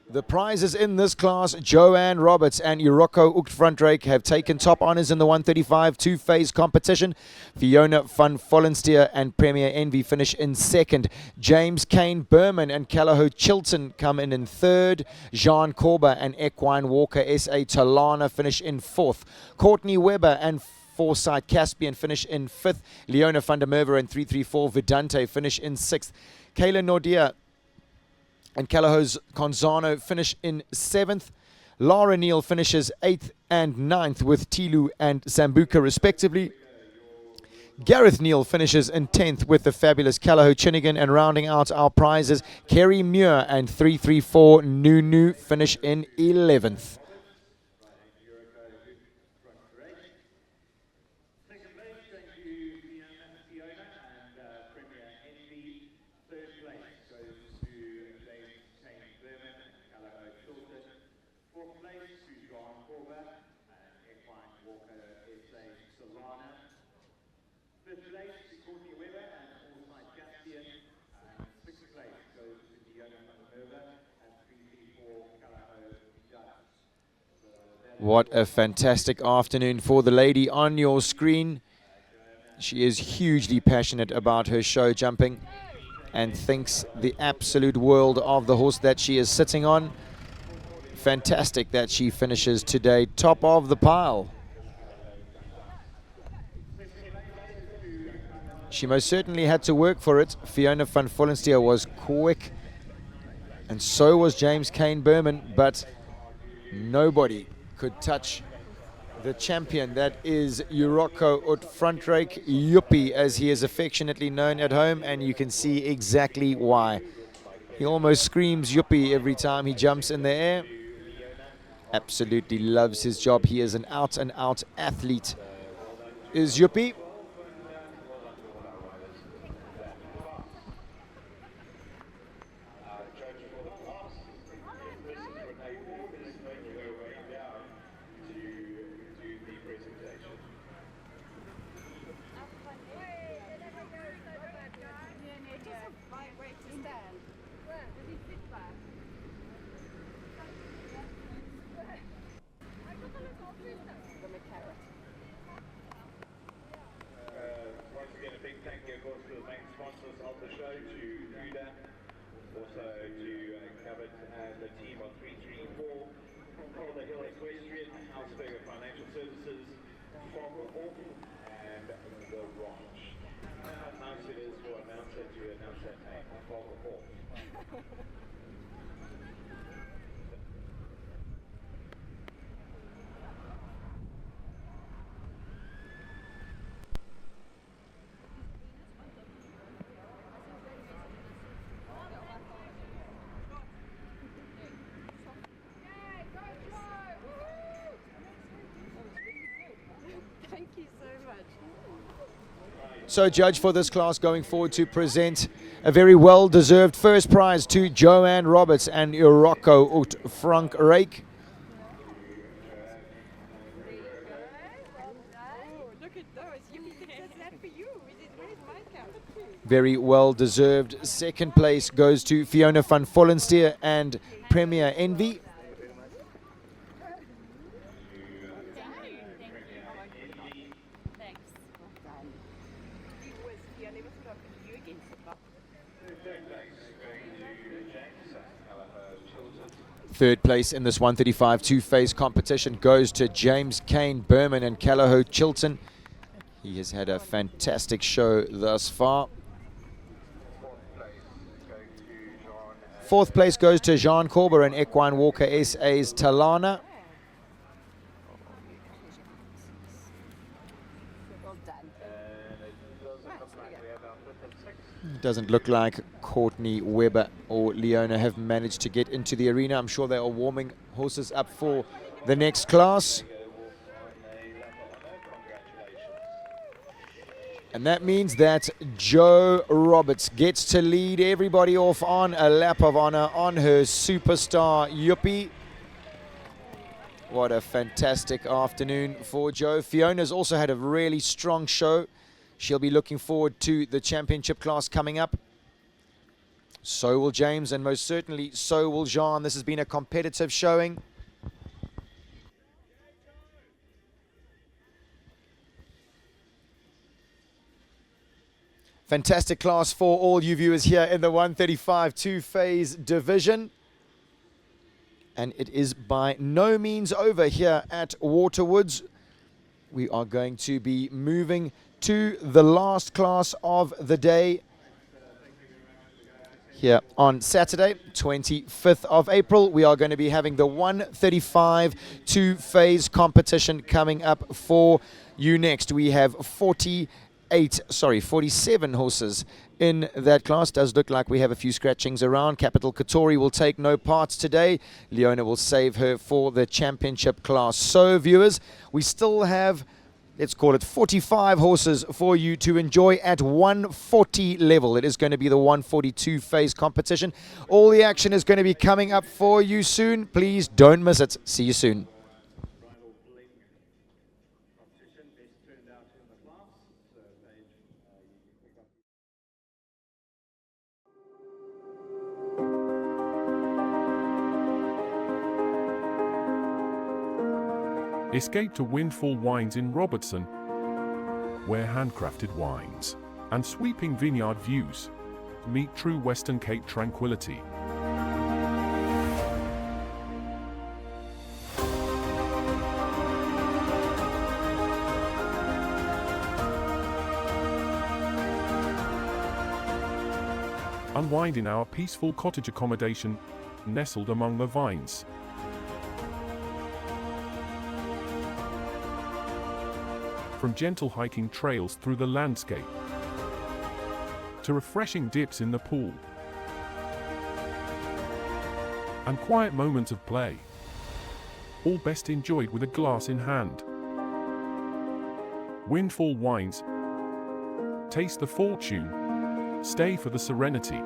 the prizes in this class, Joanne Roberts and Urocco Ut Frontrake have taken top honors in the 135 two-phase competition. Fiona van Vollensteer and Premier Envy finish in second. James Kane Berman and Callao Chilton come in third. Jean Corba and Equine Walker S.A. Talana finish in fourth. Courtney Webber and Foresight Caspian finish in fifth. Leona van der Merwe and 334 Vidante finish in sixth. Kayla Nordia and Callao Conzano finish in seventh. Lara Neal finishes 8th and 9th with Tilu and Sambuca respectively. Gareth Neal finishes in 10th with the fabulous Callao Chinnigan, and rounding out our prizes, Kerry Muir and 334 Nunu finish in 11th. What a fantastic afternoon for the lady on your screen. She is hugely passionate about her show jumping and thinks the absolute world of the horse that she is sitting on. Fantastic that she finishes today top of the pile. She most certainly had to work for it. Fiona van Vollensteer was quick, and so was James Kane Berman, but nobody could touch the champion. That is Urocco Ut Frontrake, Yuppie as he is affectionately known at home, and you can see exactly why. He almost screams Yuppie every time he jumps in the air. Absolutely loves his job. He is an out-and-out athlete, is Yuppie. So judge for this class going forward to present a very well-deserved first prize to Joanne Roberts and Urocco Ut Frontrake. Very well-deserved second place goes to Fiona van Vollensteer and Premier Envy. Third place in this 135 two-phase competition goes to James Kane Berman and Callagho Chilton. He has had a fantastic show thus far. Fourth place goes to Jean Corber and Equine Walker SA's Talana. Doesn't look like Courtney Webber or Leona have managed to get into the arena. I'm sure they are warming horses up for the next class. And that means that Jo Roberts gets to lead everybody off on a lap of honor on her superstar Yuppie. What a fantastic afternoon for Jo. Fiona's also had a really strong show. She'll be looking forward to the championship class coming up. So will James, and most certainly so will Jean. This has been a competitive showing. Fantastic class for all you viewers here in the 135 two-phase division. And it is by no means over here at Waterwoods. We are going to be moving to the last class of the day here on Saturday, 25th of April. We are going to be having the 135 two-phase competition coming up for you next. We have 47 horses in that class. Does look like we have a few scratchings around. Capital Katori will take no parts today. Leona will save her for the championship class. So viewers, we still have, let's call it 45 horses for you to enjoy at 140 level. It is going to be the 142 phase competition. All the action is going to be coming up for you soon. Please don't miss it. See you soon. Escape to Windfall Wines in Robertson, where handcrafted wines and sweeping vineyard views meet true Western Cape tranquility. Unwind in our peaceful cottage accommodation nestled among the vines. From gentle hiking trails through the landscape to refreshing dips in the pool and quiet moments of play, all best enjoyed with a glass in hand. Windfall Wines. Taste the fortune. Stay for the serenity.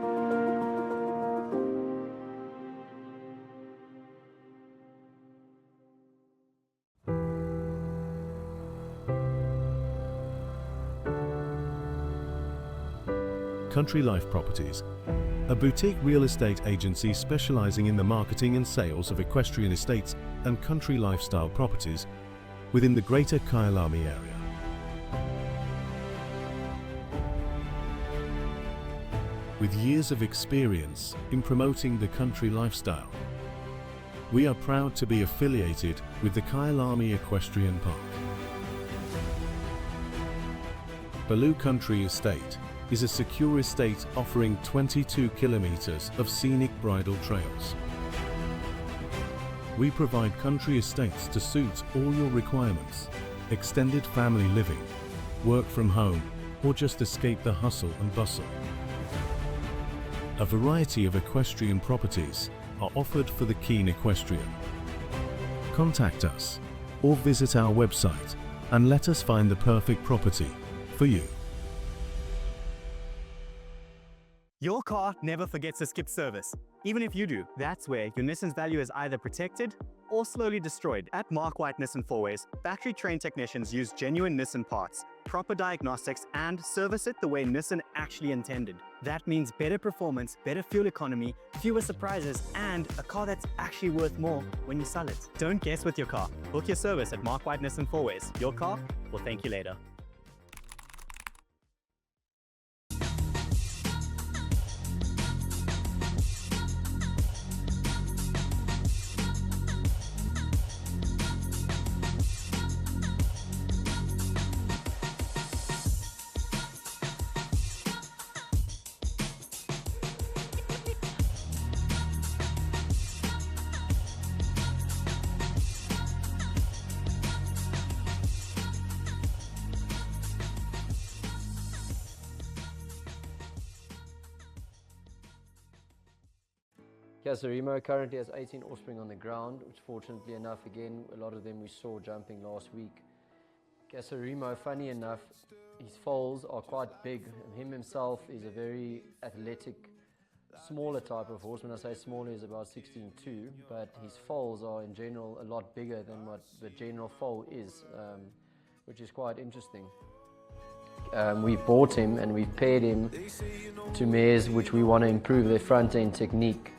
Country Life Properties, a boutique real estate agency specializing in the marketing and sales of equestrian estates and country lifestyle properties within the greater Kyalami area. With years of experience in promoting the country lifestyle, we are proud to be affiliated with the Kyalami Equestrian Park. Baloo Country Estate is a secure estate offering 22 kilometers of scenic bridle trails. We provide country estates to suit all your requirements: extended family living, work from home, or just escape the hustle and bustle. A variety of equestrian properties are offered for the keen equestrian. Contact us or visit our website and let us find the perfect property for you. Your car never forgets to skip service. Even if you do, that's where your Nissan's value is either protected or slowly destroyed. At Mark White Nissan Fourways, factory-trained technicians use genuine Nissan parts, proper diagnostics, and service it the way Nissan actually intended. That means better performance, better fuel economy, fewer surprises, and a car that's actually worth more when you sell it. Don't guess with your car. Book your service at Mark White Nissan Fourways. Your car will thank you later. Casarimo currently has 18 offspring on the ground, which fortunately enough, again, a lot of them we saw jumping last week. Casarimo, funny enough, his foals are quite big. Him himself is a very athletic, smaller type of horse. When I say smaller, he's about 16'2", but his foals are in general a lot bigger than what the general foal is, which is quite interesting. We've bought him and we've paired him to mares which we want to improve their front end technique.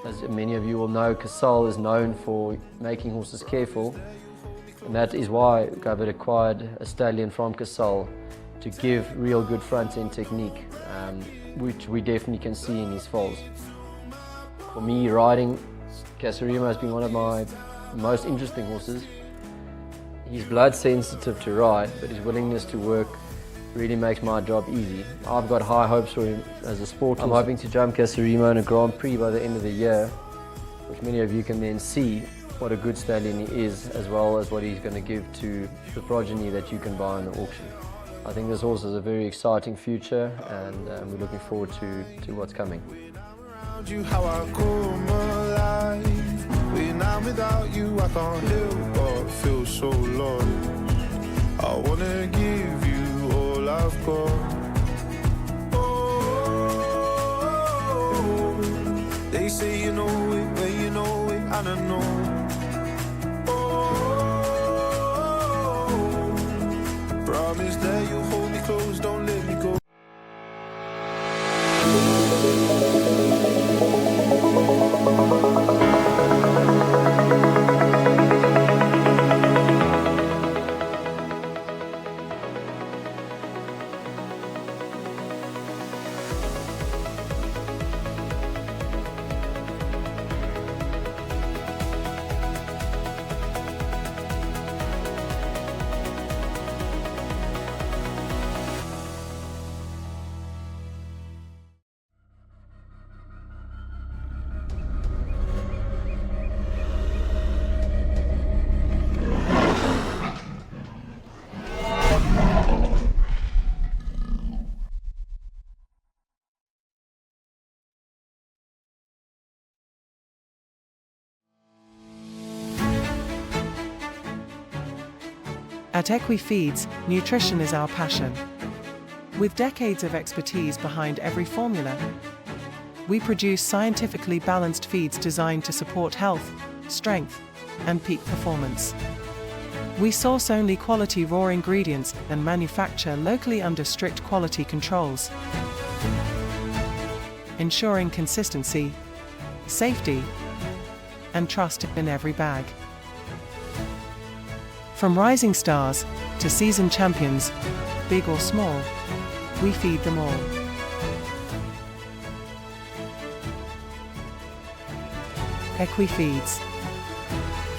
As many of you will know, Casal is known for making horses careful, and that is why Gavit acquired a stallion from Casal to give real good front end technique, which we definitely can see in his foals. For me, riding Casarimo has been one of my most interesting horses. He's blood sensitive to ride, but his willingness to work really makes my job easy. I've got high hopes for him as a Sporthorse. I'm hoping to jump Casarimo in a Grand Prix by the end of the year, which many of you can then see what a good stallion he is, as well as what he's going to give to the progeny that you can buy in the auction. I think this horse has a very exciting future, and we're looking forward to what's coming. You how I come alive. When I'm without you, I can't help but feel so lost. I wanna give you all I've got. Oh, they say you know it, but you know it, I don't know. Oh, promise that you'll hold me close, don't let me go. At Equifeeds, nutrition is our passion. With decades of expertise behind every formula, we produce scientifically balanced feeds designed to support health, strength, and peak performance. We source only quality raw ingredients and manufacture locally under strict quality controls, ensuring consistency, safety, and trust in every bag. From rising stars to seasoned champions, big or small, we feed them all. Equifeeds,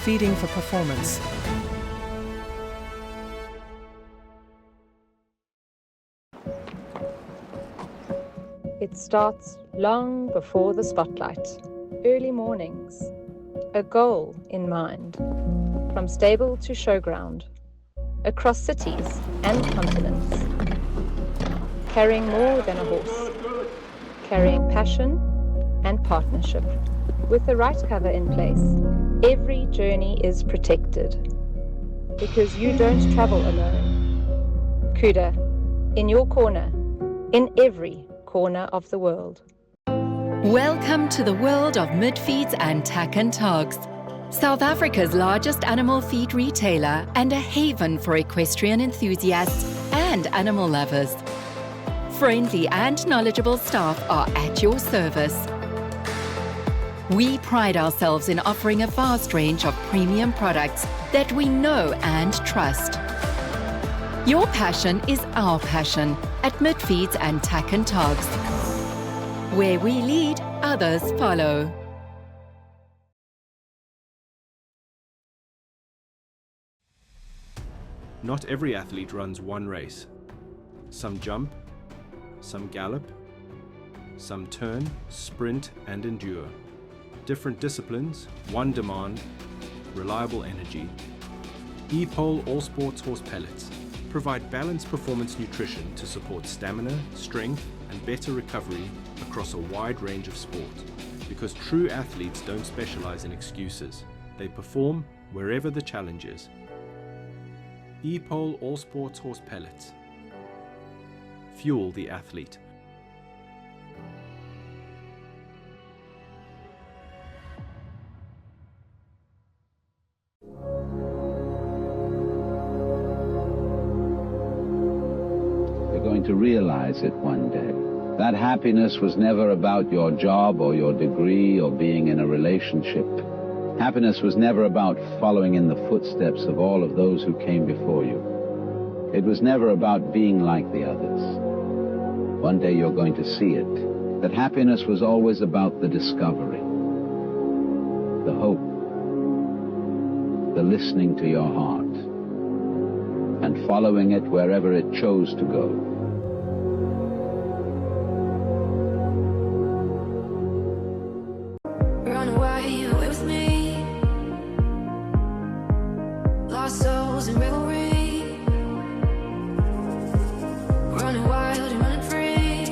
feeding for performance. It starts long before the spotlight, early mornings, a goal in mind. From stable to showground, across cities and continents, carrying more than a horse, carrying passion and partnership. With the right cover in place, every journey is protected, because you don't travel alone. Cuda, in your corner, in every corner of the world. Welcome to the world of mid-feeds and tack and togs. South Africa's largest animal feed retailer and a haven for equestrian enthusiasts and animal lovers. Friendly and knowledgeable staff are at your service. We pride ourselves in offering a vast range of premium products that we know and trust. Your passion is our passion at Midfeeds and Tack and Togs. Where we lead, others follow. Not every athlete runs one race. Some jump, some gallop, some turn, sprint, and endure. Different disciplines, one demand, reliable energy. E-Pole All Sports Horse Pellets provide balanced performance nutrition to support stamina, strength, and better recovery across a wide range of sport, Because true athletes don't specialize in excuses. They perform wherever the challenge is. E-Pole All Sports Horse Pellets. Fuel the athlete. You're going to realize it one day. That happiness was never about your job or your degree or being in a relationship. Happiness was never about following in the footsteps of all of those who came before you. It was never about being like the others. One day you're going to see it, that happiness was always about the discovery, the hope, the listening to your heart, and following it wherever it chose to go. Run away with me. Lost souls in revelry. Running wild and running free.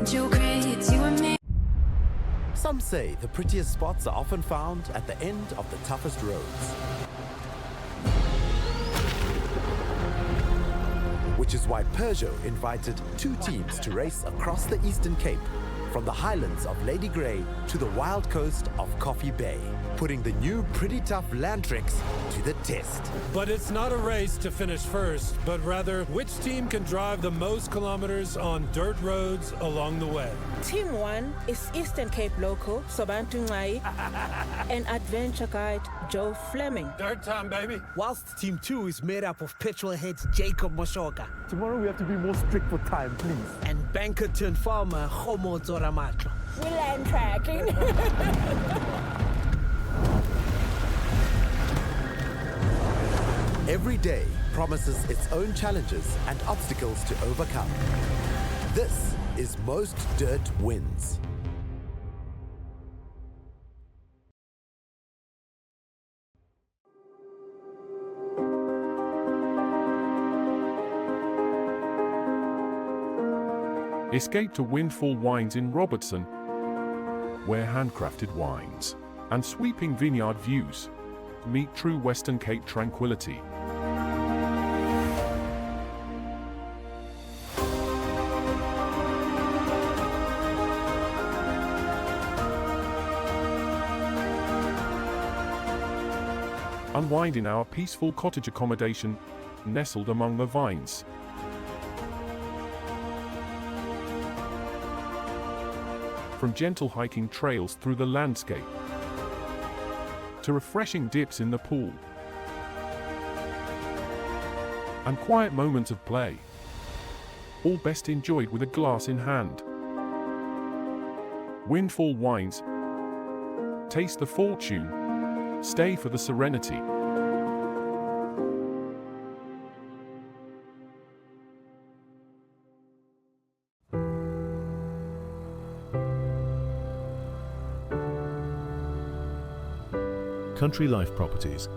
Joe creates you and me. Some say the prettiest spots are often found at the end of the toughest roads. Which is why Peugeot invited 2 teams to race across the Eastern Cape, from the highlands of Lady Grey to the wild coast of Coffee Bay, putting the new Pretty Tough Landtrix to the test. But it's not a race to finish first, but rather which team can drive the most kilometers on dirt roads along the way. Team 1 is Eastern Cape local Sobantu Ngai and adventure guide Joe Fleming. Dirt time, baby. Whilst Team 2 is made up of petrol heads Jacob Moshoka. Tomorrow we have to be more strict for time, please. And banker turned farmer Homo Zoramatlo. We land tracking. Every day promises its own challenges and obstacles to overcome. This is Most Dirt Wins. Escape to Windfall Wines in Robertson, where handcrafted wines and sweeping vineyard views meet true Western Cape tranquility. Unwind in our peaceful cottage accommodation, nestled among the vines. From gentle hiking trails through the landscape to refreshing dips in the pool and quiet moments of play, all best enjoyed with a glass in hand. Windfall Wines. Taste the fortune. Stay for the serenity. Country Life Properties,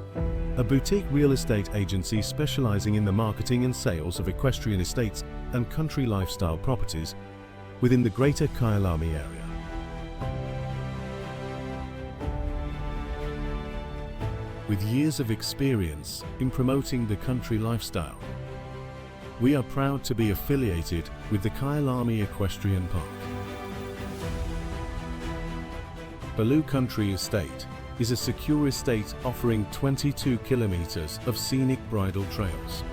a boutique real estate agency specializing in the marketing and sales of equestrian estates and country lifestyle properties within the greater Kyalami area. With years of experience in promoting the country lifestyle, we are proud to be affiliated with the Kyalami Equestrian Park. Baloo Country Estate is a secure estate offering 22 kilometers of scenic bridle trails.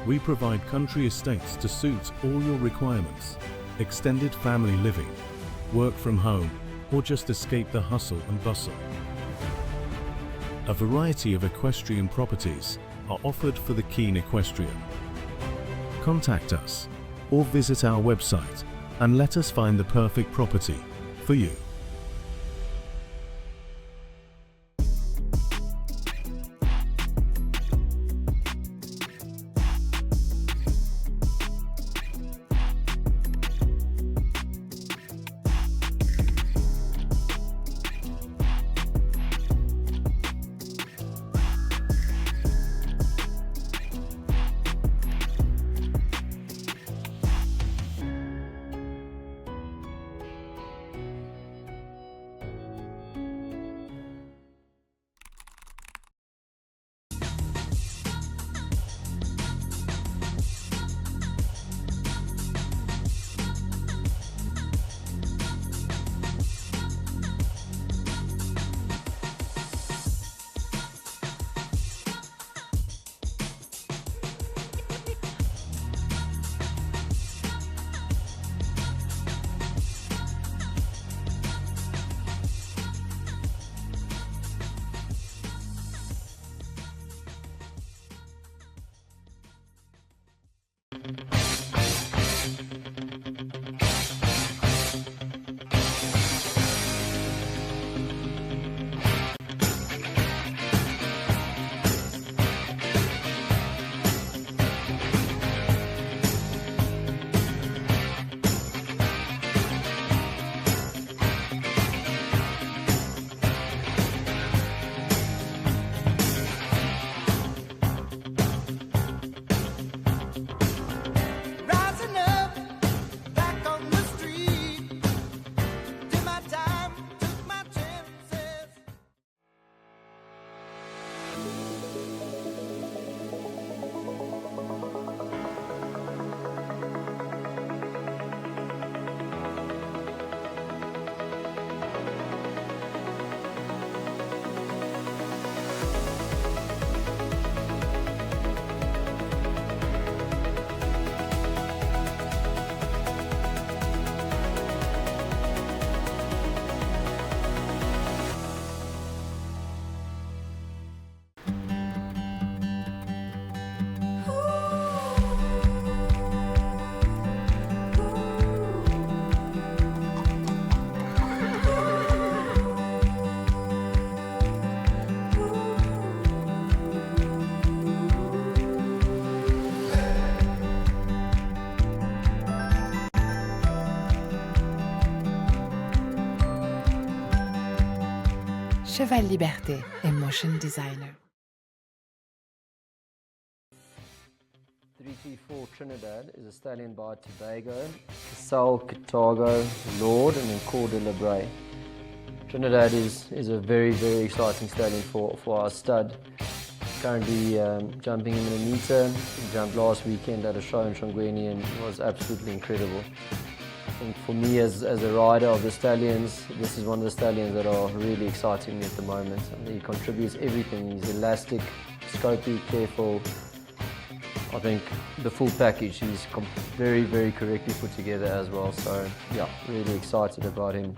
We provide country estates to suit all your requirements: extended family living, work from home, or just escape the hustle and bustle. A variety of equestrian properties are offered for the keen equestrian. Contact us or visit our website and let us find the perfect property for you. Cheval Liberté et motion designer. 334 Trinidad is a stallion by Tobago, Casal, Cartago, Lord, and then Coeur de Libre. Trinidad is a very, very exciting stallion for our stud. Currently jumping in a meter. He jumped last weekend at a show in Shongweni and was absolutely incredible. I think for me as a rider of the stallions, this is one of the stallions that are really exciting me at the moment. And he contributes everything. He's elastic, scopy, careful. I think the full package, he's very, very correctly put together as well. So yeah, really excited about him.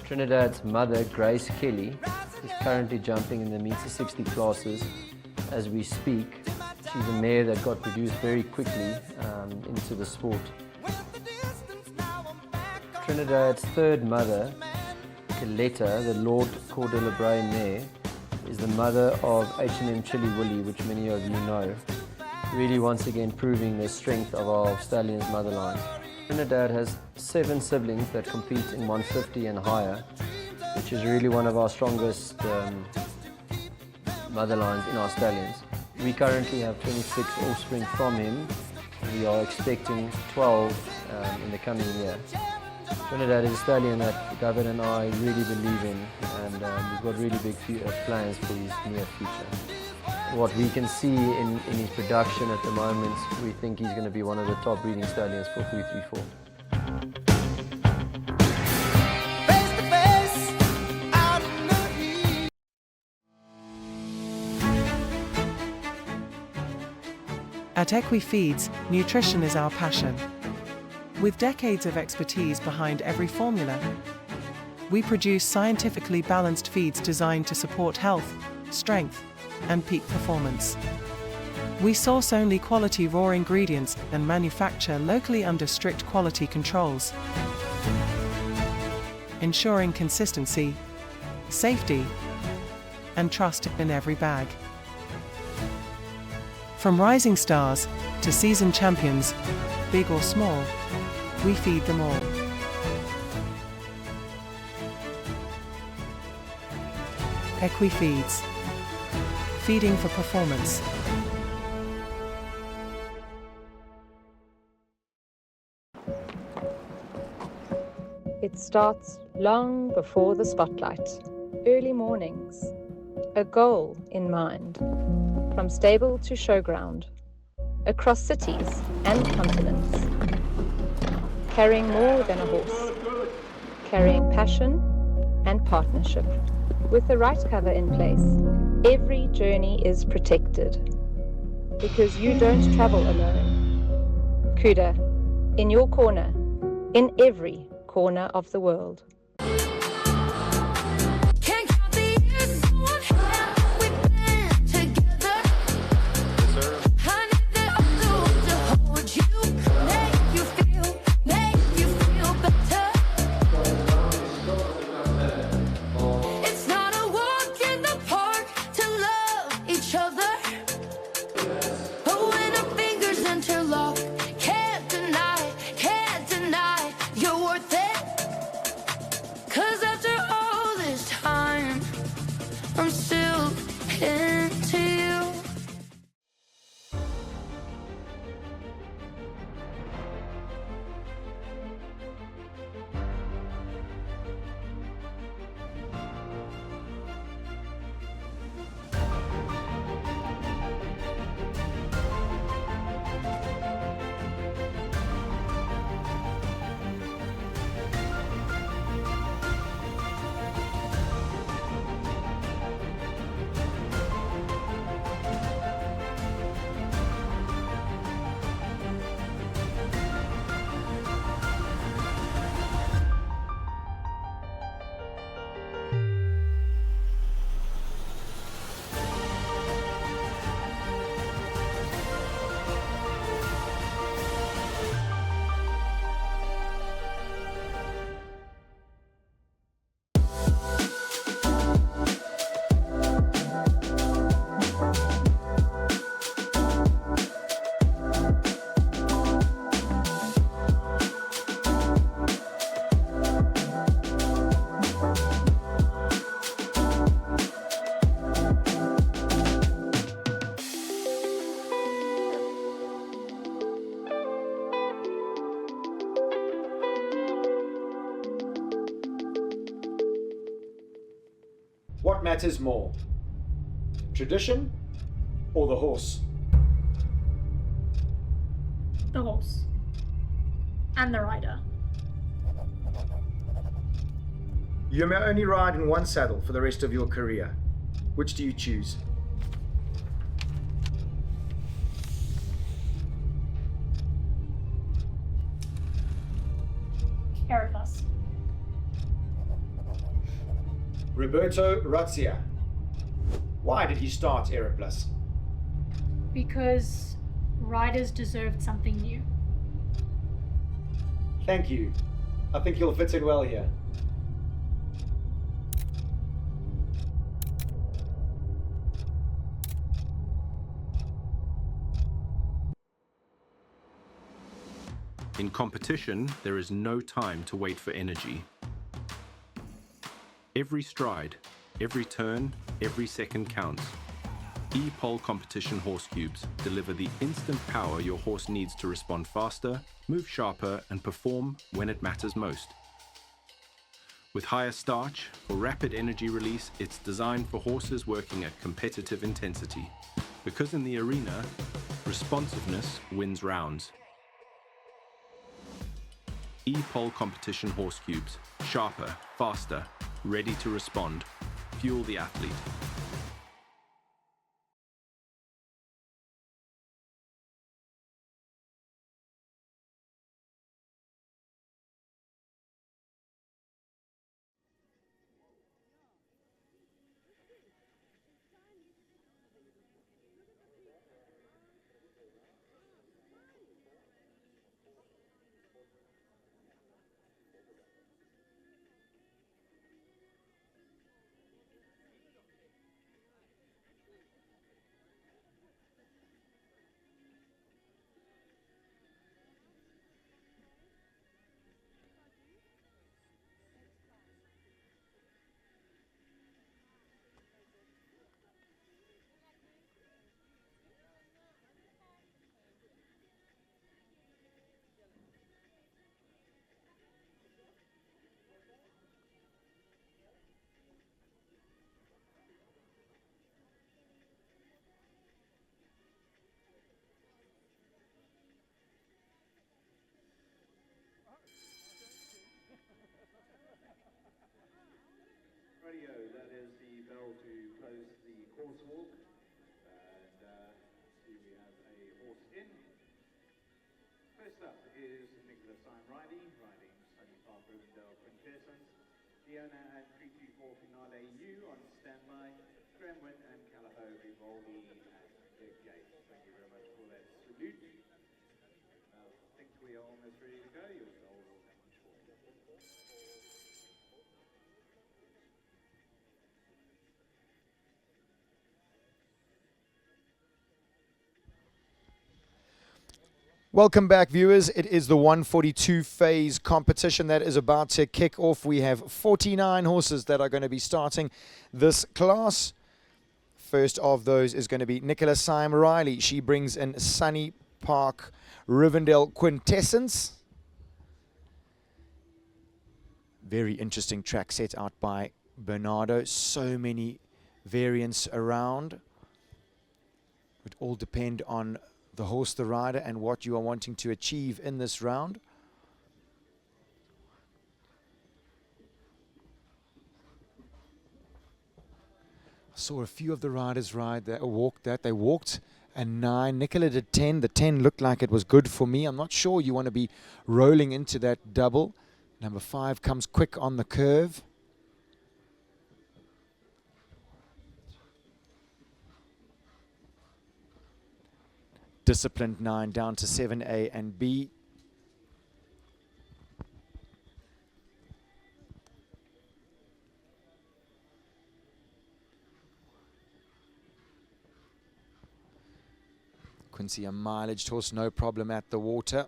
Trinidad's mother, Grace Kelly, is currently jumping in the meter 60 classes as we speak. She's a mare that got produced very quickly into the sport. Trinidad's third mother, Coletta, the Lord Coeur de Libre mare, is the mother of H&M Chili Willy, which many of you know. Really once again proving the strength of our stallions mother lines. Trinidad has 7 siblings that compete in 150 and higher, which is really one of our strongest mother lines in our stallions. We currently have 26 offspring from him. We are expecting 12 in the coming year. Trinidad is a stallion that David and I really believe in, and we've got really big plans for his near future. What we can see in his production at the moment, we think he's going to be one of the top breeding stallions for 334. At Equifeeds, nutrition is our passion. With decades of expertise behind every formula, we produce scientifically balanced feeds designed to support health, strength, and peak performance. We source only quality raw ingredients and manufacture locally under strict quality controls, ensuring consistency, safety, and trust in every bag. From rising stars to seasoned champions, big or small, we feed them all. Equifeeds. Feeding for performance. It starts long before the spotlight, early mornings, a goal in mind, from stable to showground, across cities and continents, carrying more than a horse, carrying passion and partnership. With the right cover in place, every journey is protected, because you don't travel alone. Cuda, in your corner, in every corner of the world. What matters more? Tradition or the horse? The horse. And the rider. You may only ride in one saddle for the rest of your career. Which do you choose? Aeroplus. Roberto Razzia. Why did he start Aeroplus? Because riders deserved something new. Thank you. I think you'll fit in well here. In competition, there is no time to wait for energy. Every stride, every turn, every second counts. E-Pole competition horse cubes deliver the instant power your horse needs to respond faster, move sharper, and perform when it matters most. With higher starch for rapid energy release, it's designed for horses working at competitive intensity. Because in the arena, responsiveness wins rounds. E-Pole competition horse cubes, sharper, faster, ready to respond. Fuel the athlete. Radio, that is the bell to close the course walk. And see, we have a horse in. First up is Nicholas Riley, riding Sunny Park Rivendell Quintessence. Diana and Prix for Finale U on standby. Graham Wynn and Calaho Vivaldi at the gate. Thank you very much for that salute. I think we are almost ready to go. Your bell will come on shortly. Welcome back, viewers. It is the 142 phase competition that is about to kick off. We have 49 horses that are going to be starting this class. First of those is going to be Nicholas Riley. She brings in Sunny Park Rivendell Quintessence. Very interesting track set out by Bernardo. So many variants around. It all depend on the horse, the rider, and what you are wanting to achieve in this round. I saw a few of the riders ride that, or walk that. They walked a 9. Nicola did 10. The 10 looked like it was good for me. I'm not sure you want to be rolling into that double. Number 5 comes quick on the curve. Disciplined 9 down to 7A and B. Quincy, a mileage horse, no problem at the water.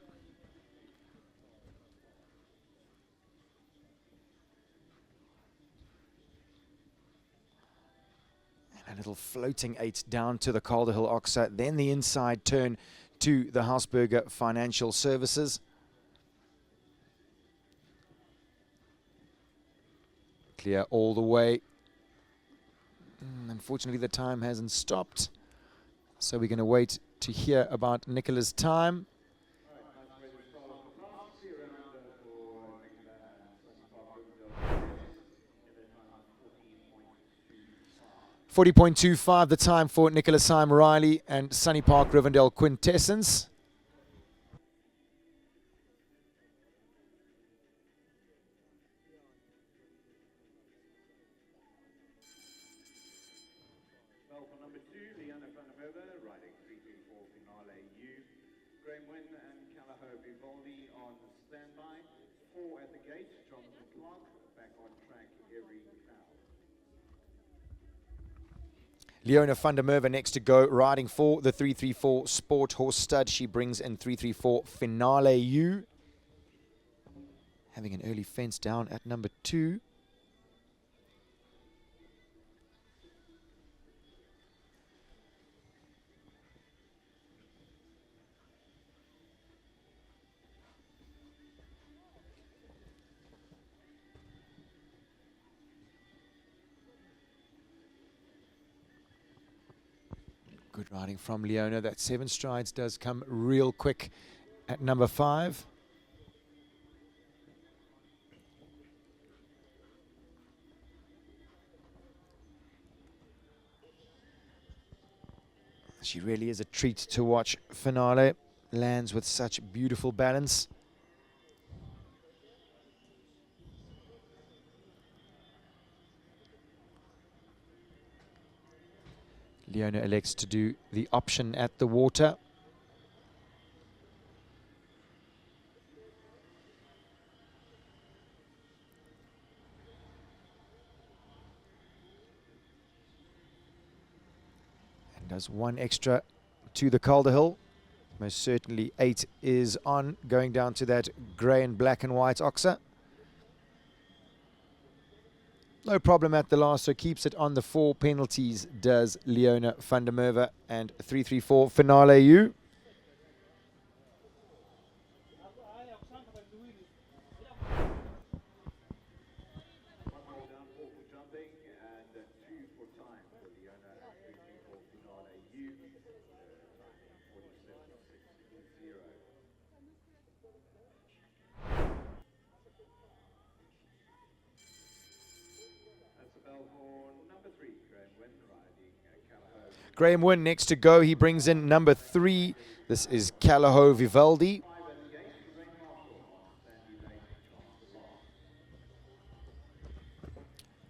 A little floating 8 down to the Calder Hill Oxer, then the inside turn to the Hausberger Financial Services. Clear all the way. Unfortunately, the time hasn't stopped. So we're going to wait to hear about Nicola's time. 40.25 the time for Nicola Syme Riley and Sunny Park Rivendell Quintessence. Well, for number 2, Leona van der Merwe, riding 334 Finale U. Graham Wynn and Callagher Vivaldi on standby. 4 at the gate, Jonathan Clark, back on track every cow. Leona van der Merwe next to go, riding for the 334 Sporthorse stud. She brings in 334 Finale U. Having an early fence down at number 2. Good riding from Leona. That 7 strides does come real quick at number 5. She really is a treat to watch. Finale lands with such beautiful balance. Leona elects to do the option at the water. And does 1 extra to the Calder Hill. Most certainly 8 is on, going down to that grey and black and white oxer. No problem at the last, so keeps it on the 4 penalties, does Leona van der Merwe and 334 Finale U. Graham Wynn next to go. He brings in number 3. This is Callagher Vivaldi.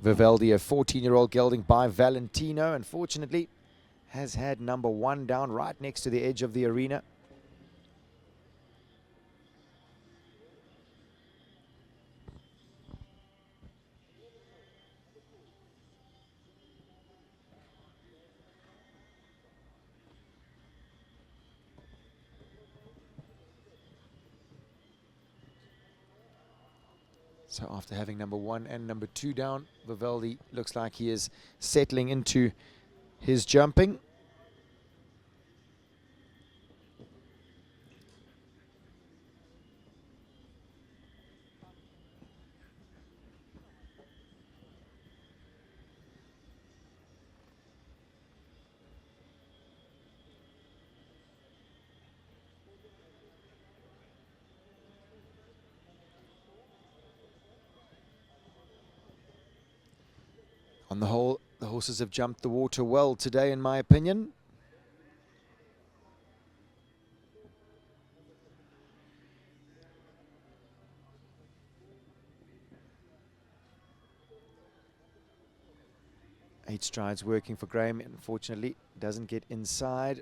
Vivaldi, a 14-year-old gelding by Valentino, unfortunately has had number 1 down right next to the edge of the arena. So after having number 1 and number 2 down, Vivaldi looks like he is settling into his jumping. On the whole, the horses have jumped the water well today, in my opinion. Eight strides working for Graham. Unfortunately, doesn't get inside.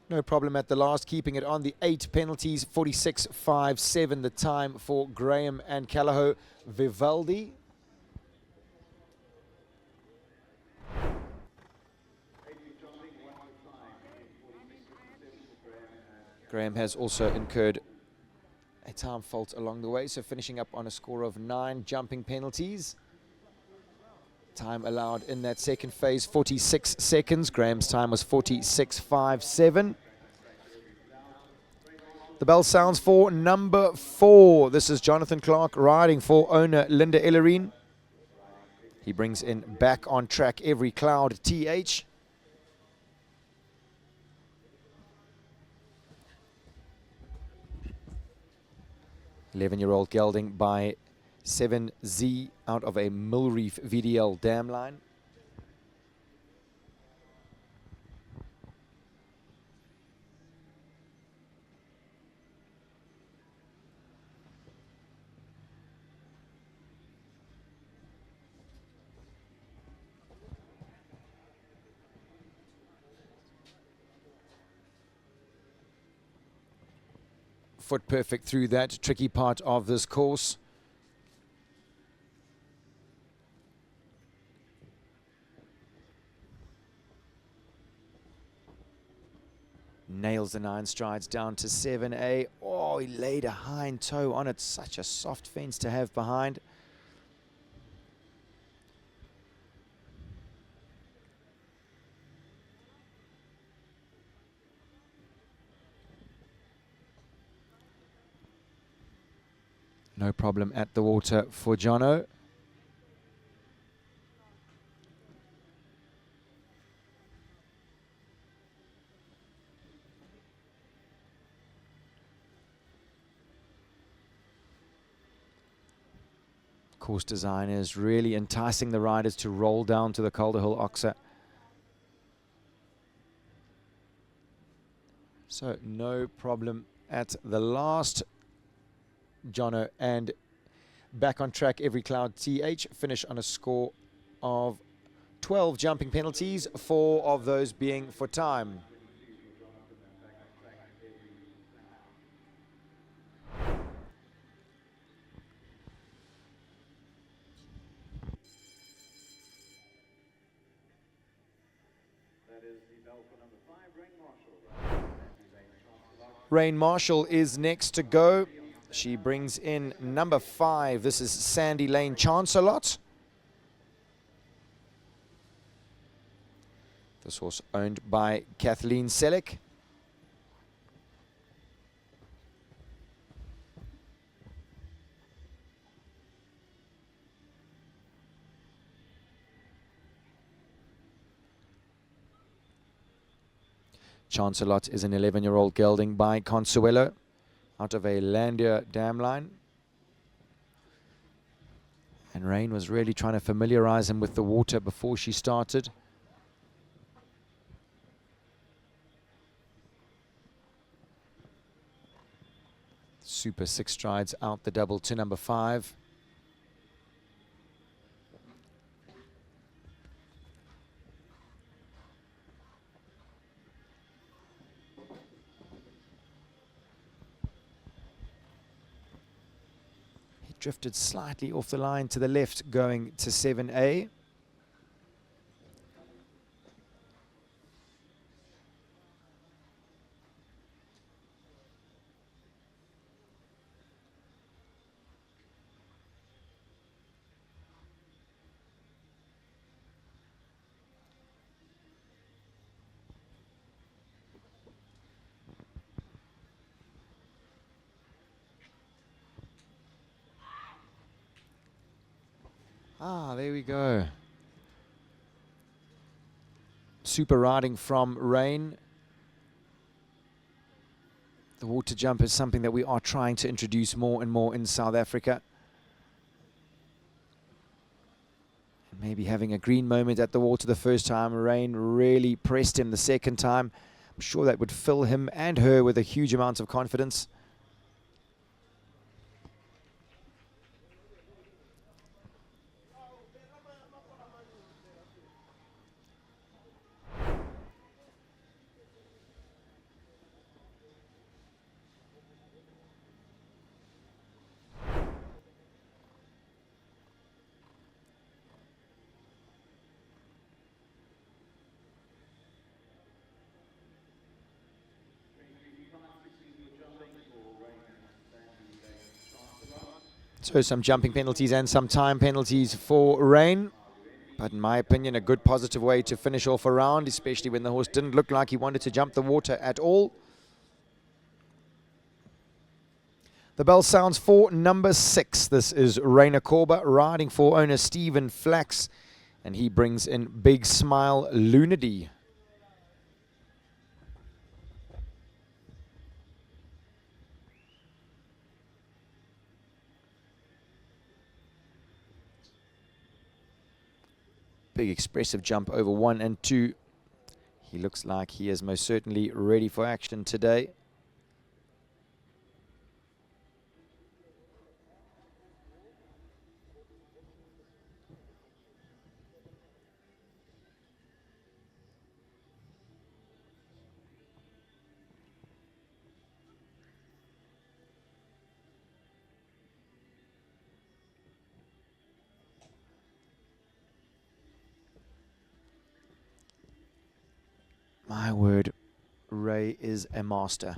No problem at the last, keeping it on the 8 penalties, 46.57 the time for Graham and Callagher Vivaldi. Graham has also incurred a time fault along the way, so finishing up on a score of 9 jumping penalties. Time allowed in that second phase, 46 seconds. Graham's time was 46.57. The bell sounds for number 4. This is Jonathan Clark riding for owner Linda Ellerine. He brings in Back on Track Every Cloud, TH. Eleven-year-old gelding by 7Z out of a Millreef VDL dam line. Foot perfect through that tricky part of this course. Nails the 9 strides down to 7A. Oh, he laid a hind toe on it. Such a soft fence to have behind. No problem at the water for Jono. Course design is really enticing the riders to roll down to the Calder Hill Oxer. So no problem at the last. Jono and Back on Track Every Cloud TH finish on a score of 12 jumping penalties, 4 of those being for time. Rain Marshall is next to go. She brings in number 5. This is Sandy Lane Chancelot. This horse owned by Kathleen Selleck. Chancelot is an 11-year-old gelding by Consuelo out of a Landia dam line. And Rain was really trying to familiarize him with the water before she started. Super 6 strides out the double to number 5. Drifted slightly off the line to the left, going to 7A. Ah, there we go. Super riding from Rain. The water jump is something that we are trying to introduce more and more in South Africa. And maybe having a green moment at the water the first time. Rain really pressed him the second time. I'm sure that would fill him and her with a huge amount of confidence. So some jumping penalties and some time penalties for Rain. But in my opinion, a good positive way to finish off a round, especially when the horse didn't look like he wanted to jump the water at all. The bell sounds for number 6. This is Rainer Korber riding for owner Stephen Flax, and he brings in Big Smile Lunady. Big expressive jump over 1 and 2. He looks like he is most certainly ready for action today. My word, Ray is a master.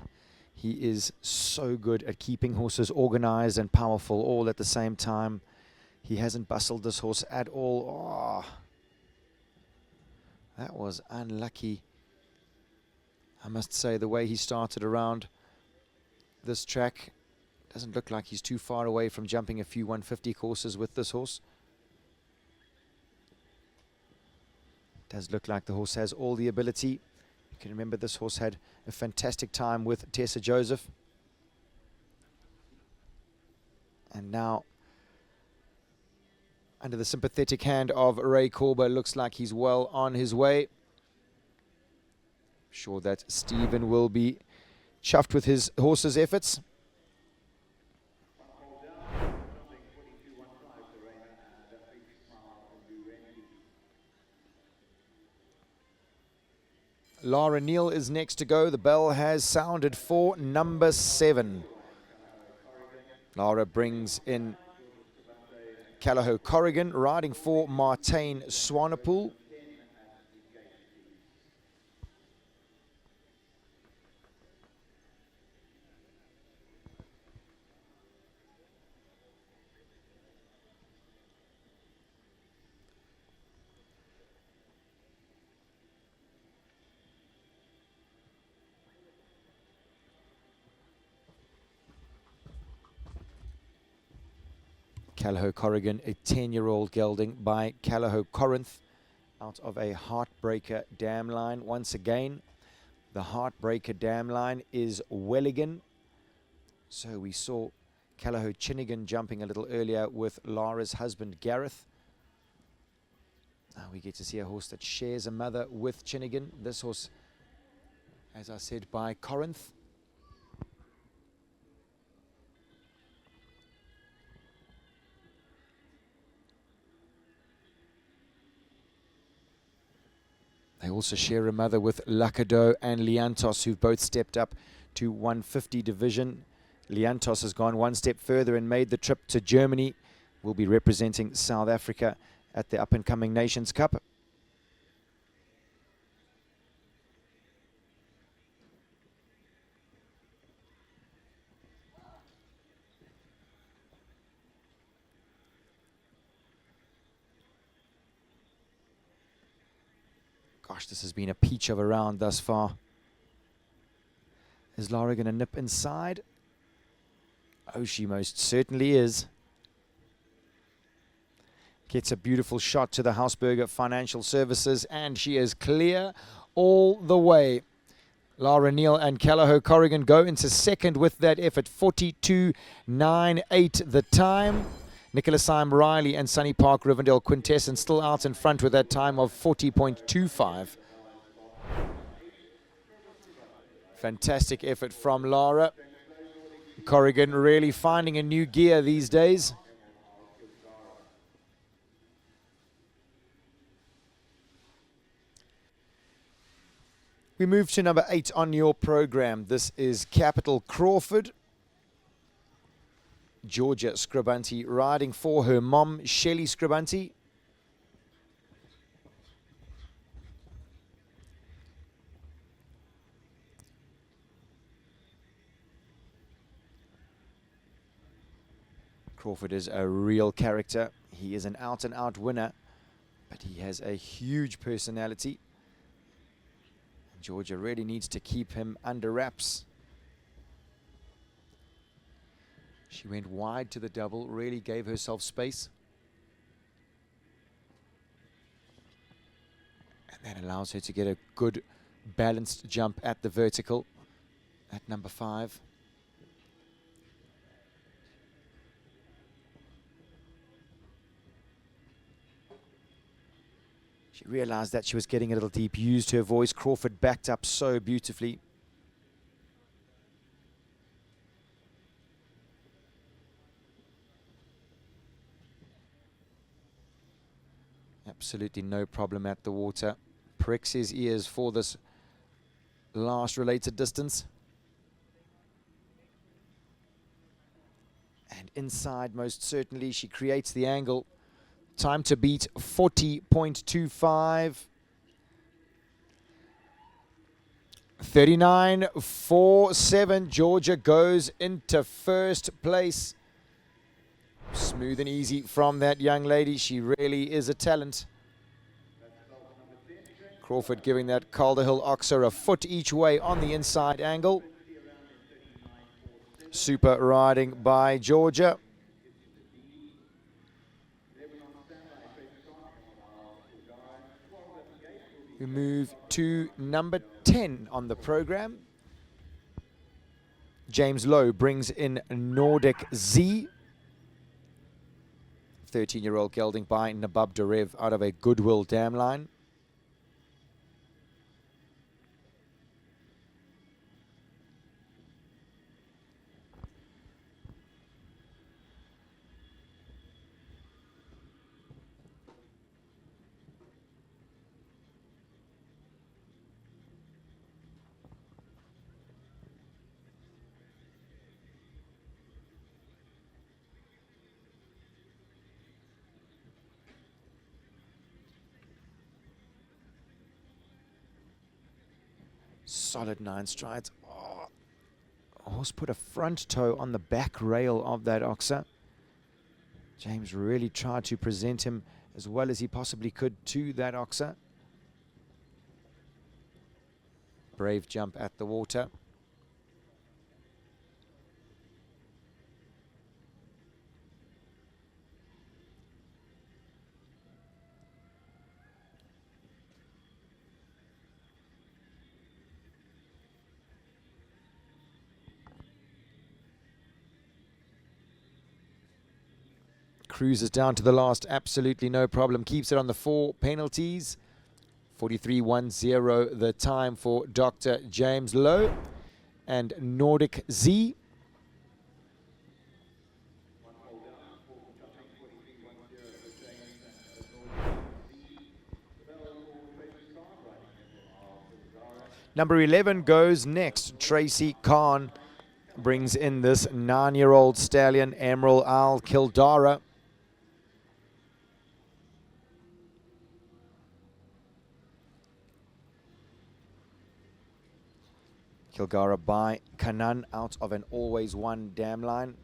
He is so good at keeping horses organized and powerful all at the same time. He hasn't bustled this horse at all. Oh, that was unlucky. I must say, the way he started around this track, doesn't look like he's too far away from jumping a few 150 courses with this horse. Does look like the horse has all the ability. You can remember this horse had a fantastic time with Tessa Joseph. And now, under the sympathetic hand of Ray Korber, looks like he's well on his way. Sure that Stephen will be chuffed with his horse's efforts. Lara Neal is next to go. The bell has sounded for number 7. Lara brings in Callagho Corrigan, riding for Martijn Swanepoel. Callagho Corrigan, a 10-year-old gelding by Callagho Corinth, out of a Heartbreaker dam line. Once again, the Heartbreaker dam line is Welligan. So we saw Callagho Chinnigan jumping a little earlier with Lara's husband Gareth. Now we get to see a horse that shares a mother with Chinnigan. This horse, as I said, by Corinth. They also share a mother with Lacado and Liantos, who've both stepped up to 150 division. Liantos has gone one step further and made the trip to Germany. Will be representing South Africa at the up-and-coming Nations Cup. Gosh, this has been a peach of a round thus far. Is Lara going to nip inside? Oh, she most certainly is. Gets a beautiful shot to the Hausberger Financial Services, and she is clear all the way. Lara Neal and Callagho Corrigan go into second with that effort. 42.98 the time. Nicholas Syme Riley and Sunny Park Rivendell Quintessence still out in front with that time of 40.25. Fantastic effort from Lara. Corrigan really finding a new gear these days. We move to number 8 on your program. This is Capital Crawford. Georgia Scribanti riding for her mom, Shelley Scribanti. Crawford is a real character. He is an out-and-out winner, but he has a huge personality. Georgia really needs to keep him under wraps. She went wide to the double, really gave herself space. And that allows her to get a good balanced jump at the vertical at number 5. She realized that she was getting a little deep, used her voice. Crawford backed up so beautifully. Absolutely no problem at the water. Pricks his ears for this last related distance. And inside, most certainly, she creates the angle. Time to beat 40.25. 39.47. Georgia goes into first place. Smooth and easy from that young lady. She really is a talent. Crawford giving that Calder Hill Oxer a foot each way on the inside angle. Super riding by Georgia. We move to number 10 on the program. James Lowe brings in Nordic Z. 13-year-old gelding by Nabab Darev out of a Goodwill dam line. Solid 9 strides. Oh. Horse put a front toe on the back rail of that oxer. James really tried to present him as well as he possibly could to that oxer. Brave jump at the water. Cruises down to the last, absolutely no problem. Keeps it on the 4 penalties. 43.10 the time for Dr. James Lowe and Nordic Z. Number 11 goes next. Tracy Khan brings in this 9-year-old stallion, Emerald Al Kildara. Kilgara by Kanan out of an always one dam line.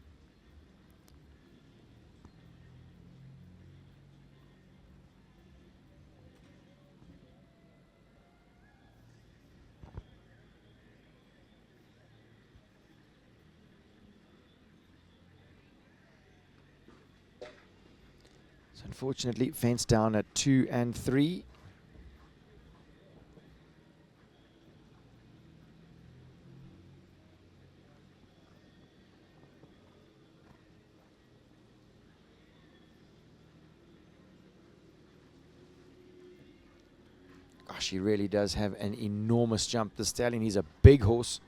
So unfortunately, fence down at 2 and 3. Gosh, he really does have an enormous jump. The stallion, he's a big horse.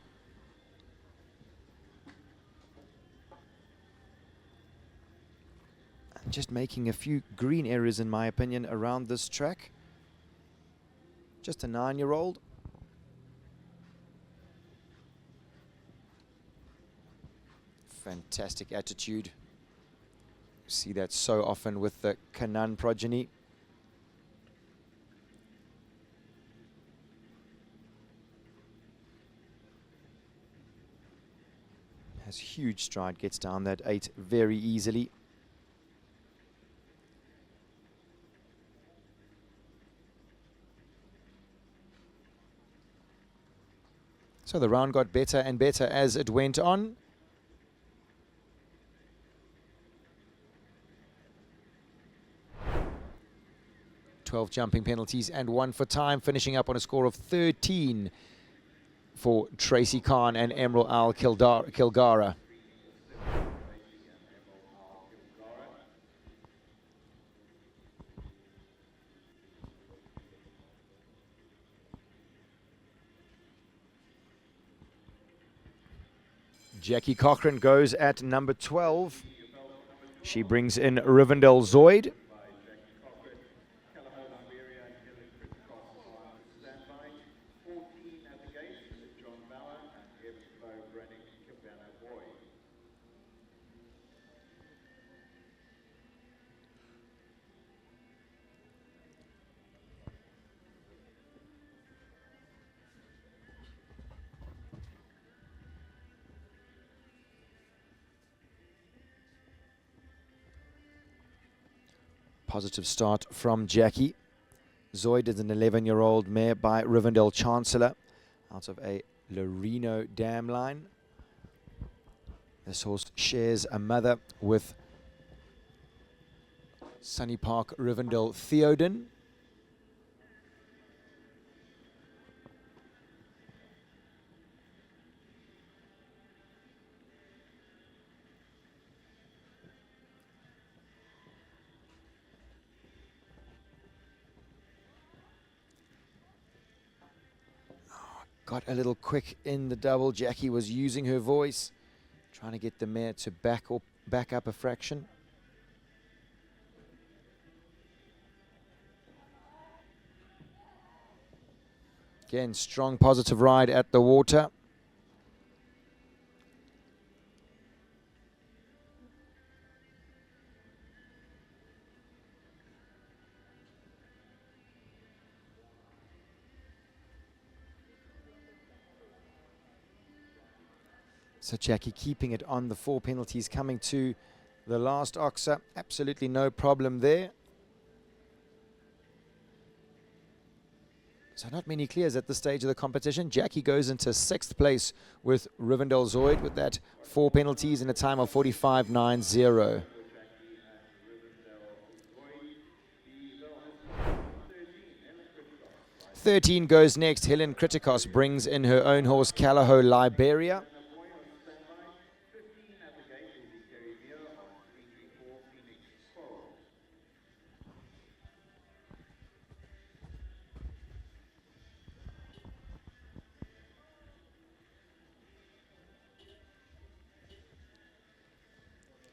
And just making a few green areas, in my opinion, around this track. Just a 9-year-old. Fantastic attitude. See that so often with the Kanan progeny. Has huge stride, gets down that 8 very easily. So the round got better and better as it went on. 12 jumping penalties and 1 for time, finishing up on a score of 13 for Tracy Khan and Emerald Al Kilgara. Jackie Cochran goes at number 12. She brings in Rivendell Zoid. Positive start from Jackie. Zoid is an 11-year-old mare by Rivendell Chancellor out of a Lorino dam line. This horse shares a mother with Sunny Park Rivendell Theoden. Got a little quick in the double. Jackie was using her voice, trying to get the mare to back up a fraction. Again, strong positive ride at the water. So Jackie keeping it on the 4 penalties, coming to the last oxer. Absolutely no problem there. So not many clears at this stage of the competition. Jackie goes into 6th place with Rivendell Zoid with that 4 penalties in a time of 45.90. 13 goes next. Helen Kritikos brings in her own horse, Calaho Liberia.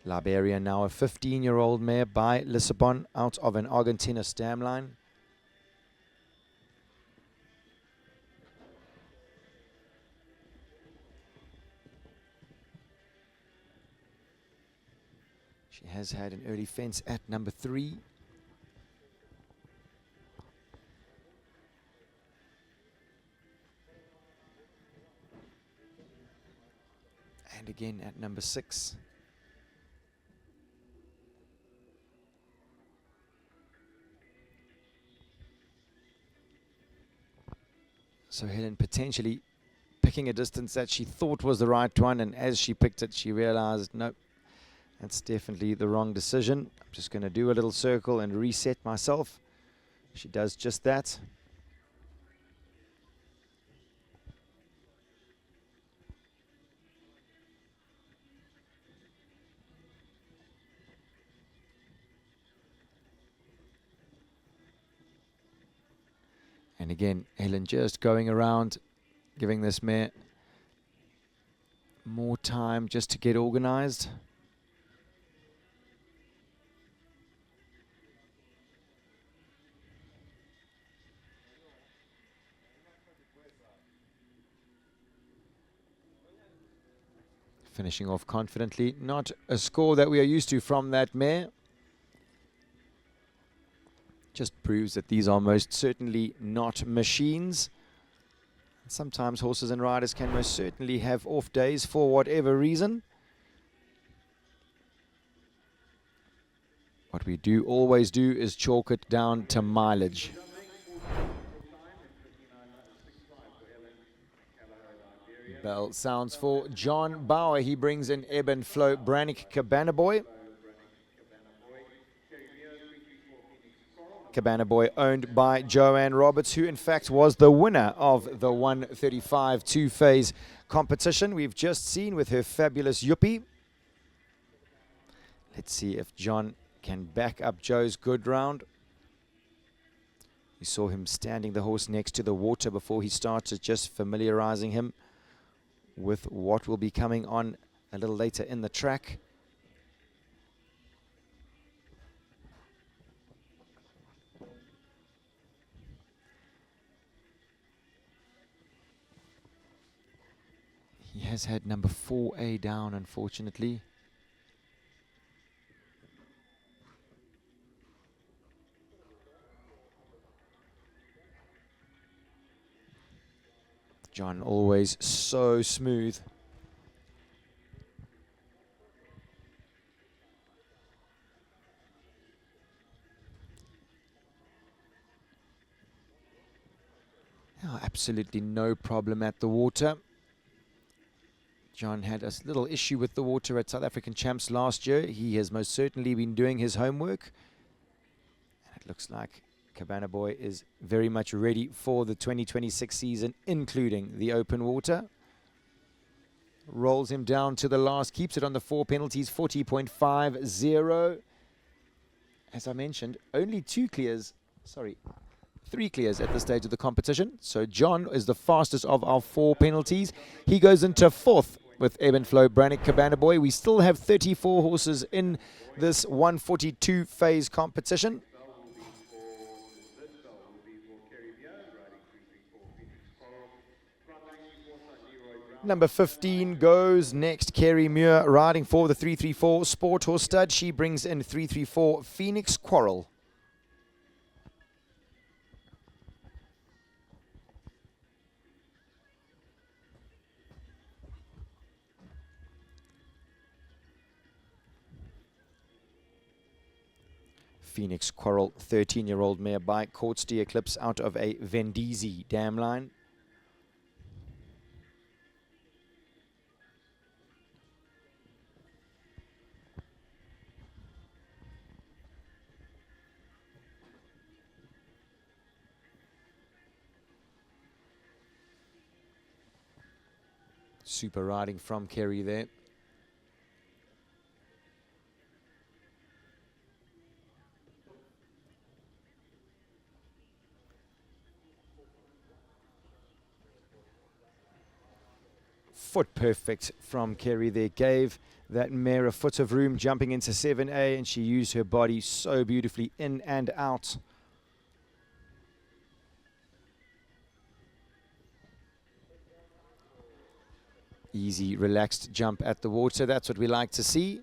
Liberia now a 15-year-old mare by Lissabon out of an Argentina stam line. She has had an early fence at number 3. And again at number 6. So Helen potentially picking a distance that she thought was the right one, and as she picked it, she realized, nope, that's definitely the wrong decision. I'm just going to do a little circle and reset myself. She does just that. And again, Helen just going around, giving this mare more time just to get organized. Finishing off confidently. Not a score that we are used to from that mare. Just proves that these are most certainly not machines. Sometimes horses and riders can most certainly have off days for whatever reason. What we do always do is chalk it down to mileage. Bell sounds for John Bauer. He brings in Ebb and Flow Brannick Cabana Boy. Cabana Boy, owned by Joanne Roberts, who in fact was the winner of the 135 two-phase competition we've just seen with her fabulous Yuppie. Let's see if John can back up Joe's good round. You saw him standing the horse next to the water before he started, just familiarizing him with what will be coming on a little later in the track. He has had number 4A down, unfortunately. John always so smooth. Oh, absolutely no problem at the water. John had a little issue with the water at South African Champs last year. He has most certainly been doing his homework. And it looks like Cabana Boy is very much ready for the 2026 season, including the open water. Rolls him down to the last, keeps it on the 4 penalties, 40.50. As I mentioned, only 3 clears at this stage of the competition. So John is the fastest of our 4 penalties. He goes into 4th with Ebb and Flow Brannick Cabana Boy. We still have 34 horses in this 142 phase competition. Number 15 goes next, Kerry Muir, riding for the 334 Sporthorse stud. She brings in 334 Phoenix Quarrel. Phoenix Quarrel, 13-year-old mare by Courts de Eclipse out of a Vendizi dam line. Super riding from Kerry there. Foot perfect from Kerry there. Gave that mare a foot of room jumping into 7A, and she used her body so beautifully in and out. Easy, relaxed jump at the water. That's what we like to see.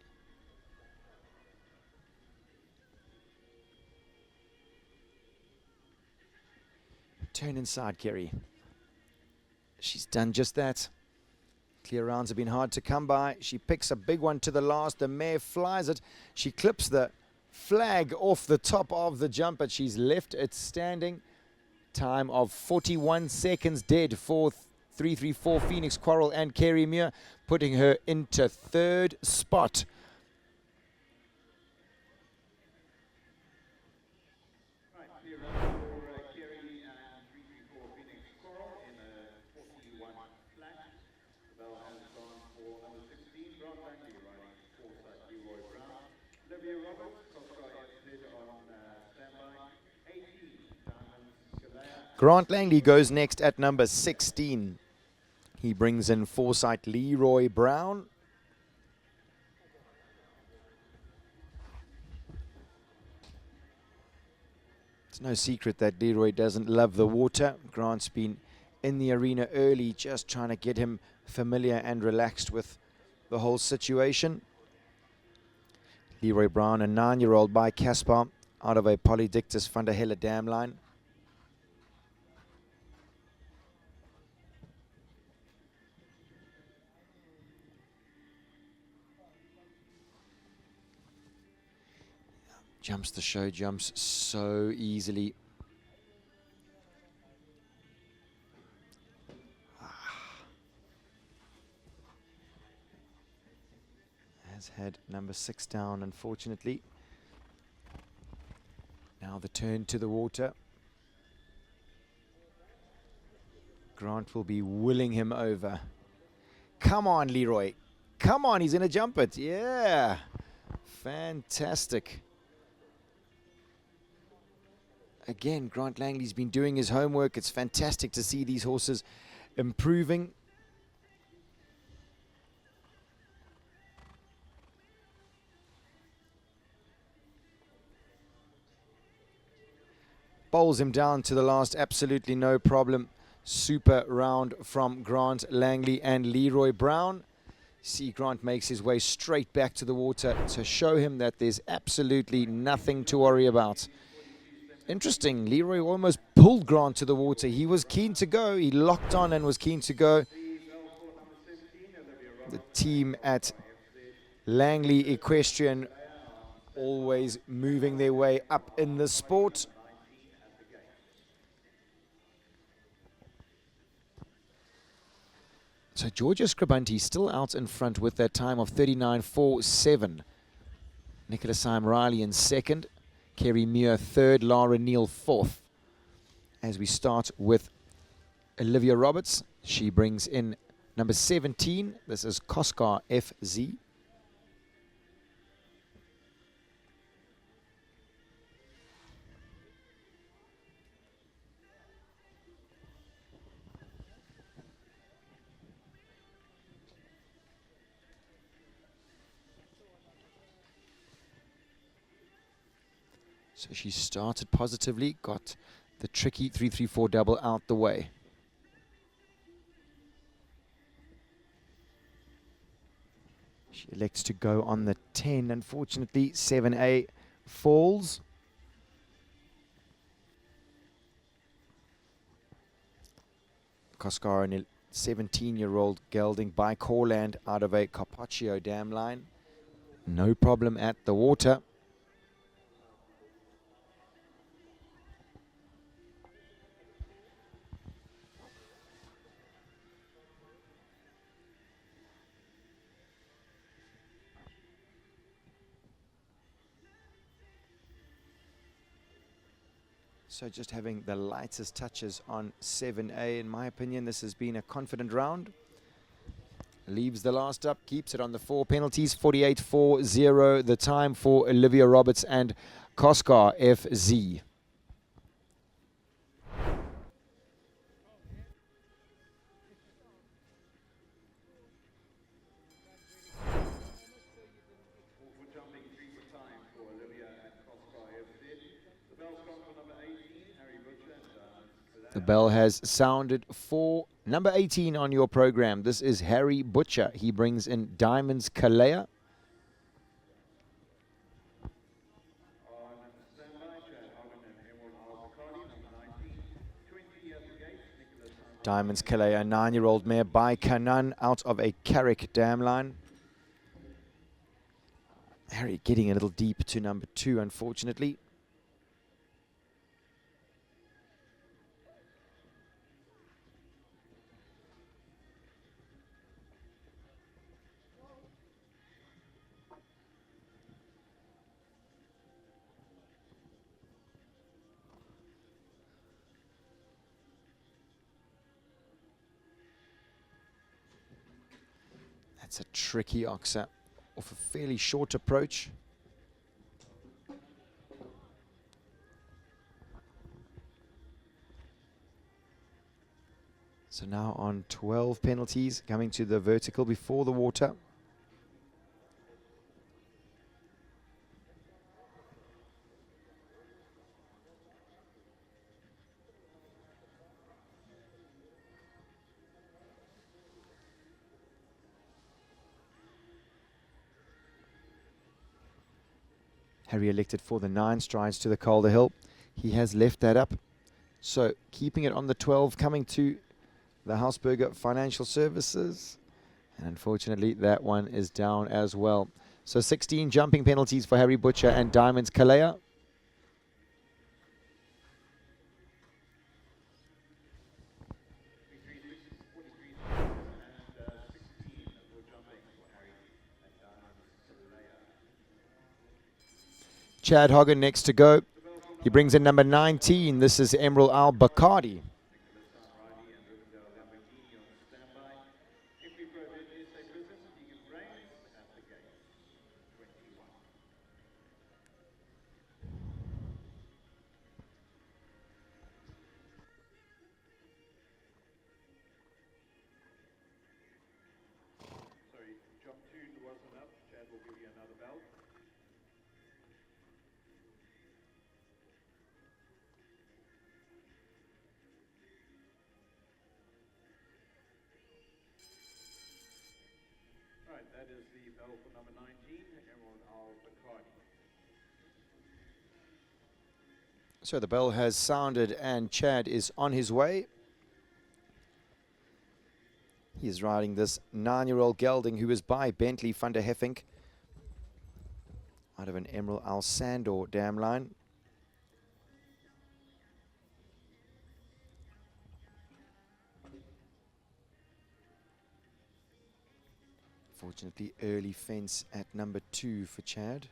Turn inside, Kerry. She's done just that. Clear rounds have been hard to come by. She picks a big one to the last. The mare flies it. She clips the flag off the top of the jump, but she's left it standing. Time of 41 seconds dead for 334 Phoenix Quarrel and Kerry Muir, putting her into 3rd spot. Grant Langley goes next at number 16. He brings in Foresight Leroy Brown. It's no secret that Leroy doesn't love the water. Grant's been in the arena early, just trying to get him familiar and relaxed with the whole situation. Leroy Brown, a 9-year-old by Caspar, out of a Polydictus van der Helle dam line. Jumps the show, jumps so easily. Has had number 6 down, unfortunately. Now Now the turn to the water. Grant will be willing him over. Come on, Leroy. Come on, he's going to jump it. Yeah. Fantastic. Again, Grant Langley's been doing his homework. It's fantastic to see these horses improving. Bowls him down to the last, absolutely no problem. Super round from Grant Langley and Leroy Brown. See, Grant makes his way straight back to the water to show him that there's absolutely nothing to worry about. Interesting, Leroy almost pulled Grant to the water. He was keen to go. He locked on and was keen to go. The team at Langley Equestrian always moving their way up in the sport. So Georgia Scribanti still out in front with that time of 39.47. Nicholas Syme Riley in second. Kerry Muir third. Lara Neal fourth. As we start with Olivia Roberts. She brings in number 17. This is Koskar FZ. So she started positively, got the tricky 3-3-4 double out the way. She elects to go on the 10. Unfortunately, 7A falls. Koskar, a 17-year-old gelding by Corland out of a Carpaccio dam line. No problem at the water. So just having the lightest touches on 7A. In my opinion, this has been a confident round. Leaves the last up, keeps it on the 4 penalties. 48.40 the time for Olivia Roberts and Koskar FZ. The bell has sounded for number 18 on your program. This is Harry Butcher. He brings in Diamonds Kalea. Diamonds Kalea, 9-year-old mare by Kanan out of a Carrick dam line. Harry getting a little deep to number 2, unfortunately. That's a tricky oxer off a fairly short approach. So now on 12 penalties, coming to the vertical before the water. Harry elected for the 9 strides to the Calder Hill. He has left that up. So keeping it on the 12, coming to the Hausberger Financial Services. And unfortunately, that one is down as well. So 16 jumping penalties for Harry Butcher and Diamonds Kalea. Chad Hoggan next to go. He brings in number 19. This is Emerald Al Bacardi. That is the bell for number 19, Emerald Al Bacardi. So the bell has sounded and Chad is on his way. He is riding this 9-year-old gelding who is by Bentley van der Heffink out of an Emerald Al Sandor dam line. Fortunately, early fence at number 2 for Chad.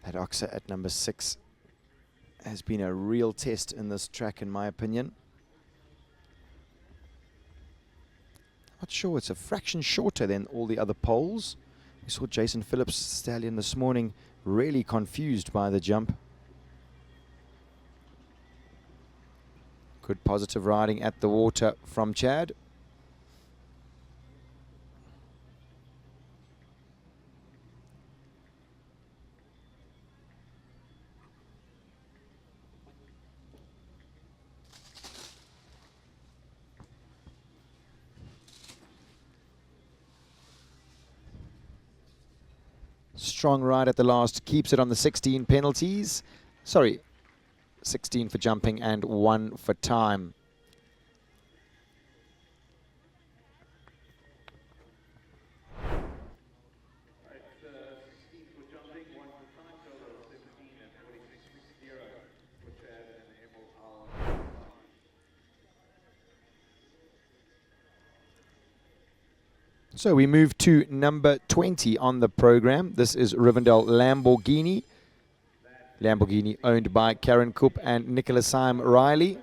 That oxer at number 6 has been a real test in this track, in my opinion. Not sure, it's a fraction shorter than all the other poles. We saw Jason Phillips' stallion this morning really confused by the jump. Good positive riding at the water from Chad. Strong ride at the last, keeps it on the 16 penalties. Sorry, 16 for jumping and 1 for time. So we move to number 20 on the program. This is Rivendell Lamborghini. Lamborghini owned by Karen Koop and Nicholas Syme Riley.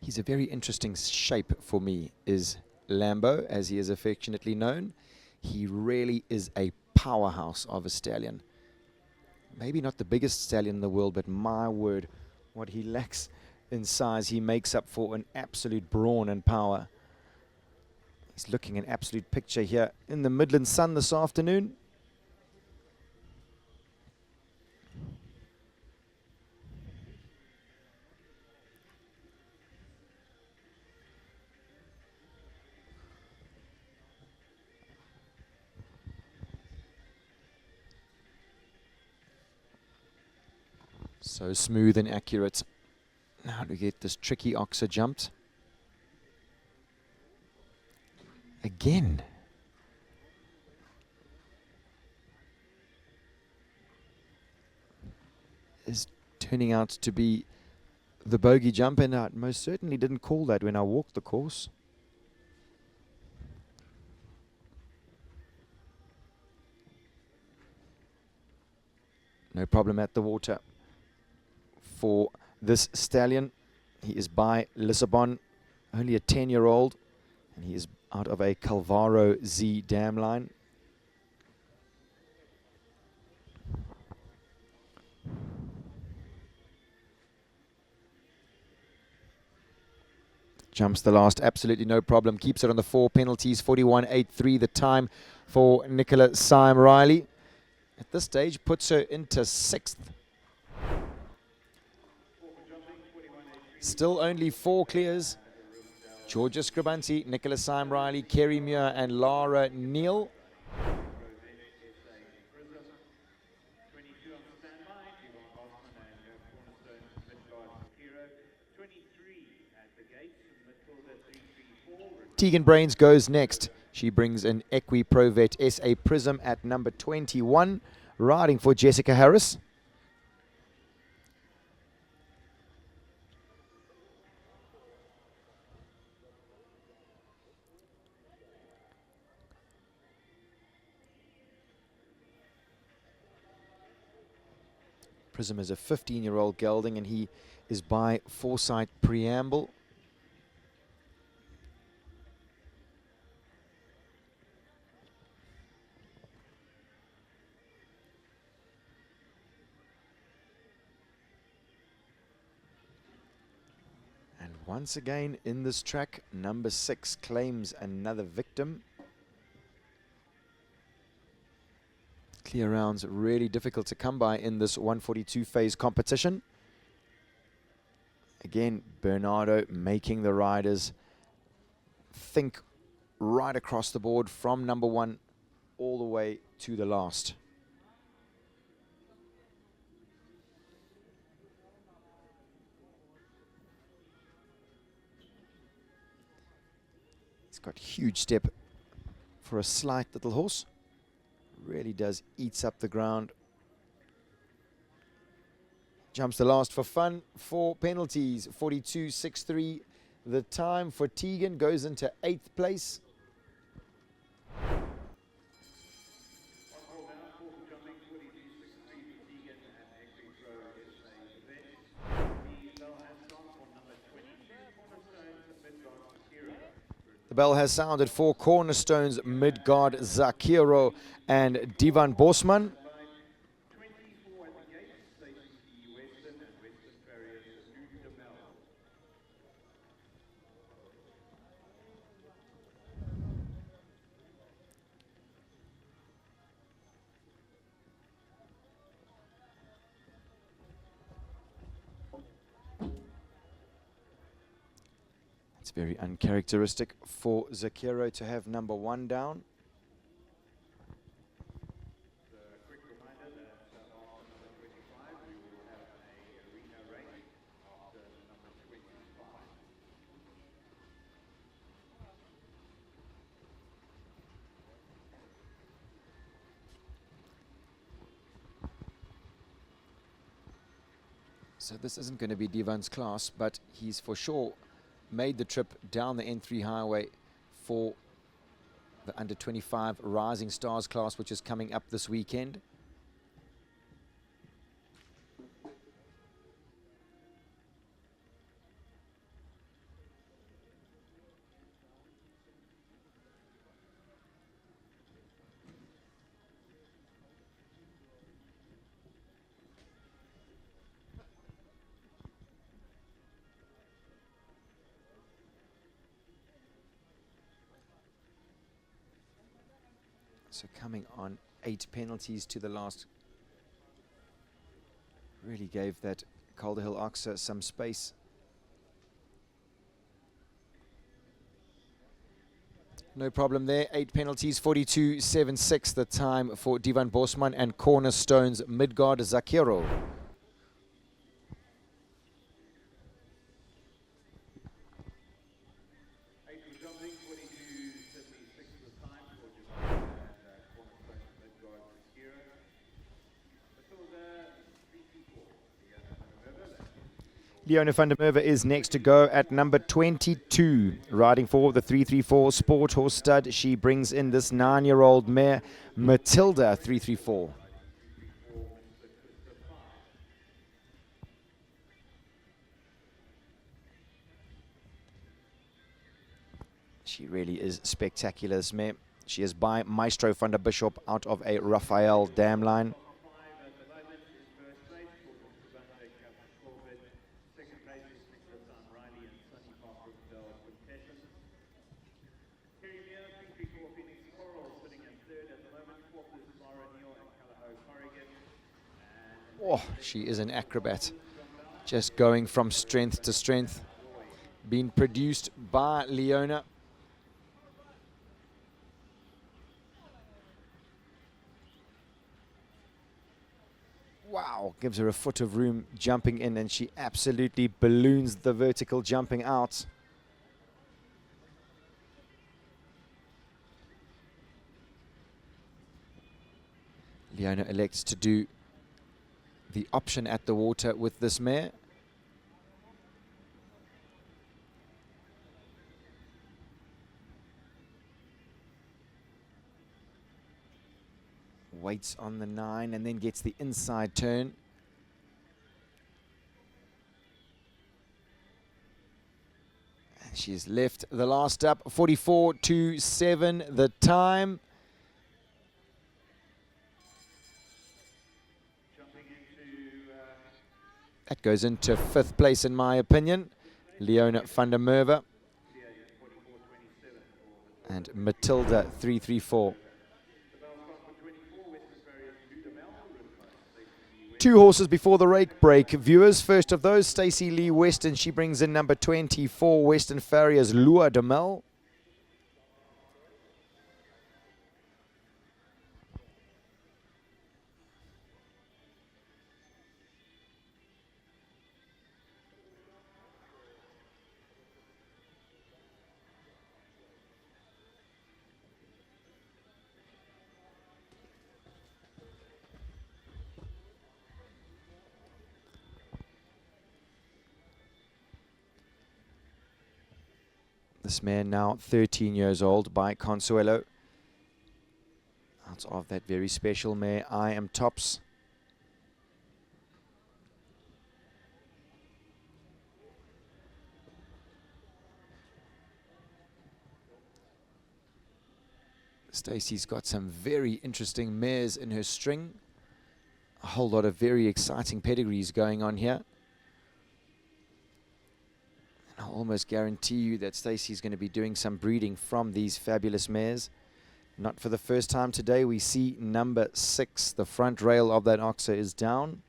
He's a very interesting shape for me, is Lambo, as he is affectionately known. He really is a powerhouse of a stallion. Maybe not the biggest stallion in the world, but my word, what he lacks in size, he makes up for an absolute brawn and power. He's looking an absolute picture here in the Midland sun this afternoon. So smooth and accurate. Now do we get this tricky oxer jumped? Again. Is turning out to be the bogey jump, and I most certainly didn't call that when I walked the course. No problem at the water for this stallion. He is by Lissabon, only a 10-year-old, and he is out of a Calvaro Z dam line. Jumps the last, absolutely no problem. Keeps it on the 4 penalties, 41.83 the time for Nicholas Syme Riley. At this stage, puts her into 6th Still only 4 clears. Georgia Scribanti, Nicola Syme Riley, Kerry Muir and Lara Neal. Tegan Brains goes next. She brings an Equi Provet SA Prism at number 21, riding for Jessica Harris. Prism is a 15-year-old gelding, and he is by Foresight Preamble. And once again in this track, number 6 claims another victim. Clear rounds really difficult to come by in this 142 phase competition. Again, Bernardo making the riders think right across the board from number 1 all the way to the last. He's got huge step for a slight little horse. Really does, eats up the ground. Jumps the last for fun. 4 penalties, 42.63. The time for Tegan goes into 8th place. The bell has sounded for Cornerstones, Midgard Zakiro and Divan Bosman. It's very uncharacteristic for Zakiro to have number 1 down. So this isn't going to be Divan's class, but he's for sure made the trip down the N3 highway for the under 25 Rising Stars class, which is coming up this weekend. So coming on 8 penalties to the last. Really gave that Calder Hill Oxer some space. No problem there. 8 penalties, 42.76 the time for Divan Bosman and Cornerstones Midgard Zakiro. Leona van der Merwe is next to go at number 22, riding for the 334 Sporthorse stud. She brings in this 9-year-old mare, Matilda 334. She really is spectacular, this mare. She is by Maestro van der Bishop out of a Raphael dam line. Oh, she is an acrobat. Just going from strength to strength. Being produced by Leona. Wow, gives her a foot of room jumping in, and she absolutely balloons the vertical jumping out. Leona elects to do the option at the water with this mare. Waits on the 9 and then gets the inside turn. And she's left the last up, 44.27 the time. That goes into 5th place in my opinion. Leona van der Merwe and Matilda 334. 2 horses before the rake break, viewers. First of those, Stacey Lee Weston. She brings in number 24, Western Farriers, Lua de Mel. This mare now 13 years old by Consuelo. Out of that very special mare, I Am Tops. Stacey's got some very interesting mares in her string. A whole lot of very exciting pedigrees going on here. I'll almost guarantee you that Stacey's going to be doing some breeding from these fabulous mares. Not for the first time today, we see number 6. The front rail of that oxer is down.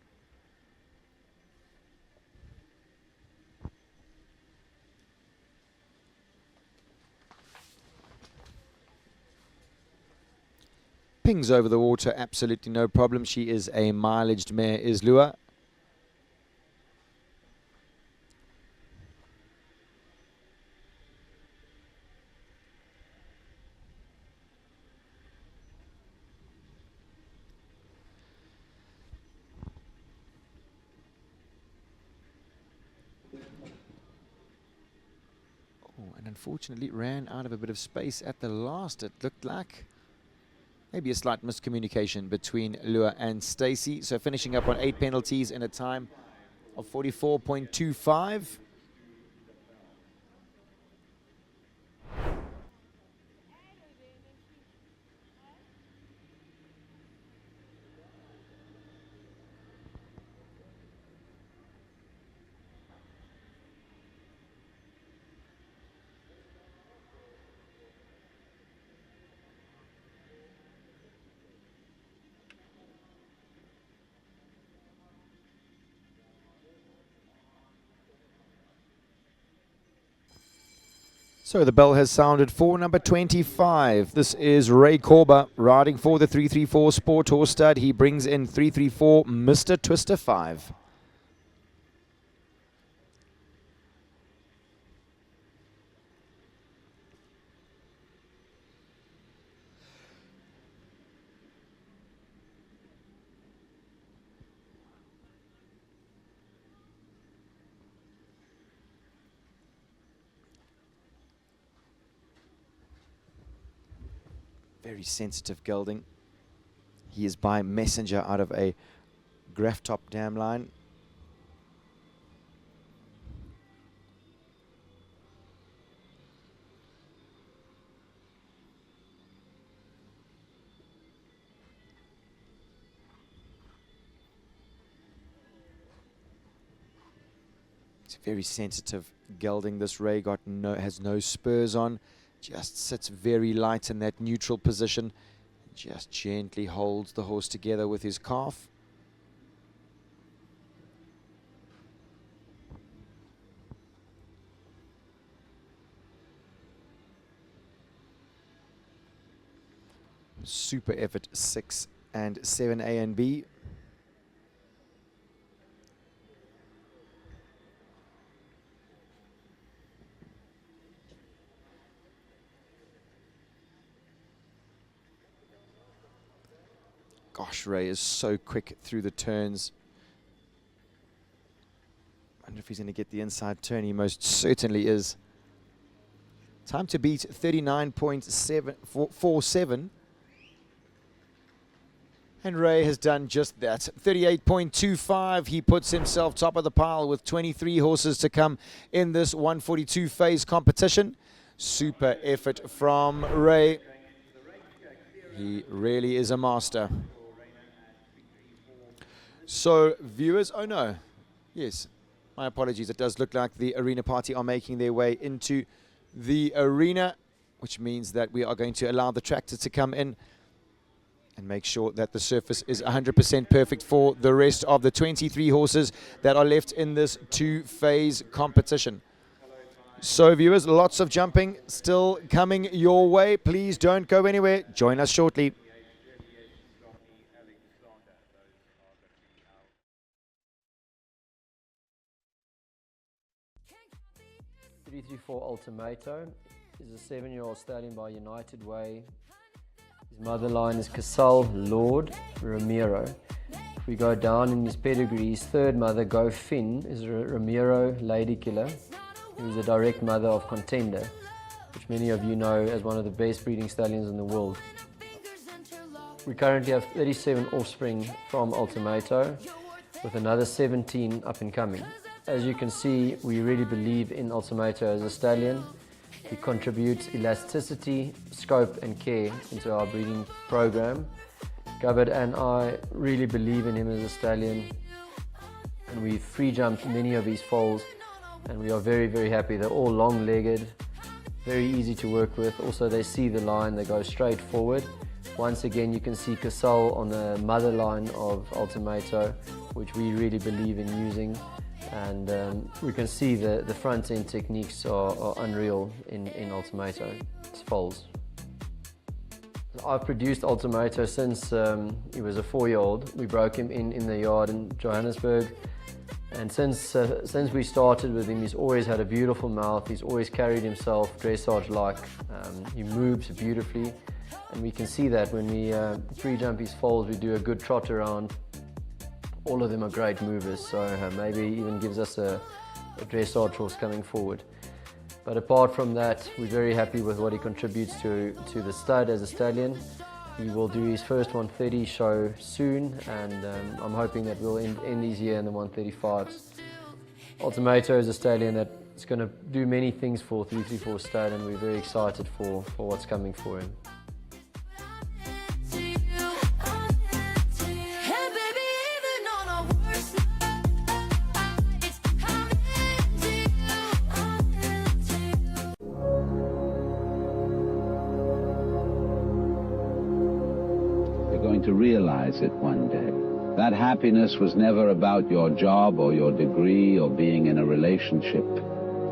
Pings over the water, absolutely no problem. She is a mileaged mare, is Lua. And unfortunately ran out of a bit of space at the last. It looked like maybe a slight miscommunication between Lua and Stacey. So finishing up on 8 penalties in a time of 44.25. So the bell has sounded for number 25. This is Ray Corba riding for the 334 Sporthorse stud. He brings in 334 Mr. Twister 5. Very sensitive gelding. He is by Messenger out of a graph top dam line. It's very sensitive gelding. This Ray has no spurs on. Just sits very light in that neutral position. Just gently holds the horse together with his calf. Super effort 6 and 7A and B. Gosh, Ray is so quick through the turns. I wonder if he's going to get the inside turn. He most certainly is. Time to beat 39.747. And Ray has done just that. 38.25. He puts himself top of the pile with 23 horses to come in this 142 phase competition. Super effort from Ray. He really is a master. So viewers, oh no, yes, my apologies. It does look like the arena party are making their way into the arena, which means that we are going to allow the tractor to come in and make sure that the surface is 100% perfect for the rest of the 23 horses that are left in this two-phase competition. So viewers, lots of jumping still coming your way. Please don't go anywhere. Join us shortly. 334 Ultimato is a 7-year-old stallion by United Way. His mother line is Casal Lord Ramiro. If we go down in his pedigree, his third mother, Go Finn, is Ramiro Lady Killer, who is a direct mother of Contender, which many of you know as one of the best breeding stallions in the world. We currently have 37 offspring from Ultimato, with another 17 up and coming. As you can see, we really believe in Ultimato as a stallion. He contributes elasticity, scope and care into our breeding program. Gabbard and I really believe in him as a stallion, and we've free jumped many of his foals, and we are very, very happy. They're all long-legged, very easy to work with. Also, they see the line, they go straight forward. Once again, you can see Casal on the mother line of Ultimato, which we really believe in using. And we can see the front end techniques are unreal in Ultimato. It's foals. I've produced Ultimato since he was a 4-year-old. We broke him in the yard in Johannesburg. And since we started with him, he's always had a beautiful mouth. He's always carried himself dressage-like. He moves beautifully. And we can see that when we free jump his foals, we do a good trot around. All of them are great movers, so maybe even gives us a dressage horse coming forward. But apart from that, we're very happy with what he contributes to the stud as a stallion. He will do his first 130 show soon, and I'm hoping that we'll end his year in the 135s. Ultimato is a stallion that's going to do many things for 334 stud, and we're very excited for what's coming for him. To realize it one day. That happiness was never about your job or your degree or being in a relationship.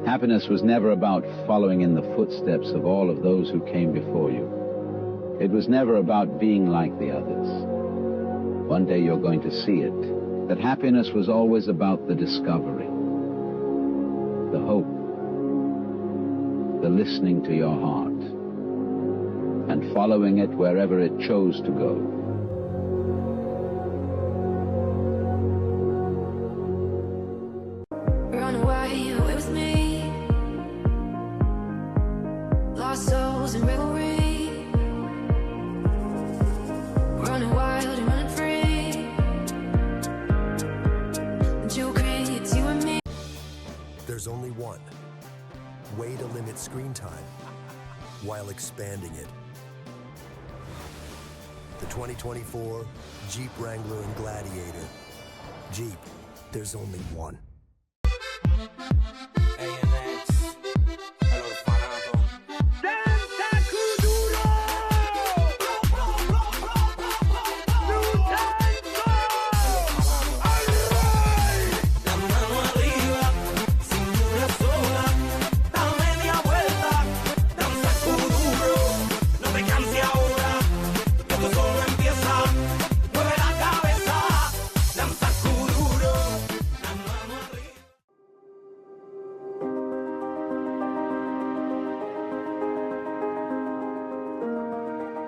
Happiness was never about following in the footsteps of all of those who came before you. It was never about being like the others. One day you're going to see it. That happiness was always about the discovery, the hope, the listening to your heart, and following it wherever it chose to go. Run away with me. Lost souls in revelry. Running wild and running free. Joe creates you and me. There's only one way to limit screen time while expanding it. The 2024 Jeep Wrangler and Gladiator. Jeep, there's only one.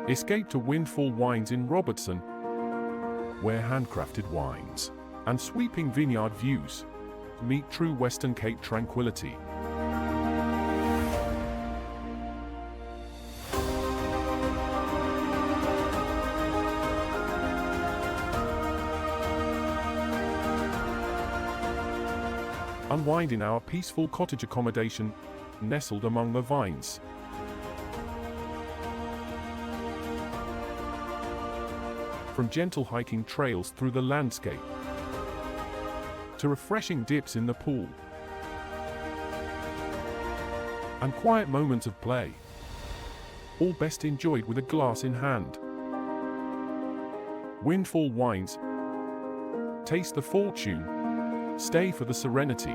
Escape to Windfall Wines in Robertson, where handcrafted wines and sweeping vineyard views meet true Western Cape tranquility. Unwind in our peaceful cottage accommodation, nestled among the vines. From gentle hiking trails through the landscape to refreshing dips in the pool and quiet moments of play, all best enjoyed with a glass in hand. Windfall Wines. Taste the fortune. Stay for the serenity.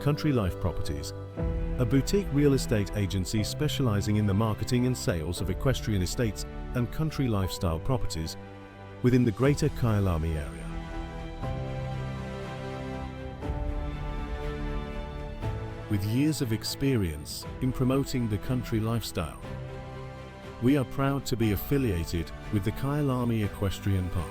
Country Life Properties, a boutique real estate agency specializing in the marketing and sales of equestrian estates and country lifestyle properties within the greater Kyalami area. With years of experience in promoting the country lifestyle, we are proud to be affiliated with the Kyalami Equestrian Park.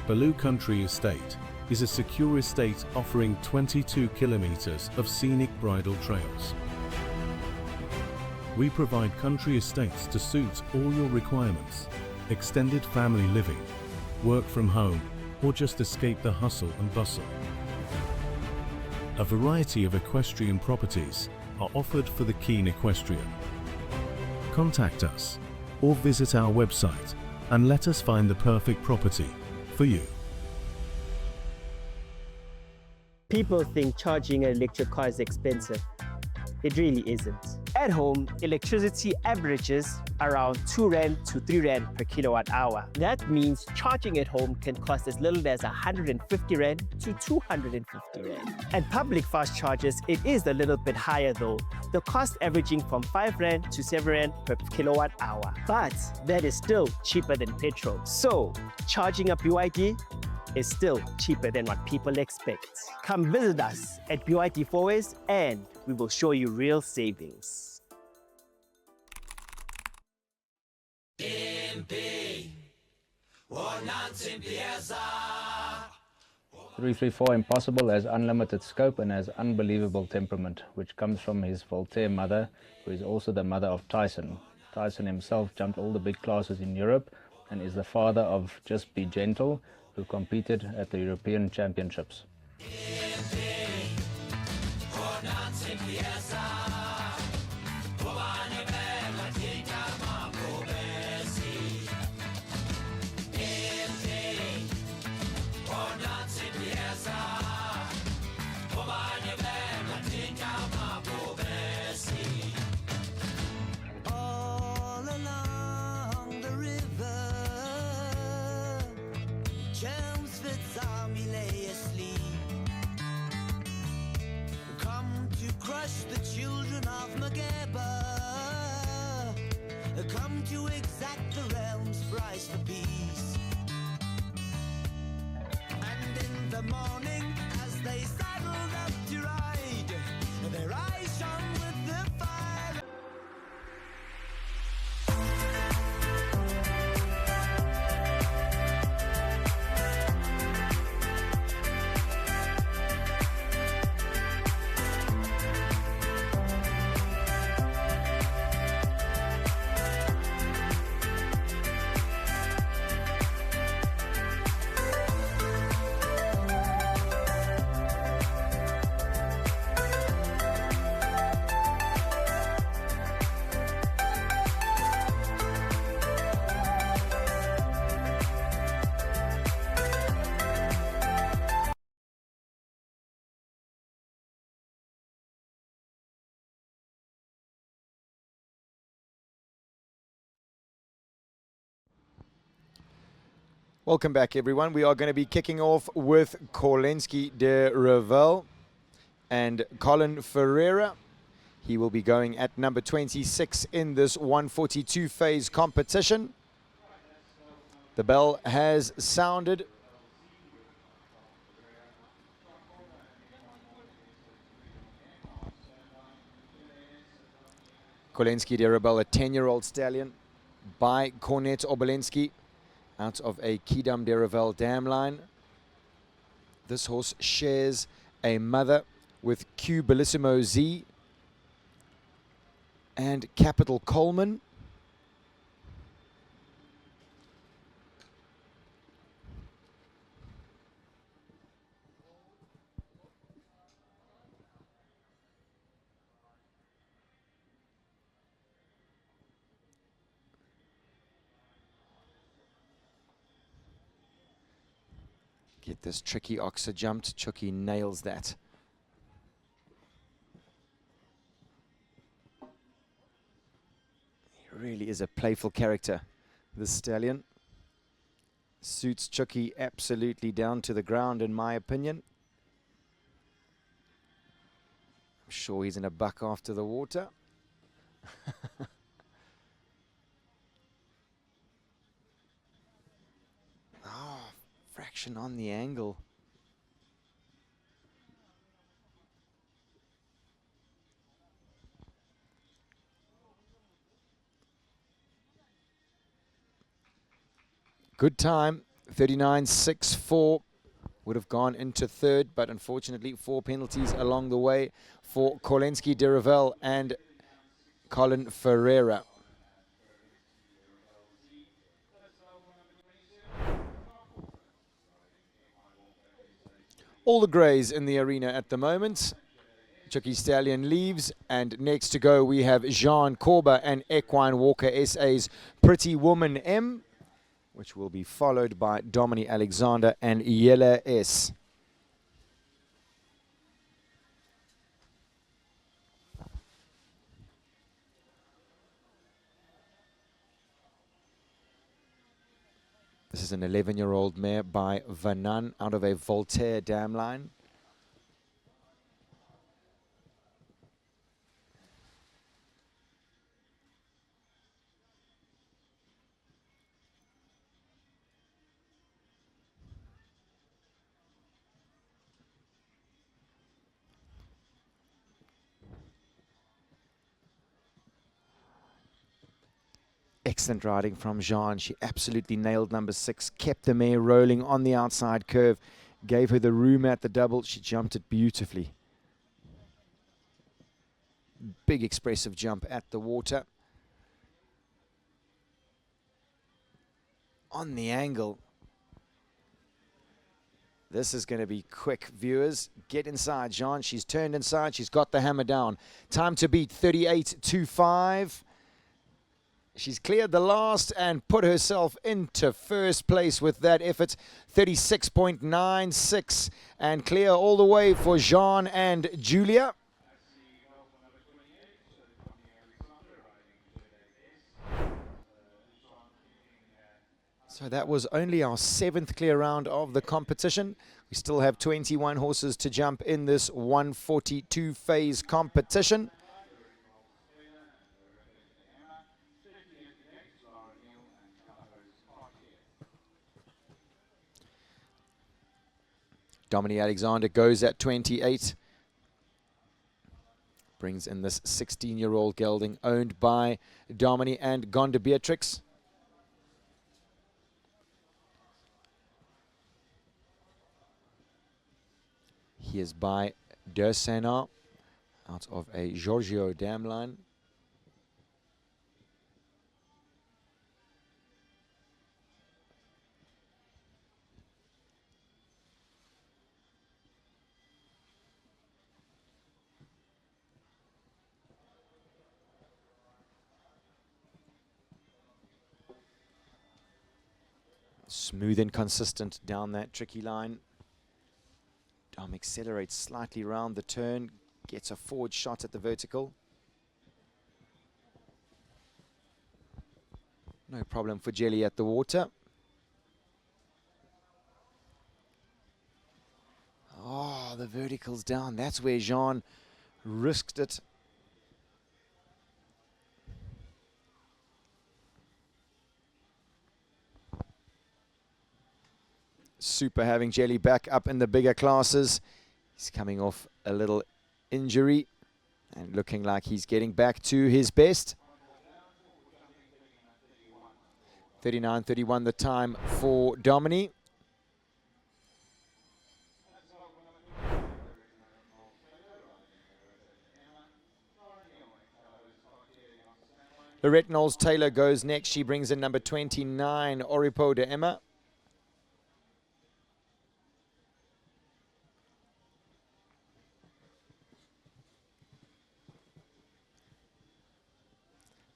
Baloo Country Estate is a secure estate offering 22 kilometers of scenic bridle trails. We provide country estates to suit all your requirements: extended family living, work from home, or just escape the hustle and bustle. A variety of equestrian properties are offered for the keen equestrian. Contact us or visit our website and let us find the perfect property for you. People think charging an electric car is expensive. It really isn't. At home, electricity averages around 2 Rand to 3 Rand per kilowatt hour. That means charging at home can cost as little as 150 Rand to 250 Rand. At public fast chargers, it is a little bit higher though, the cost averaging from 5 Rand to 7 Rand per kilowatt hour. But that is still cheaper than petrol. So, charging a BYD is still cheaper than what people expect. Come visit us at BYD Fourways and we will show you real savings. 334 Impossible has unlimited scope and has unbelievable temperament, which comes from his Voltaire mother, who is also the mother of Tyson. Tyson himself jumped all the big classes in Europe and is the father of Just Be Gentle, who competed at the European Championships. All along the river, Chelmsford's army lay asleep. Come to crush the children of Mageba, come to exact the realm's price for peace. And in the morning, as they saddled up to ride, their eyes shone with the fire. Welcome back, everyone. We are going to be kicking off with Kolensky de Revel and Colin Ferreira. He will be going at number 26 in this 142 phase competition. The bell has sounded. Kolensky de Revel, a 10-year-old stallion by Cornet Obolensky out of a Kidam de Revel dam line. This horse shares a mother with Q Bellissimo Z and Capital Coleman. Get this tricky oxer jumped. Chucky nails that. He really is a playful character, this stallion. Suits Chucky absolutely down to the ground, in my opinion. I'm sure he's in a buck after the water. Oh, fraction on the angle. Good time, 39.64. Would have gone into third, but unfortunately 4 penalties along the way for Kolensky de Revel and Colin Ferreira. All the greys in the arena at the moment. Chucky Stallion leaves, and next to go we have Jean Corba and Equine Walker SA's Pretty Woman M, which will be followed by Dominic Alexander and Yella S. This is an 11-year-old mare by Vanan out of a Voltaire dam line. Excellent riding from Jean. She absolutely nailed number 6, kept the mare rolling on the outside curve, gave her the room at the double. She jumped it beautifully. Big expressive jump at the water. On the angle. This is going to be quick, viewers. Get inside, Jean. She's turned inside. She's got the hammer down. Time to beat 38.25. She's cleared the last and put herself into first place with that effort. 36.96 and clear all the way for Jean and Julia. So that was only our 7th clear round of the competition. We still have 21 horses to jump in this 142 phase competition. Dominic Alexander goes at 28. Brings in this 16-year-old gelding owned by Dominic and Gonda Beatrix. He is by De Senna out of a Giorgio dam line. Smooth and consistent down that tricky line. Dom accelerates slightly round the turn, gets a forward shot at the vertical. No problem for Jelly at the water. verticals down. That's where Jean risked it. Super having Jelly back up in the bigger classes. He's coming off a little injury and looking like he's getting back to his best. 39:31 the time for Domini. Lorette Knowles-Taylor goes next. She brings in number 29, Oripo de Emma.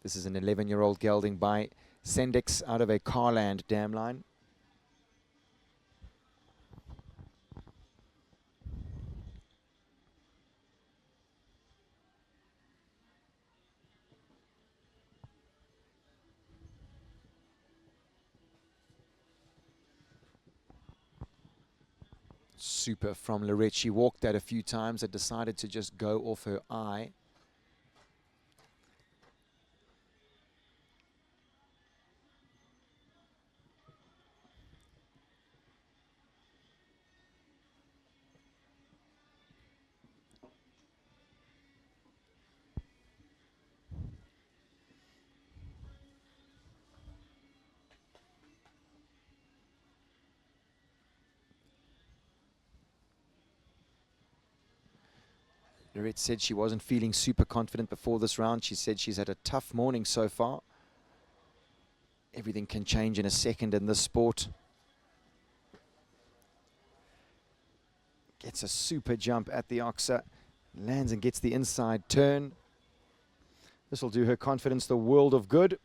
This is an 11-year-old gelding by Sendix out of a Carland dam line. Super from Lorette. She walked that a few times and decided to just go off her eye. Lorette said she wasn't feeling super confident before this round. She said she's had a tough morning so far. Everything can change in a second in this sport. Gets a super jump at the oxer. Lands and gets the inside turn. This will do her confidence the world of good.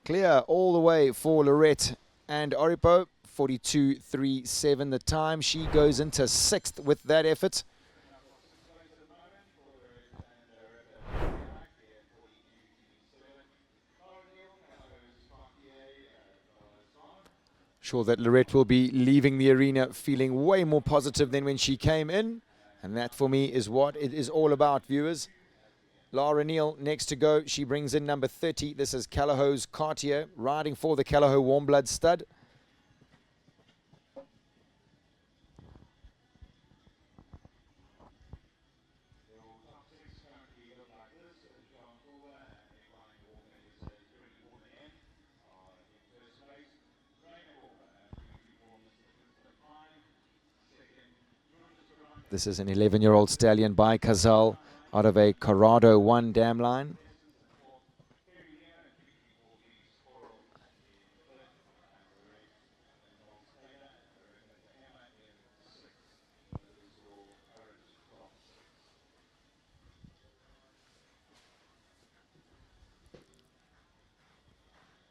Clear all the way for Lorette and Oripo. 42.37 the time. She goes into 6th with that effort. Sure that Lorette will be leaving the arena feeling way more positive than when she came in. And that for me is what it is all about, viewers. Lara Neal next to go. She brings in number 30. This is Callahow's Cartier, riding for the Callahow Warm Blood stud. This is an 11-year-old stallion by Kazal out of a Corrado 1 dam line.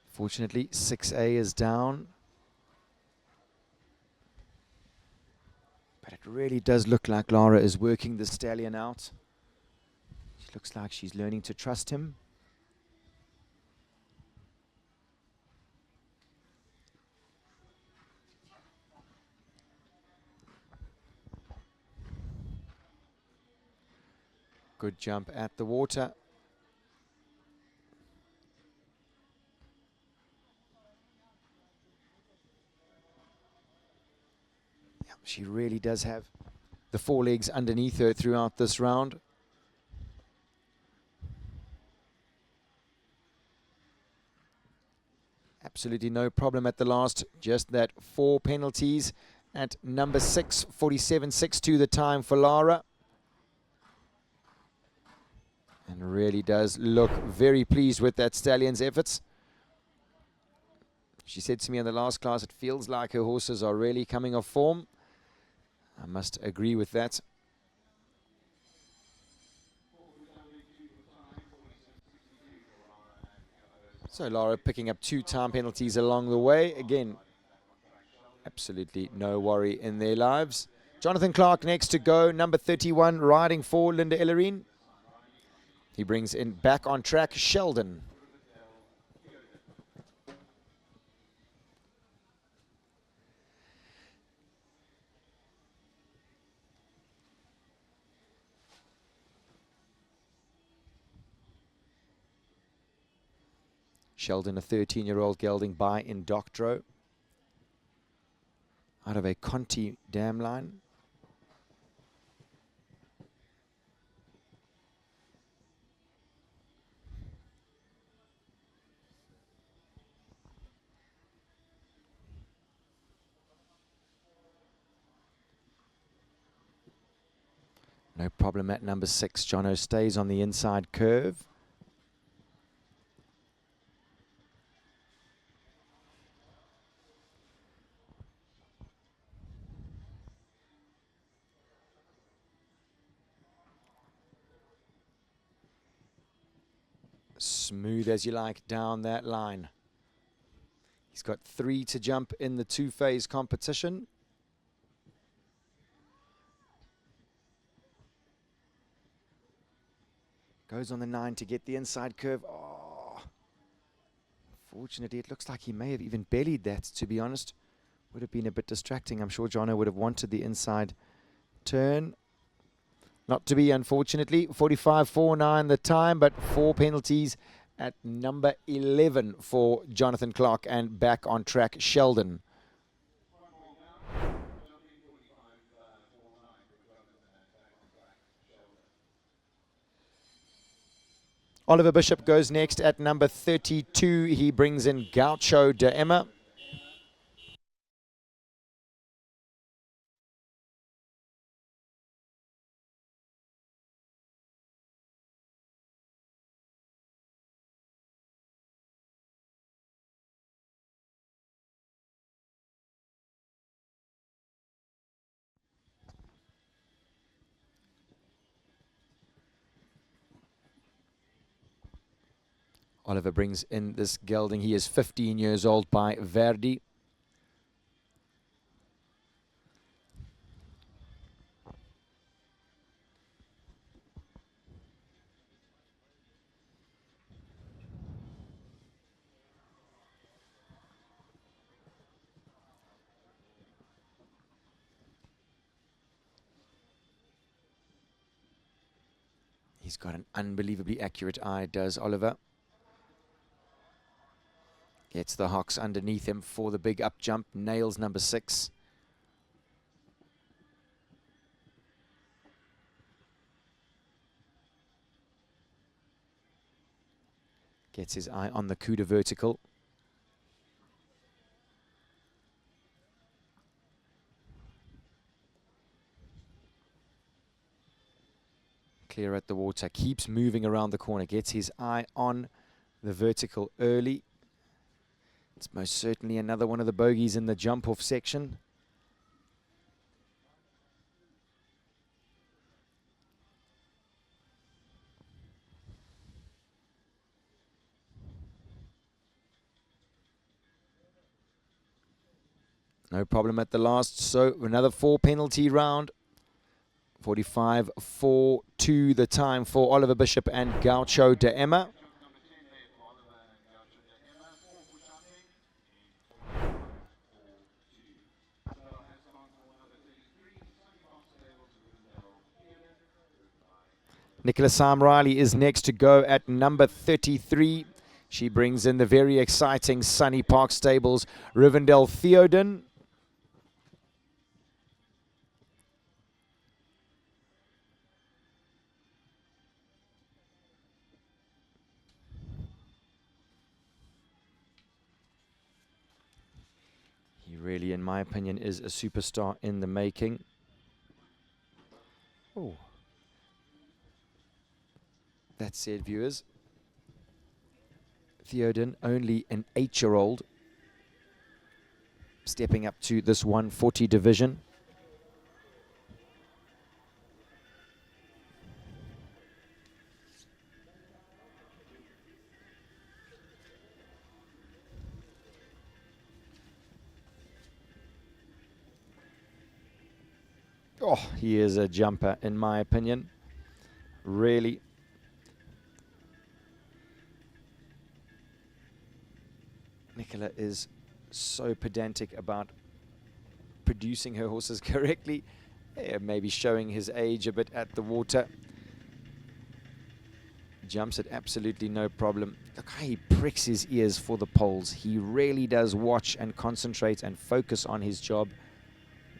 Fortunately, 6A is down. But it really does look like Lara is working the stallion out. She looks like she's learning to trust him. Good jump at the water. Yeah, she really does have the forelegs underneath her throughout this round. Absolutely no problem at the last, just that 4 penalties at number 6, 47.62 the time for Lara. And really does look very pleased with that stallion's efforts. She said to me in the last class, it feels like her horses are really coming off form. I must agree with that. So Lara picking up 2 time penalties along the way. Again, absolutely no worry in their lives. Jonathan Clark next to go, number 31, riding for Linda Ellerine. He brings in back on track Sheldon. Sheldon, a 13-year-old gelding by Indoctro, out of a Conti dam line. No problem at number 6. Jono stays on the inside curve. Smooth as you like down that line. He's got 3 to jump in the 2-phase competition. Goes on the 9 to get the inside curve. Oh, fortunately, it looks like he may have even bellied that, to be honest. Would have been a bit distracting. I'm sure Jono would have wanted the inside turn. Not to be, unfortunately. 45.49 the time, but 4 penalties at number 11 for Jonathan Clark, and back on track, Sheldon. Oliver Bishop goes next at number 32. He brings in Gaucho de Emma. Oliver brings in this gelding. He is 15 years old by Verdi. He's got an unbelievably accurate eye, does Oliver. Gets the hocks underneath him for the big up jump. Nails number 6. Gets his eye on the Cuda vertical. Clear at the water. Keeps moving around the corner. Gets his eye on the vertical early. It's most certainly another one of the bogeys in the jump-off section. No problem at the last. So another 4 penalty round. 45.42 the time for Oliver Bishop and Gaucho de Emma. Nicola Sam Riley is next to go at number 33. She brings in the very exciting Sunny Park Stables Rivendell Theoden. He really, in my opinion, is a superstar in the making. Oh. That said, viewers, Theoden, only an 8-year-old, stepping up to this 140 division. Oh, he is a jumper, in my opinion. Really. Nicola is so pedantic about producing her horses correctly. Maybe showing his age a bit at the water. jumps it absolutely no problem. Look how he pricks his ears for the poles. He really does watch and concentrate and focus on his job.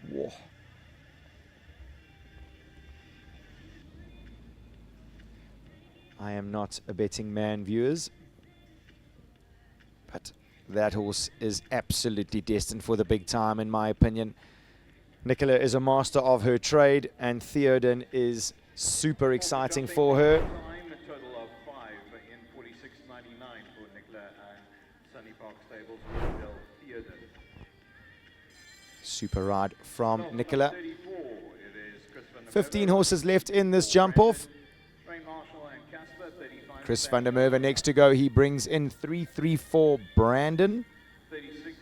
Whoa. I am not a betting man, viewers, but that horse is absolutely destined for the big time, in my opinion. Nicola is a master of her trade, and Theoden is super exciting for her. Time, a total of 5 in 46.99 for Nicola and Sunny Park Stables Roosevelt Theoden. Super ride from Nicola. 34, it is Chris van der 15 horses left in this jump off. Ray Marshall and Casper, 35. Chris van der Merwe next to go. He brings in 334 Brandon. 36,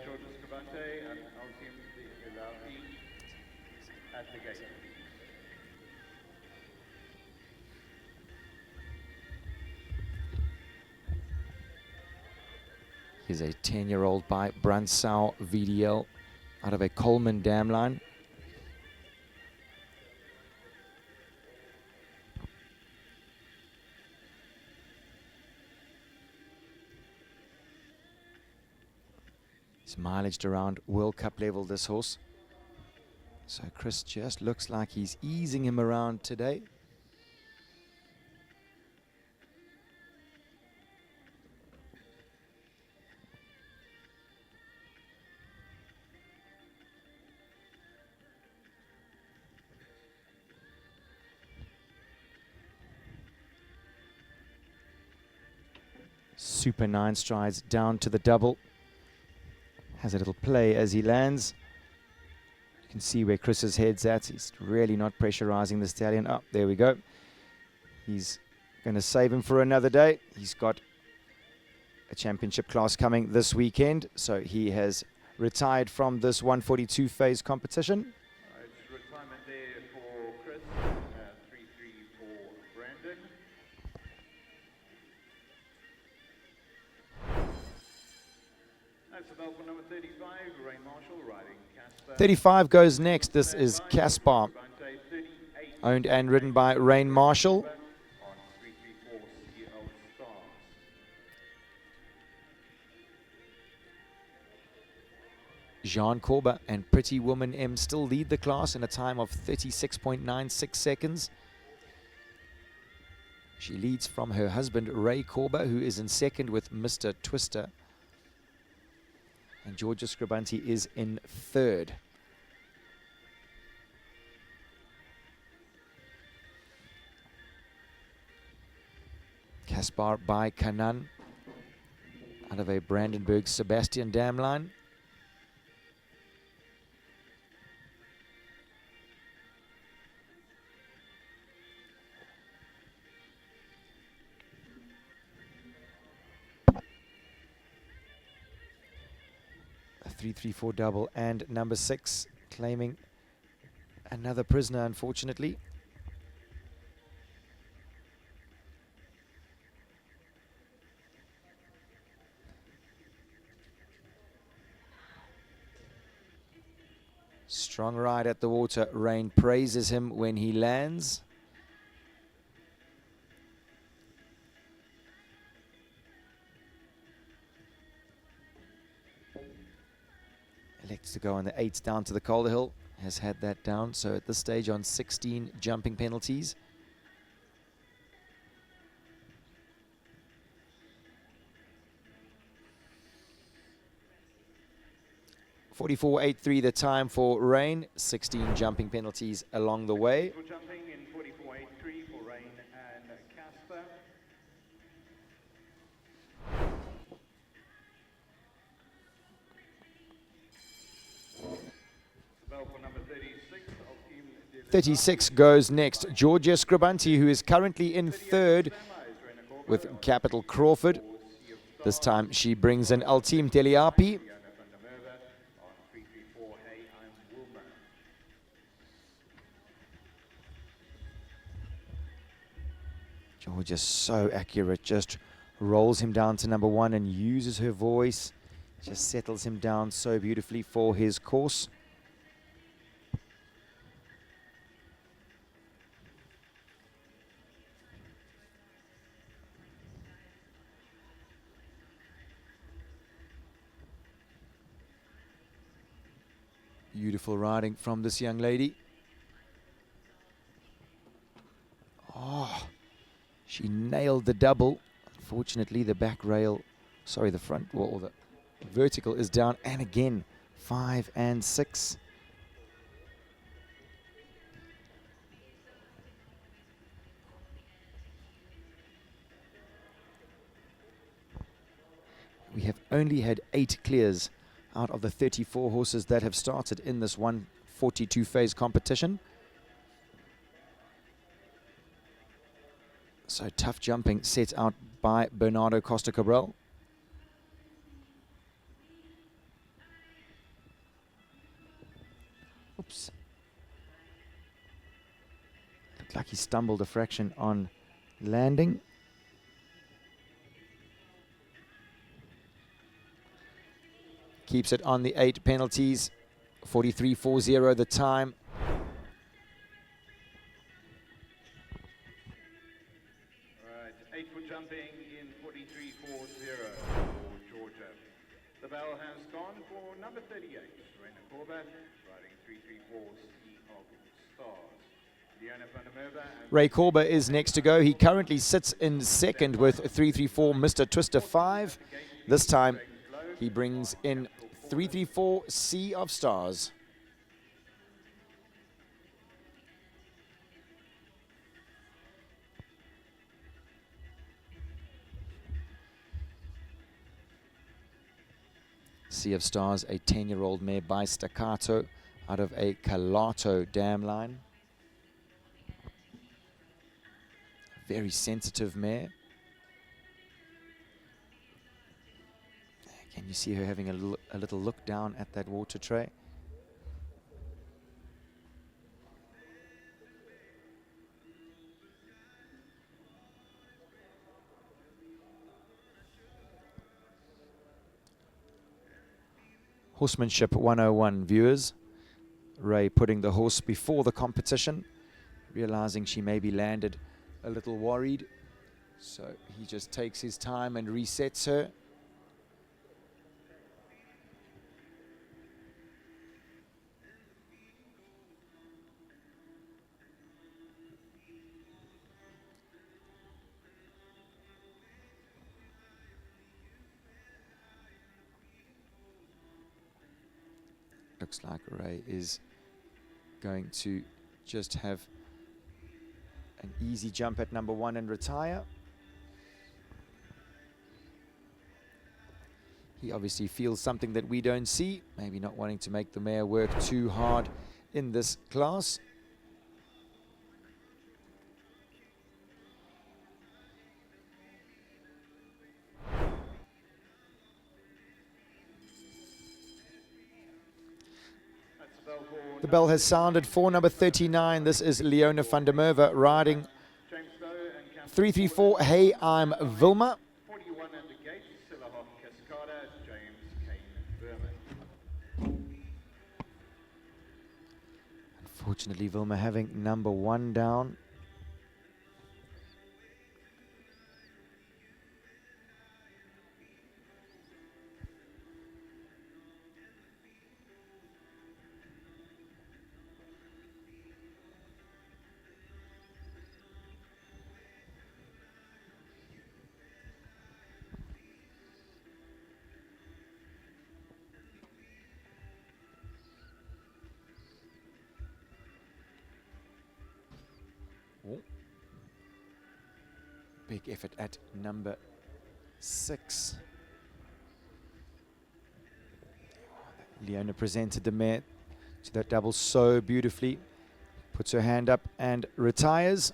George Escabante and Altium Delauti at the gate. Here's a 10-year-old by Bransau VDL out of a Coleman dam line. It's mileaged around World Cup level, this horse. So Chris just looks like he's easing him around today. Super 9 strides down to the double. Has a little play as he lands. You can see where Chris's head's at. He's really not pressurizing the stallion. Oh, there we go. He's going to save him for another day. He's got a championship class coming this weekend, so he has retired from this 142 phase competition. It's retirement there for Chris, 3-3 for Brandon. That's the bell for number 35, Ray Marshall riding Casper. 35 goes next. This is Caspar, owned and ridden by Rain Marshall. On 3-3-4 CL Stars. Jean Corba and Pretty Woman M still lead the class in a time of 36.96 seconds. She leads from her husband Ray Corba, who is in second with Mr. Twister. And Georgia Scribanti is in third. Caspar by Kanan out of a Brandenburg Sebastian dam line. A 3-3-4 double and number 6 claiming another prisoner, unfortunately. Strong ride at the water. Rain praises him when he lands. Elects to go on the 8 down to the Calder Hill. Has had that down. So at this stage on 16 jumping penalties. .44.83 the time for Rain. 16 jumping penalties along the way. For jumping in 44.83 for Rain and Casper. Bell for number 36. 36 goes next. Georgia Scribanti, who is currently in third with Capital Crawford. This time she brings in Altim Teliapi. Georgia's so accurate, just rolls him down to number 1 and uses her voice. Just settles him down so beautifully for his course. Beautiful riding from this young lady. Oh, she nailed the double. Unfortunately, the back rail, sorry, the front, well, the vertical is down. And again, 5 and 6. We have only had 8 clears out of the 34 horses that have started in this 142 phase competition. So tough jumping set out by Bernardo Costa Cabral. Oops. Looked like he stumbled a fraction on landing. Keeps it on the 8 penalties. 43.40 the time. Right, 8 for jumping in 43.40 for Georgia. The bell has gone for number 38, Raina Korba, riding 334 Sea of Stars. Leona van der Merwe and Ray Korba is next to go. He currently sits in second with 334 Mr. Twister 5. This time he brings in 334 Sea of Stars. Sea of Stars, a 10-year-old mare by Staccato out of a Calato dam line. Very sensitive mare. Can you see her having a little look down at that water tray? Horsemanship 101, viewers. Ray putting the horse before the competition, realizing she may be landed a little worried. So he just takes his time and resets her. Looks like Ray is going to just have an easy jump at number 1 and retire. He obviously feels something that we don't see, maybe not wanting to make the mare work too hard in this class. The bell has sounded for number 39. This is Leona van der Merwe riding 334. Hey, I'm Vilma. 41 at the gate, Silverhawk Cascada, James Kane Berman. Unfortunately, Vilma having number 1 down. Big effort at number 6. Leona presented the mare to that double so beautifully. Puts her hand up and retires.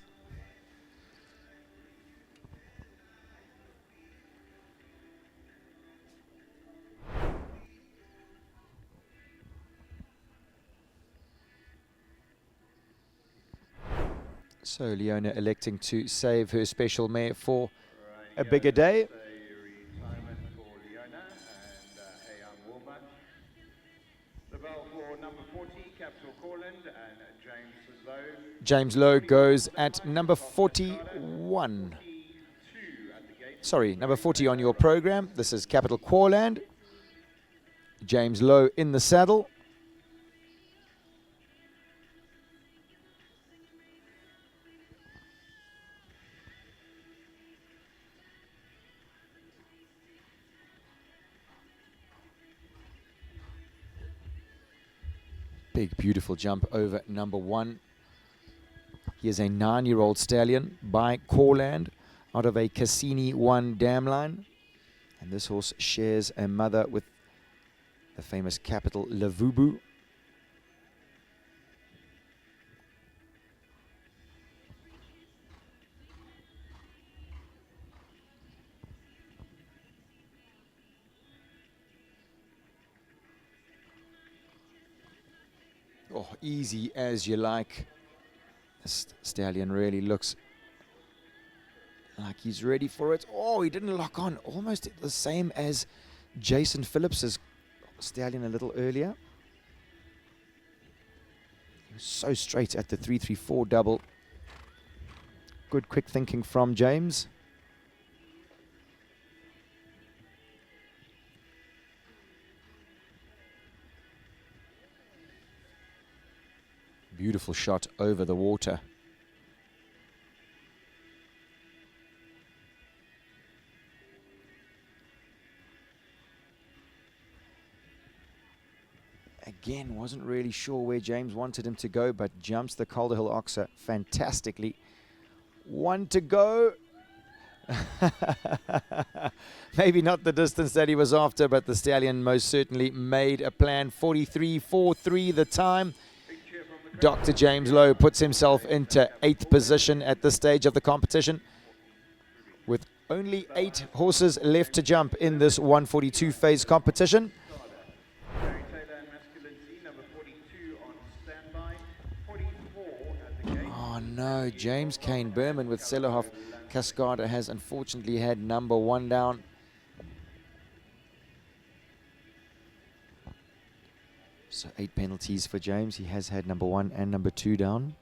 So Leona electing to save her special mare for a bigger day. James Lowe goes at number 41. Sorry, number 40 on your program. This is Capital Quarland. James Lowe in the saddle. Big, beautiful jump over number 1. He is a 9-year-old stallion by Corland out of a Cassini 1 dam line. And this horse shares a mother with the famous capital Lavubu. Oh, easy as you like. This stallion really looks like he's ready for it. Oh, he didn't lock on. Almost the same as Jason Phillips's stallion a little earlier. He was so straight at the 3-3-4 double. Good quick thinking from James. Beautiful shot over the water. Again, wasn't really sure where James wanted him to go, but jumps the Calder Hill Oxer fantastically. 1 to go. Maybe not the distance that he was after, but the stallion most certainly made a plan. 43.43 the time. Dr. James Lowe puts himself into 8th position at this stage of the competition, with only 8 horses left to jump in this 142 phase competition. Oh no, James Kane Berman with Sellerhoff Cascada has unfortunately had number 1 down. So 8 penalties for James. He has had number 1 and number 2 down.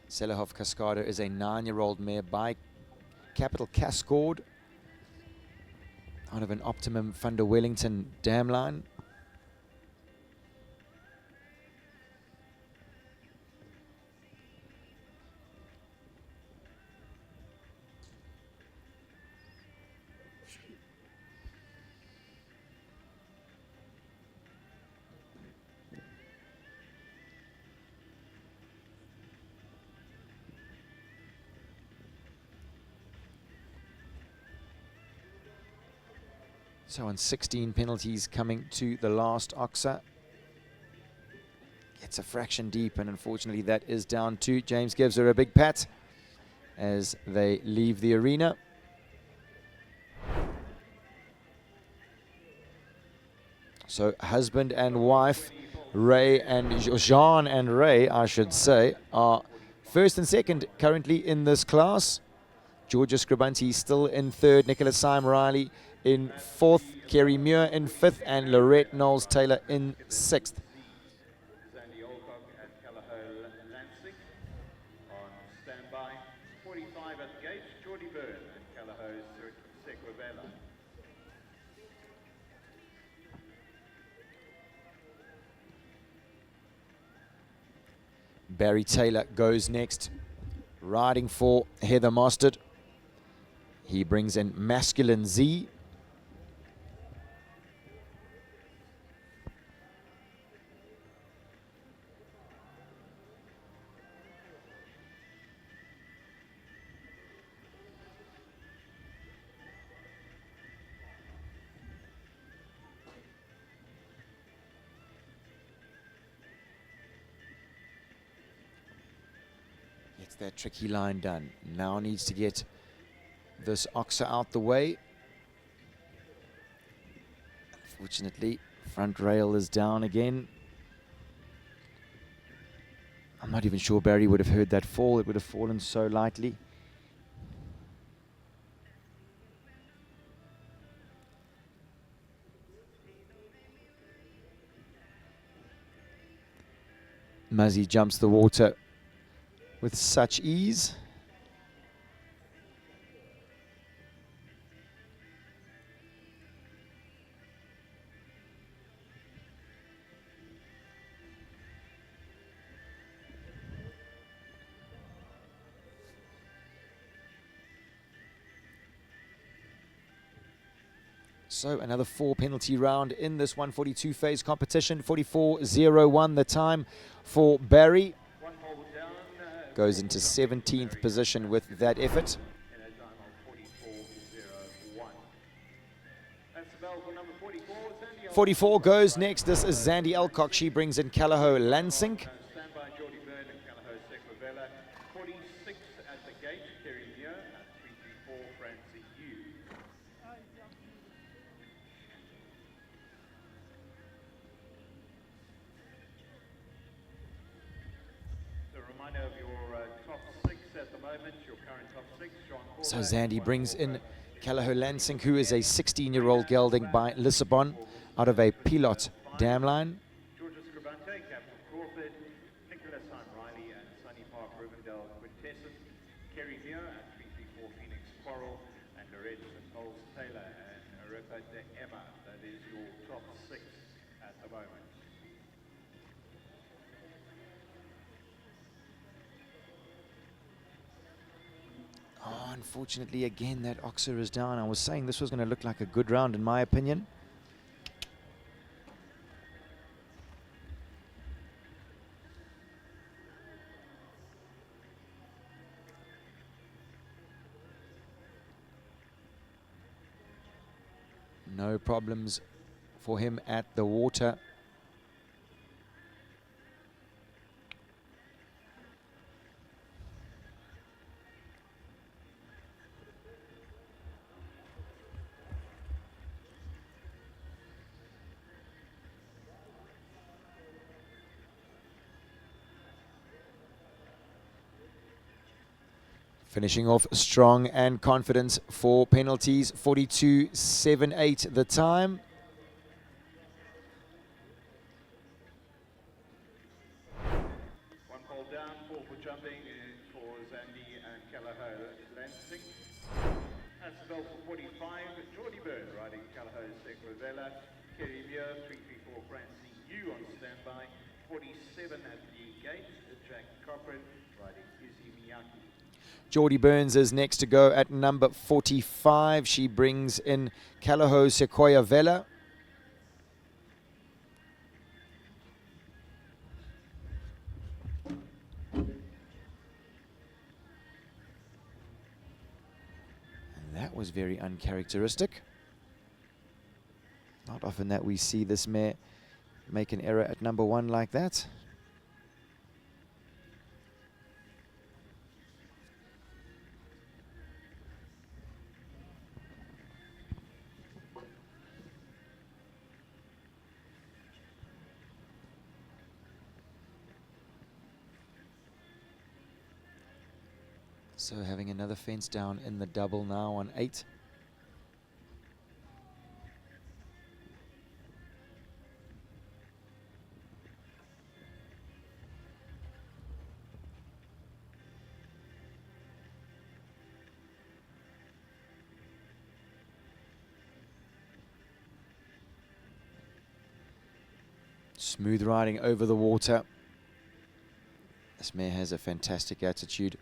Sellerhoff Cascada is a 9-year-old mare by Capital Cascord out of an Optimum Thunder Wellington dam line. So on 16 penalties coming to the last Oxer. Gets a fraction deep, and unfortunately that is down 2. James gives her a big pat as they leave the arena. So husband and wife, Ray and Jean and Ray, I should say, are first and second currently in this class. Georgia Scribanti still in 3rd, Nicholas Syme Riley in 4th, Kerry Muir in 5th, and Lorette Knowles-Taylor in 6th. Zandy Alcock at Callahole Lansing on standby. 45 at the gate, Geordie Byrne at Callahole Sequavella. Barry Taylor goes next, riding for Heather Mostert. He brings in Masculine Z. Gets that tricky line done. Now needs to get this Oxer out the way. Unfortunately, front rail is down again. I'm not even sure Barry would have heard that fall. It would have fallen so lightly. Muzzy jumps the water with such ease. So another 4 penalty round in this 142 phase competition. 44.01 the time for Barry. Goes into 17th position with that effort. 44 goes next. This is Zandy Alcock. She brings in Callagho Lansing. So Zandy brings in Callagho Lansing, who is a 16-year-old gelding by Lissabon, out of a Pilot dam line. Oh, unfortunately, again, that Oxer is down. I was saying this was going to look like a good round, in my opinion. No problems for him at the water. Finishing off strong and confident for penalties. 42.78 the time. One pole down, 4 for jumping for Zandy and Callagho Lansing. That's the bell for 45. Geordie Byrne riding Callagho Sequavella. Kerry Muir, 334 Francie Yu on standby. 47 at the gate. Jack Cochran riding Izzy Miyaki. Geordie Burns is next to go at number 45. She brings in Callagho Sequoia Vela. And that was very uncharacteristic. Not often that we see this mare make an error at number 1 like that. So having another fence down in the double now on 8. Smooth riding over the water. This mare has a fantastic attitude.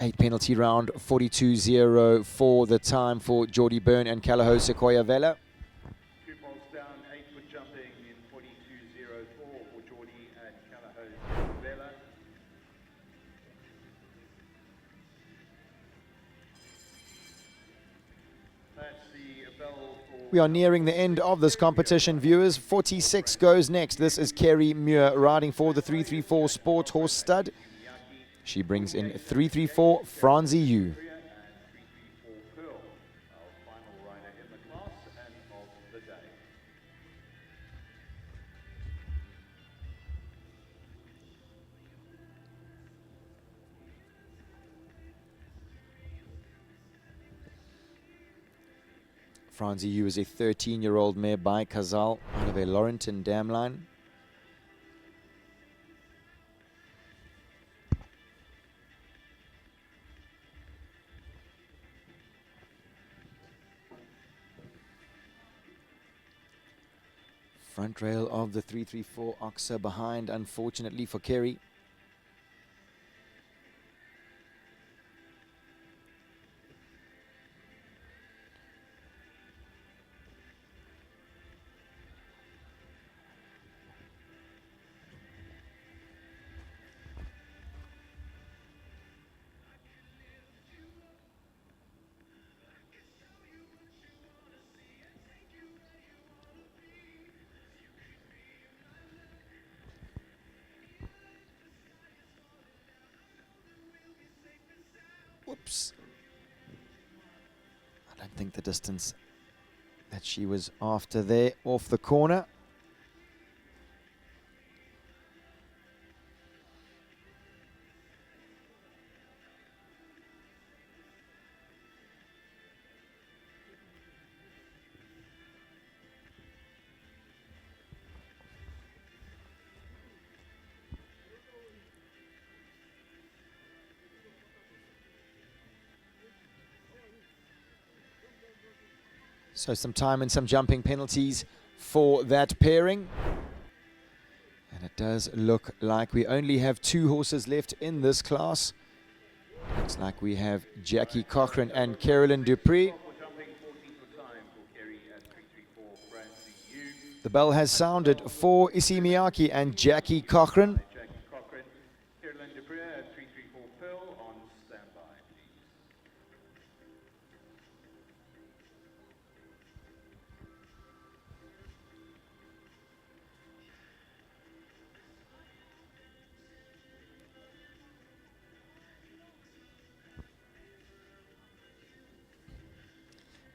Eight penalty round, 42.04 the time for Geordie Byrne and Callagho Sequoia Vela. 2 poles down, 8 for jumping in 42.04 for Geordie and Callagho Sequavella. That's the bell for... We are nearing the end of this competition, viewers. 46 goes next. This is Kerry Muir riding for the 334 Sporthorse stud. She brings in 334 Francie Yu. Francie Yu is a 13-year-old mare by Kazal out of a Laurenton dam line. Front rail of the 334 Oxer behind, unfortunately for Kerry. Whoops. I don't think the distance that she was after there off the corner. So some time and some jumping penalties for that pairing. And it does look like we only have 2 horses left in this class. Looks like we have Jackie Cochran and Carolyn Dupree. The bell has sounded for Issy Miyake and Jackie Cochran.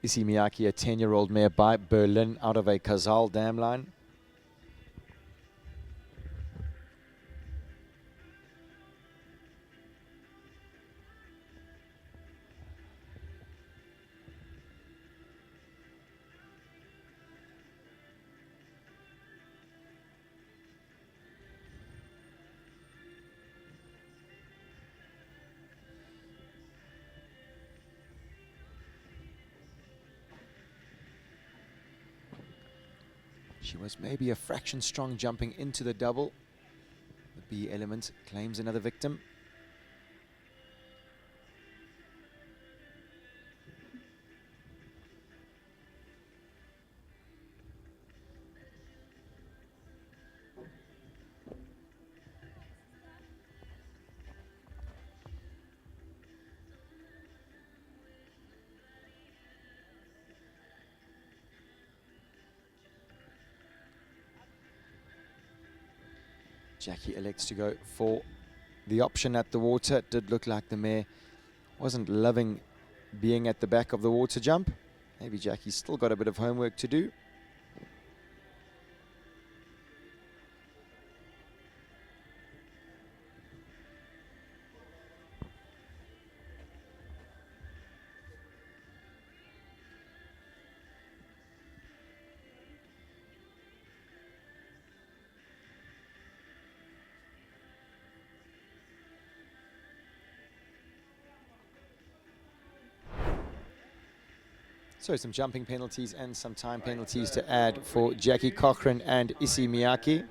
Issy Miyake, a 10-year-old mare by Berlin out of a Kazal dam line. She was maybe a fraction strong jumping into the double. The B element claims another victim. Jackie elects to go for the option at the water. It did look like the mare wasn't loving being at the back of the water jump. Maybe Jackie's still got a bit of homework to do. So some jumping penalties and some time penalties to add for Jackie Cochran and Issy Miyake.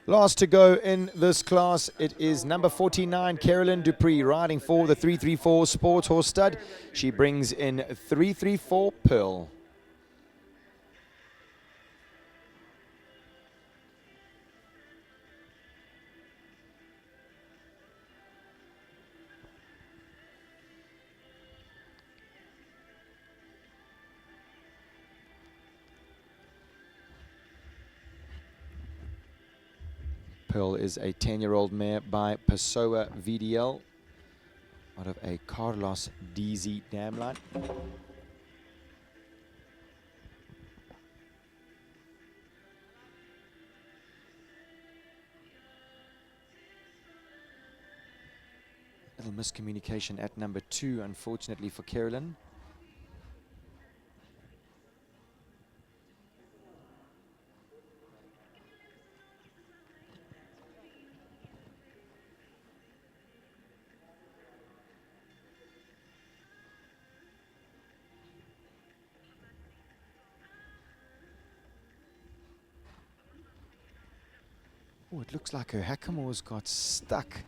Last to go in this class, it is number 49, Carolyn Dupree, riding for the 334 Sporthorse stud. She brings in 334 Pearl. Pearl is a 10-year-old mare by Pessoa VDL out of a Carlos DZ dam line. Little miscommunication at number 2, unfortunately for Carolyn. Oh, it looks like her hackamores got stuck.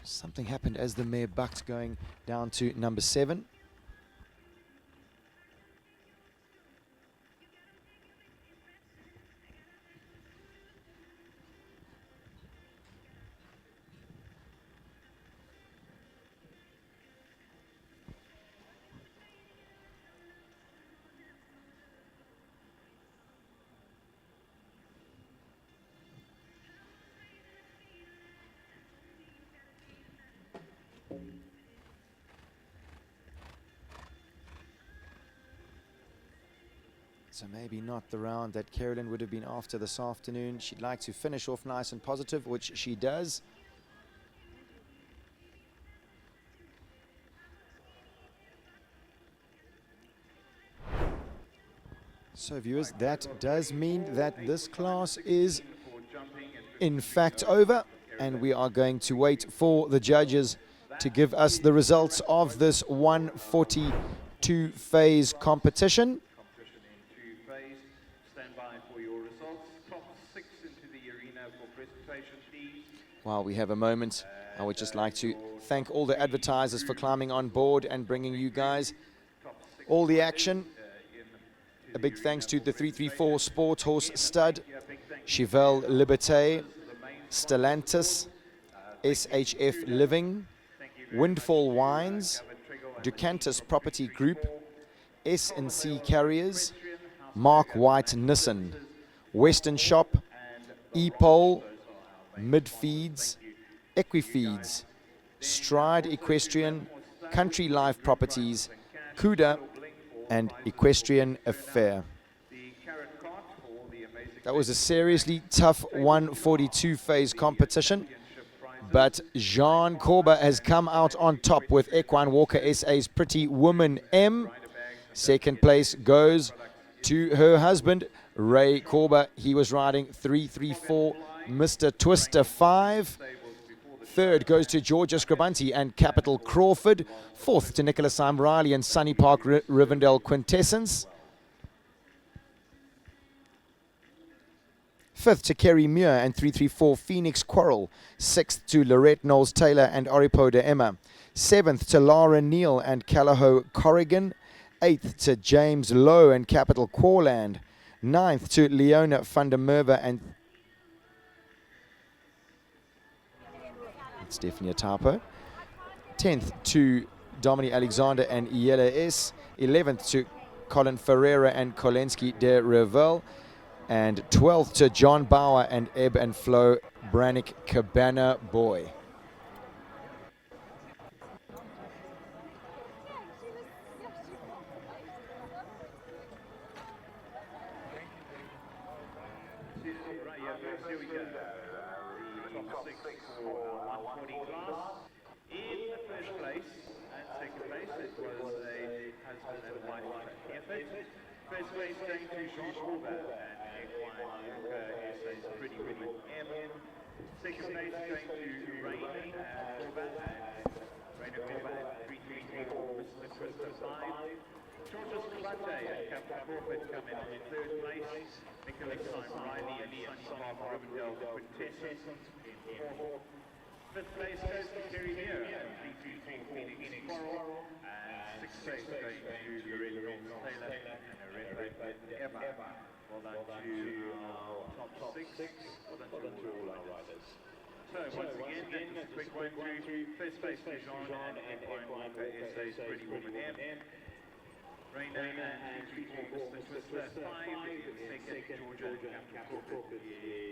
Something happened as the mare bucked going down to number 7. So maybe not the round that Carolyn would have been after this afternoon. She'd like to finish off nice and positive, which she does. So viewers, that does mean that this class is in fact over, and we are going to wait for the judges to give us the results of this 142 phase competition. While we have a moment, I would just like to thank all the advertisers for climbing on board and bringing you guys all the action. A big thanks to the 334 Sporthorse Stud, Chevelle Liberté, Stellantis, SHF Living, Windfall Wines, Ducantis Property Group, S&C Carriers, Mark White Nissan, Western Shop, E-Pole, Midfeeds, Equifeeds, Stride Equestrian, Country Life Properties, Cuda, and Equestrian Affair. That was a seriously tough 142 phase competition, but Jean Corba has come out on top with Equine Walker SA's Pretty Woman M. Second place goes to her husband, Ray Corba. He was riding 334 Mr. Twister 5. Third goes to Georgia Scribanti and Capital Crawford. Fourth to Nicholas Simon Riley and Sunny Park Rivendell Quintessence. Fifth to Kerry Muir and 334 Phoenix Quarrel. Sixth to Lorette Knowles Taylor and Oripo de Emma. Seventh to Lara Neal and Callahoo Corrigan. Eighth to James Lowe and Capital Corland. Ninth to Leona van der Merwe and Stephanie Atapo. 10th to Dominic Alexander and Iela S. 11th to Colin Ferreira and Kolensky de Revel. And 12th to John Bauer and Ebb and Flow Brannick Cabana Boy. First place going to Jean Corba and Equine Walker SA's Pretty Woman M. Second place going to Raina Corba and 334 Mr. Twister 5. Georgia Scribante and Capital Crawford come in third place. Nicholas Simon Riley and Sunny Park Rivendell Quintessence in fourth. Fifth place goes to Kerry Muir and 334 Phoenix Quarrel. And sixth place going to Loretta Knowles Taylor and Emma. Well done to our top six. Well done to all our riders. So once again, just a quick one through. First place to Jean and Equine Walker SA's Pretty Woman M. Raina and 334 Mr. Twister 5. Second, Georgia and Capital Crawford.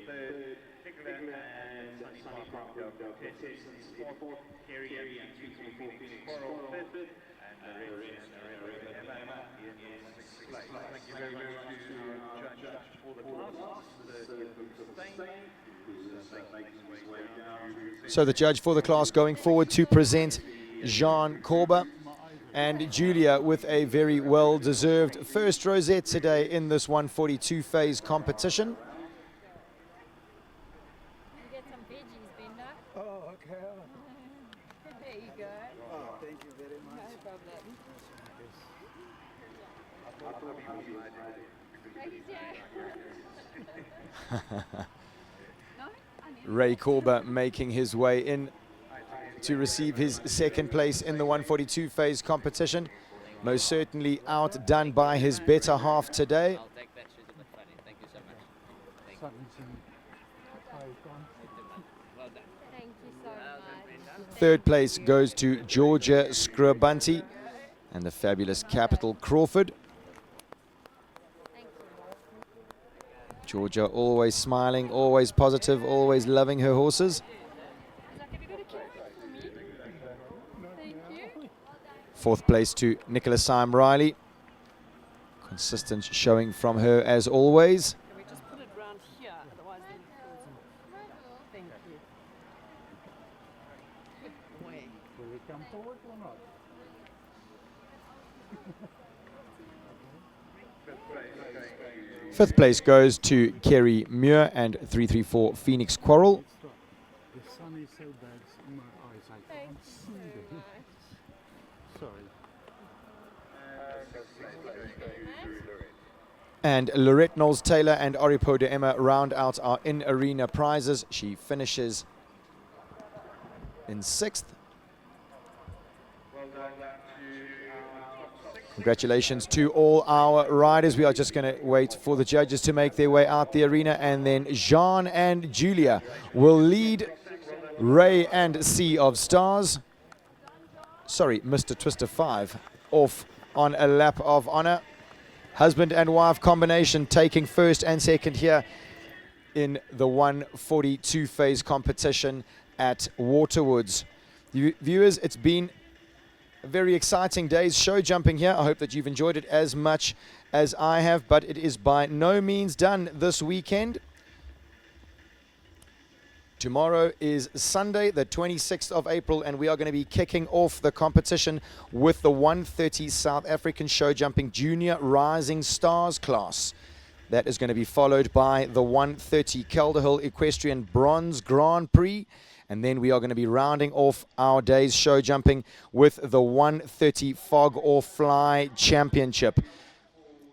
Third, Nicola and Sunny Park Rivendell Quintessence. Fourth, Kerry and 334 Phoenix Quarrel. Fifth, and Loretta and Emma in sixth place. Thank you very much to our judge for the class. This is Spain, who's making his way down. So the judge for the class going forward to present Jean Corba and Julia with a very well-deserved first rosette today in this 142 phase competition. Oh, okay. There you go. Oh, thank you very much. No problem. Ray Korber making his way in to receive his second place in the 142 phase competition. Most certainly outdone by his better half today. Third place goes to Georgia Scribanti and the fabulous Capital Crawford. Georgia always smiling, always positive, always loving her horses. Fourth place to Nicola Syme Riley. Consistent showing from her as always. Fifth place goes to Kerry Muir and 334 Phoenix Quarrel. The sun is so bad in my eyes, I can't see them. Sorry. And Lorette Knowles-Taylor and Oripo de Emma round out our in-arena prizes. She finishes in sixth. Congratulations to all our riders. We are just going to wait for the judges to make their way out the arena, and then Jean and Julia will lead Ray and Sea of Stars. Sorry, Mr. Twister 5 off on a lap of honor. Husband and wife combination taking first and second here in the 142 phase competition at Waterwoods. Viewers, it's been a very exciting day's show jumping here. I hope that you've enjoyed it as much as I have, but it is by no means done this weekend. Tomorrow is Sunday, the 26th of April, and we are going to be kicking off the competition with the 130 South African show jumping junior rising stars class. That is going to be followed by the 130 Calderhill Equestrian Bronze Grand Prix. And then we are going to be rounding off our day's show jumping with the 130 Fog or Fly Championship.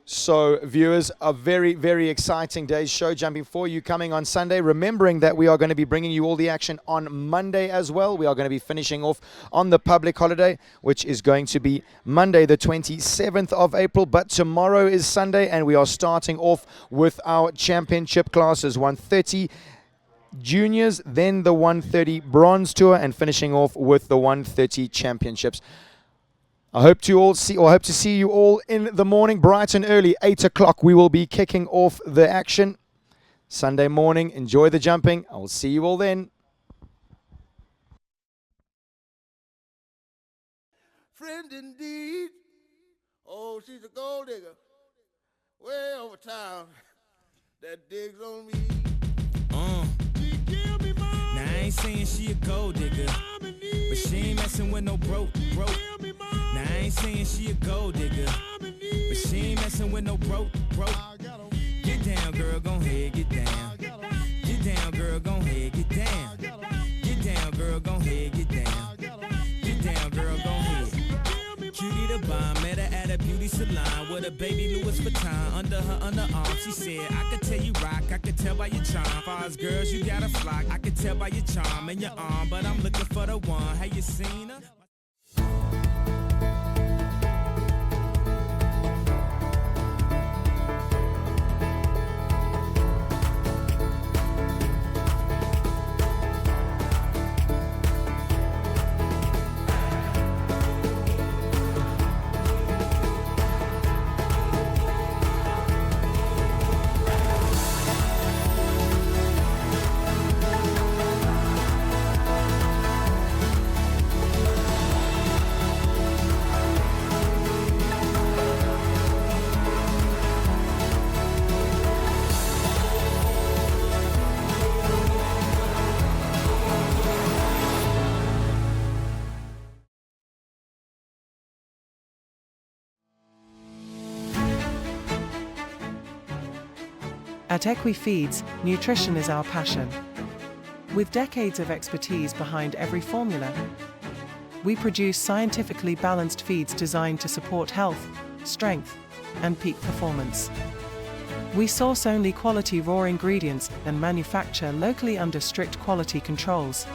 So, viewers, a very, very exciting day's show jumping for you coming on Sunday. Remembering that we are going to be bringing you all the action on Monday as well. We are going to be finishing off on the public holiday, which is going to be Monday, the 27th of April. But tomorrow is Sunday, and we are starting off with our championship classes, 130 juniors, then the 130 bronze tour, and finishing off with the 130 championships. I hope to see you all in the morning, bright and early, 8 o'clock. We will be kicking off the action Sunday morning. Enjoy the jumping. I will see you all then. Friend indeed. Oh, she's a gold digger. Way over town. That digs on me. Now I ain't saying she a gold digger, but she ain't messing with no broke. Now I ain't saying she a gold digger, but she ain't messing with no broke. Get down, girl, gon' head, get down. Get down, girl, gon' head, get down. Get down, girl, gon' head, get down. Get down, girl, gon' head. Cutie the bomb, met her at a beauty salon with a baby Louis Vuitton under her underarm. She said, I could tell you rock, I could tell by your charm. Far as girls, you got a flock. I could tell by your charm and your arm, but I'm looking for the one. Have you seen her? At Equifeeds, nutrition is our passion. With decades of expertise behind every formula, we produce scientifically balanced feeds designed to support health, strength, and peak performance. We source only quality raw ingredients and manufacture locally under strict quality controls,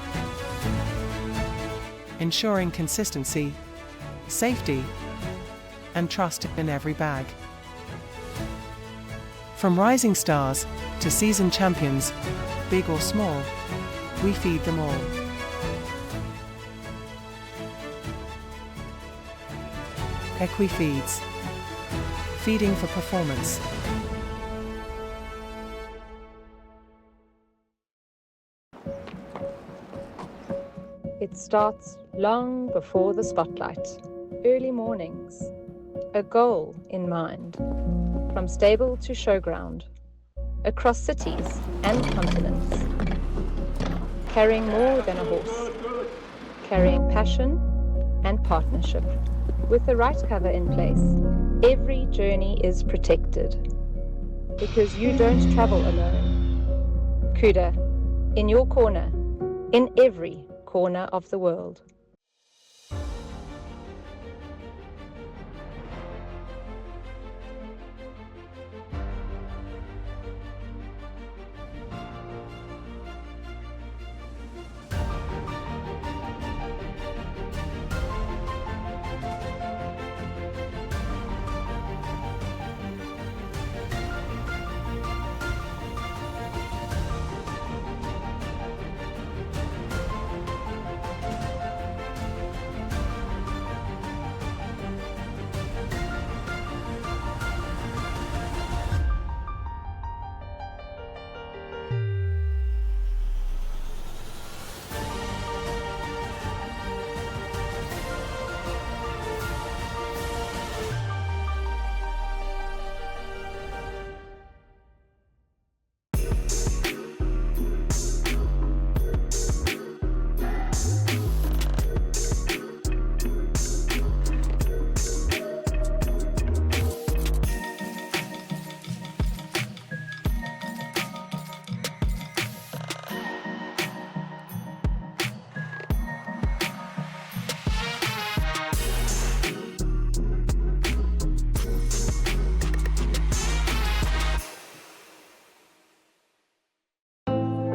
ensuring consistency, safety, and trust in every bag. From rising stars to seasoned champions, big or small, we feed them all. Equi Feeds. Feeding for performance. It starts long before the spotlight, early mornings, a goal in mind, from stable to showground, across cities and continents, carrying more than a horse, carrying passion and partnership. With the right cover in place, every journey is protected, because you don't travel alone. Cuda, in your corner, in every corner of the world.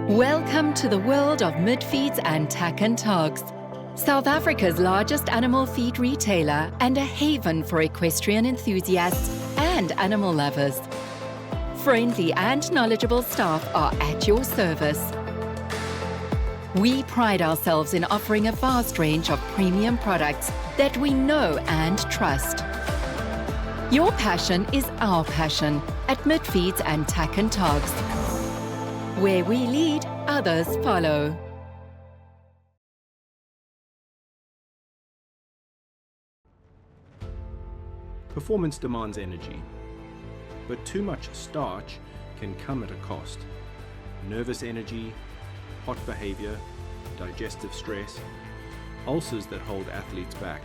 Welcome to the world of mid-feeds and tack and togs. South Africa's largest animal feed retailer and a haven for equestrian enthusiasts and animal lovers. Friendly and knowledgeable staff are at your service. We pride ourselves in offering a vast range of premium products that we know and trust. Your passion is our passion at Mid-Feeds and Tack and Togs. Where we lead, others follow. Performance demands energy, but too much starch can come at a cost. Nervous energy, hot behavior, digestive stress, ulcers that hold athletes back.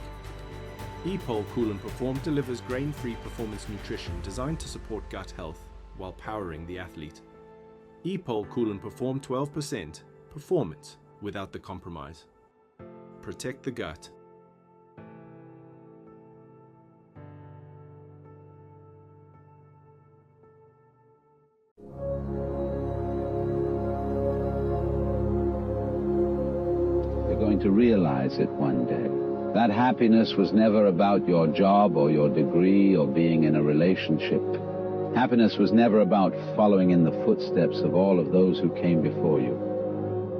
E-Pol Cool and Perform delivers grain-free performance nutrition designed to support gut health while powering the athlete. E-Pol Cool and Perform 12%, performance without the compromise. Protect the gut. You're going to realize it one day. That happiness was never about your job or your degree or being in a relationship. Happiness was never about following in the footsteps of all of those who came before you.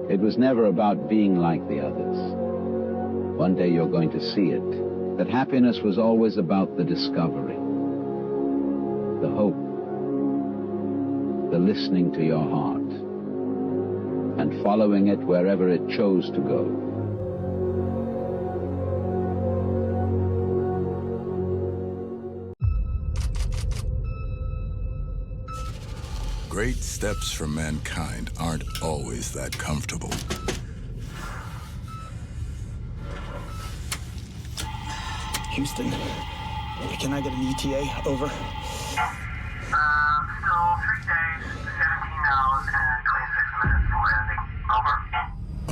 It was never about being like the others. One day you're going to see it, that happiness was always about the discovery, the hope, the listening to your heart, and following it wherever it chose to go. Great steps for mankind aren't always that comfortable. Houston, can I get an ETA? Over. Still 3 days, 17 hours, and 26 minutes to landing. Over.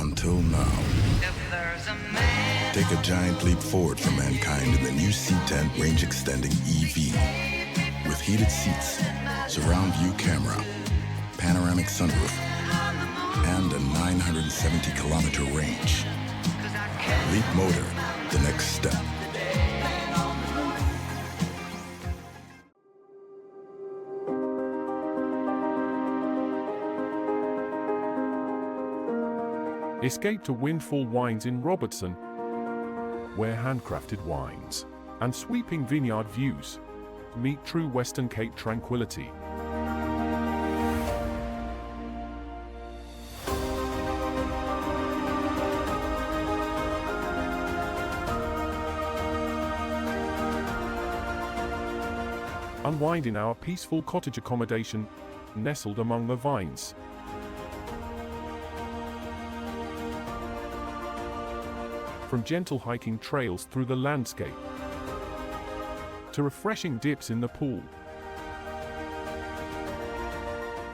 Until now. Take a giant leap forward for mankind in the new C10 range-extending EV. With heated seats, surround view camera, panoramic sunroof, and a 970-kilometer range. Leap Motor, the next step. Escape to Windfall Wines in Robertson, where handcrafted wines and sweeping vineyard views meet true Western Cape tranquility. Unwind in our peaceful cottage accommodation, nestled among the vines. From gentle hiking trails through the landscape to refreshing dips in the pool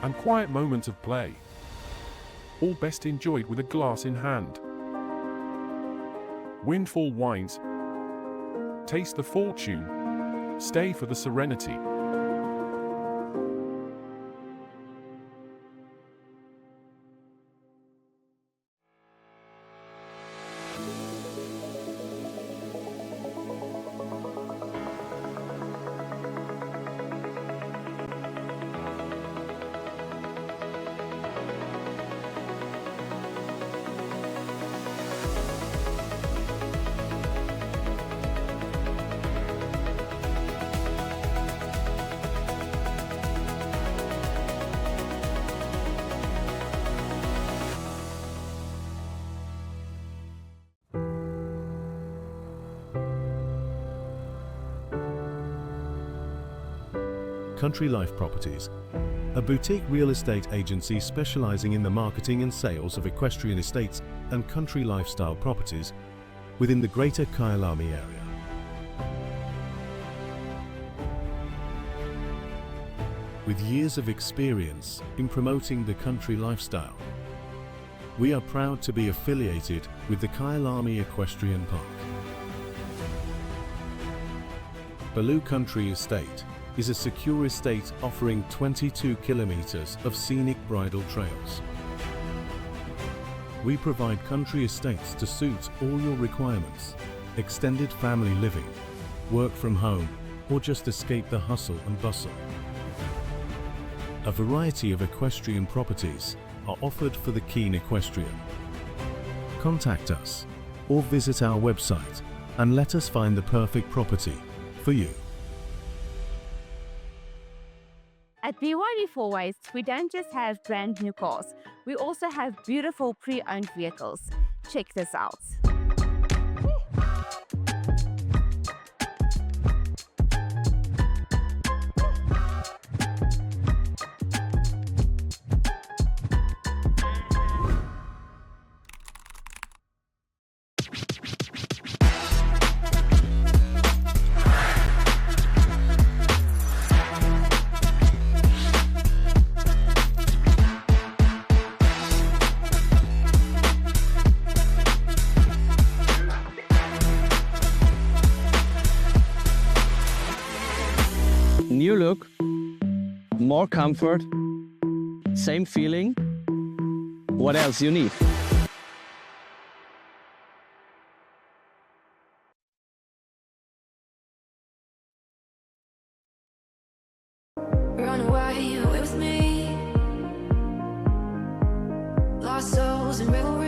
and quiet moments of play, all best enjoyed with a glass in hand. Windfall Wines. Taste the fortune. Stay for the serenity. Country Life Properties, a boutique real estate agency specializing in the marketing and sales of equestrian estates and country lifestyle properties within the greater Kyalami area. With years of experience in promoting the country lifestyle, we are proud to be affiliated with the Kyalami Equestrian Park. Baloo Country Estate is a secure estate offering 22 kilometers of scenic bridle trails. We provide country estates to suit all your requirements: extended family living, work from home, or just escape the hustle and bustle. A variety of equestrian properties are offered for the keen equestrian. Contact us or visit our website and let us find the perfect property for you. At BYD 4Ways, we don't just have brand new cars, we also have beautiful pre-owned vehicles. Check this out. New look, more comfort, same feeling. What else you need? Run away with me. Lost souls and revelry.